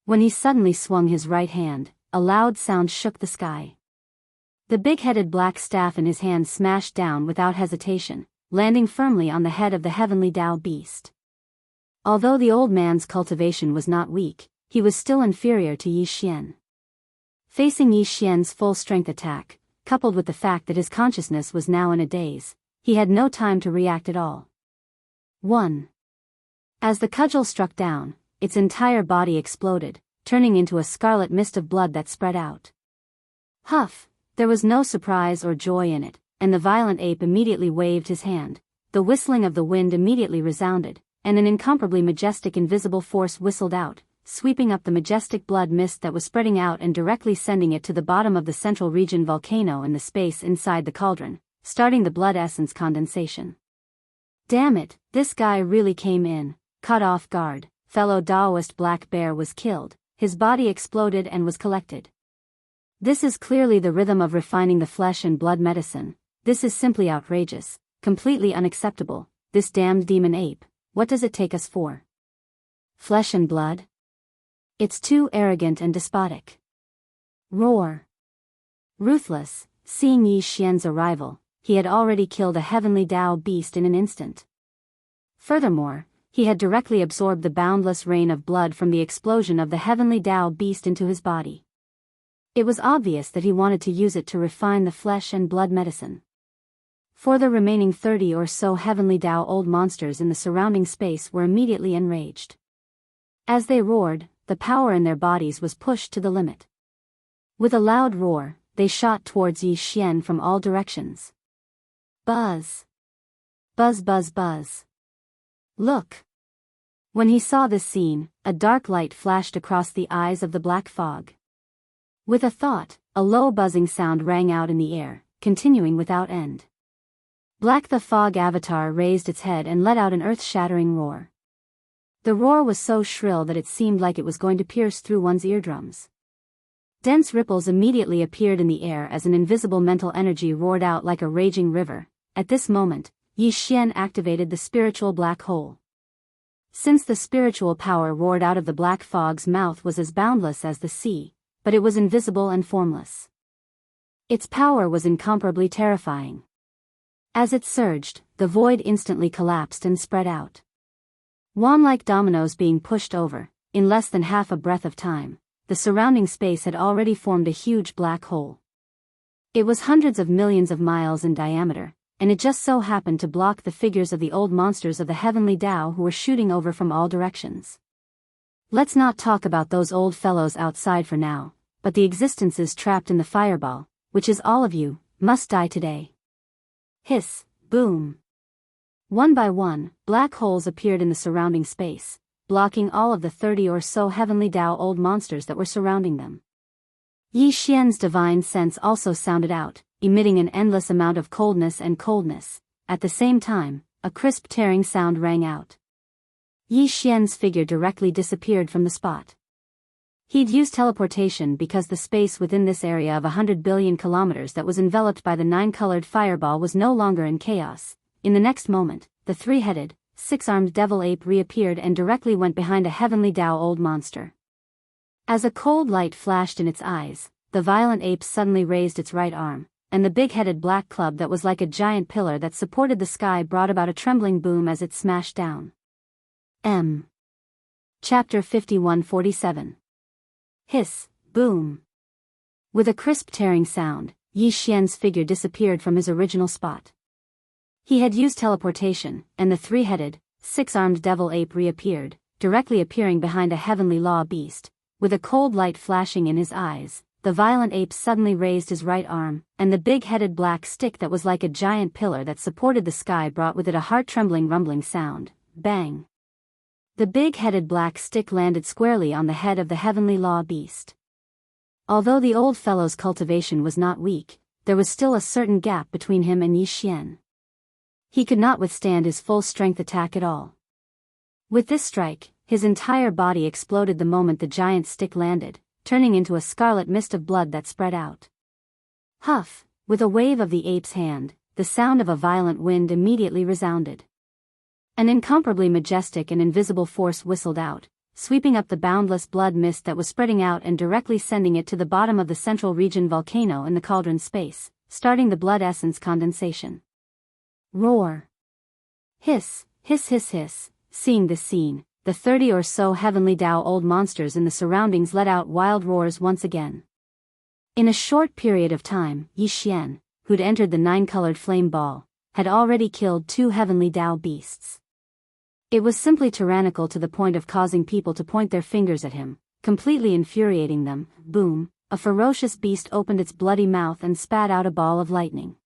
When he suddenly swung his right hand, a loud sound shook the sky. The big-headed black staff in his hand smashed down without hesitation, landing firmly on the head of the heavenly Tao beast. Although the old man's cultivation was not weak, he was still inferior to Yi Xian. Facing Yi Xian's full-strength attack, coupled with the fact that his consciousness was now in a daze, he had no time to react at all. 1. As the cudgel struck down, its entire body exploded, turning into a scarlet mist of blood that spread out. Huff! There was no surprise or joy in it, and the violent ape immediately waved his hand. The whistling of the wind immediately resounded, and an incomparably majestic invisible force whistled out, sweeping up the majestic blood mist that was spreading out and directly sending it to the bottom of the central region volcano in the space inside the cauldron, starting the blood essence condensation. Damn it, this guy really came in. Caught off guard, fellow Daoist Black Bear was killed, his body exploded and was collected. This is clearly the rhythm of refining the flesh and blood medicine. This is simply outrageous, completely unacceptable. This damned demon ape, what does it take us for? Flesh and blood? It's too arrogant and despotic. Roar. Ruthless, seeing Yi Xian's arrival, he had already killed a heavenly Tao beast in an instant. Furthermore, he had directly absorbed the boundless rain of blood from the explosion of the heavenly Tao beast into his body. It was obvious that he wanted to use it to refine the flesh and blood medicine. For the remaining 30 or so heavenly Tao old monsters in the surrounding space were immediately enraged. As they roared, the power in their bodies was pushed to the limit. With a loud roar, they shot towards Yi Xian from all directions. Buzz. Buzz buzz buzz. Look. When he saw this scene, a dark light flashed across the eyes of the black fog. With a thought, a low buzzing sound rang out in the air, continuing without end. Black the Fog avatar raised its head and let out an earth-shattering roar. The roar was so shrill that it seemed like it was going to pierce through one's eardrums. Dense ripples immediately appeared in the air as an invisible mental energy roared out like a raging river. At this moment, Yi Xian activated the spiritual black hole. Since the spiritual power roared out of the black fog's mouth was as boundless as the sea, but it was invisible and formless. Its power was incomparably terrifying. As it surged, the void instantly collapsed and spread out. Wand-like dominoes being pushed over, in less than half a breath of time, the surrounding space had already formed a huge black hole. It was hundreds of millions of miles in diameter, and it just so happened to block the figures of the old monsters of the heavenly Tao who were shooting over from all directions. Let's not talk about those old fellows outside for now, but the existences trapped in the fireball, which is all of you, must die today. Hiss, boom. One by one, black holes appeared in the surrounding space, blocking all of the 30 or so heavenly Tao old monsters that were surrounding them. Yi Xian's divine sense also sounded out, emitting an endless amount of coldness and coldness. At the same time, a crisp tearing sound rang out. Yi Xian's figure directly disappeared from the spot. He'd used teleportation because the space within this area of 100 billion kilometers that was enveloped by the nine-colored fireball was no longer in chaos. In the next moment, the three-headed, six-armed devil ape reappeared and directly went behind a heavenly Tao old monster. As a cold light flashed in its eyes, the violent ape suddenly raised its right arm, and the big-headed black club that was like a giant pillar that supported the sky brought about a trembling boom as it smashed down. Chapter 51-47. Hiss, boom. With a crisp tearing sound, Yi Xian's figure disappeared from his original spot. He had used teleportation, and the three-headed, six-armed devil ape reappeared, directly appearing behind a heavenly law beast. With a cold light flashing in his eyes, the violent ape suddenly raised his right arm, and the big-headed black stick that was like a giant pillar that supported the sky brought with it a heart-trembling rumbling sound. Bang! The big-headed black stick landed squarely on the head of the heavenly law beast. Although the old fellow's cultivation was not weak, there was still a certain gap between him and Yi Xian. He could not withstand his full-strength attack at all. With this strike, his entire body exploded the moment the giant stick landed, turning into a scarlet mist of blood that spread out. Huff! With a wave of the ape's hand, the sound of a violent wind immediately resounded. An incomparably majestic and invisible force whistled out, sweeping up the boundless blood mist that was spreading out and directly sending it to the bottom of the central region volcano in the cauldron space, starting the blood essence condensation. Roar! Hiss, hiss, hiss, hiss. Seeing this scene, the 30 or so heavenly Dao-old monsters in the surroundings let out wild roars once again. In a short period of time, Yi Xian, who'd entered the 9-colored flame ball, had already killed 2 heavenly Dao beasts. It was simply tyrannical to the point of causing people to point their fingers at him, completely infuriating them. Boom, a ferocious beast opened its bloody mouth and spat out a ball of lightning.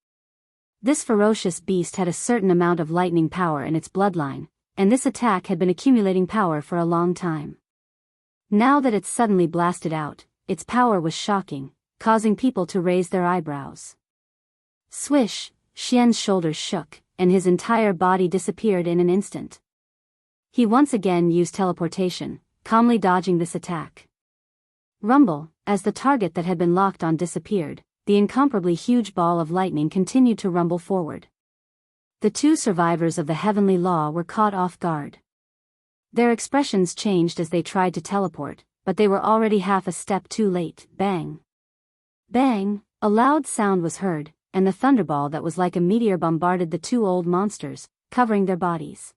This ferocious beast had a certain amount of lightning power in its bloodline, and this attack had been accumulating power for a long time. Now that it suddenly blasted out, its power was shocking, causing people to raise their eyebrows. Swish, Xian's shoulders shook, and his entire body disappeared in an instant. He once again used teleportation, calmly dodging this attack. Rumble, as the target that had been locked on disappeared, the incomparably huge ball of lightning continued to rumble forward. The 2 survivors of the heavenly law were caught off guard. Their expressions changed as they tried to teleport, but they were already half a step too late. Bang! Bang! A loud sound was heard, and the thunderball that was like a meteor bombarded the 2 old monsters, covering their bodies.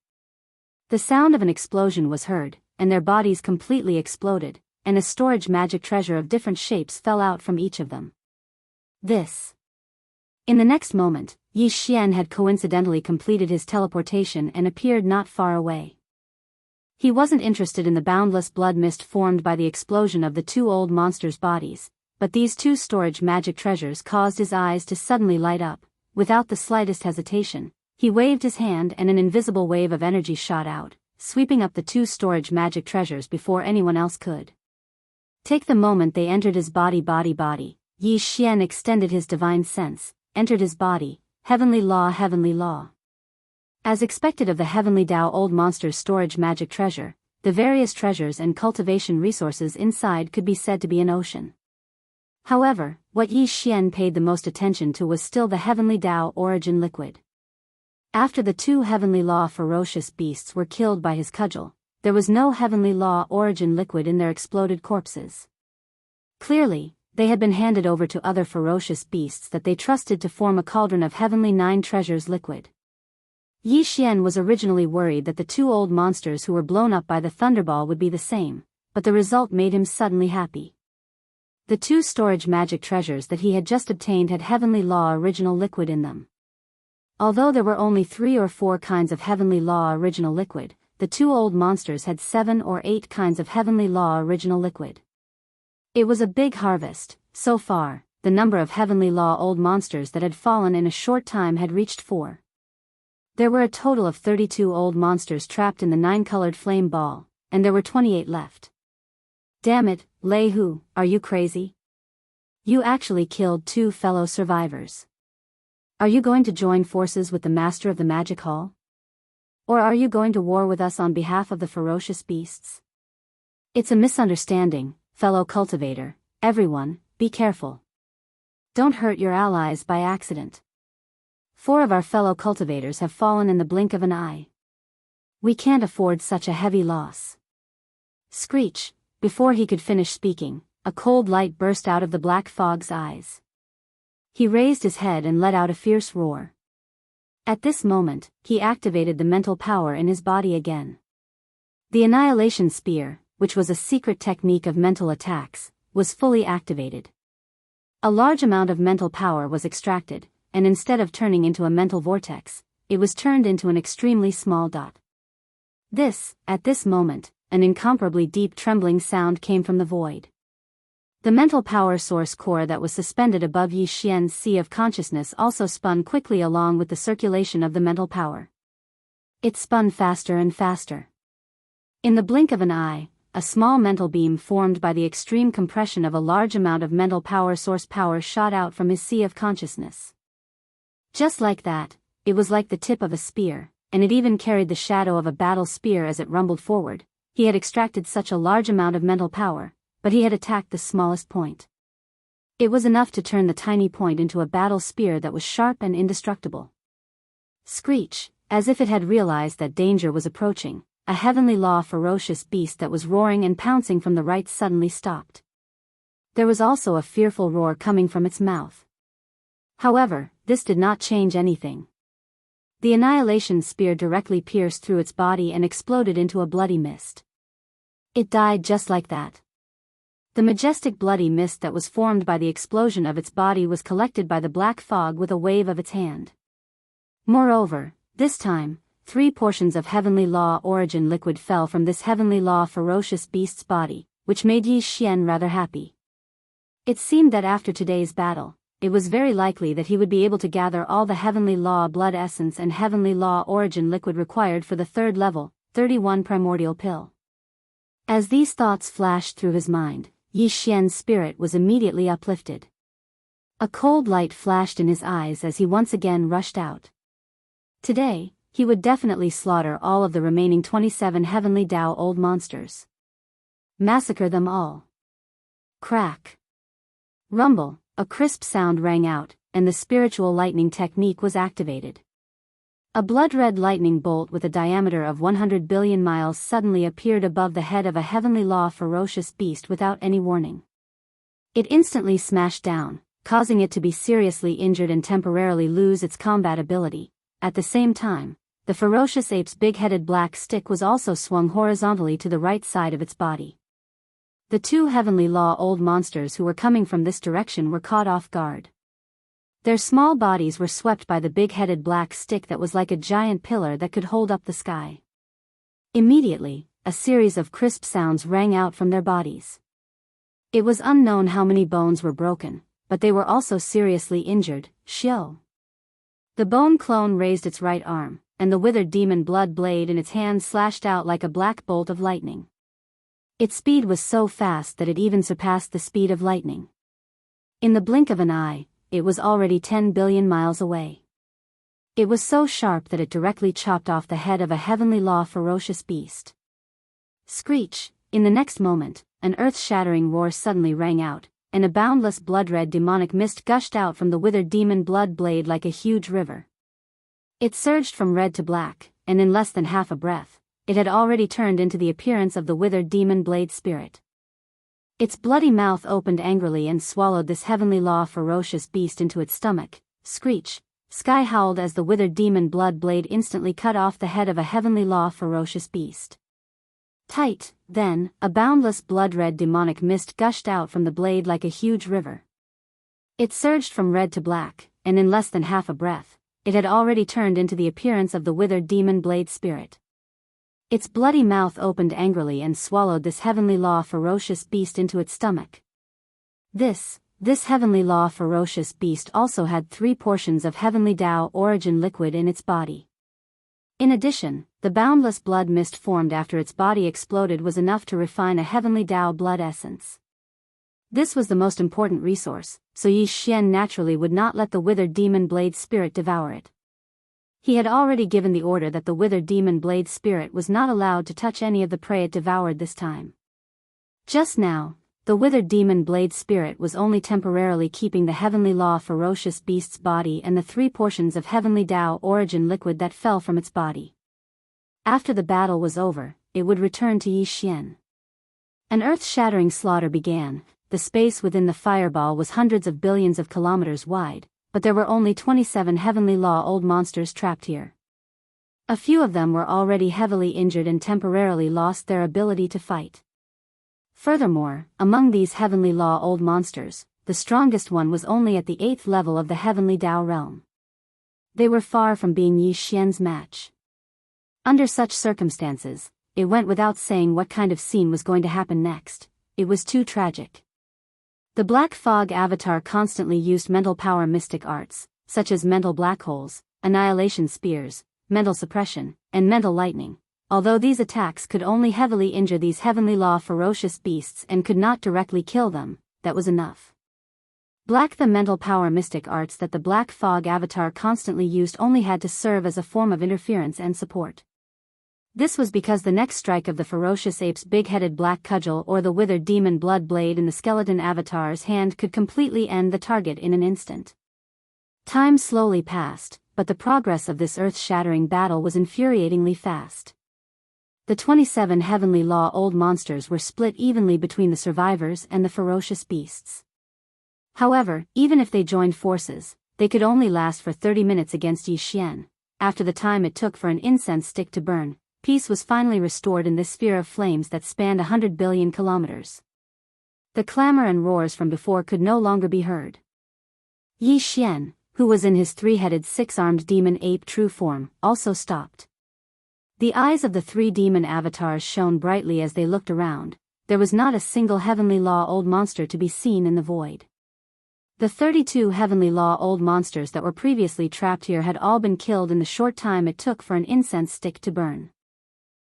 The sound of an explosion was heard, and their bodies completely exploded, and a storage magic treasure of different shapes fell out from each of them. In the next moment, Yi Xian had coincidentally completed his teleportation and appeared not far away. He wasn't interested in the boundless blood mist formed by the explosion of the 2 old monsters' bodies, but these 2 storage magic treasures caused his eyes to suddenly light up. Without the slightest hesitation, he waved his hand and an invisible wave of energy shot out, sweeping up the 2 storage magic treasures before anyone else could. Take the moment they entered his body. Yi Xian extended his divine sense, entered his body. Heavenly law. As expected of the heavenly Dao-old monster's storage magic treasure, the various treasures and cultivation resources inside could be said to be an ocean. However, what Yi Xian paid the most attention to was still the heavenly Dao origin liquid. After the 2 heavenly law ferocious beasts were killed by his cudgel, there was no heavenly law origin liquid in their exploded corpses. Clearly, they had been handed over to other ferocious beasts that they trusted to form a cauldron of heavenly 9 treasures liquid. Yi Xian was originally worried that the 2 old monsters who were blown up by the thunderball would be the same, but the result made him suddenly happy. The 2 storage magic treasures that he had just obtained had heavenly law original liquid in them. Although there were only 3 or 4 kinds of heavenly law original liquid, the 2 old monsters had 7 or 8 kinds of heavenly law original liquid. It was a big harvest. So far, the number of heavenly law old monsters that had fallen in a short time had reached 4. There were a total of 32 old monsters trapped in the 9-colored flame ball, and there were 28 left. Damn it, Lei Hu, are you crazy? You actually killed 2 fellow survivors. Are you going to join forces with the master of the magic hall? Or are you going to war with us on behalf of the ferocious beasts? It's a misunderstanding, fellow cultivator. Everyone, be careful. Don't hurt your allies by accident. 4 of our fellow cultivators have fallen in the blink of an eye. We can't afford such a heavy loss. Screech! Before he could finish speaking, a cold light burst out of the black fog's eyes. He raised his head and let out a fierce roar. At this moment, he activated the mental power in his body again. The Annihilation Spear, which was a secret technique of mental attacks, was fully activated. A large amount of mental power was extracted, and instead of turning into a mental vortex, it was turned into an extremely small dot. At this moment, an incomparably deep trembling sound came from the void. The mental power source core that was suspended above Yi Xian's sea of consciousness also spun quickly along with the circulation of the mental power. It spun faster and faster. In the blink of an eye, a small mental beam formed by the extreme compression of a large amount of mental power source power shot out from his sea of consciousness. Just like that, it was like the tip of a spear, and it even carried the shadow of a battle spear as it rumbled forward. He had extracted such a large amount of mental power, but he had attacked the smallest point. It was enough to turn the tiny point into a battle spear that was sharp and indestructible. Screech, as if it had realized that danger was approaching, a heavenly law ferocious beast that was roaring and pouncing from the right suddenly stopped. There was also a fearful roar coming from its mouth. However, this did not change anything. The annihilation spear directly pierced through its body and exploded into a bloody mist. It died just like that. The majestic bloody mist that was formed by the explosion of its body was collected by the black fog with a wave of its hand. Moreover, this time, 3 portions of heavenly law origin liquid fell from this heavenly law ferocious beast's body, which made Yi Xian rather happy. It seemed that after today's battle, it was very likely that he would be able to gather all the heavenly law blood essence and heavenly law origin liquid required for the 3rd level, 31 primordial pill. As these thoughts flashed through his mind, Yi Xian's spirit was immediately uplifted. A cold light flashed in his eyes as he once again rushed out. Today, he would definitely slaughter all of the remaining 27 heavenly Dao old monsters. Massacre them all. Crack. Rumble, a crisp sound rang out, and the spiritual lightning technique was activated. A blood-red lightning bolt with a diameter of 100 billion miles suddenly appeared above the head of a heavenly law ferocious beast without any warning. It instantly smashed down, causing it to be seriously injured and temporarily lose its combat ability. At the same time, the ferocious ape's big-headed black stick was also swung horizontally to the right side of its body. The 2 heavenly law old monsters who were coming from this direction were caught off guard. Their small bodies were swept by the big-headed black stick that was like a giant pillar that could hold up the sky. Immediately, a series of crisp sounds rang out from their bodies. It was unknown how many bones were broken, but they were also seriously injured. Xiao. The bone clone raised its right arm, and the withered demon blood blade in its hand slashed out like a black bolt of lightning. Its speed was so fast that it even surpassed the speed of lightning. In the blink of an eye, it was already 10 billion miles away. It was so sharp that it directly chopped off the head of a heavenly law ferocious beast. Screech! In the next moment, an earth-shattering roar suddenly rang out, and a boundless blood-red demonic mist gushed out from the withered demon blood blade like a huge river. It surged from red to black, and in less than half a breath, it had already turned into the appearance of the withered demon blade spirit. Its bloody mouth opened angrily and swallowed this heavenly law ferocious beast into its stomach. Screech! Sky howled as the withered demon blood blade instantly cut off the head of a heavenly law ferocious beast. Tight, then, a boundless blood-red demonic mist gushed out from the blade like a huge river. It surged from red to black, and in less than half a breath, it had already turned into the appearance of the withered demon blade spirit. Its bloody mouth opened angrily and swallowed this heavenly law ferocious beast into its stomach. This heavenly law ferocious beast also had 3 portions of heavenly Dao origin liquid in its body. In addition, the boundless blood mist formed after its body exploded was enough to refine a heavenly Dao blood essence. This was the most important resource, so Yi Xian naturally would not let the withered demon blade spirit devour it. He had already given the order that the withered demon blade spirit was not allowed to touch any of the prey it devoured this time. Just now, the withered demon blade spirit was only temporarily keeping the heavenly law ferocious beast's body and the 3 portions of heavenly Dao origin liquid that fell from its body. After the battle was over, it would return to Yi Xian. An earth-shattering slaughter began. The space within the fireball was hundreds of billions of kilometers wide, but there were only 27 heavenly law old monsters trapped here. A few of them were already heavily injured and temporarily lost their ability to fight. Furthermore, among these heavenly law old monsters, the strongest one was only at the 8th level of the heavenly Dao realm. They were far from being Yi Xian's match. Under such circumstances, it went without saying what kind of scene was going to happen next. It was too tragic. The Black Fog Avatar constantly used mental power mystic arts, such as mental black holes, annihilation spears, mental suppression, and mental lightning. Although these attacks could only heavily injure these heavenly law ferocious beasts and could not directly kill them, that was enough. The mental power mystic arts that the Black Fog Avatar constantly used only had to serve as a form of interference and support. This was because the next strike of the ferocious ape's big-headed black cudgel or the withered demon blood blade in the skeleton avatar's hand could completely end the target in an instant. Time slowly passed, but the progress of this earth-shattering battle was infuriatingly fast. The 27 heavenly law old monsters were split evenly between the survivors and the ferocious beasts. However, even if they joined forces, they could only last for 30 minutes against Yi Xian. After the time it took for an incense stick to burn, peace was finally restored in this sphere of flames that spanned 100 billion kilometers. The clamor and roars from before could no longer be heard. Yi Xian, who was in his three-headed six-armed demon ape true form, also stopped. The eyes of the three demon avatars shone brightly as they looked around. There was not a single heavenly law old monster to be seen in the void. The 32 heavenly law old monsters that were previously trapped here had all been killed in the short time it took for an incense stick to burn.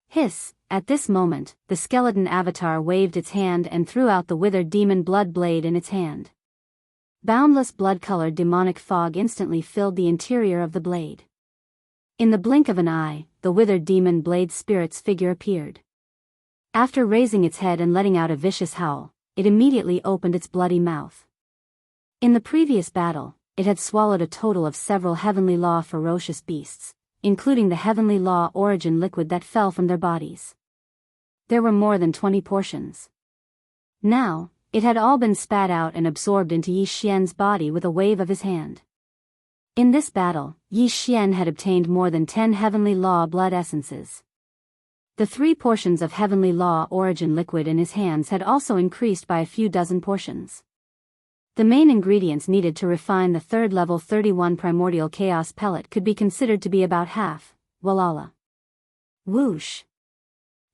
Hiss! At this moment, the skeleton avatar waved its hand and threw out the withered demon blood blade in its hand. Boundless blood-colored demonic fog instantly filled the interior of the blade. In the blink of an eye, the withered demon blade spirit's figure appeared. After raising its head and letting out a vicious howl, it immediately opened its bloody mouth. In the previous battle, it had swallowed a total of several heavenly law ferocious beasts, including the heavenly law origin liquid that fell from their bodies. There were more than 20 portions. Now, it had all been spat out and absorbed into Yi Xian's body with a wave of his hand. In this battle, Yi Xian had obtained more than 10 heavenly law blood essences. The 3 portions of heavenly law origin liquid in his hands had also increased by a few dozen portions. The main ingredients needed to refine the third level 31 primordial chaos pellet could be considered to be about half. Walala. Whoosh.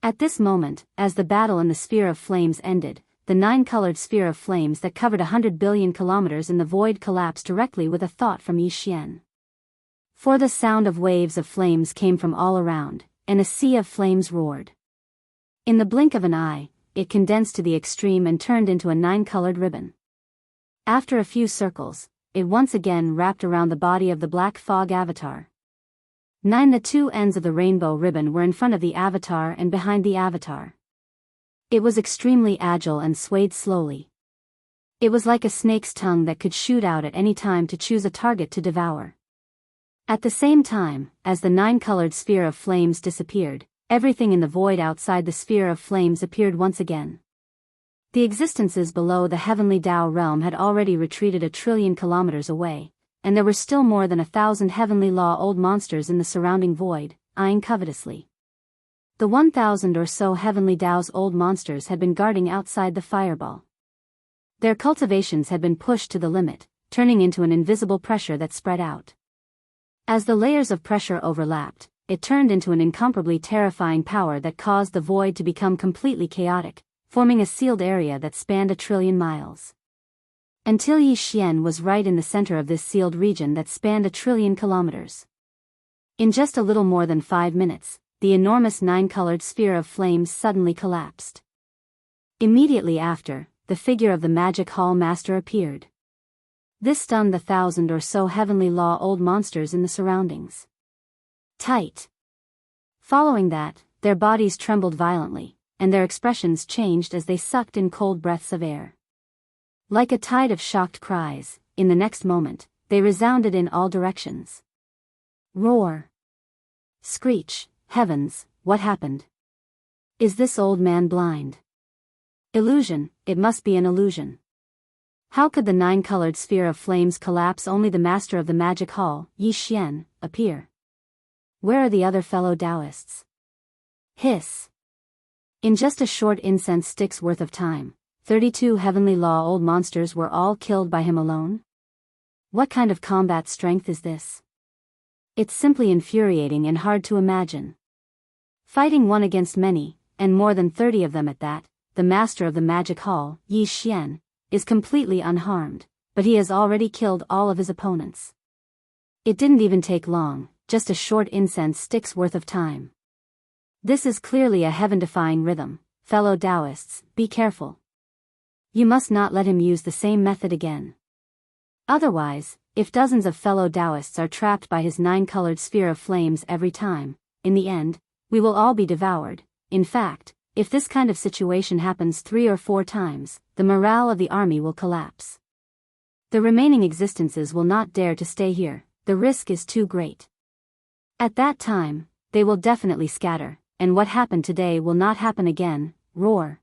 At this moment, as the battle in the sphere of flames ended, the 9-colored sphere of flames that covered 100 billion kilometers in the void collapsed directly with a thought from Yi Xian. For the sound of waves of flames came from all around, and a sea of flames roared. In the blink of an eye, it condensed to the extreme and turned into a 9-colored ribbon. After a few circles, it once again wrapped around the body of the black fog avatar. 9 The 2 ends of the rainbow ribbon were in front of the avatar and behind the avatar. It was extremely agile and swayed slowly. It was like a snake's tongue that could shoot out at any time to choose a target to devour. At the same time, as the 9-colored sphere of flames disappeared, everything in the void outside the sphere of flames appeared once again. The existences below the heavenly Tao realm had already retreated 1 trillion kilometers away, and there were still more than 1,000 heavenly law old monsters in the surrounding void, eyeing covetously. The 1,000 or so heavenly Tao's old monsters had been guarding outside the fireball. Their cultivations had been pushed to the limit, turning into an invisible pressure that spread out. As the layers of pressure overlapped, it turned into an incomparably terrifying power that caused the void to become completely chaotic, forming a sealed area that spanned 1 trillion miles. Until Yi Xian was right in the center of this sealed region that spanned 1 trillion kilometers. In just a little more than 5 minutes, the enormous 9-colored sphere of flames suddenly collapsed. Immediately after, the figure of the magic hall master appeared. This stunned the 1,000 or so heavenly law old monsters in the surroundings. Tight. Following that, their bodies trembled violently, and their expressions changed as they sucked in cold breaths of air. Like a tide of shocked cries, in the next moment, they resounded in all directions. Roar. Screech. Heavens, what happened? Is this old man blind? Illusion, it must be an illusion. How could the 9-colored sphere of flames collapse? Only the master of the magic hall, Yi Xian, appear. Where are the other fellow Taoists? Hiss. In just a short incense stick's worth of time, 32 heavenly law old monsters were all killed by him alone? What kind of combat strength is this? It's simply infuriating and hard to imagine. Fighting one against many, and more than 30 of them at that, the master of the magic hall, Yi Xian, is completely unharmed, but he has already killed all of his opponents. It didn't even take long, just a short incense stick's worth of time. This is clearly a heaven-defying rhythm. Fellow Taoists, be careful. You must not let him use the same method again. Otherwise, if dozens of fellow Taoists are trapped by his 9-colored sphere of flames every time, in the end, we will all be devoured. In fact, if this kind of situation happens 3 or 4 times, the morale of the army will collapse. The remaining existences will not dare to stay here, the risk is too great. At that time, they will definitely scatter, and what happened today will not happen again. Roar.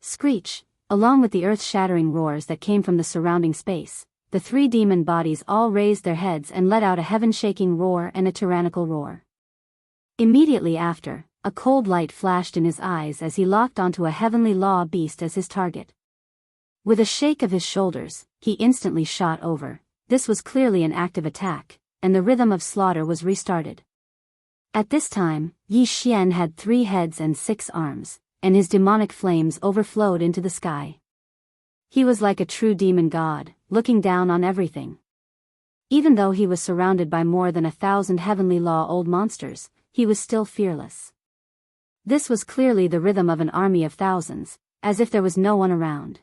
Screech. Along with the earth-shattering roars that came from the surrounding space, the 3 demon bodies all raised their heads and let out a heaven-shaking roar and a tyrannical roar. Immediately after, a cold light flashed in his eyes as he locked onto a heavenly law beast as his target. With a shake of his shoulders, he instantly shot over. This was clearly an active attack, and the rhythm of slaughter was restarted. At this time, Yi Xian had 3 heads and 6 arms, and his demonic flames overflowed into the sky. He was like a true demon god, looking down on everything. Even though he was surrounded by more than 1,000 heavenly law old monsters, he was still fearless. This was clearly the rhythm of an army of thousands, as if there was no one around.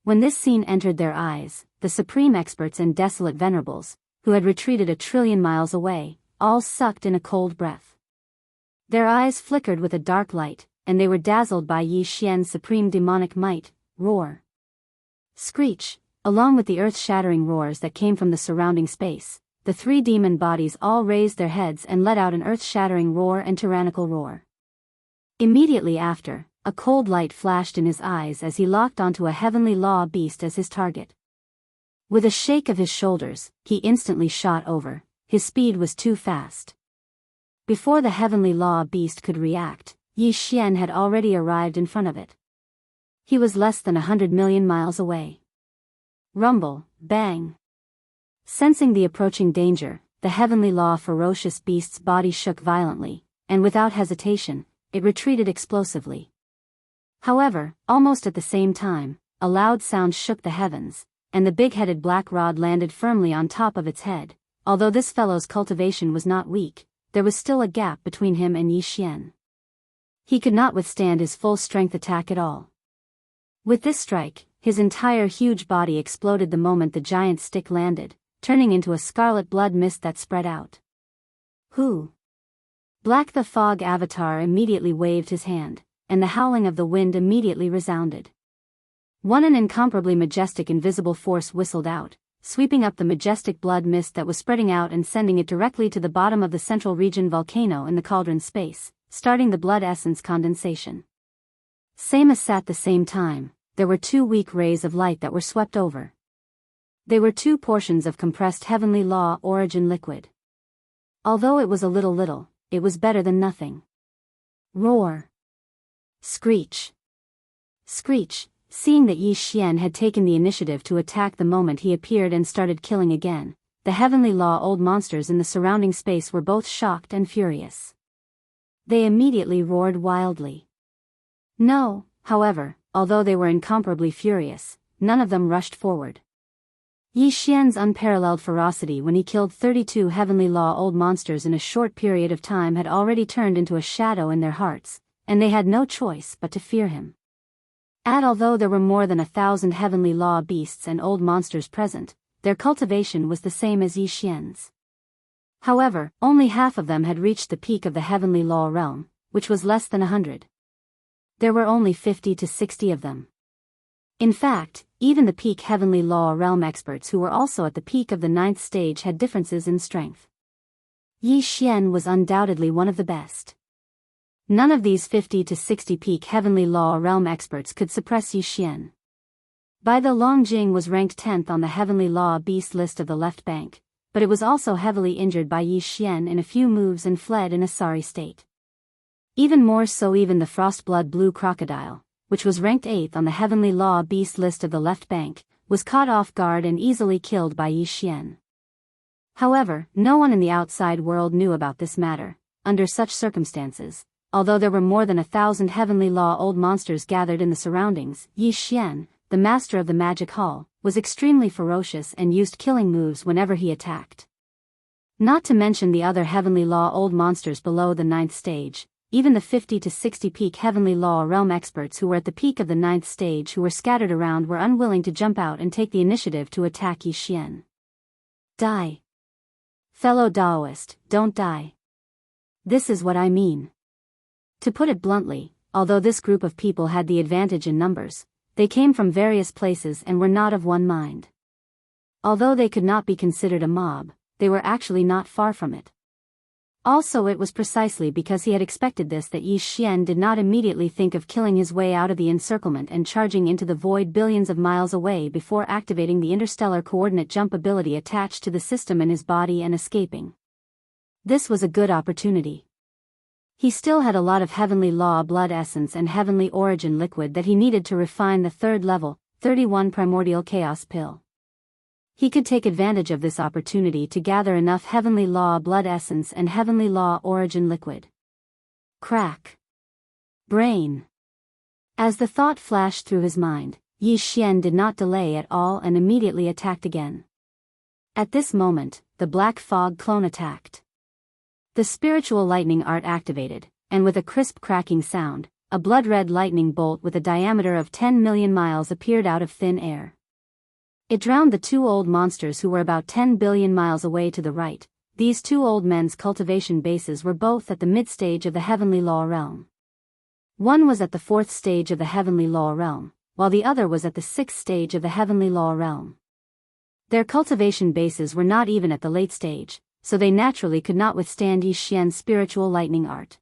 When this scene entered their eyes, the supreme experts and desolate venerables, who had retreated 1,000,000,000,000 miles away, all sucked in a cold breath. Their eyes flickered with a dark light, and they were dazzled by Yi Xian's supreme demonic might. Roar. Screech. Along with the earth-shattering roars that came from the surrounding space, the 3 demon bodies all raised their heads and let out an earth-shattering roar and tyrannical roar. Immediately after, a cold light flashed in his eyes as he locked onto a heavenly law beast as his target. With a shake of his shoulders, he instantly shot over. His speed was too fast. Before the heavenly law beast could react, Yi Xian had already arrived in front of it. He was less than 100,000,000 miles away. Rumble, bang. Sensing the approaching danger, the heavenly law ferocious beast's body shook violently, and without hesitation, it retreated explosively. However, almost at the same time, a loud sound shook the heavens, and the big-headed black rod landed firmly on top of its head. Although this fellow's cultivation was not weak, there was still a gap between him and Yi Xian. He could not withstand his full-strength attack at all. With this strike, his entire huge body exploded the moment the giant stick landed, turning into a scarlet blood mist that spread out. Who? Black the Fog Avatar immediately waved his hand, and the howling of the wind immediately resounded. An incomparably majestic invisible force whistled out, sweeping up the majestic blood mist that was spreading out and sending it directly to the bottom of the central region volcano in the cauldron space, starting the blood essence condensation. At the same time, there were 2 weak rays of light that were swept over. They were 2 portions of compressed heavenly law origin liquid. Although it was a little, it was better than nothing. Roar. Screech. Screech. Seeing that Yi Xian had taken the initiative to attack the moment he appeared and started killing again, the heavenly law old monsters in the surrounding space were both shocked and furious. They immediately roared wildly. No, however, although they were incomparably furious, none of them rushed forward. Yi Xian's unparalleled ferocity when he killed 32 heavenly law old monsters in a short period of time had already turned into a shadow in their hearts, and they had no choice but to fear him. Although there were more than 1,000 heavenly law beasts and old monsters present, their cultivation was the same as Yi Xian's. However, only half of them had reached the peak of the heavenly law realm, which was less than 100. There were only 50 to 60 of them. In fact, even the peak heavenly law realm experts who were also at the peak of the 9th stage had differences in strength. Yi Xian was undoubtedly one of the best. None of these 50 to 60 peak heavenly law realm experts could suppress Yi Xian. Bai the Longjing was ranked 10th on the heavenly law beast list of the left bank, but it was also heavily injured by Yi Xian in a few moves and fled in a sorry state. Even more so, even the Frostblood Blue Crocodile, which was ranked 8th on the heavenly law beast list of the left bank, was caught off guard and easily killed by Yi Xian. However, no one in the outside world knew about this matter. Under such circumstances, although there were more than 1,000 heavenly law old monsters gathered in the surroundings, Yi Xian, the master of the magic hall, was extremely ferocious and used killing moves whenever he attacked. Not to mention the other heavenly law old monsters below the 9th stage, even the 50 to 60 peak heavenly law realm experts who were at the peak of the 9th stage who were scattered around were unwilling to jump out and take the initiative to attack Yi Xian. Die. Fellow Daoist, don't die. This is what I mean. To put it bluntly, although this group of people had the advantage in numbers, they came from various places and were not of one mind. Although they could not be considered a mob, they were actually not far from it. Also, it was precisely because he had expected this that Yi Xian did not immediately think of killing his way out of the encirclement and charging into the void billions of miles away before activating the interstellar coordinate jump ability attached to the system in his body and escaping. This was a good opportunity. He still had a lot of heavenly law blood essence and heavenly origin liquid that he needed to refine the third level, 31 primordial chaos pill. He could take advantage of this opportunity to gather enough heavenly law blood essence and heavenly law origin liquid. Crack. Brain. As the thought flashed through his mind, Yi Xian did not delay at all and immediately attacked again. At this moment, the black fog clone attacked. The spiritual lightning art activated, and with a crisp cracking sound, a blood-red lightning bolt with a diameter of 10 million miles appeared out of thin air. It drowned the two old monsters who were about 10 billion miles away to the right. These two old men's cultivation bases were both at the mid-stage of the heavenly law realm. One was at the fourth stage of the heavenly law realm, while the other was at the sixth stage of the heavenly law realm. Their cultivation bases were not even at the late stage, so they naturally could not withstand Yi Xian's spiritual lightning art.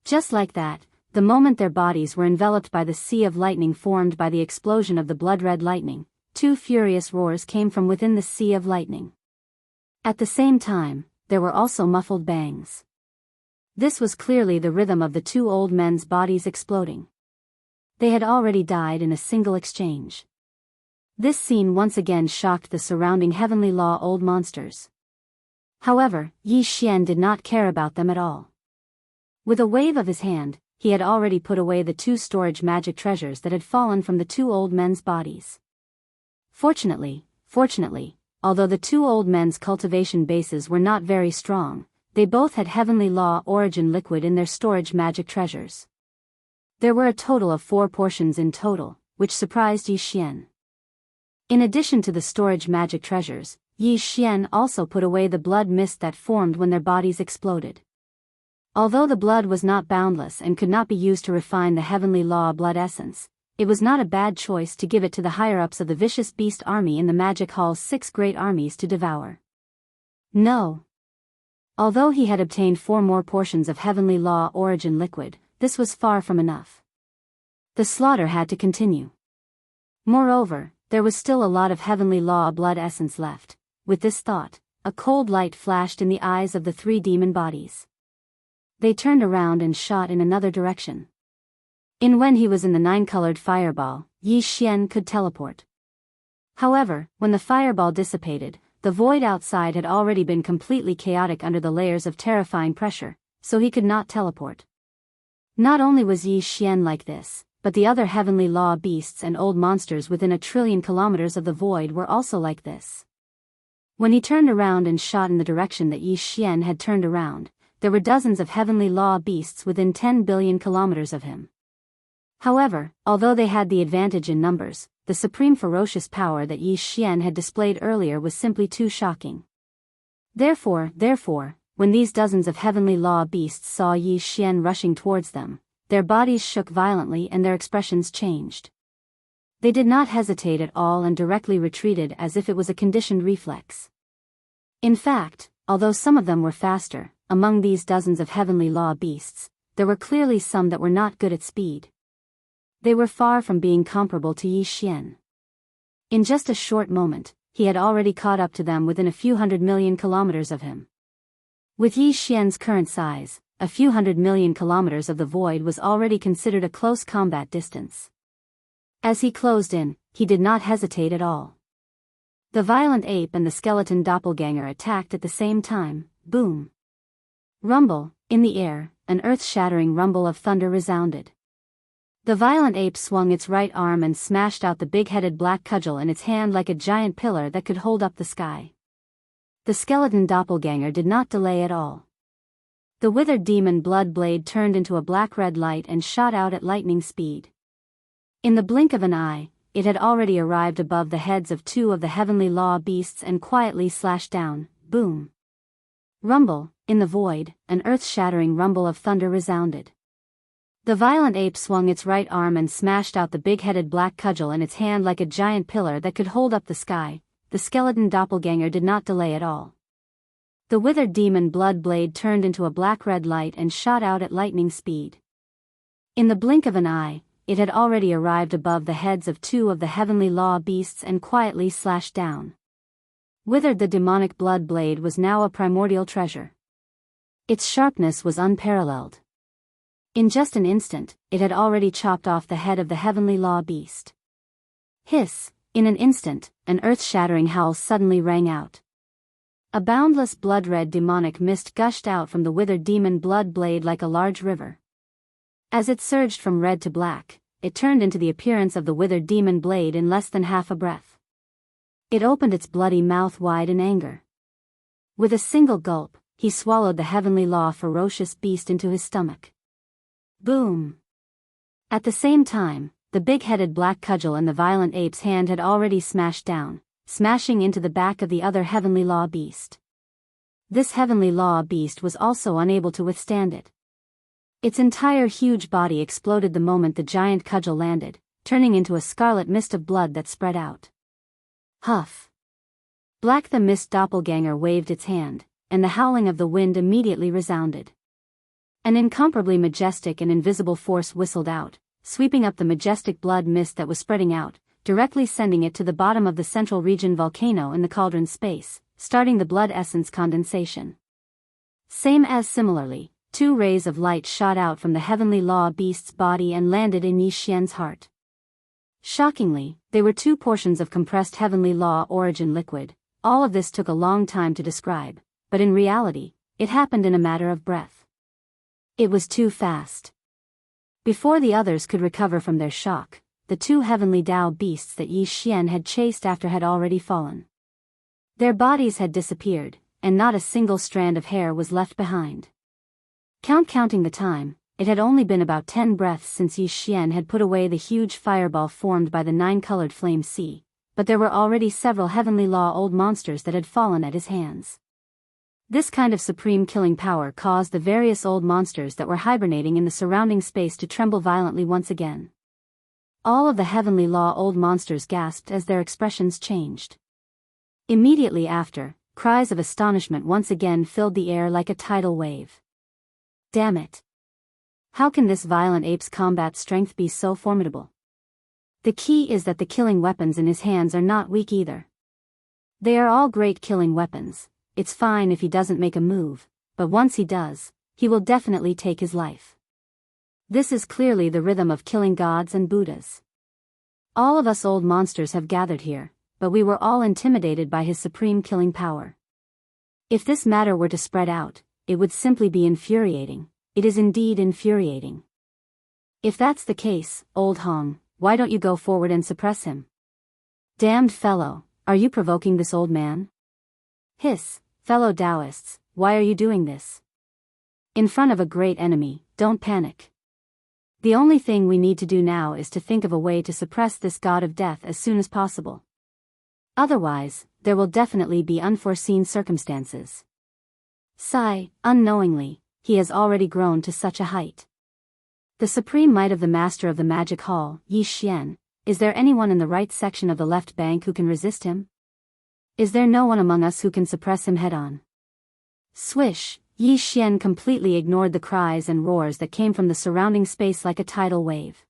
Just like that, the moment their bodies were enveloped by the sea of lightning formed by the explosion of the blood-red lightning, two furious roars came from within the sea of lightning. At the same time, there were also muffled bangs. This was clearly the rhythm of the two old men's bodies exploding. They had already died in a single exchange. This scene once again shocked the surrounding heavenly law old monsters. However, Yi Xian did not care about them at all. With a wave of his hand, he had already put away the two storage magic treasures that had fallen from the two old men's bodies. Fortunately, although the two old men's cultivation bases were not very strong, they both had heavenly law origin liquid in their storage magic treasures. There were a total of 4 portions in total, which surprised Yi Xian. In addition to the storage magic treasures, Yi Xian also put away the blood mist that formed when their bodies exploded. Although the blood was not boundless and could not be used to refine the heavenly law blood essence, it was not a bad choice to give it to the higher-ups of the vicious beast army in the Magic Hall's 6 great armies to devour. No. Although he had obtained 4 more portions of heavenly law origin liquid, this was far from enough. The slaughter had to continue. Moreover, there was still a lot of heavenly law blood essence left. With this thought, a cold light flashed in the eyes of the 3 demon bodies. They turned around and shot in another direction. When he was in the 9-colored fireball, Yi Xian could teleport. However, when the fireball dissipated, the void outside had already been completely chaotic under the layers of terrifying pressure, so he could not teleport. Not only was Yi Xian like this, but the other heavenly law beasts and old monsters within 1 trillion kilometers of the void were also like this. When he turned around and shot in the direction that Yi Xian had turned around, there were dozens of heavenly law beasts within 10 billion kilometers of him. However, although they had the advantage in numbers, the supreme ferocious power that Yi Xian had displayed earlier was simply too shocking. Therefore, when these dozens of heavenly law beasts saw Yi Xian rushing towards them, their bodies shook violently and their expressions changed. They did not hesitate at all and directly retreated as if it was a conditioned reflex. In fact, although some of them were faster, among these dozens of heavenly law beasts, there were clearly some that were not good at speed. They were far from being comparable to Yi Xian. In just a short moment, he had already caught up to them within a few 100 million kilometers of him. With Yi Xian's current size, a few 100 million kilometers of the void was already considered a close combat distance. As he closed in, he did not hesitate at all. The violent ape and the skeleton doppelganger attacked at the same time. Boom! Rumble, in the air, an earth-shattering rumble of thunder resounded. The violent ape swung its right arm and smashed out the big-headed black cudgel in its hand like a giant pillar that could hold up the sky. The skeleton doppelganger did not delay at all. The withered demon blood blade turned into a black-red light and shot out at lightning speed. In the blink of an eye, it had already arrived above the heads of 2 of the heavenly law beasts and quietly slashed down. Boom! Rumble, in the void, an earth-shattering rumble of thunder resounded. The violent ape swung its right arm and smashed out the big-headed black cudgel in its hand like a giant pillar that could hold up the sky. The skeleton doppelganger did not delay at all. The withered demon blood blade turned into a black-red light and shot out at lightning speed. In the blink of an eye, it had already arrived above the heads of two of the heavenly law beasts and quietly slashed down. Withered, the demonic blood blade was now a primordial treasure. Its sharpness was unparalleled. In just an instant, it had already chopped off the head of the heavenly law beast. Hiss! In an instant, an earth-shattering howl suddenly rang out. A boundless blood-red demonic mist gushed out from the withered demon blood blade like a large river. As it surged from red to black, it turned into the appearance of the withered demon blade in less than half a breath. It opened its bloody mouth wide in anger. With a single gulp, he swallowed the heavenly law ferocious beast into his stomach. Boom! At the same time, the big-headed black cudgel in the violent ape's hand had already smashed down, smashing into the back of the other heavenly law beast. This heavenly law beast was also unable to withstand it. Its entire huge body exploded the moment the giant cudgel landed, turning into a scarlet mist of blood that spread out. Huff! Black the mist doppelganger waved its hand, and the howling of the wind immediately resounded. An incomparably majestic and invisible force whistled out, sweeping up the majestic blood mist that was spreading out, directly sending it to the bottom of the central region volcano in the cauldron space, starting the blood essence condensation. Similarly, two rays of light shot out from the heavenly law beast's body and landed in Yi Xian's heart. Shockingly, they were two portions of compressed heavenly law origin liquid. All of this took a long time to describe, but in reality, it happened in a matter of breath. It was too fast. Before the others could recover from their shock, the two heavenly Dao beasts that Yi Xian had chased after had already fallen. Their bodies had disappeared, and not a single strand of hair was left behind. Counting the time, it had only been about 10 breaths since Yi Xian had put away the huge fireball formed by the 9-colored flame sea, but there were already several heavenly law old monsters that had fallen at his hands. This kind of supreme killing power caused the various old monsters that were hibernating in the surrounding space to tremble violently once again. All of the heavenly law old monsters gasped as their expressions changed. Immediately after, cries of astonishment once again filled the air like a tidal wave. Damn it! How can this violent ape's combat strength be so formidable? The key is that the killing weapons in his hands are not weak either. They are all great killing weapons. It's fine if he doesn't make a move, but once he does, he will definitely take his life. This is clearly the rhythm of killing gods and Buddhas. All of us old monsters have gathered here, but we were all intimidated by his supreme killing power. If this matter were to spread out, it would simply be infuriating. It is indeed infuriating. If that's the case, old Hong, why don't you go forward and suppress him? Damned fellow, are you provoking this old man? Hiss, fellow Taoists, why are you doing this? In front of a great enemy, don't panic. The only thing we need to do now is to think of a way to suppress this god of death as soon as possible. Otherwise, there will definitely be unforeseen circumstances. Sigh, unknowingly, he has already grown to such a height. The supreme might of the master of the magic hall, Yi Xian, is there anyone in the right section of the left bank who can resist him? Is there no one among us who can suppress him head-on? Swish, Yi Xian completely ignored the cries and roars that came from the surrounding space like a tidal wave.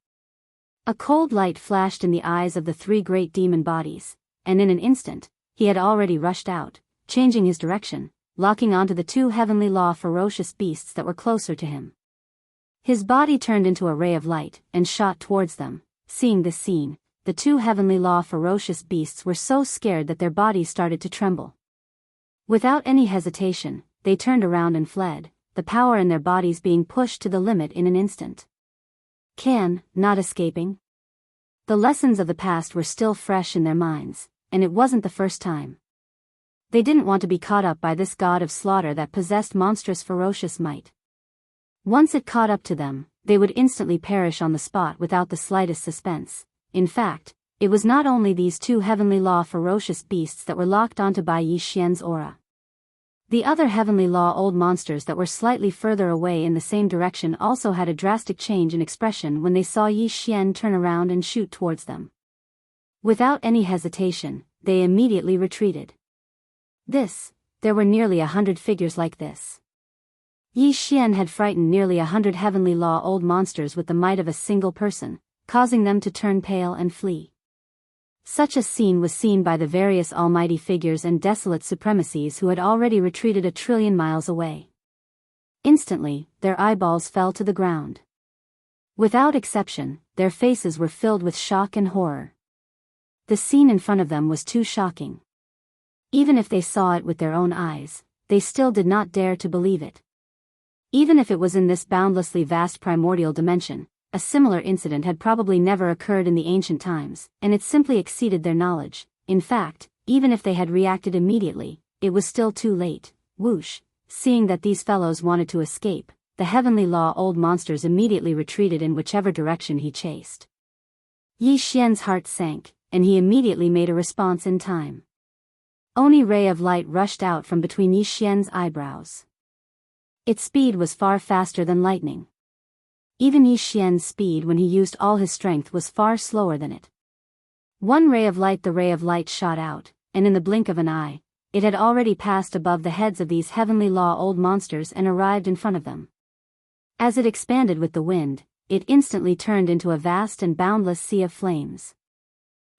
A cold light flashed in the eyes of the three great demon bodies, and in an instant, he had already rushed out, changing his direction, locking onto the two heavenly law ferocious beasts that were closer to him. His body turned into a ray of light, and shot towards them. Seeing this scene, the two heavenly law ferocious beasts were so scared that their bodies started to tremble. Without any hesitation, they turned around and fled, the power in their bodies being pushed to the limit in an instant. Not escaping. The lessons of the past were still fresh in their minds, and it wasn't the first time. They didn't want to be caught up by this god of slaughter that possessed monstrous ferocious might. Once it caught up to them, they would instantly perish on the spot without the slightest suspense. In fact, it was not only these two heavenly law ferocious beasts that were locked onto by Yi Xian's aura. The other Heavenly Law old monsters that were slightly further away in the same direction also had a drastic change in expression when they saw Yi Xian turn around and shoot towards them. Without any hesitation, they immediately retreated. There were nearly 100 figures like this. Yi Xian had frightened nearly 100 Heavenly Law old monsters with the might of a single person, causing them to turn pale and flee. Such a scene was seen by the various almighty figures and desolate supremacies who had already retreated 1,000,000,000,000 miles away. Instantly, their eyeballs fell to the ground. Without exception, their faces were filled with shock and horror. The scene in front of them was too shocking. Even if they saw it with their own eyes, they still did not dare to believe it. Even if it was in this boundlessly vast primordial dimension, a similar incident had probably never occurred in the ancient times, and it simply exceeded their knowledge. In fact, even if they had reacted immediately, it was still too late. Whoosh! Seeing that these fellows wanted to escape, the Heavenly Law old monsters immediately retreated in whichever direction he chased. Yi Xian's heart sank, and he immediately made a response in time. Oni ray of light rushed out from between Yi Xian's eyebrows. Its speed was far faster than lightning. Even Yi Xian's speed when he used all his strength was far slower than it. One ray of light, the ray of light shot out, and in the blink of an eye, it had already passed above the heads of these Heavenly Law old monsters and arrived in front of them. As it expanded with the wind, it instantly turned into a vast and boundless sea of flames.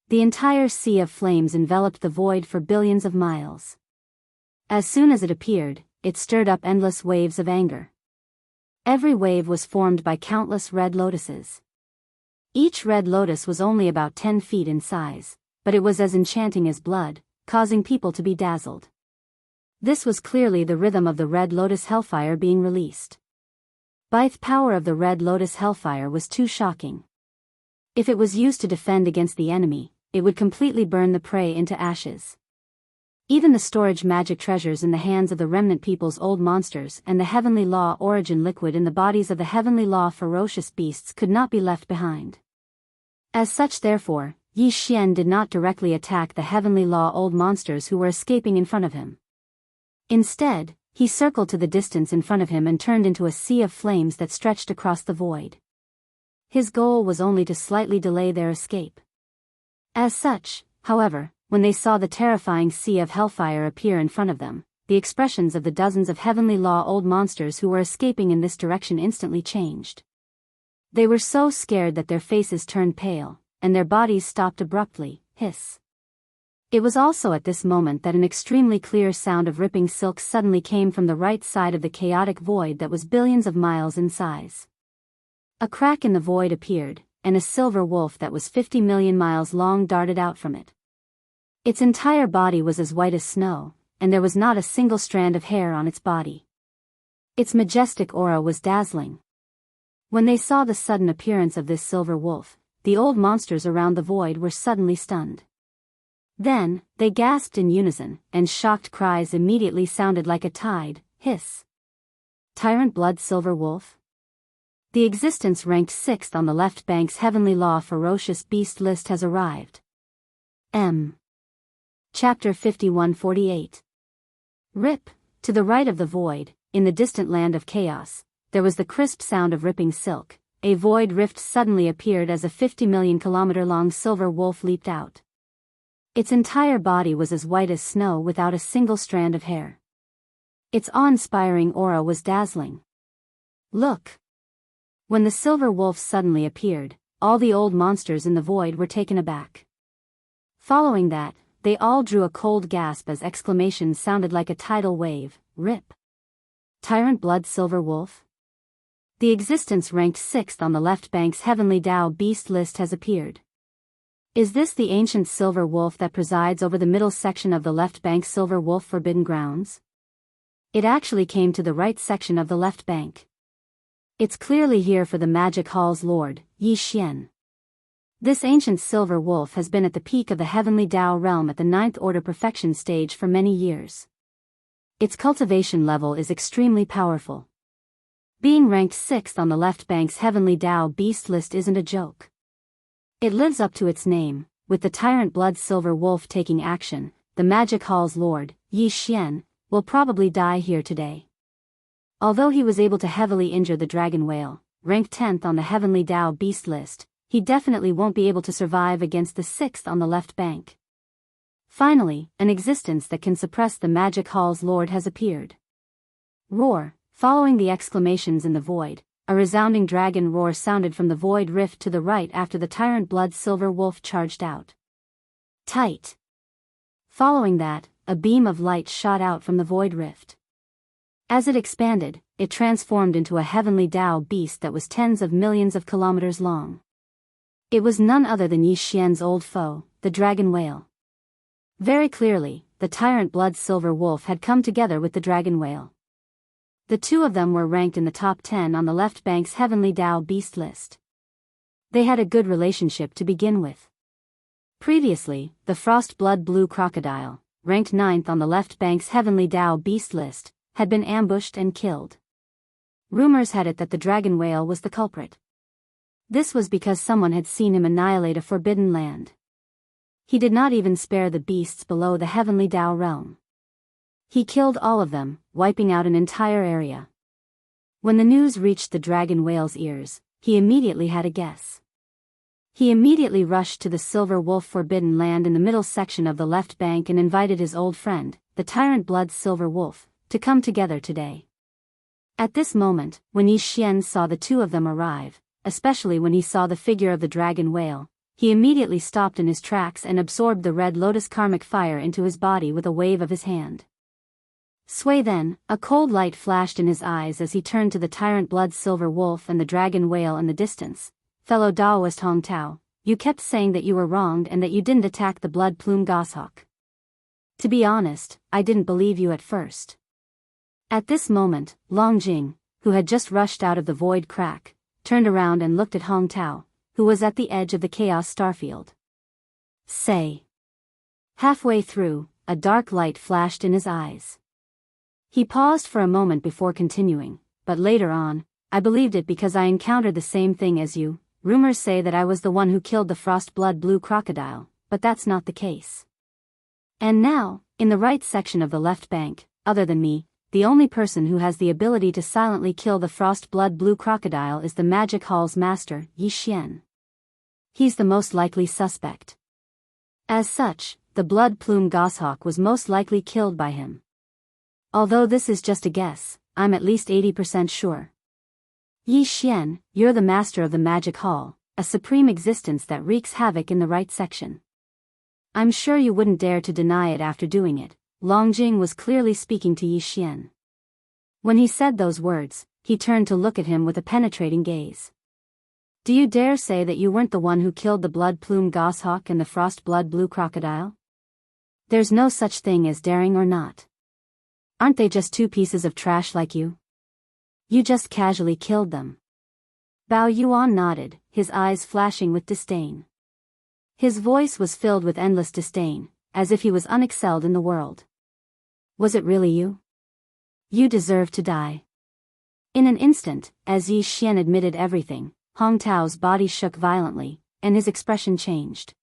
The entire sea of flames enveloped the void for billions of miles. As soon as it appeared, it stirred up endless waves of anger. Every wave was formed by countless red lotuses. Each red lotus was only about 10 feet in size, but it was as enchanting as blood, causing people to be dazzled. This was clearly the rhythm of the red lotus hellfire being released. But the power of the red lotus hellfire was too shocking. If it was used to defend against the enemy, it would completely burn the prey into ashes. Even the storage magic treasures in the hands of the remnant people's old monsters and the Heavenly Law origin liquid in the bodies of the Heavenly Law ferocious beasts could not be left behind. As such, therefore, Yi Xian did not directly attack the Heavenly Law old monsters who were escaping in front of him. Instead, he circled to the distance in front of him and turned into a sea of flames that stretched across the void. His goal was only to slightly delay their escape. As such, however, when they saw the terrifying sea of hellfire appear in front of them, the expressions of the dozens of Heavenly Law old monsters who were escaping in this direction instantly changed. They were so scared that their faces turned pale, and their bodies stopped abruptly. Hiss. It was also at this moment that an extremely clear sound of ripping silk suddenly came from the right side of the chaotic void that was billions of miles in size. A crack in the void appeared, and a silver wolf that was 50 million miles long darted out from it. Its entire body was as white as snow, and there was not a single strand of hair on its body. Its majestic aura was dazzling. When they saw the sudden appearance of this silver wolf, the old monsters around the void were suddenly stunned. Then, they gasped in unison, and shocked cries immediately sounded like a tide. Hiss. Tyrant Blood Silver Wolf? The existence ranked 6th on the left bank's Heavenly Law ferocious beast list has arrived. M. Chapter 5148. Rip. To the right of the void, in the distant land of chaos, there was the crisp sound of ripping silk. A void rift suddenly appeared as a 50 million kilometer long silver wolf leaped out. Its entire body was as white as snow without a single strand of hair. Its awe-inspiring aura was dazzling. Look! When the silver wolf suddenly appeared, all the old monsters in the void were taken aback. Following that, they all drew a cold gasp as exclamations sounded like a tidal wave. Rip. Tyrant Blood Silver Wolf? The existence ranked 6th on the left bank's Heavenly Tao beast list has appeared. Is this the ancient silver wolf that presides over the middle section of the left bank's Silver Wolf Forbidden Grounds? It actually came to the right section of the left bank. It's clearly here for the Magic Hall's Lord, Yi Xian. This ancient silver wolf has been at the peak of the Heavenly Tao realm at the 9th order perfection stage for many years. Its cultivation level is extremely powerful. Being ranked 6th on the left bank's Heavenly Tao beast list isn't a joke. It lives up to its name, with the Tyrant Blood Silver Wolf taking action. The Magic Hall's Lord, Yi Xian, will probably die here today. Although he was able to heavily injure the dragon whale, ranked 10th on the Heavenly Dao Beast list, he definitely won't be able to survive against the 6th on the left bank. Finally, an existence that can suppress the magic hall's lord has appeared. Roar. Following the exclamations in the void, a resounding dragon roar sounded from the void rift to the right after the tyrant blood silver wolf charged out. Tight. Following that, a beam of light shot out from the void rift. As it expanded, it transformed into a heavenly Dao beast that was tens of millions of kilometers long. It was none other than Yi Xian's old foe, the dragon whale. Very clearly, the tyrant blood silver wolf had come together with the dragon whale. The two of them were ranked in the top 10 on the left bank's heavenly Dao beast list. They had a good relationship to begin with. Previously, the frost blood blue crocodile, ranked 9th on the left bank's heavenly Dao beast list, had been ambushed and killed. Rumors had it that the dragon whale was the culprit. This was because someone had seen him annihilate a forbidden land. He did not even spare the beasts below the heavenly Dao realm. He killed all of them, wiping out an entire area. When the news reached the dragon whale's ears, he immediately had a guess. He immediately rushed to the Silver Wolf Forbidden Land in the middle section of the left bank and invited his old friend, the tyrant blood Silver Wolf, to come together today. At this moment, when Yi Xian saw the two of them arrive, especially when he saw the figure of the dragon whale, he immediately stopped in his tracks and absorbed the red lotus karmic fire into his body with a wave of his hand. Sway then, a cold light flashed in his eyes as he turned to the tyrant blood silver wolf and the dragon whale in the distance. Fellow Daoist Hong Tao, you kept saying that you were wronged and that you didn't attack the blood plume goshawk. To be honest, I didn't believe you at first. At this moment, Long Jing, who had just rushed out of the void crack, turned around and looked at Hong Tao, who was at the edge of the chaos starfield. Say. Halfway through, a dark light flashed in his eyes. He paused for a moment before continuing, but later on, I believed it because I encountered the same thing as you. Rumors say that I was the one who killed the frost blood blue crocodile, but that's not the case. And now, in the right section of the left bank, other than me, the only person who has the ability to silently kill the frost blood blue crocodile is the magic hall's master, Yi Xian. He's the most likely suspect. As such, the blood plume goshawk was most likely killed by him. Although this is just a guess, I'm at least 80% sure. Yi Xian, you're the master of the magic hall, a supreme existence that wreaks havoc in the right section. I'm sure you wouldn't dare to deny it after doing it. Long Jing was clearly speaking to Yi Xian. When he said those words, he turned to look at him with a penetrating gaze. Do you dare say that you weren't the one who killed the blood plume goshawk and the frost blood blue crocodile? There's no such thing as daring or not. Aren't they just two pieces of trash like you? You just casually killed them. Bao Yuan nodded, his eyes flashing with disdain. His voice was filled with endless disdain, as if he was unexcelled in the world. Was it really you? You deserve to die. In an instant, as Yi Xian admitted everything, Hong Tao's body shook violently, and his expression changed.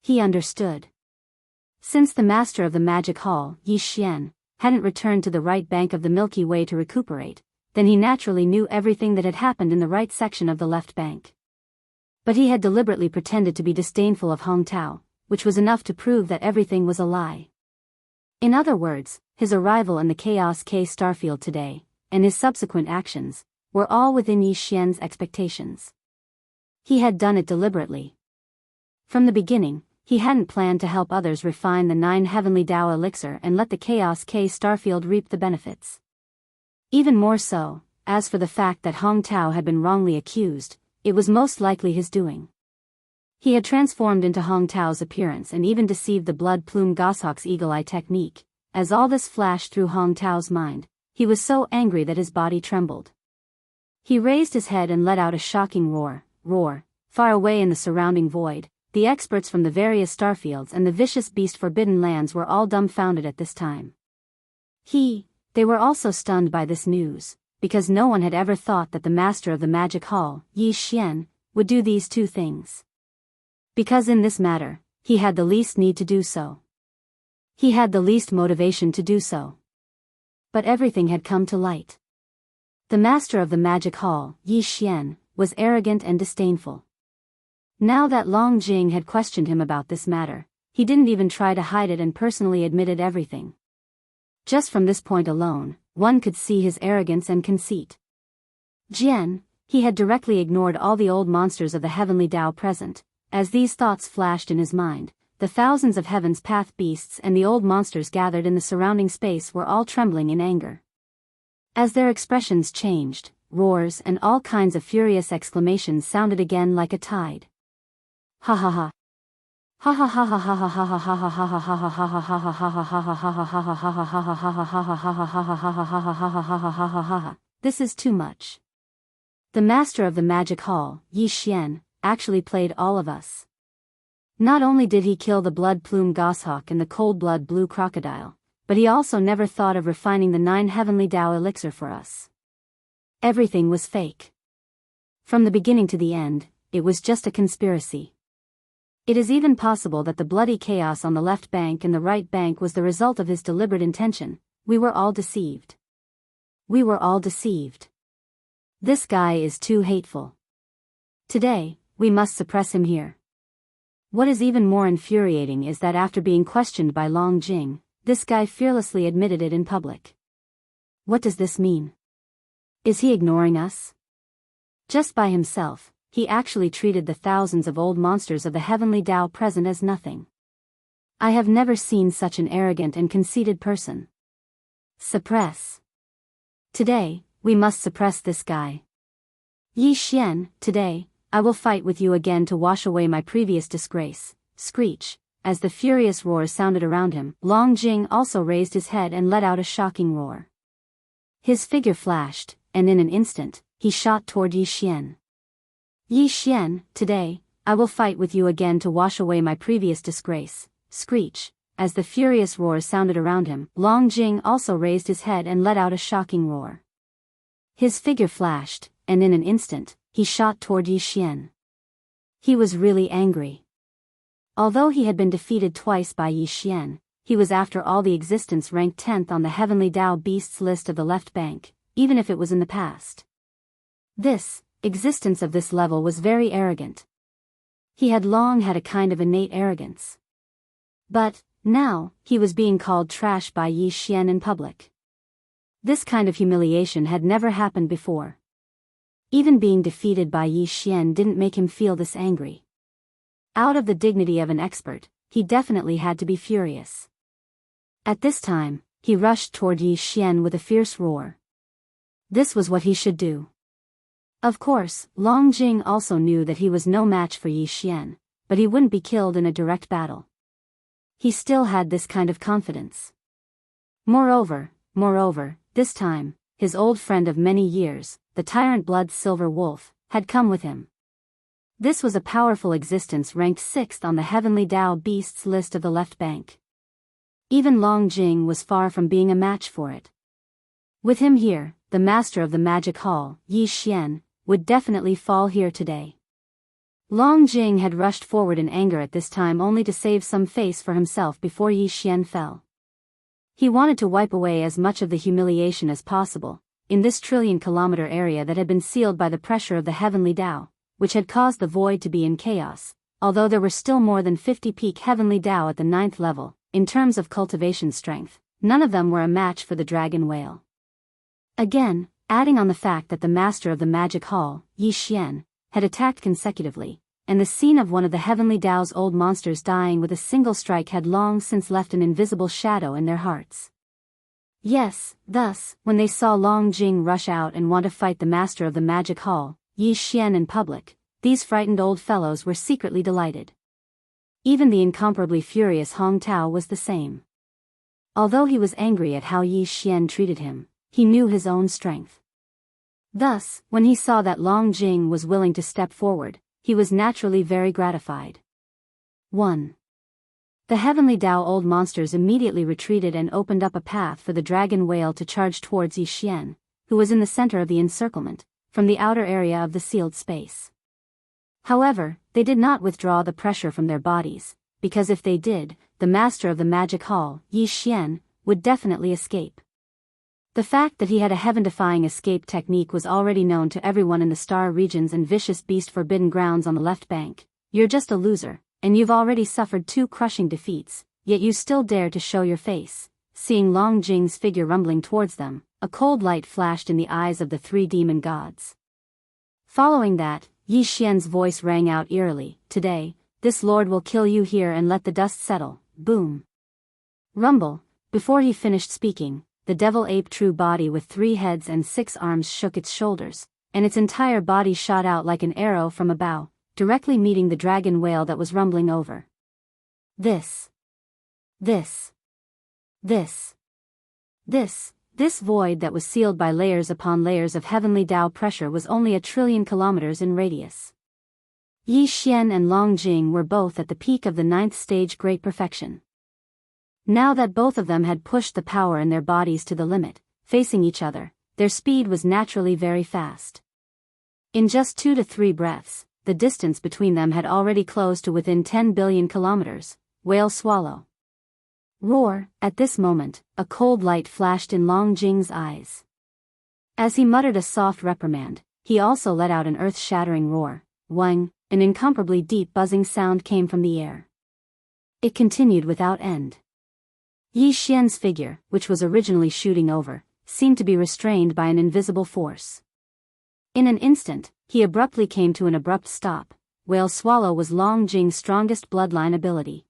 He understood. Since the master of the magic hall, Yi Xian, hadn't returned to the right bank of the Milky Way to recuperate, then he naturally knew everything that had happened in the right section of the left bank. But he had deliberately pretended to be disdainful of Hong Tao, which was enough to prove that everything was a lie. In other words, his arrival in the Chaos K starfield today, and his subsequent actions, were all within Yi Xian's expectations. He had done it deliberately. From the beginning, he hadn't planned to help others refine the 9 heavenly Dao elixir and let the Chaos K starfield reap the benefits. Even more so, as for the fact that Hong Tao had been wrongly accused, it was most likely his doing. He had transformed into Hong Tao's appearance and even deceived the blood plume goshawk's eagle eye technique. As all this flashed through Hong Tao's mind, he was so angry that his body trembled. He raised his head and let out a shocking roar. Far away in the surrounding void, the experts from the various starfields and the vicious beast forbidden lands were all dumbfounded at this time. They were also stunned by this news, because no one had ever thought that the master of the magic hall, Yi Xian, would do these two things. Because in this matter, he had the least need to do so. He had the least motivation to do so. But everything had come to light. The master of the magic hall, Yi Xian, was arrogant and disdainful. Now that Long Jing had questioned him about this matter, he didn't even try to hide it and personally admitted everything. Just from this point alone, one could see his arrogance and conceit. Jian, he had directly ignored all the old monsters of the heavenly Tao present. As these thoughts flashed in his mind, the thousands of heaven's path beasts and the old monsters gathered in the surrounding space were all trembling in anger. As their expressions changed, roars and all kinds of furious exclamations sounded again like a tide. Ha ha ha. Ha ha ha ha ha ha ha ha ha ha ha ha ha ha ha ha ha. This is too much. The master of the magic hall, Yi Xian, actually played all of us. Not only did he kill the blood-plume goshawk and the cold-blood blue crocodile, but he also never thought of refining the 9 heavenly Tao elixir for us. Everything was fake. From the beginning to the end, it was just a conspiracy. It is even possible that the bloody chaos on the left bank and the right bank was the result of his deliberate intention. We were all deceived. We were all deceived. This guy is too hateful. Today, we must suppress him here. What is even more infuriating is that after being questioned by Long Jing, this guy fearlessly admitted it in public. What does this mean? Is he ignoring us? Just by himself, he actually treated the thousands of old monsters of the heavenly Tao present as nothing. I have never seen such an arrogant and conceited person. Suppress. Today, we must suppress this guy. Yi Xian, today, I will fight with you again to wash away my previous disgrace. Screech. As the furious roars sounded around him, Long Jing also raised his head and let out a shocking roar. His figure flashed, and in an instant, he shot toward Yi Xian. Yi Xian, today, I will fight with you again to wash away my previous disgrace. Screech. As the furious roars sounded around him, Long Jing also raised his head and let out a shocking roar. His figure flashed, and in an instant, he shot toward Yi Xian. He was really angry. Although he had been defeated twice by Yi Xian, he was after all the existence ranked 10th on the heavenly Tao beasts list of the left bank, even if it was in the past. This existence of this level was very arrogant. He had long had a kind of innate arrogance. But, now, he was being called trash by Yi Xian in public. This kind of humiliation had never happened before. Even being defeated by Yi Xian didn't make him feel this angry. Out of the dignity of an expert, he definitely had to be furious. At this time, he rushed toward Yi Xian with a fierce roar. This was what he should do. Of course, Long Jing also knew that he was no match for Yi Xian, but he wouldn't be killed in a direct battle. He still had this kind of confidence. Moreover, this time, his old friend of many years, the tyrant blood silver wolf, had come with him. This was a powerful existence ranked 6th on the heavenly Tao beasts list of the left bank. Even Long Jing was far from being a match for it. With him here, the master of the magic hall, Yi Xian, would definitely fall here today. Long Jing had rushed forward in anger at this time only to save some face for himself before Yi Xian fell. He wanted to wipe away as much of the humiliation as possible, in this trillion-kilometer area that had been sealed by the pressure of the heavenly Tao, which had caused the void to be in chaos. Although there were still more than 50 peak heavenly Tao at the 9th level, in terms of cultivation strength, none of them were a match for the dragon whale. Again, adding on the fact that the master of the magic hall, Yi Xian, had attacked consecutively, and the scene of one of the heavenly Tao's old monsters dying with a single strike had long since left an invisible shadow in their hearts. Yes, thus, when they saw Long Jing rush out and want to fight the master of the magic hall, Yi Xian in public, these frightened old fellows were secretly delighted. Even the incomparably furious Hong Tao was the same. Although he was angry at how Yi Xian treated him, he knew his own strength. Thus, when he saw that Long Jing was willing to step forward, he was naturally very gratified. 1. The heavenly Tao old monsters immediately retreated and opened up a path for the dragon whale to charge towards Yi Xian, who was in the center of the encirclement, from the outer area of the sealed space. However, they did not withdraw the pressure from their bodies, because if they did, the master of the magic hall, Yi Xian, would definitely escape. The fact that he had a heaven-defying escape technique was already known to everyone in the Star Regions and Vicious Beast Forbidden Grounds on the left bank. You're just a loser, and you've already suffered 2 crushing defeats, yet you still dare to show your face. Seeing Long Jing's figure rumbling towards them, a cold light flashed in the eyes of the 3 demon gods. Following that, Yi Xian's voice rang out eerily, "Today, this lord will kill you here and let the dust settle." Boom. Rumble. Before he finished speaking, the devil ape true body with 3 heads and 6 arms shook its shoulders, and its entire body shot out like an arrow from a bow, directly meeting the dragon whale that was rumbling over. This void that was sealed by layers upon layers of heavenly Tao pressure was only 1,000,000,000,000 kilometers in radius. Yi Xian and Long Jing were both at the peak of the 9th stage great perfection. Now that both of them had pushed the power in their bodies to the limit, facing each other, their speed was naturally very fast. In just 2 to 3 breaths, the distance between them had already closed to within 10 billion kilometers. Whale swallow. Roar. At this moment, a cold light flashed in Long Jing's eyes. As he muttered a soft reprimand, he also let out an earth-shattering roar. Wang, an incomparably deep buzzing sound came from the air. It continued without end. Yi Xian's figure, which was originally shooting over, seemed to be restrained by an invisible force. In an instant, he abruptly came to an abrupt stop. Whale swallow was Long Jing's strongest bloodline ability.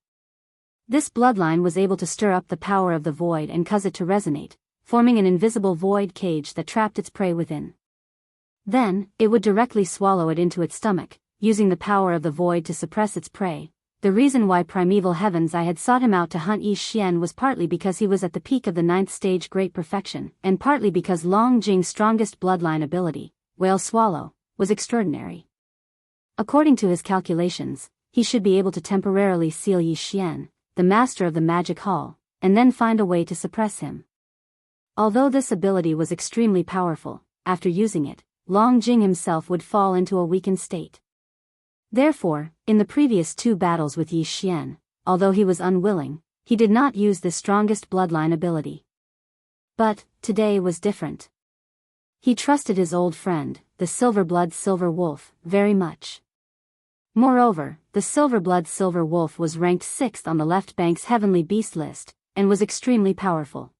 This bloodline was able to stir up the power of the void and cause it to resonate, forming an invisible void cage that trapped its prey within. Then, it would directly swallow it into its stomach, using the power of the void to suppress its prey. The reason why Primeval Heavens I had sought him out to hunt Yi Xian was partly because he was at the peak of the 9th stage great perfection, and partly because Long Jing's strongest bloodline ability, Whale Swallow, was extraordinary. According to his calculations, he should be able to temporarily seal Yi Xian, the master of the magic hall, and then find a way to suppress him. Although this ability was extremely powerful, after using it, Long Jing himself would fall into a weakened state. Therefore, in the previous 2 battles with Yi Xian, although he was unwilling, he did not use the strongest bloodline ability. But, today was different. He trusted his old friend, the Silverblood Silver Wolf, very much. Moreover, the Silverblood Silver Wolf was ranked 6th on the left bank's heavenly beast list, and was extremely powerful.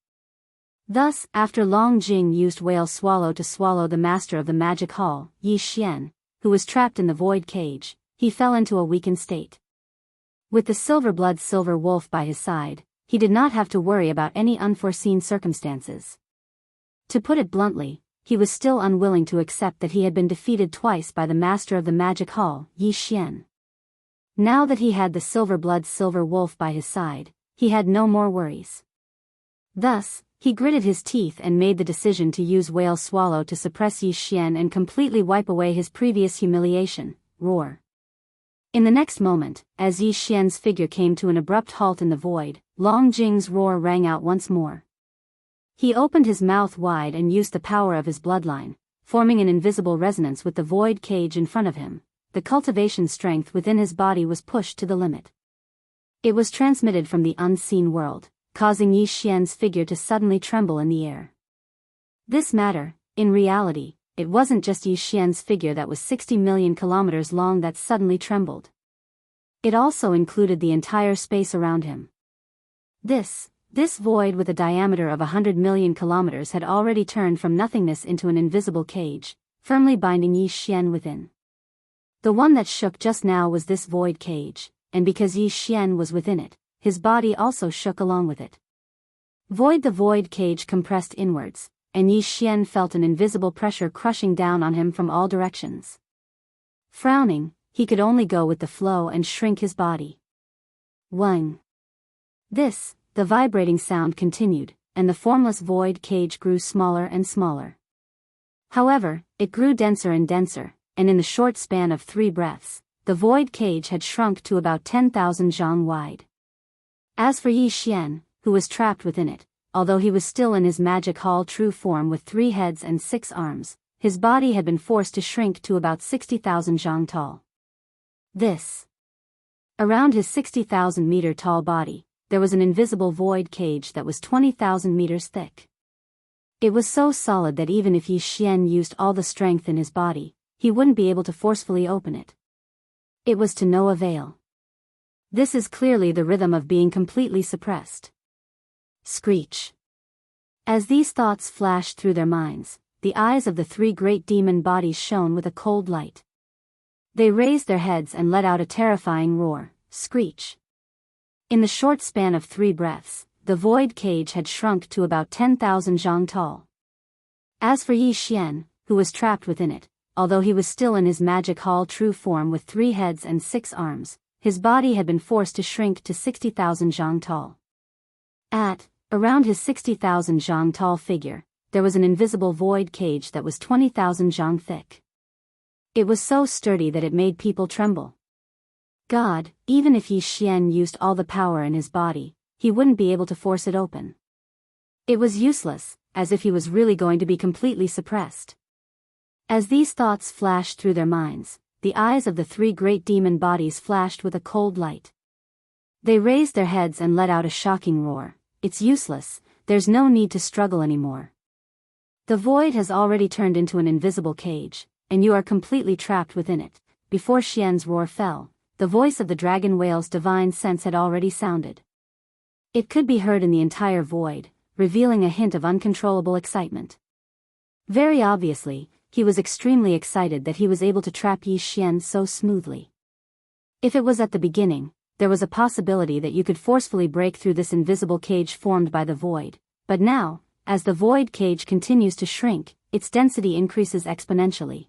Thus, after Long Jing used Whale Swallow to swallow the master of the magic hall, Yi Xian, who was trapped in the void cage, he fell into a weakened state. With the Silverblood Silver Wolf by his side, he did not have to worry about any unforeseen circumstances. To put it bluntly, he was still unwilling to accept that he had been defeated twice by the master of the magic hall, Yi Xian. Now that he had the Silverblood Silver Wolf by his side, he had no more worries. Thus, he gritted his teeth and made the decision to use Whale Swallow to suppress Yi Xian and completely wipe away his previous humiliation. Roar. In the next moment, as Yi Xian's figure came to an abrupt halt in the void, Long Jing's roar rang out once more. He opened his mouth wide and used the power of his bloodline, forming an invisible resonance with the void cage in front of him. The cultivation strength within his body was pushed to the limit. It was transmitted from the unseen world, causing Yi Xian's figure to suddenly tremble in the air. This matter, in reality, it wasn't just Yi Xian's figure that was 60 million kilometers long that suddenly trembled. It also included the entire space around him. This void with a diameter of 100 million kilometers had already turned from nothingness into an invisible cage, firmly binding Yi Xian within. The one that shook just now was this void cage, and because Yi Xian was within it, his body also shook along with it. The void cage compressed inwards, and Yi Xian felt an invisible pressure crushing down on him from all directions. Frowning, he could only go with the flow and shrink his body. Wang. The vibrating sound continued, and the formless void cage grew smaller and smaller. However, it grew denser and denser, and in the short span of 3 breaths, the void cage had shrunk to about 10,000 zhang wide. As for Yi Xian, who was trapped within it, although he was still in his magic hall true form with 3 heads and 6 arms, his body had been forced to shrink to about 60,000 zhang tall. Around his 60,000 meter tall body, there was an invisible void cage that was 20,000 meters thick. It was so solid that even if Yi Xian used all the strength in his body, he wouldn't be able to forcefully open it. It was to no avail. This is clearly the rhythm of being completely suppressed. Screech. As these thoughts flashed through their minds, the eyes of the three great demon bodies shone with a cold light. They raised their heads and let out a terrifying roar, screech. In the short span of 3 breaths, the void cage had shrunk to about 10,000 zhang tall. As for Yi Xian, who was trapped within it, although he was still in his magic hall true form with 3 heads and 6 arms, his body had been forced to shrink to 60,000 zhang tall. Around his 60,000 zhang tall figure, there was an invisible void cage that was 20,000 zhang thick. It was so sturdy that it made people tremble. God, even if Yi Xian used all the power in his body, he wouldn't be able to force it open. It was useless, as if he was really going to be completely suppressed. As these thoughts flashed through their minds, the eyes of the 3 great demon bodies flashed with a cold light. They raised their heads and let out a shocking roar. It's useless, there's no need to struggle anymore. The void has already turned into an invisible cage, and you are completely trapped within it. Before Xian's roar fell, the voice of the dragon whale's divine sense had already sounded. It could be heard in the entire void, revealing a hint of uncontrollable excitement. Very obviously, he was extremely excited that he was able to trap Yi Xian so smoothly. If it was at the beginning, there was a possibility that you could forcefully break through this invisible cage formed by the void, but now, as the void cage continues to shrink, its density increases exponentially.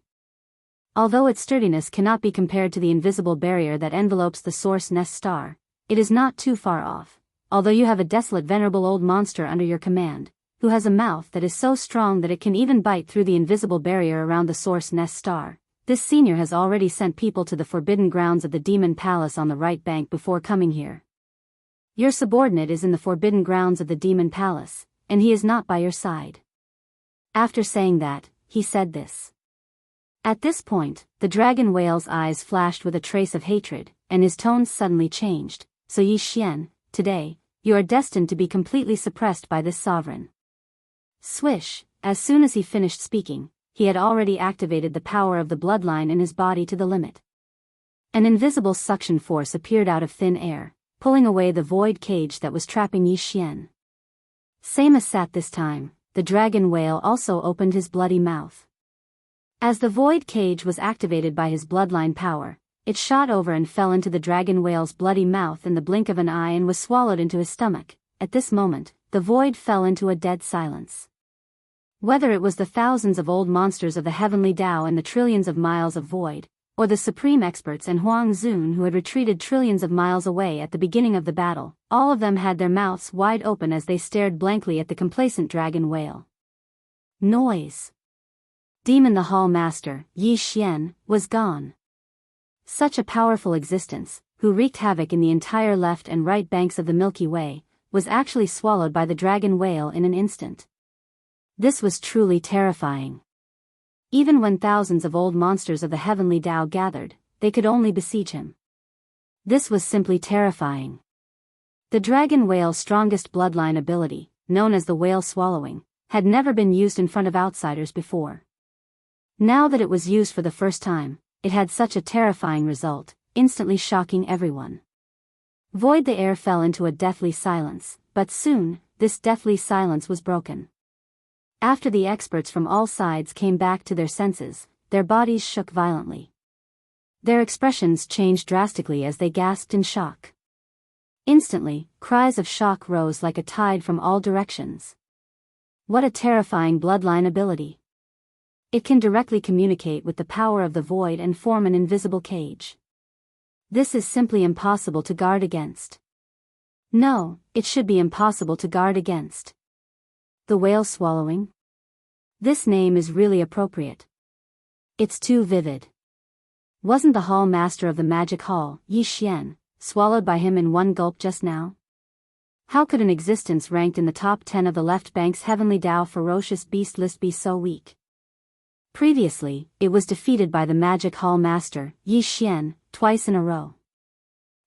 Although its sturdiness cannot be compared to the invisible barrier that envelopes the source nest star, it is not too far off. Although you have a desolate venerable old monster under your command, who has a mouth that is so strong that it can even bite through the invisible barrier around the source nest star, this senior has already sent people to the forbidden grounds of the demon palace on the right bank before coming here. Your subordinate is in the forbidden grounds of the demon palace, and he is not by your side. After saying that, he said this. At this point, the dragon whale's eyes flashed with a trace of hatred, and his tones suddenly changed. So Yi Xian, today, you are destined to be completely suppressed by this sovereign. Swish, as soon as he finished speaking, he had already activated the power of the bloodline in his body to the limit. An invisible suction force appeared out of thin air, pulling away the void cage that was trapping Yi Xian. Same as sat this time, the dragon whale also opened his bloody mouth. As the void cage was activated by his bloodline power, it shot over and fell into the dragon whale's bloody mouth in the blink of an eye and was swallowed into his stomach. At this moment, the void fell into a dead silence. Whether it was the thousands of old monsters of the heavenly Tao and the trillions of miles of void, or the supreme experts and Huang Zun who had retreated trillions of miles away at the beginning of the battle, all of them had their mouths wide open as they stared blankly at the complacent dragon whale. Noise. Demon the Hall Master, Yi Xian, was gone. Such a powerful existence, who wreaked havoc in the entire left and right banks of the Milky Way, was actually swallowed by the dragon whale in an instant. This was truly terrifying. Even when thousands of old monsters of the heavenly Tao gathered, they could only besiege him. This was simply terrifying. The dragon whale's strongest bloodline ability, known as the whale swallowing, had never been used in front of outsiders before. Now that it was used for the first time, it had such a terrifying result, instantly shocking everyone. Void the air fell into a deathly silence, but soon, this deathly silence was broken. After the experts from all sides came back to their senses, their bodies shook violently. Their expressions changed drastically as they gasped in shock. Instantly, cries of shock rose like a tide from all directions. What a terrifying bloodline ability! It can directly communicate with the power of the void and form an invisible cage. This is simply impossible to guard against. No, it should be impossible to guard against. The whale swallowing? This name is really appropriate. It's too vivid. Wasn't the hall master of the magic hall, Yi Xian, swallowed by him in one gulp just now? How could an existence ranked in the top 10 of the left bank's heavenly Tao ferocious beast list be so weak? Previously, it was defeated by the magic hall master, Yi Xian, twice in a row.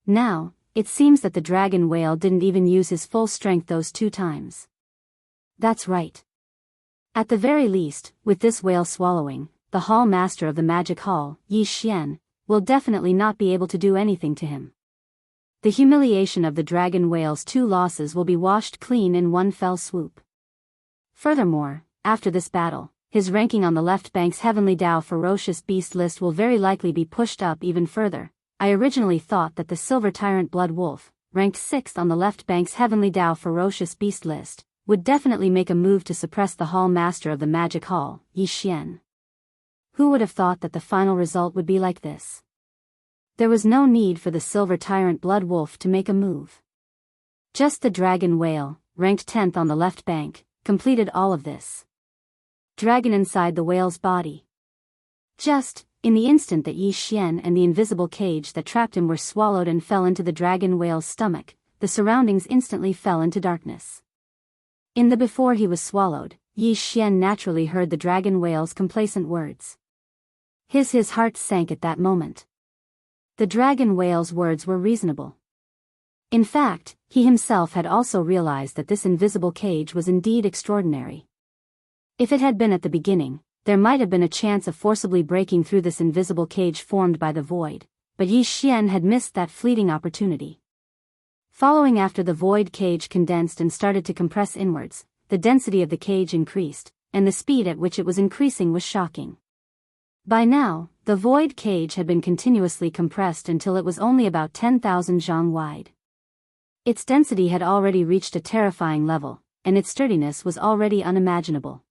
Now, it seems that the dragon whale didn't even use his full strength those 2 times. That's right. At the very least, with this whale swallowing, the hall master of the magic hall, Yi Xian, will definitely not be able to do anything to him. The humiliation of the dragon whale's 2 losses will be washed clean in one fell swoop. Furthermore, after this battle, his ranking on the left bank's Heavenly Dao Ferocious Beast list will very likely be pushed up even further. I originally thought that the Silver Tyrant Blood Wolf, ranked 6th on the left bank's Heavenly Dao Ferocious Beast list, would definitely make a move to suppress the hall master of the magic hall, Yi Xian. Who would have thought that the final result would be like this? There was no need for the Silver Tyrant Blood Wolf to make a move. Just the dragon whale, ranked 10th on the left bank, completed all of this. Dragon inside the whale's body. Just, in the instant that Yi Xian and the invisible cage that trapped him were swallowed and fell into the dragon whale's stomach, the surroundings instantly fell into darkness. In the before he was swallowed, Yi Xian naturally heard the dragon whale's complacent words. His heart sank at that moment. The dragon whale's words were reasonable. In fact, he himself had also realized that this invisible cage was indeed extraordinary. If it had been at the beginning, there might have been a chance of forcibly breaking through this invisible cage formed by the void, but Yi Xian had missed that fleeting opportunity. Following after the void cage condensed and started to compress inwards, the density of the cage increased, and the speed at which it was increasing was shocking. By now, the void cage had been continuously compressed until it was only about 10,000 zhang wide. Its density had already reached a terrifying level, and its sturdiness was already unimaginable.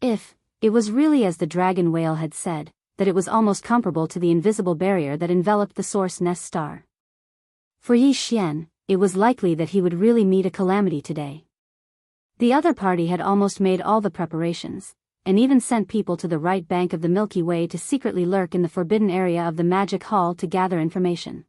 If it was really as the dragon whale had said, that it was almost comparable to the invisible barrier that enveloped the source nest star. For Yi Xian, it was likely that he would really meet a calamity today. The other party had almost made all the preparations, and even sent people to the right bank of the Milky Way to secretly lurk in the forbidden area of the magic hall to gather information.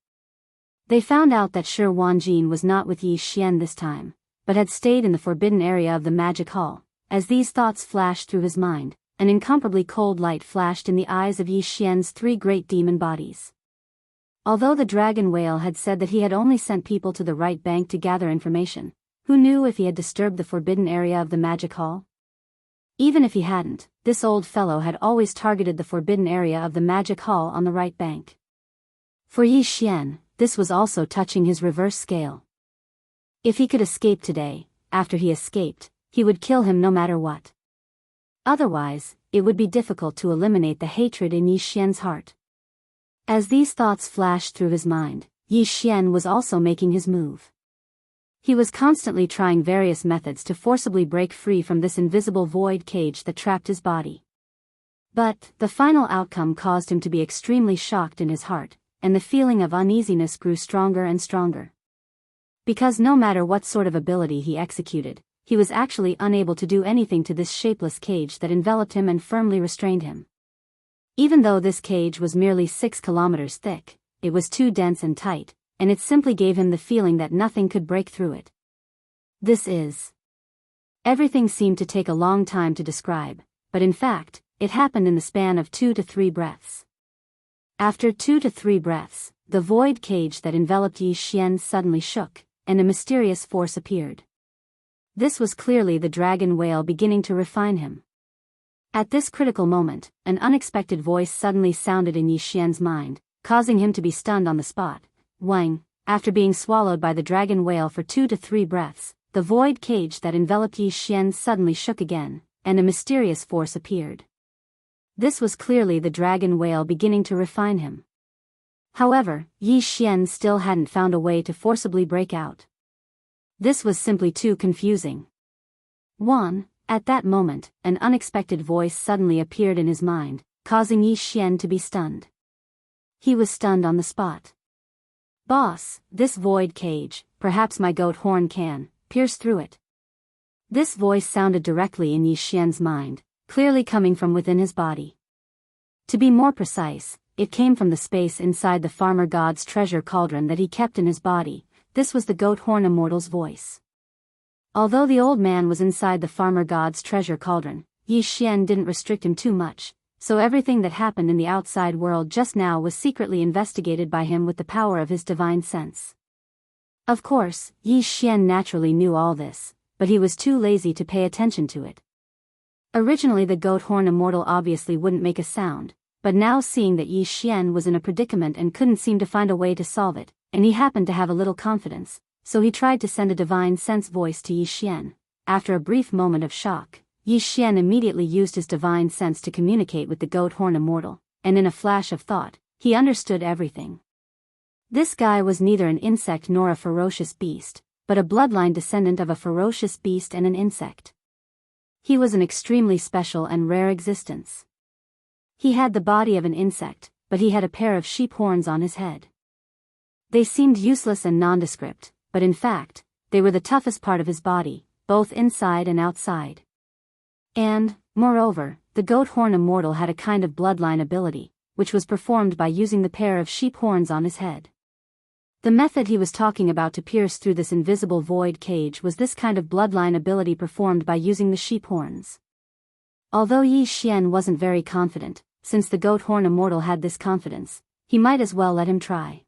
They found out that Shi Wanjin was not with Yi Xian this time, but had stayed in the forbidden area of the magic hall. As these thoughts flashed through his mind, an incomparably cold light flashed in the eyes of Yi Xian's 3 great demon bodies. Although the dragon whale had said that he had only sent people to the right bank to gather information, who knew if he had disturbed the forbidden area of the magic hall? Even if he hadn't, this old fellow had always targeted the forbidden area of the magic hall on the right bank. For Yi Xian, this was also touching his reverse scale. If he could escape today, after he escaped, he would kill him no matter what. Otherwise, it would be difficult to eliminate the hatred in Yi Xian's heart. As these thoughts flashed through his mind, Yi Xian was also making his move. He was constantly trying various methods to forcibly break free from this invisible void cage that trapped his body. But the final outcome caused him to be extremely shocked in his heart, and the feeling of uneasiness grew stronger and stronger. Because no matter what sort of ability he executed, he was actually unable to do anything to this shapeless cage that enveloped him and firmly restrained him. Even though this cage was merely 6 kilometers thick, it was too dense and tight, and it simply gave him the feeling that nothing could break through it. Everything seemed to take a long time to describe, but in fact, it happened in the span of 2 to 3 breaths. After 2 to 3 breaths, the void cage that enveloped Yi Xian suddenly shook, and a mysterious force appeared. This was clearly the dragon whale beginning to refine him. At this critical moment, an unexpected voice suddenly sounded in Yi Xian's mind, causing him to be stunned on the spot. Wang, after being swallowed by the dragon whale for 2 to 3 breaths, the void cage that enveloped Yi Xian suddenly shook again, and a mysterious force appeared. This was clearly the dragon whale beginning to refine him. However, Yi Xian still hadn't found a way to forcibly break out. This was simply too confusing. At that moment, an unexpected voice suddenly appeared in his mind, causing Yi Xian to be stunned. He was stunned on the spot. Boss, this void cage, perhaps my goat horn can pierce through it. This voice sounded directly in Yi Xian's mind, clearly coming from within his body. To be more precise, it came from the space inside the farmer god's treasure cauldron that he kept in his body. This was the goat horn immortal's voice. Although the old man was inside the farmer god's treasure cauldron, Yi Xian didn't restrict him too much, so everything that happened in the outside world just now was secretly investigated by him with the power of his divine sense. Of course, Yi Xian naturally knew all this, but he was too lazy to pay attention to it. Originally the goat horn immortal obviously wouldn't make a sound, but now seeing that Yi Xian was in a predicament and couldn't seem to find a way to solve it, and he happened to have a little confidence, so he tried to send a divine sense voice to Yi Xian. After a brief moment of shock, Yi Xian immediately used his divine sense to communicate with the goat horn immortal, and in a flash of thought, he understood everything. This guy was neither an insect nor a ferocious beast, but a bloodline descendant of a ferocious beast and an insect. He was an extremely special and rare existence. He had the body of an insect, but he had a pair of sheep horns on his head. They seemed useless and nondescript, but in fact, they were the toughest part of his body, both inside and outside. And, moreover, the goat horn immortal had a kind of bloodline ability, which was performed by using the pair of sheep horns on his head. The method he was talking about to pierce through this invisible void cage was this kind of bloodline ability performed by using the sheep horns. Although Yi Xian wasn't very confident, since the goat horn immortal had this confidence, he might as well let him try.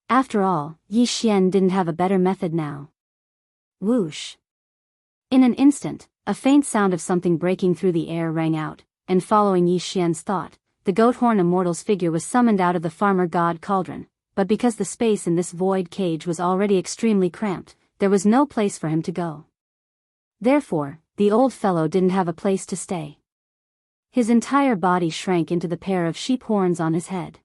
After all, Yi Xian didn't have a better method now. Whoosh! In an instant, a faint sound of something breaking through the air rang out, and following Yi Xian's thought, the goat horn immortal's figure was summoned out of the farmer god cauldron, but because the space in this void cage was already extremely cramped, there was no place for him to go. Therefore, the old fellow didn't have a place to stay. His entire body shrank into the pair of sheep horns on his head.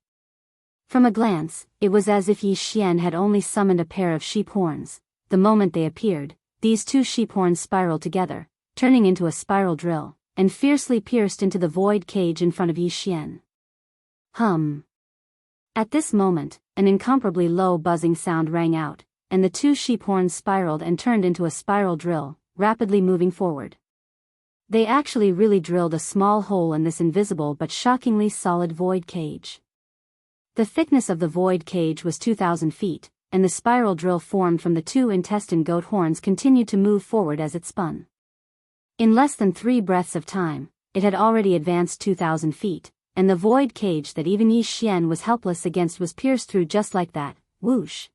From a glance, it was as if Yi Xian had only summoned a pair of sheep horns. The moment they appeared, these two sheep horns spiraled together, turning into a spiral drill, and fiercely pierced into the void cage in front of Yi Xian. Hum. At this moment, an incomparably low buzzing sound rang out, and the two sheep horns spiraled and turned into a spiral drill, rapidly moving forward. They actually really drilled a small hole in this invisible but shockingly solid void cage. The thickness of the void cage was 2,000 feet, and the spiral drill formed from the two intestine goat horns continued to move forward as it spun. In less than 3 breaths of time, it had already advanced 2,000 feet, and the void cage that even Yi Xian was helpless against was pierced through just like that, whoosh.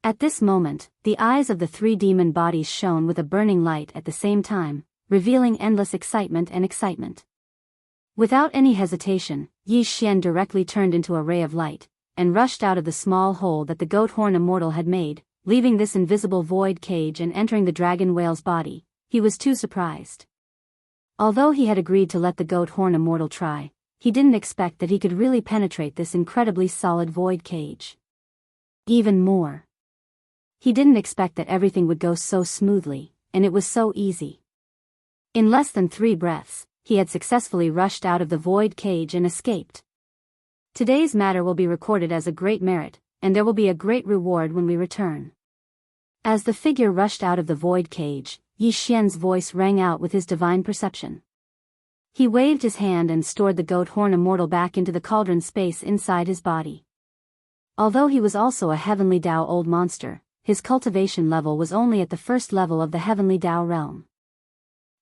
At this moment, the eyes of the 3 demon bodies shone with a burning light at the same time, revealing endless excitement and excitement. Without any hesitation, Yi Xian directly turned into a ray of light, and rushed out of the small hole that the goat horn immortal had made, leaving this invisible void cage and entering the dragon whale's body. He was too surprised. Although he had agreed to let the goat horn immortal try, he didn't expect that he could really penetrate this incredibly solid void cage. Even more, he didn't expect that everything would go so smoothly, and it was so easy. In less than 3 breaths, he had successfully rushed out of the void cage and escaped. Today's matter will be recorded as a great merit, and there will be a great reward when we return. As the figure rushed out of the void cage, Yi Xian's voice rang out with his divine perception. He waved his hand and stored the goat horn immortal back into the cauldron space inside his body. Although he was also a heavenly Dao old monster, his cultivation level was only at the first level of the heavenly Dao realm.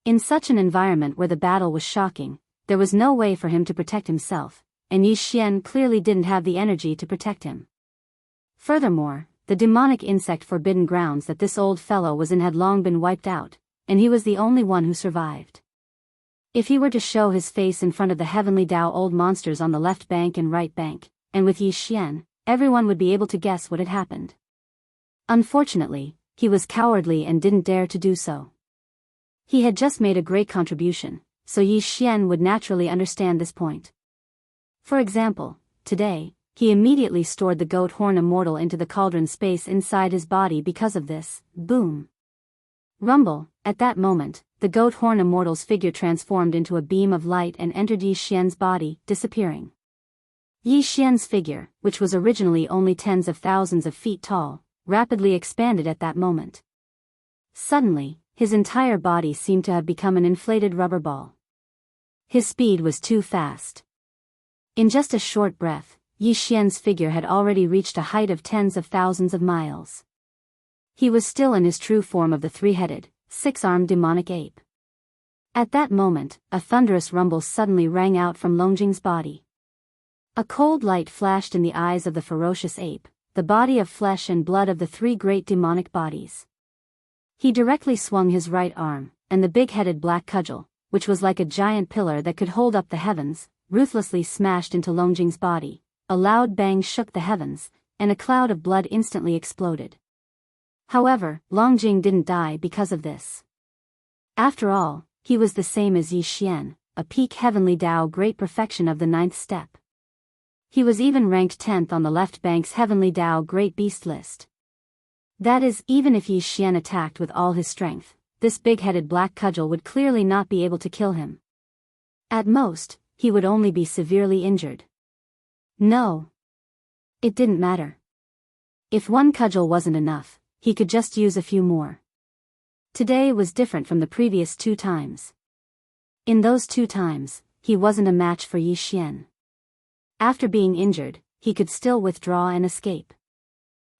In such an environment where the battle was shocking, there was no way for him to protect himself, and Yi Xian clearly didn't have the energy to protect him. Furthermore, the demonic insect forbidden grounds that this old fellow was in had long been wiped out, and he was the only one who survived. If he were to show his face in front of the heavenly Dao old monsters on the left bank and right bank, and with Yi Xian, everyone would be able to guess what had happened. Unfortunately, he was cowardly and didn't dare to do so. He had just made a great contribution, so Yi Xian would naturally understand this point. For example, today, he immediately stored the goat horn immortal into the cauldron space inside his body because of this. Boom. Rumble. At that moment, the goat horn immortal's figure transformed into a beam of light and entered Yi Xian's body, disappearing. Yi Xian's figure, which was originally only tens of thousands of feet tall, rapidly expanded at that moment. Suddenly, his entire body seemed to have become an inflated rubber ball. His speed was too fast. In just a short breath, Yi Xian's figure had already reached a height of tens of thousands of miles. He was still in his true form of the 3-headed, 6-armed demonic ape. At that moment, a thunderous rumble suddenly rang out from Longjing's body. A cold light flashed in the eyes of the ferocious ape, the body of flesh and blood of the 3 great demonic bodies. He directly swung his right arm, and the big-headed black cudgel, which was like a giant pillar that could hold up the heavens, ruthlessly smashed into Longjing's body. A loud bang shook the heavens, and a cloud of blood instantly exploded. However, Longjing didn't die because of this. After all, he was the same as Yi Xian, a peak heavenly Tao great perfection of the 9th step. He was even ranked 10th on the left bank's heavenly Tao great beast list. That is, even if Yi Xian attacked with all his strength, this big-headed black cudgel would clearly not be able to kill him. At most, he would only be severely injured. No. It didn't matter. If one cudgel wasn't enough, he could just use a few more. Today was different from the previous 2 times. In those 2 times, he wasn't a match for Yi Xian. After being injured, he could still withdraw and escape.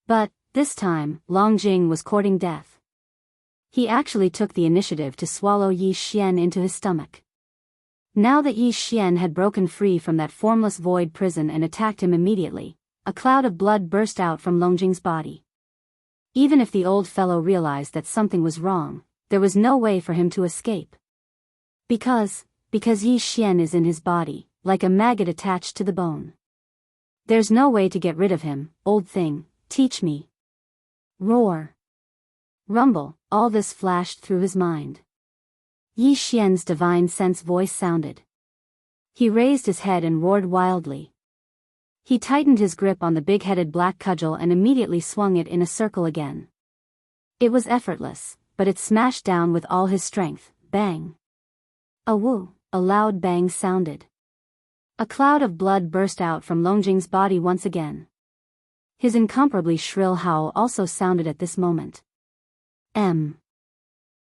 But, this time, Longjing was courting death. He actually took the initiative to swallow Yi Xian into his stomach. Now that Yi Xian had broken free from that formless void prison and attacked him immediately, a cloud of blood burst out from Longjing's body. Even if the old fellow realized that something was wrong, there was no way for him to escape. Because Yi Xian is in his body, like a maggot attached to the bone. There's no way to get rid of him. Old thing, teach me. Roar. Rumble, all this flashed through his mind. Yi Xian's divine sense voice sounded. He raised his head and roared wildly. He tightened his grip on the big-headed black cudgel and immediately swung it in a circle again. It was effortless, but it smashed down with all his strength. Bang. A woo, a loud bang sounded. A cloud of blood burst out from Longjing's body once again. His incomparably shrill howl also sounded at this moment. M.